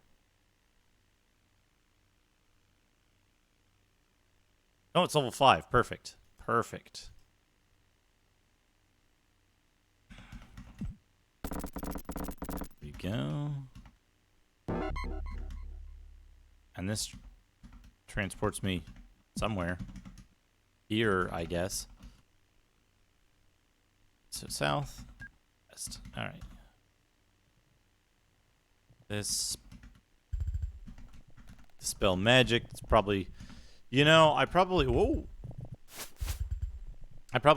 Oh, it's level 5. Perfect. Perfect. There we go. And this transports me somewhere. Here, I guess. So south, west. All right. This dispel magic. It's probably, you know, I probably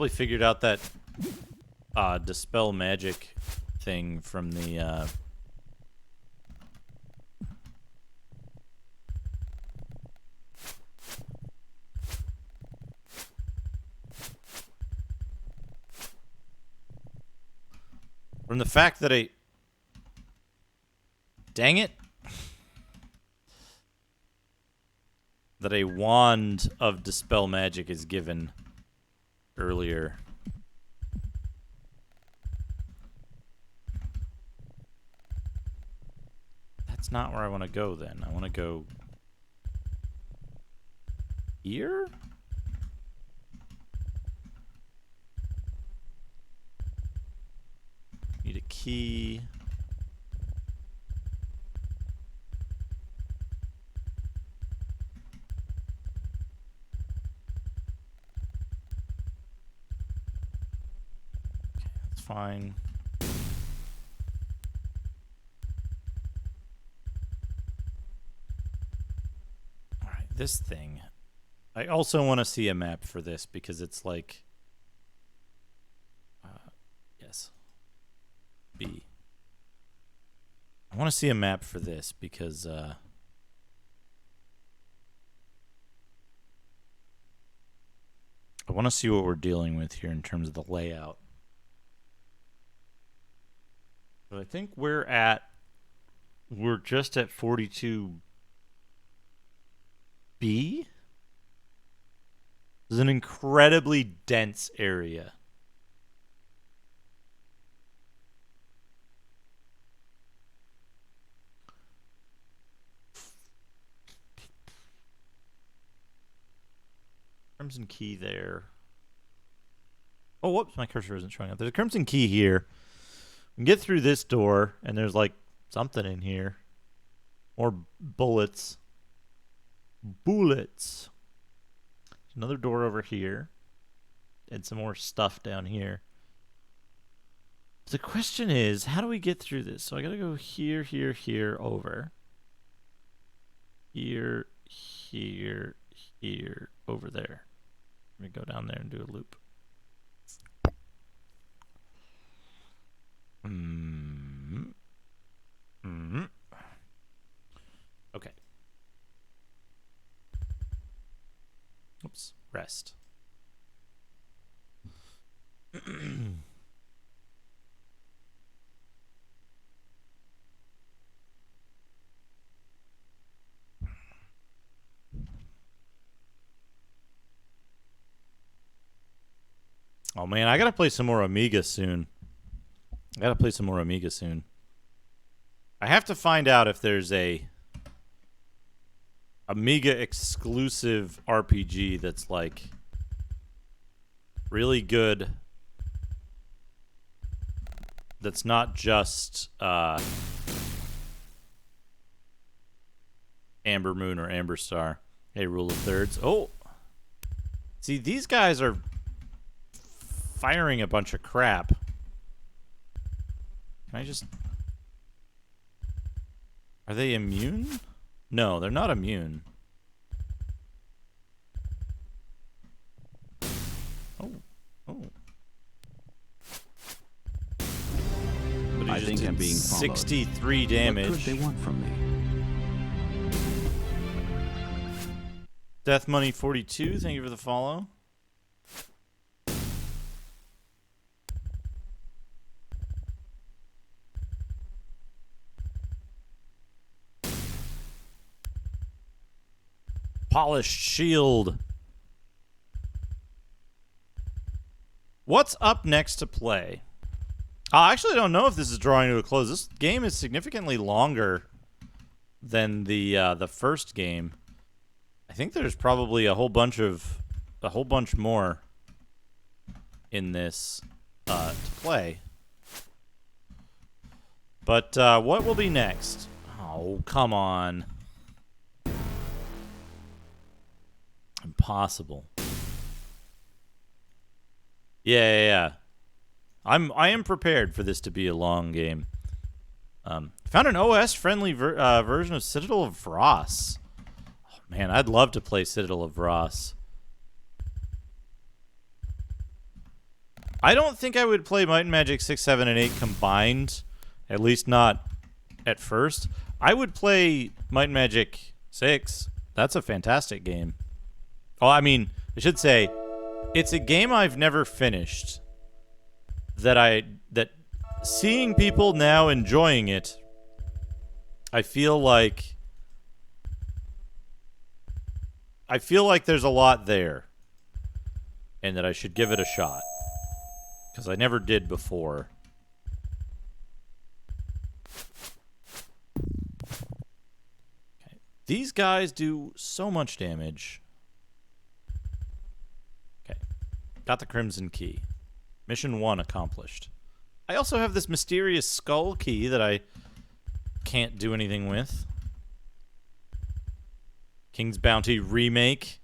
figured out that dispel magic thing from the from the fact that dang it, that a wand of dispel magic is given earlier. That's not where I want to go then. I want to go here? Need a key. Okay, that's fine. All right, this thing. I also want to see a map for this because it's like yes. B. I want to see a map for this because I want to see what we're dealing with here in terms of the layout. But I think we're just at 42B. This is an incredibly dense area. Crimson key there. Oh, whoops, my cursor isn't showing up. There's a crimson key here. We can get through this door, and there's like something in here. More bullets. Bullets. There's another door over here. And some more stuff down here. The question is, how do we get through this? So I gotta go here, here, here, over. Here, here, here, over there. Let me go down there and do a loop. Okay. Oops. Rest. Oh man, I gotta play some more Amiga soon. I have to find out if there's a Amiga exclusive RPG that's like really good. That's not just Amber Moon or Amber Star. Hey, Rule of Thirds. Oh, see, these guys are firing a bunch of crap. Can I just... Are they immune? No, they're not immune. Oh. Oh. But I think I'm being followed. 63 damage. What could they want from me? Death Money 42, thank you for the follow. Polished shield. What's up next to play? I actually don't know if this is drawing to a close. This game is significantly longer than the first game. I think there's probably a whole bunch more in this to play. But what will be next? Oh, come on. Impossible. Yeah. I am prepared for this to be a long game. Found an OS-friendly version of Citadel of Vross. Oh, man, I'd love to play Citadel of Vross. I don't think I would play Might and Magic 6, 7, and 8 combined. At least not at first. I would play Might and Magic 6. That's a fantastic game. Oh, I mean, I should say, it's a game I've never finished. That seeing people now enjoying it, I feel like there's a lot there, and that I should give it a shot, because I never did before. Okay. These guys do so much damage. Okay, got the Crimson Key. Mission 1 accomplished. I also have this mysterious skull key that I can't do anything with. King's Bounty remake.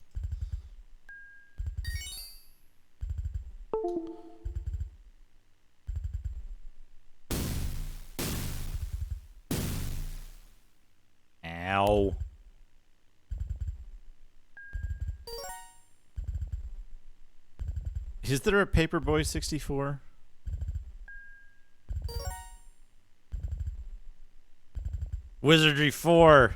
Ow. Is there a Paperboy 64? Wizardry 4.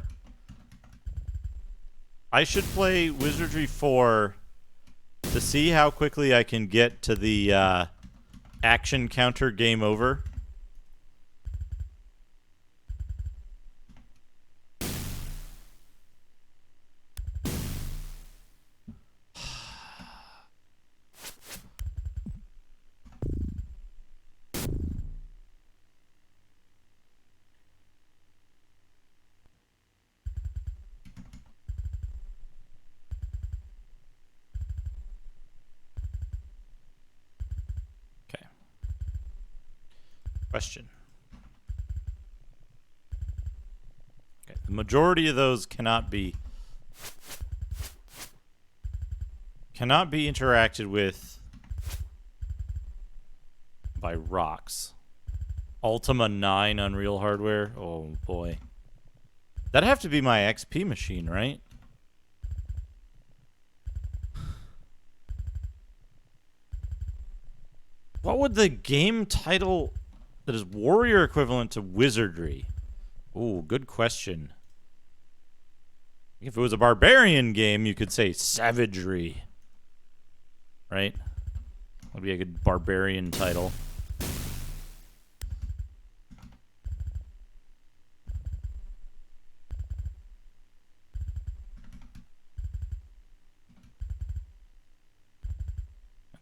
I should play Wizardry 4 to see how quickly I can get to the action counter game over. Question. Okay, the majority of those cannot be interacted with by rocks. Ultima 9 Unreal hardware. Oh boy. That'd have to be my XP machine, right? What would the game title that is warrior equivalent to wizardry? Ooh, good question. If it was a barbarian game, you could say savagery. Right? Would be a good barbarian title.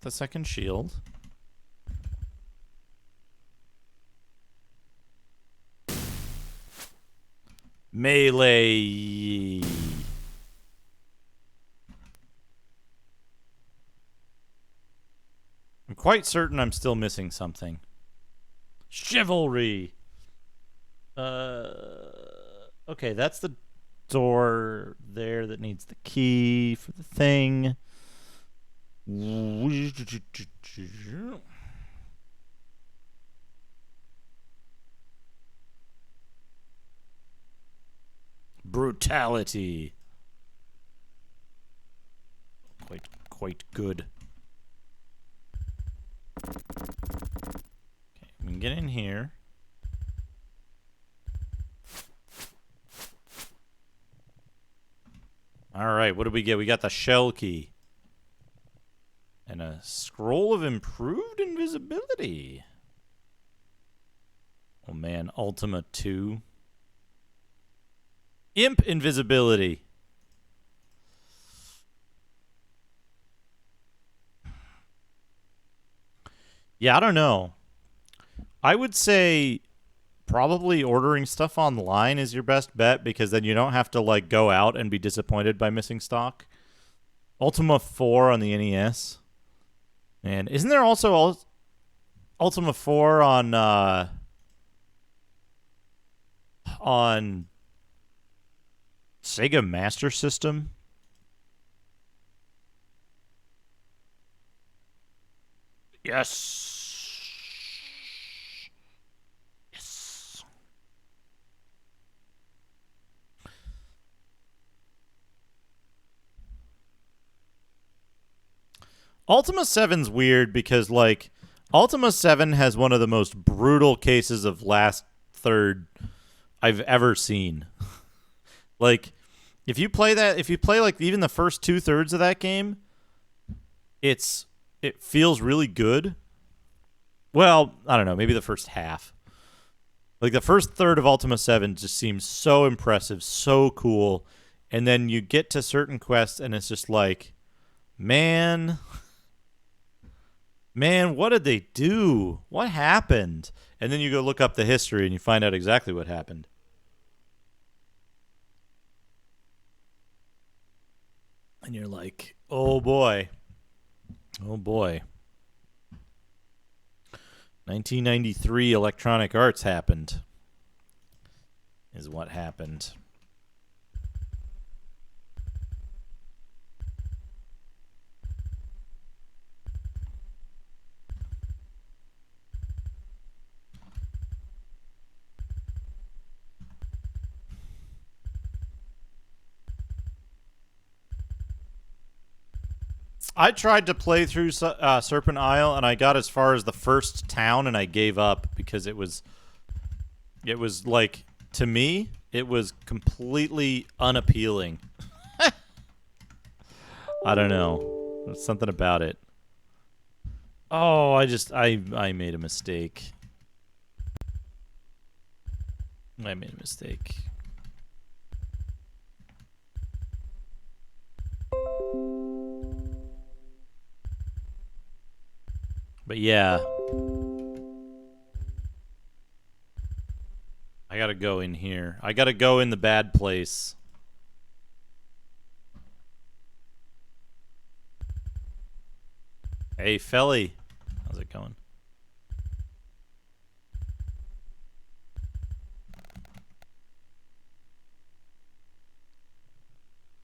The second shield. Melee. I'm quite certain I'm still missing something. Chivalry. Okay, that's the door there that needs the key for the thing. Brutality. Quite good. Okay, we can get in here. All right, what did we get? We got the shell key. And a scroll of improved invisibility. Oh man, Ultima 2. Imp invisibility. Yeah, I don't know. I would say probably ordering stuff online is your best bet because then you don't have to like go out and be disappointed by missing stock. Ultima 4 on the NES. Man, isn't there also Ultima 4 on Sega Master System? Yes. Yes. Ultima 7's weird because, like, Ultima 7 has one of the most brutal cases of last third I've ever seen. Like, if you play, like, even the first 2/3 of that game, it feels really good. Well, I don't know, maybe the first half. Like, the first third of Ultima 7 just seems so impressive, so cool, and then you get to certain quests, and it's just like, man, what did they do? What happened? And then you go look up the history, and you find out exactly what happened. And you're like, oh, boy. Oh, boy. 1993 Electronic Arts happened. Is what happened. I tried to play through Serpent Isle, and I got as far as the first town, and I gave up because it was like, to me, it was completely unappealing. I don't know. There's something about it. Oh, I made a mistake. I made a mistake. But yeah. I gotta go in here. I gotta go in the bad place. Hey, Felly. How's it going?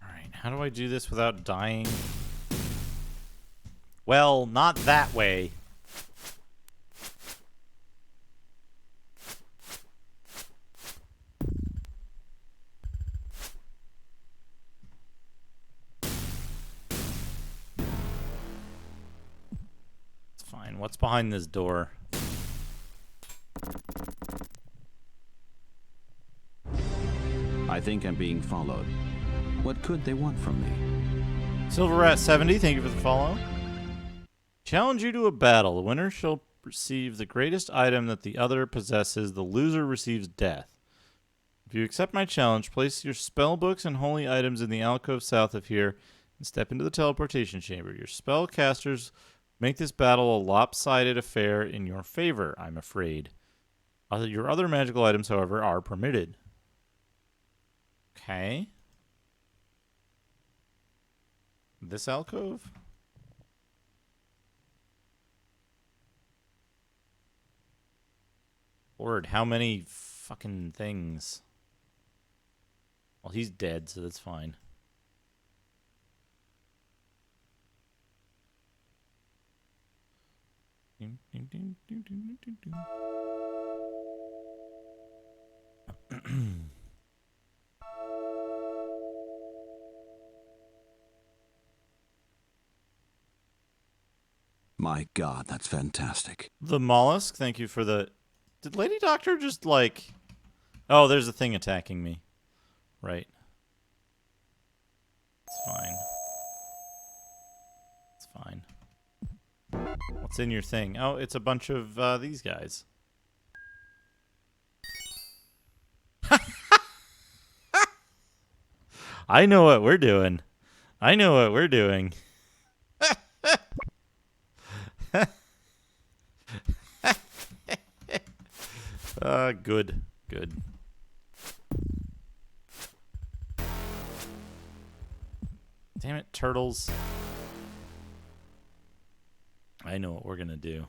Alright, how do I do this without dying? Well, not that way. What's behind this door? I think I'm being followed. What could they want from me? Silverrat70, thank you for the follow. Challenge you to a battle. The winner shall receive the greatest item that the other possesses. The loser receives death. If you accept my challenge, place your spell books and holy items in the alcove south of here and step into the teleportation chamber. Your spellcasters make this battle a lopsided affair in your favor, I'm afraid. Your other magical items, however, are permitted. Okay. This alcove? Lord, how many fucking things? Well, he's dead, so that's fine. My God, that's fantastic. The mollusk, thank you for the... Did Lady Doctor just, like... Oh, there's a thing attacking me. Right. It's fine. It's fine. What's in your thing? Oh, it's a bunch of these guys. I know what we're doing. I know what we're doing. Good. Good. Damn it, turtles. I know what we're gonna do.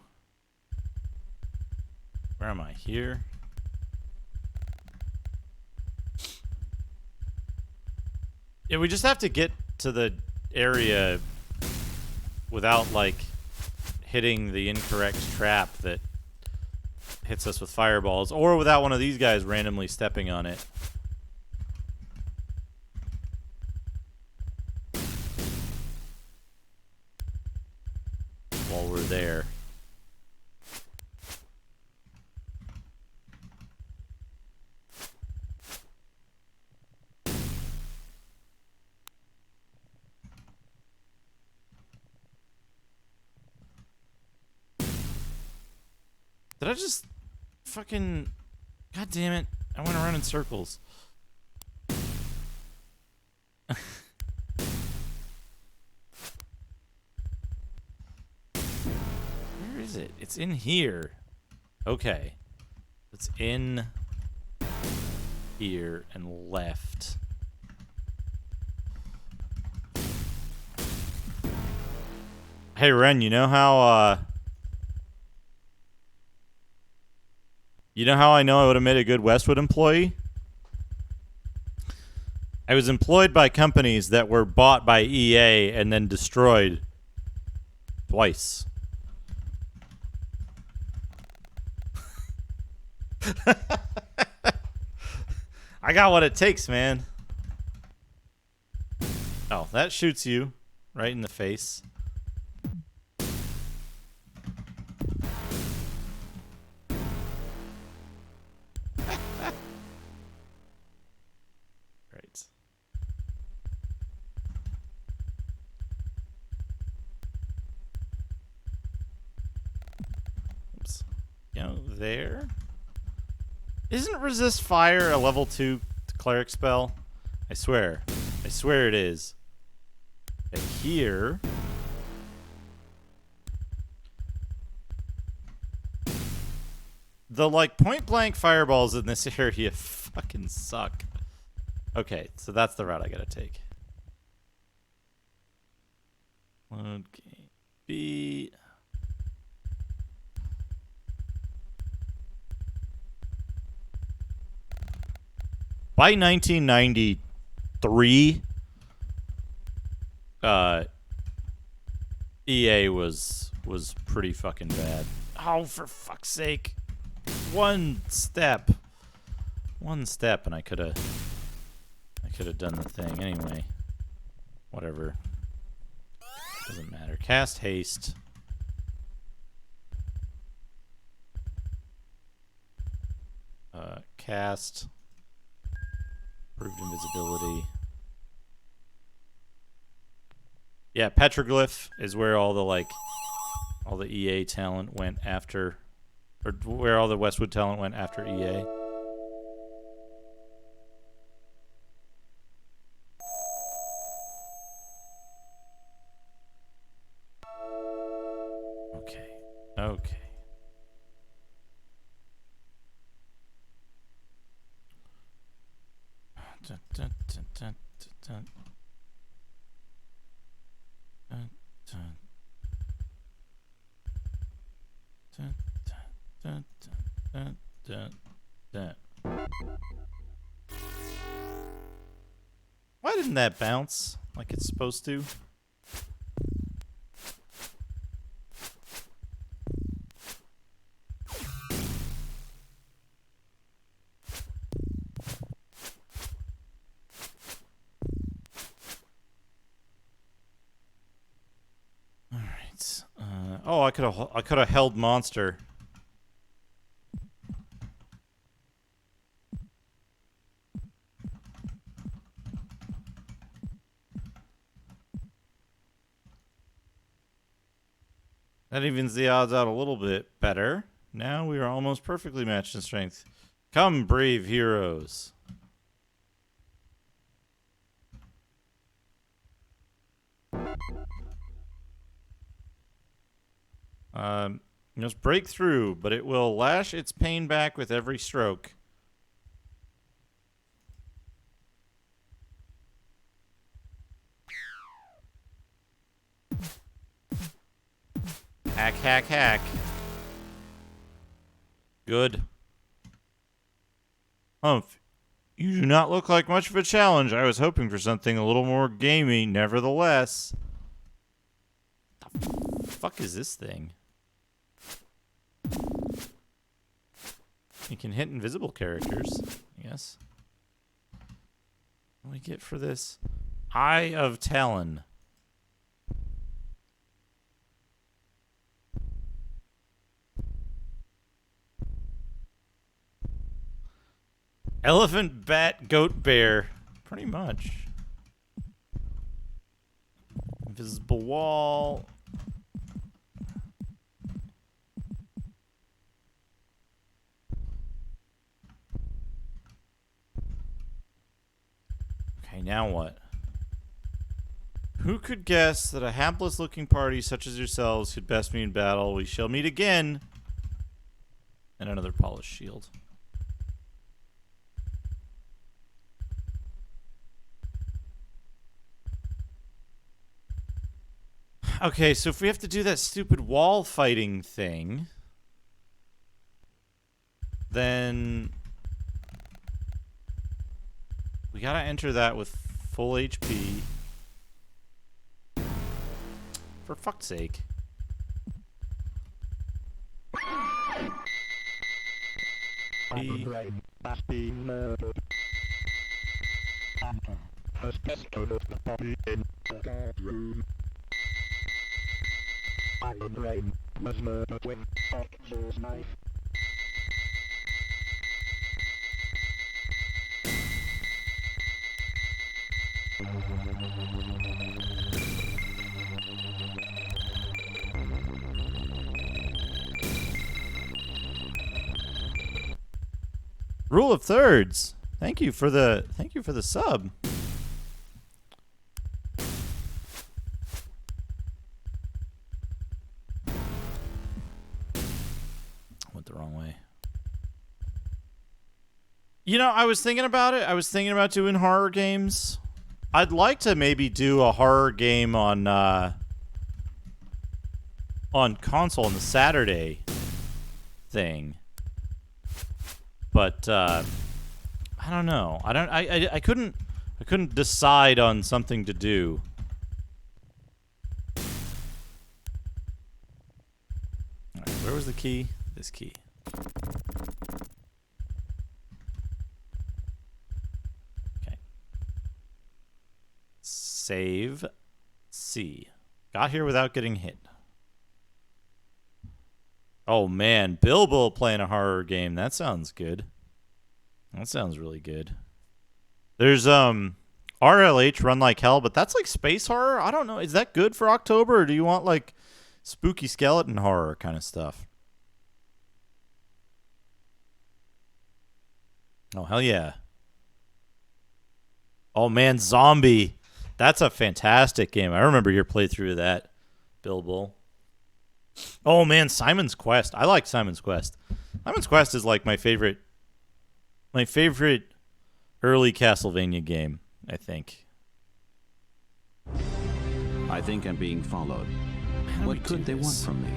Where am I? Here? Yeah, we just have to get to the area without, like, hitting the incorrect trap that hits us with fireballs, or without one of these guys randomly stepping on it. While we're there. Did I just fucking... God damn it. I went around in circles. Where is it? It's in here. Okay. It's in here and left. Hey, Ren, you know how, you know how I know I would have made a good Westwood employee? I was employed by companies that were bought by EA and then destroyed twice. I got what it takes, man. Oh, that shoots you right in the face. Right. Oops. You know, there. Isn't resist fire a level 2 cleric spell? I swear. I swear it is. Okay, here. The, like, point-blank fireballs in this area fucking suck. Okay, so that's the route I gotta take. Load game B. By 1993, EA was pretty fucking bad. Oh, for fuck's sake. One step, and I could have done the thing. Anyway, whatever. Doesn't matter. Cast haste. Cast. Improved invisibility. Yeah, Petroglyph is where all the EA talent went after, or where all the Westwood talent went after EA. Okay. Okay. Dun, dun, dun, dun, dun, dun. Dun, dun. Dun, dun, dun, dun, dun. Why didn't that bounce like it's supposed to? Oh, I could have held monster. That evens the odds out a little bit better. Now we are almost perfectly matched in strength. Come, brave heroes. You must break through, but it will lash its pain back with every stroke. Hack, hack, hack. Good. Humph, you do not look like much of a challenge. I was hoping for something a little more gamey, nevertheless. The fuck is this thing? You can hit invisible characters, yes. What do we get for this? Eye of Talon. Elephant, bat, goat, bear. Pretty much. Invisible wall. Okay, now what? Who could guess that a hapless-looking party such as yourselves could best me in battle? We shall meet again. And another polished shield. Okay, so if we have to do that stupid wall fighting thing, then we gotta enter that with full HP. For fuck's sake. Rule of thirds. Thank you for the sub. Went the wrong way. You know, I was thinking about it. I was thinking about doing horror games. I'd like to maybe do a horror game on console on the Saturday thing. But I don't know. I couldn't decide on something to do. All right, where was the key? This key. Okay. Save C. Got here without getting hit. Oh man, Bilbo playing a horror game. That sounds good. That sounds really good. There's RLH Run Like Hell, but that's like space horror. I don't know. Is that good for October, or do you want like spooky skeleton horror kind of stuff? Oh hell yeah. Oh man, Zombie. That's a fantastic game. I remember your playthrough of that, Bilbo. Oh man, Simon's Quest. I like Simon's Quest. Simon's Quest is like my favorite early Castlevania game, I think. I think I'm being followed. What could they want from me?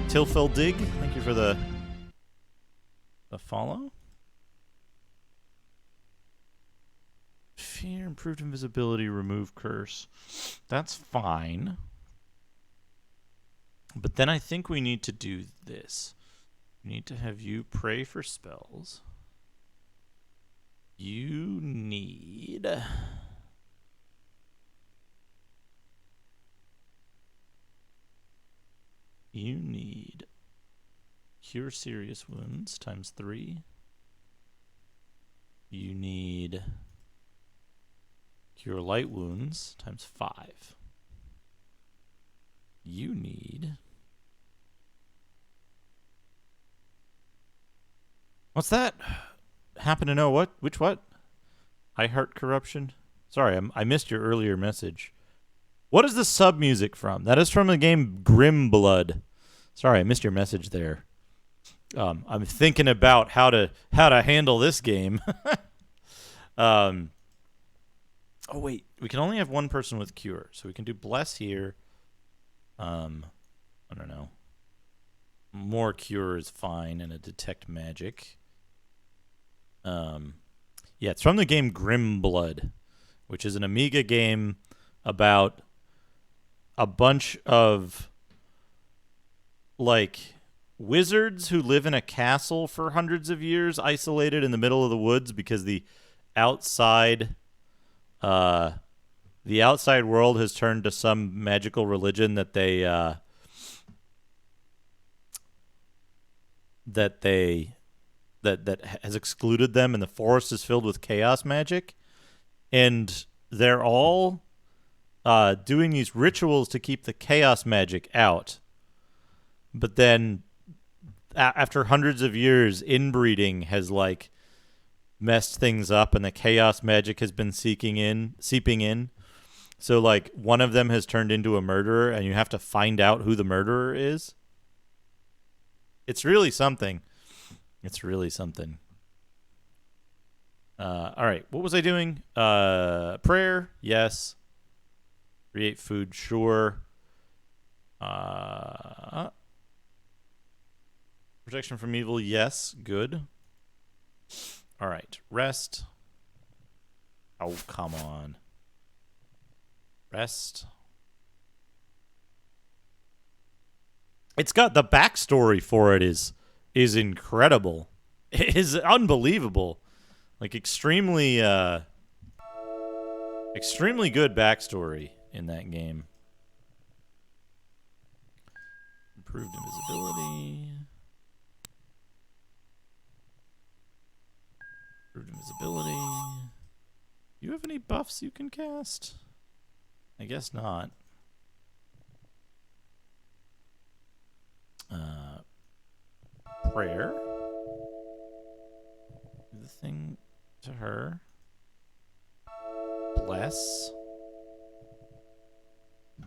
Tilfil Dig, thank you for the follow. Fear, improved invisibility, remove curse. That's fine. But then I think we need to do this. We need to have you pray for spells. You need... cure serious wounds times 3. You need cure light wounds times 5. You need... What's that? Happen to know what? Which what? I heart corruption? Sorry, I missed your earlier message. What is the sub music from? That is from the game Grim Blood. Sorry, I missed your message there. I'm thinking about how to handle this game. Oh wait, we can only have one person with cure, so we can do bless here. I don't know. More cure is fine, and a detect magic. Yeah, it's from the game Grim Blood, which is an Amiga game about a bunch of like wizards who live in a castle for hundreds of years, isolated in the middle of the woods because the outside world has turned to some magical religion that has excluded them, and the forest is filled with chaos magic, and they're all doing these rituals to keep the chaos magic out. But then after hundreds of years, inbreeding has like messed things up, and the chaos magic has been seeping in. So like one of them has turned into a murderer, and you have to find out who the murderer is. It's really something. All right, what was I doing? Prayer, yes. Create food, sure. Protection from evil, yes. Good. All right. Rest. Oh, come on. Rest. It's got the backstory for it is incredible. It is unbelievable. Like extremely good backstory in that game. Improved invisibility. Improved invisibility. Do you have any buffs you can cast? I guess not. Prayer. Do the thing to her. Bless.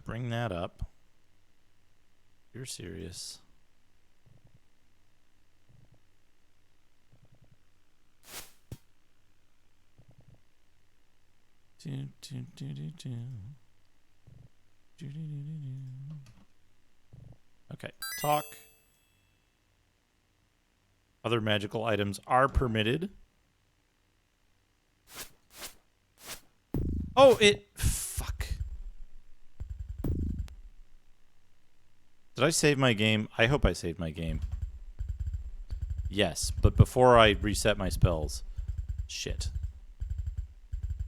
Bring that up. You're serious. Okay, talk. Other magical items are permitted. Oh, fuck. Did I save my game? I hope I saved my game. Yes, but before I reset my spells. Shit.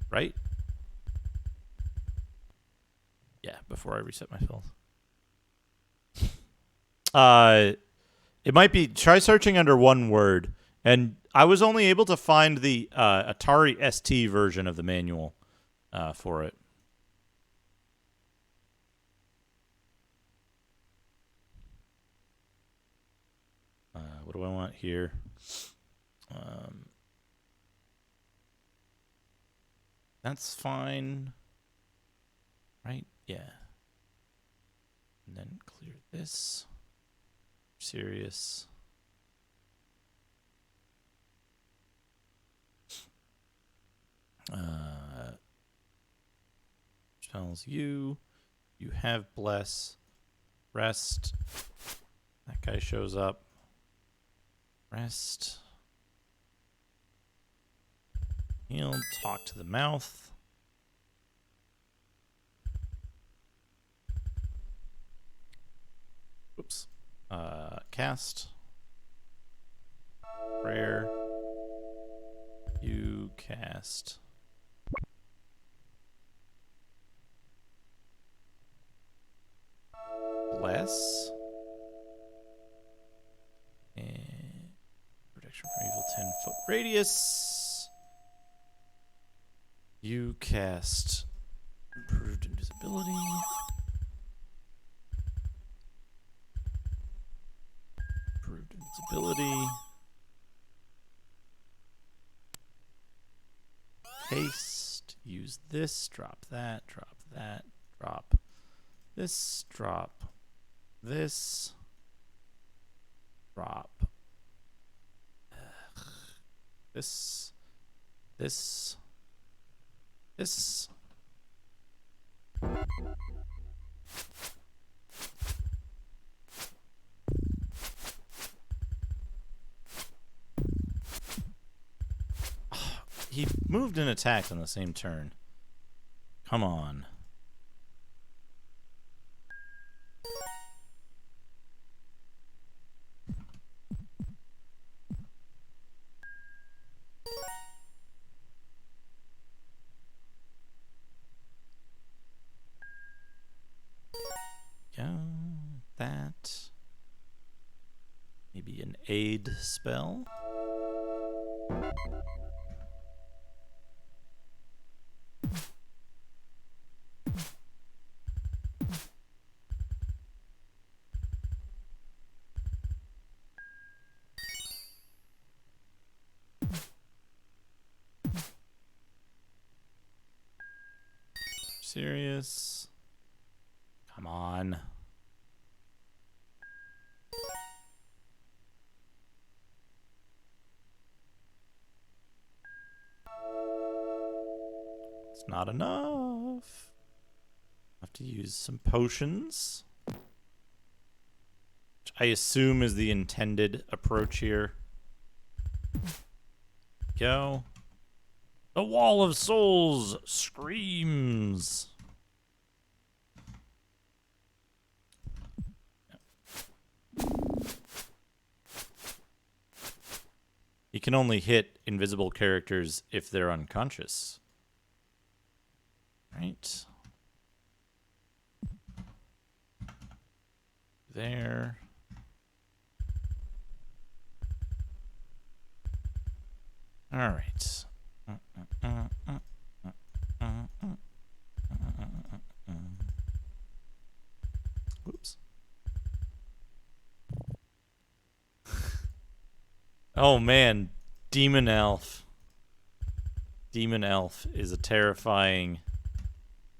Right? Yeah, before I reset my spells. It might be, try searching under one word. And I was only able to find the Atari ST version of the manual for it. What do I want here? That's fine. Right? Yeah. And then clear this. Serious. Spells you. You have bless. Rest. That guy shows up. Rest. Heal. Talk to the mouth. Oops. Cast. Prayer. You cast. Bless. And protection from evil 10-foot radius. You cast improved invisibility. Improved invisibility. Haste. Use this. Drop that. Drop that. Drop this. Drop this. Drop. This. This. This. He moved and attacked on the same turn. Come on. Yeah, that. Maybe an aid spell. Serious? Come on. It's not enough. Have to use some potions, which I assume is the intended approach here. Go. The Wall of Souls screams. You can only hit invisible characters if they're unconscious. Right. There. All right. Oops. Oh man, Demon Elf. Demon Elf is a terrifying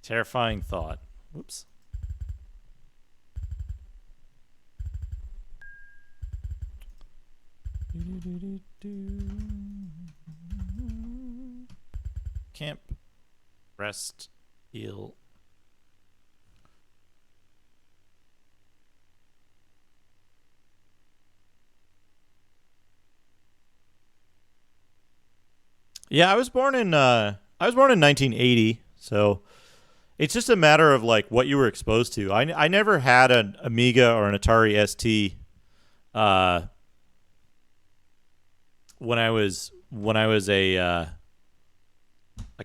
thought. Whoops. Camp, rest, heal. Yeah, I was born in 1980, so it's just a matter of like what you were exposed to. I never had an Amiga or an Atari ST when I was a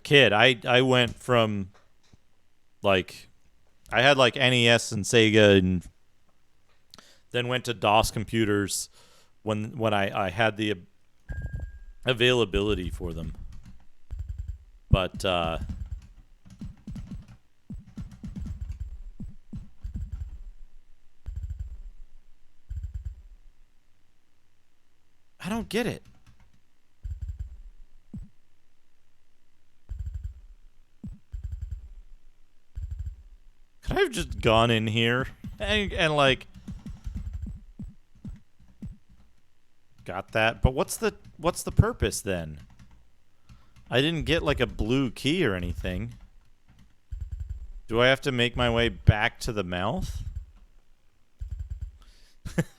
kid. I went from like I had like NES and Sega, and then went to DOS computers when I had the availability for them. But I don't get it. Could I have just gone in here and like got that? But what's the purpose then? I didn't get like a blue key or anything. Do I have to make my way back to the mouth?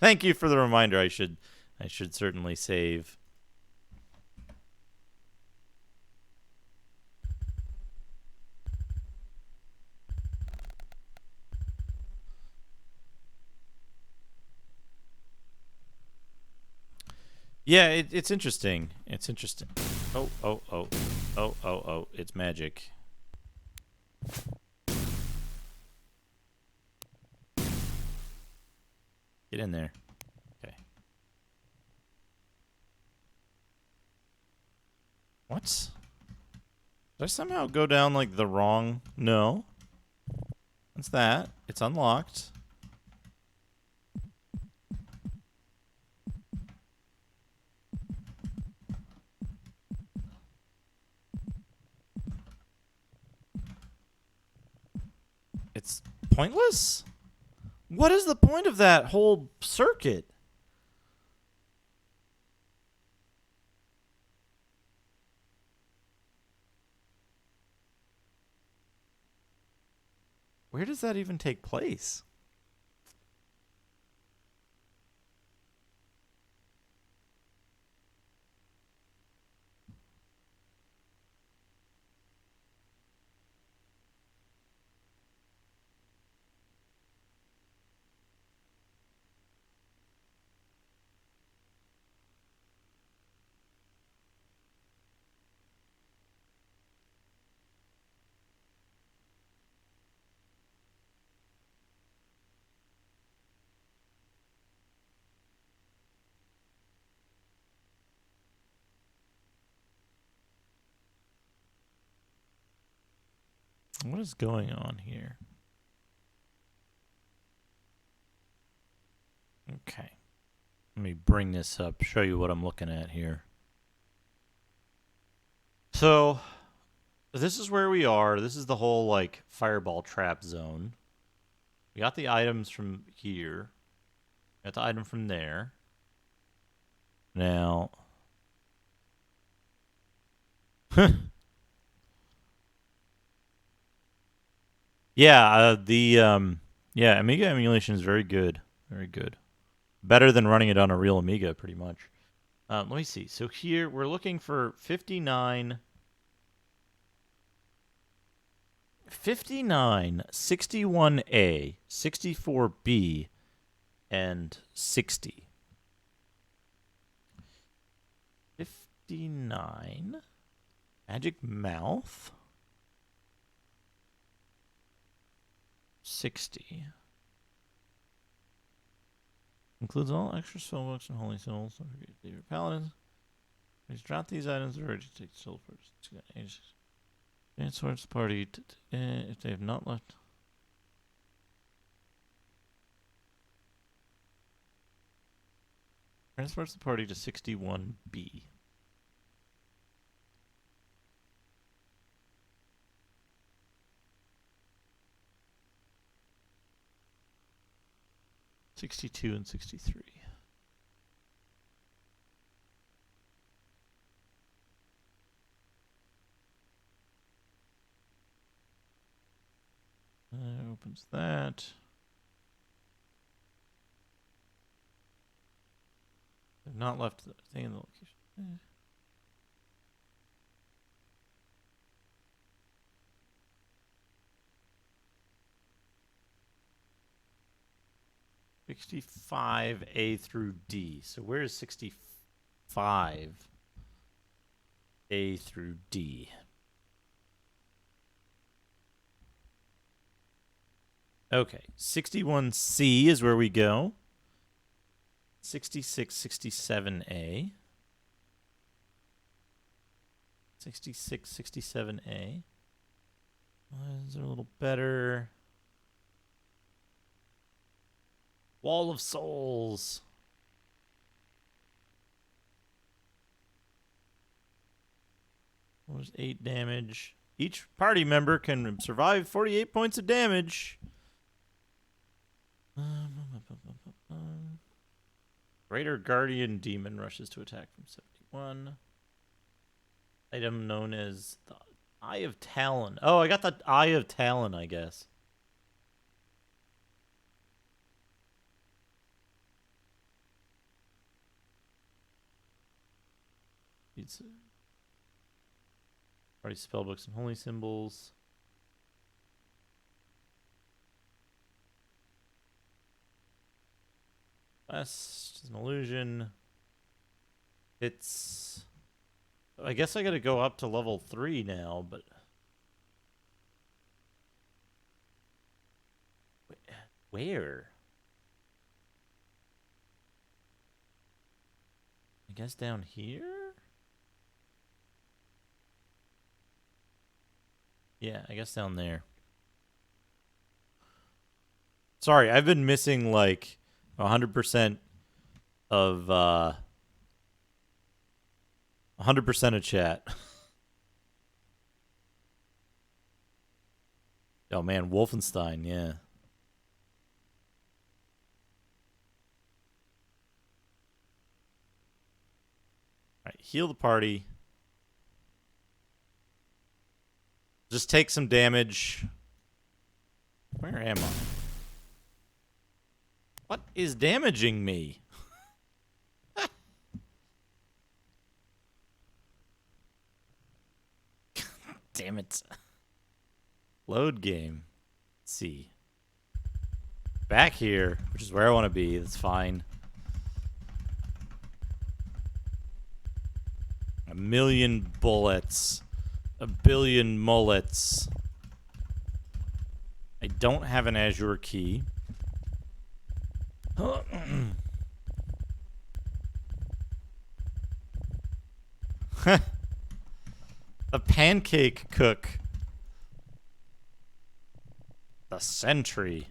Thank you for the reminder. I should certainly save. Yeah, it's interesting. It's interesting. Oh. It's magic. Get in there. Okay. What? Did I somehow go down like the wrong? No. What's that? It's unlocked. It's pointless? What is the point of that whole circuit? Where does that even take place? What is going on here? Okay. Let me bring this up, show you what I'm looking at here. So, this is where we are. This is the whole, like, fireball trap zone. We got the items from here. Got the item from there. Now... Yeah, yeah, Amiga emulation is very good. Very good. Better than running it on a real Amiga, pretty much. Let me see. So here, we're looking for 59, 61A, 64B, and 60. 59. Magic Mouth. 60. Includes all extra spellbooks and holy symbols. Don't forget your favorite paladins. Please drop these items or to take soul first. Transports the party if they have not left. Transports the party to 61B. '62 and '63. Opens that. I've not left the thing in the location. 65A through D. So where is 65A through D? Okay, 61C is where we go. 66, 67A. 66, 67A. These are a little better. Wall of Souls. What was 8 damage? Each party member can survive 48 points of damage. Greater Guardian Demon rushes to attack from 71. Item known as the Eye of Talon. Oh, I got the Eye of Talon, I guess. It's party spellbooks and holy symbols. West is an illusion. It's... I guess I gotta go up to level 3 now, but... Where? I guess down here? Yeah, I guess down there. Sorry, I've been missing like 100% of 100% of chat. Oh man, Wolfenstein, yeah. Alright, heal the party. Just take some damage. Where am I? What is damaging me? Damn it. Load game. Let's see. Back here, which is where I want to be. That's fine. A million bullets. A billion mullets. I don't have an Azure key. The pancake cook. The sentry.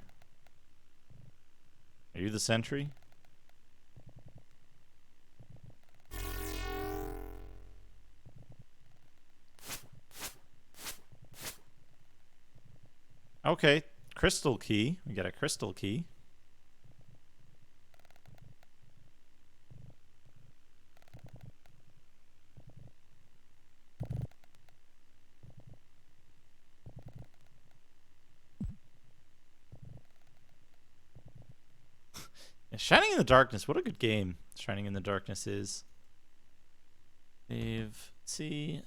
Are you the sentry? Okay, crystal key. We got a crystal key. Shining in the Darkness, what a good game Shining in the Darkness is. Let's see.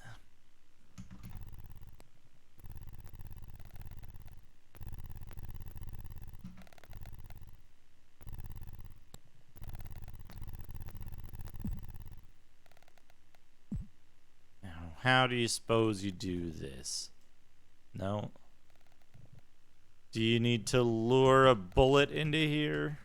Now, how do you suppose you do this? No. Do you need to lure a bullet into here?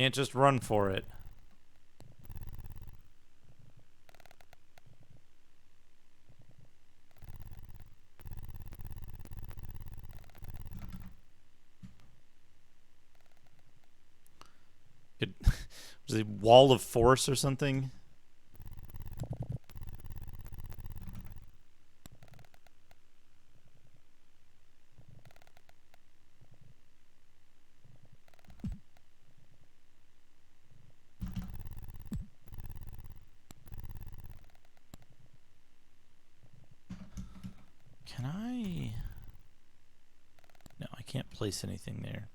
Can't just run for it. Was it Wall of Force or something? Can I? No, I can't place anything there.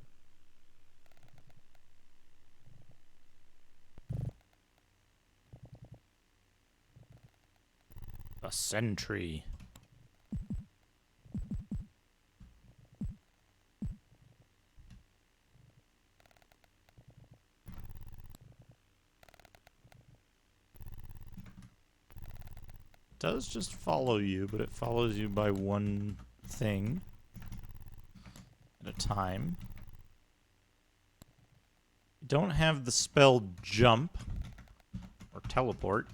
A sentry. Does just follow you, but it follows you by one thing at a time. You don't have the spell jump or teleport.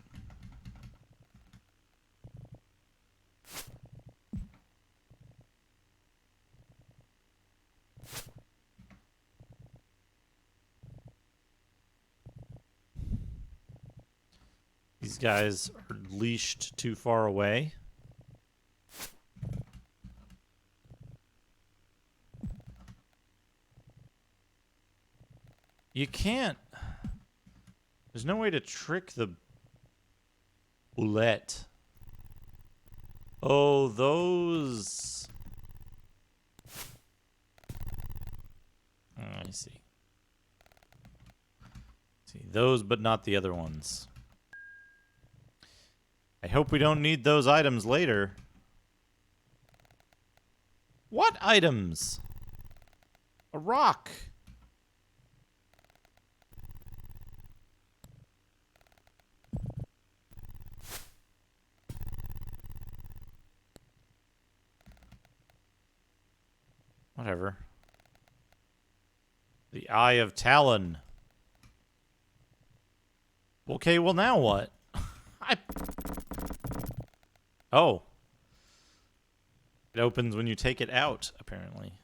These guys are leashed too far away. You can't. There's no way to trick the bullet. Oh, those. Oh, I see. See, those, but not the other ones. I hope we don't need those items later. What items? A rock. Whatever. The Eye of Talon. Okay, well now what? Oh. It opens when you take it out, apparently.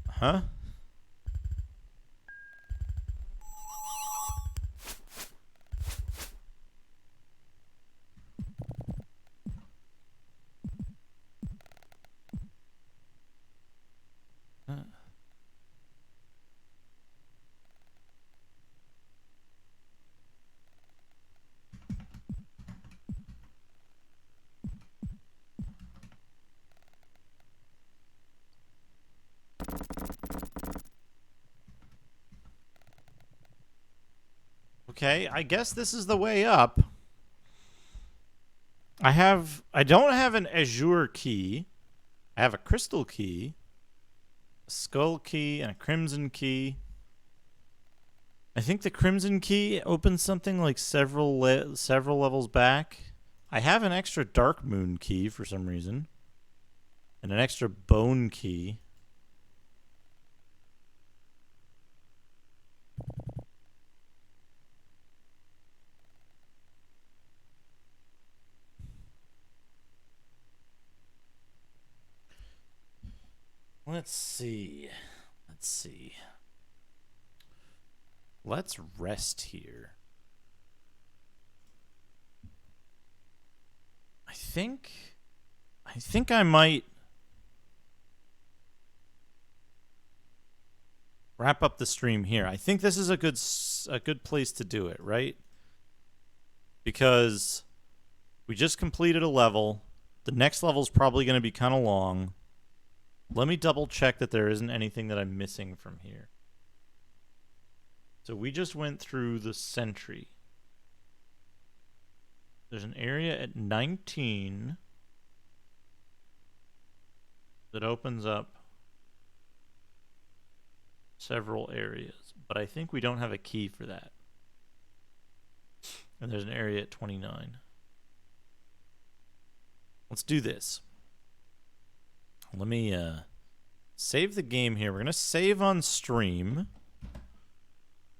Huh? Okay, I guess this is the way up. I don't have an azure key. I have a crystal key, a skull key, and a crimson key. I think the crimson key opens something like several levels back. I have an extra dark moon key for some reason, and an extra bone key. Let's see. Let's rest here. I think I might wrap up the stream here. I think this is a good place to do it, right? Because we just completed a level. The next level is probably going to be kind of long. Let me double check that there isn't anything that I'm missing from here. So we just went through the sentry. There's an area at 19 that opens up several areas, but I think we don't have a key for that. And there's an area at 29. Let's do this. Let me save the game here. We're going to save on stream,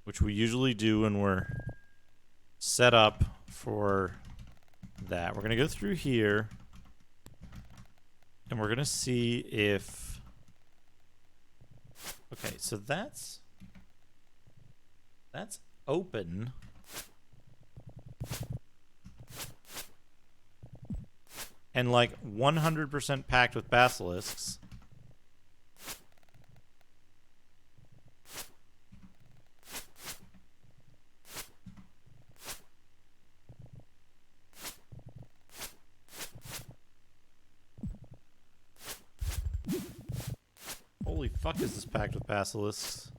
which we usually do when we're set up for that. We're going to go through here, and we're going to see if... Okay, so that's open. And like 100% packed with basilisks. Holy fuck, is this packed with basilisks?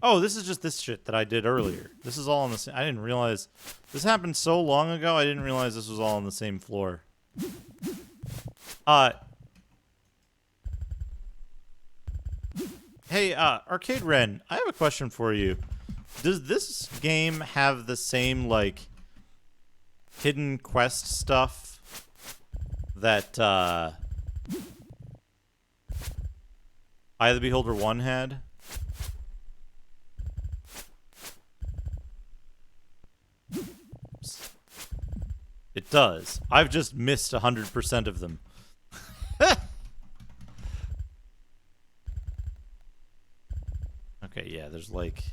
Oh, this is just this shit that I did earlier. This is all on the same... I didn't realize... This happened so long ago, I didn't realize this was all on the same floor. Hey, Arcade Ren, I have a question for you. Does this game have the same, like, hidden quest stuff that, Eye of the Beholder 1 had? It does. I've just missed 100% of them. Okay, yeah, there's like...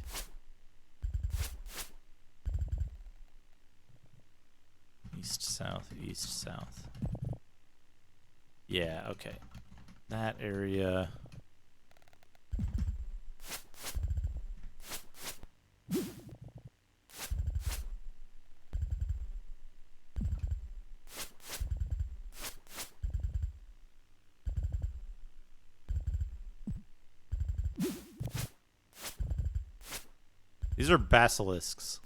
East, south, east, south. Yeah, okay. That area... These are basilisks.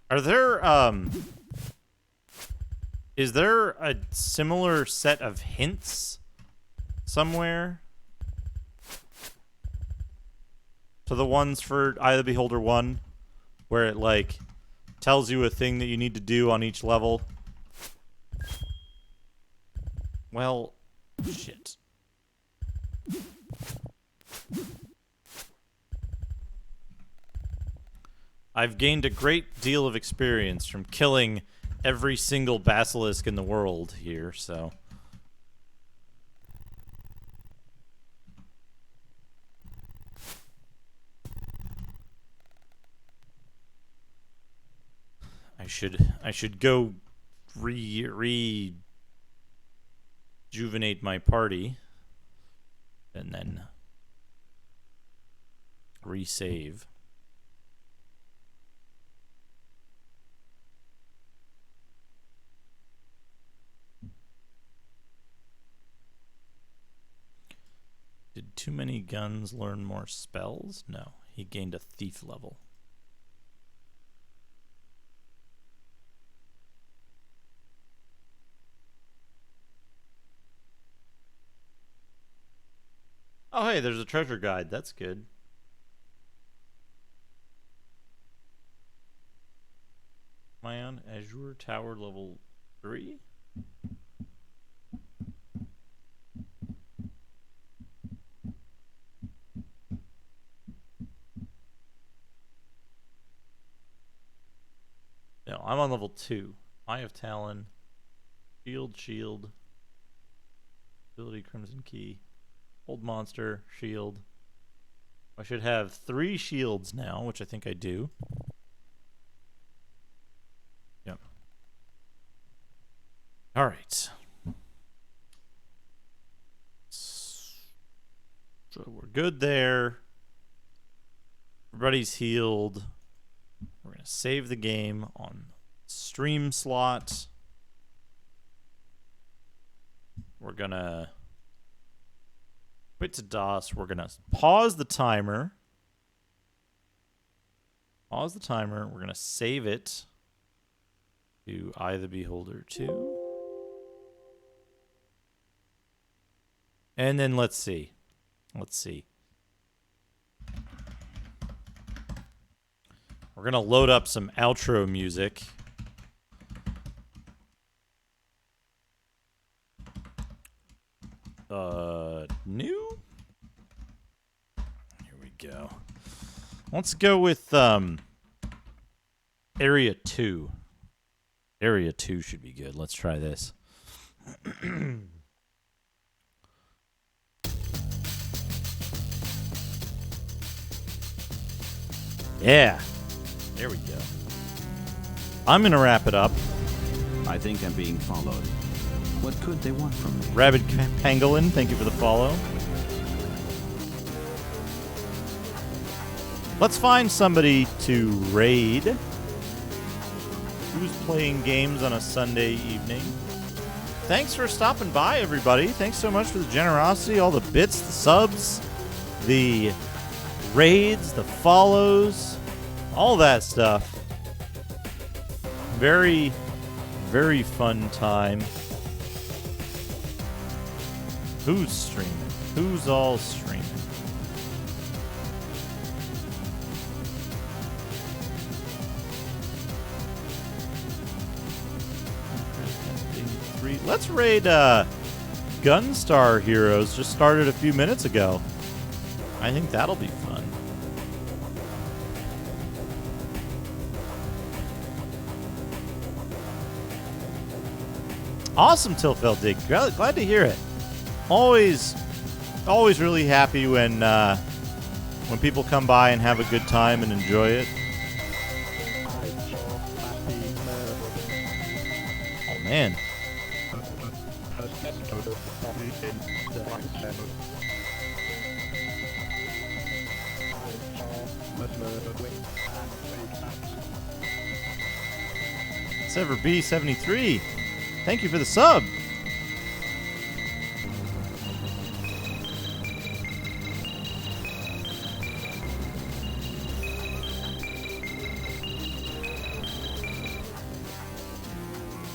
Are there, is there a similar set of hints somewhere to the ones for Eye of the Beholder 1, where it, like, tells you a thing that you need to do on each level? Well, shit. I've gained a great deal of experience from killing every single basilisk in the world here, so... I should go rejuvenate my party and then resave. too many guns learn more spells? No, he gained a thief level. Oh, hey, there's a treasure guide. That's good. Am I on Azure Tower level 3? No, I'm on level 2. Eye of Talon. Shield. Ability Crimson Key. Old monster, shield. I should have 3 shields now, which I think I do. Yep. Alright. So we're good there. Everybody's healed. We're going to save the game on stream slot. We're going to quit to DOS. We're going to pause the timer. We're going to save it to Eye the Beholder 2. And then let's see. We're going to load up some outro music. New? Here we go. Let's go with Area 2. Area 2 should be good. Let's try this. Yeah. There we go. I'm going to wrap it up. I think I'm being followed. What could they want from me? Rabid Pangolin, thank you for the follow. Let's find somebody to raid. Who's playing games on a Sunday evening? Thanks for stopping by, everybody. Thanks so much for the generosity, all the bits, the subs, the raids, the follows, all that stuff. Very, very fun time. Who's streaming? Who's all streaming? Let's raid Gunstar Heroes. Just started a few minutes ago. I think that'll be fun. Awesome, Tilfeld Dig. Glad to hear it. Always really happy when people come by and have a good time and enjoy it. Oh man. Sever B73. Thank you for the sub.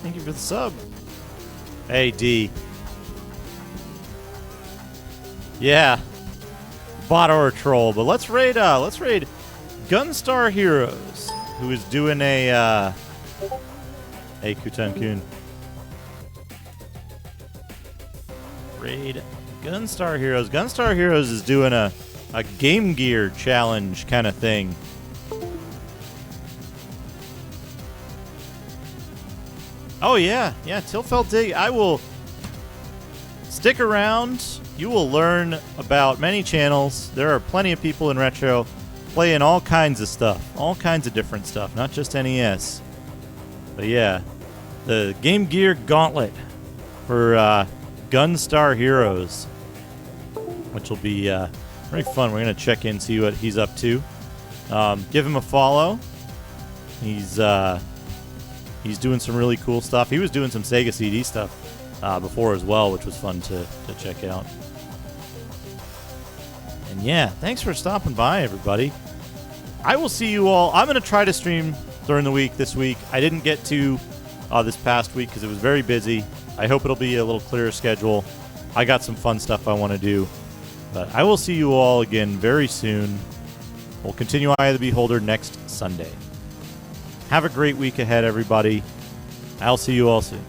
Thank you for the sub. Hey, D. Yeah. Bot or a troll, but let's raid Gunstar Heroes, who is doing a Kutan-kun. Raid Gunstar Heroes. Gunstar Heroes is doing a Game Gear challenge kind of thing. Oh yeah, Tilfeld Dig. I will stick around. You will learn about many channels. There are plenty of people in retro playing all kinds of stuff, all kinds of different stuff, not just NES. But yeah, the Game Gear Gauntlet for Gunstar Heroes, which will be very fun. We're gonna check in, see what he's up to. Give him a follow. He's doing some really cool stuff. He was doing some Sega CD stuff before as well, which was fun to check out. And yeah, thanks for stopping by, everybody. I will see you all. I'm going to try to stream during the week this week. I didn't get to this past week because it was very busy. I hope it'll be a little clearer schedule. I got some fun stuff I want to do. But I will see you all again very soon. We'll continue Eye of the Beholder next Sunday. Have a great week ahead, everybody. I'll see you all soon.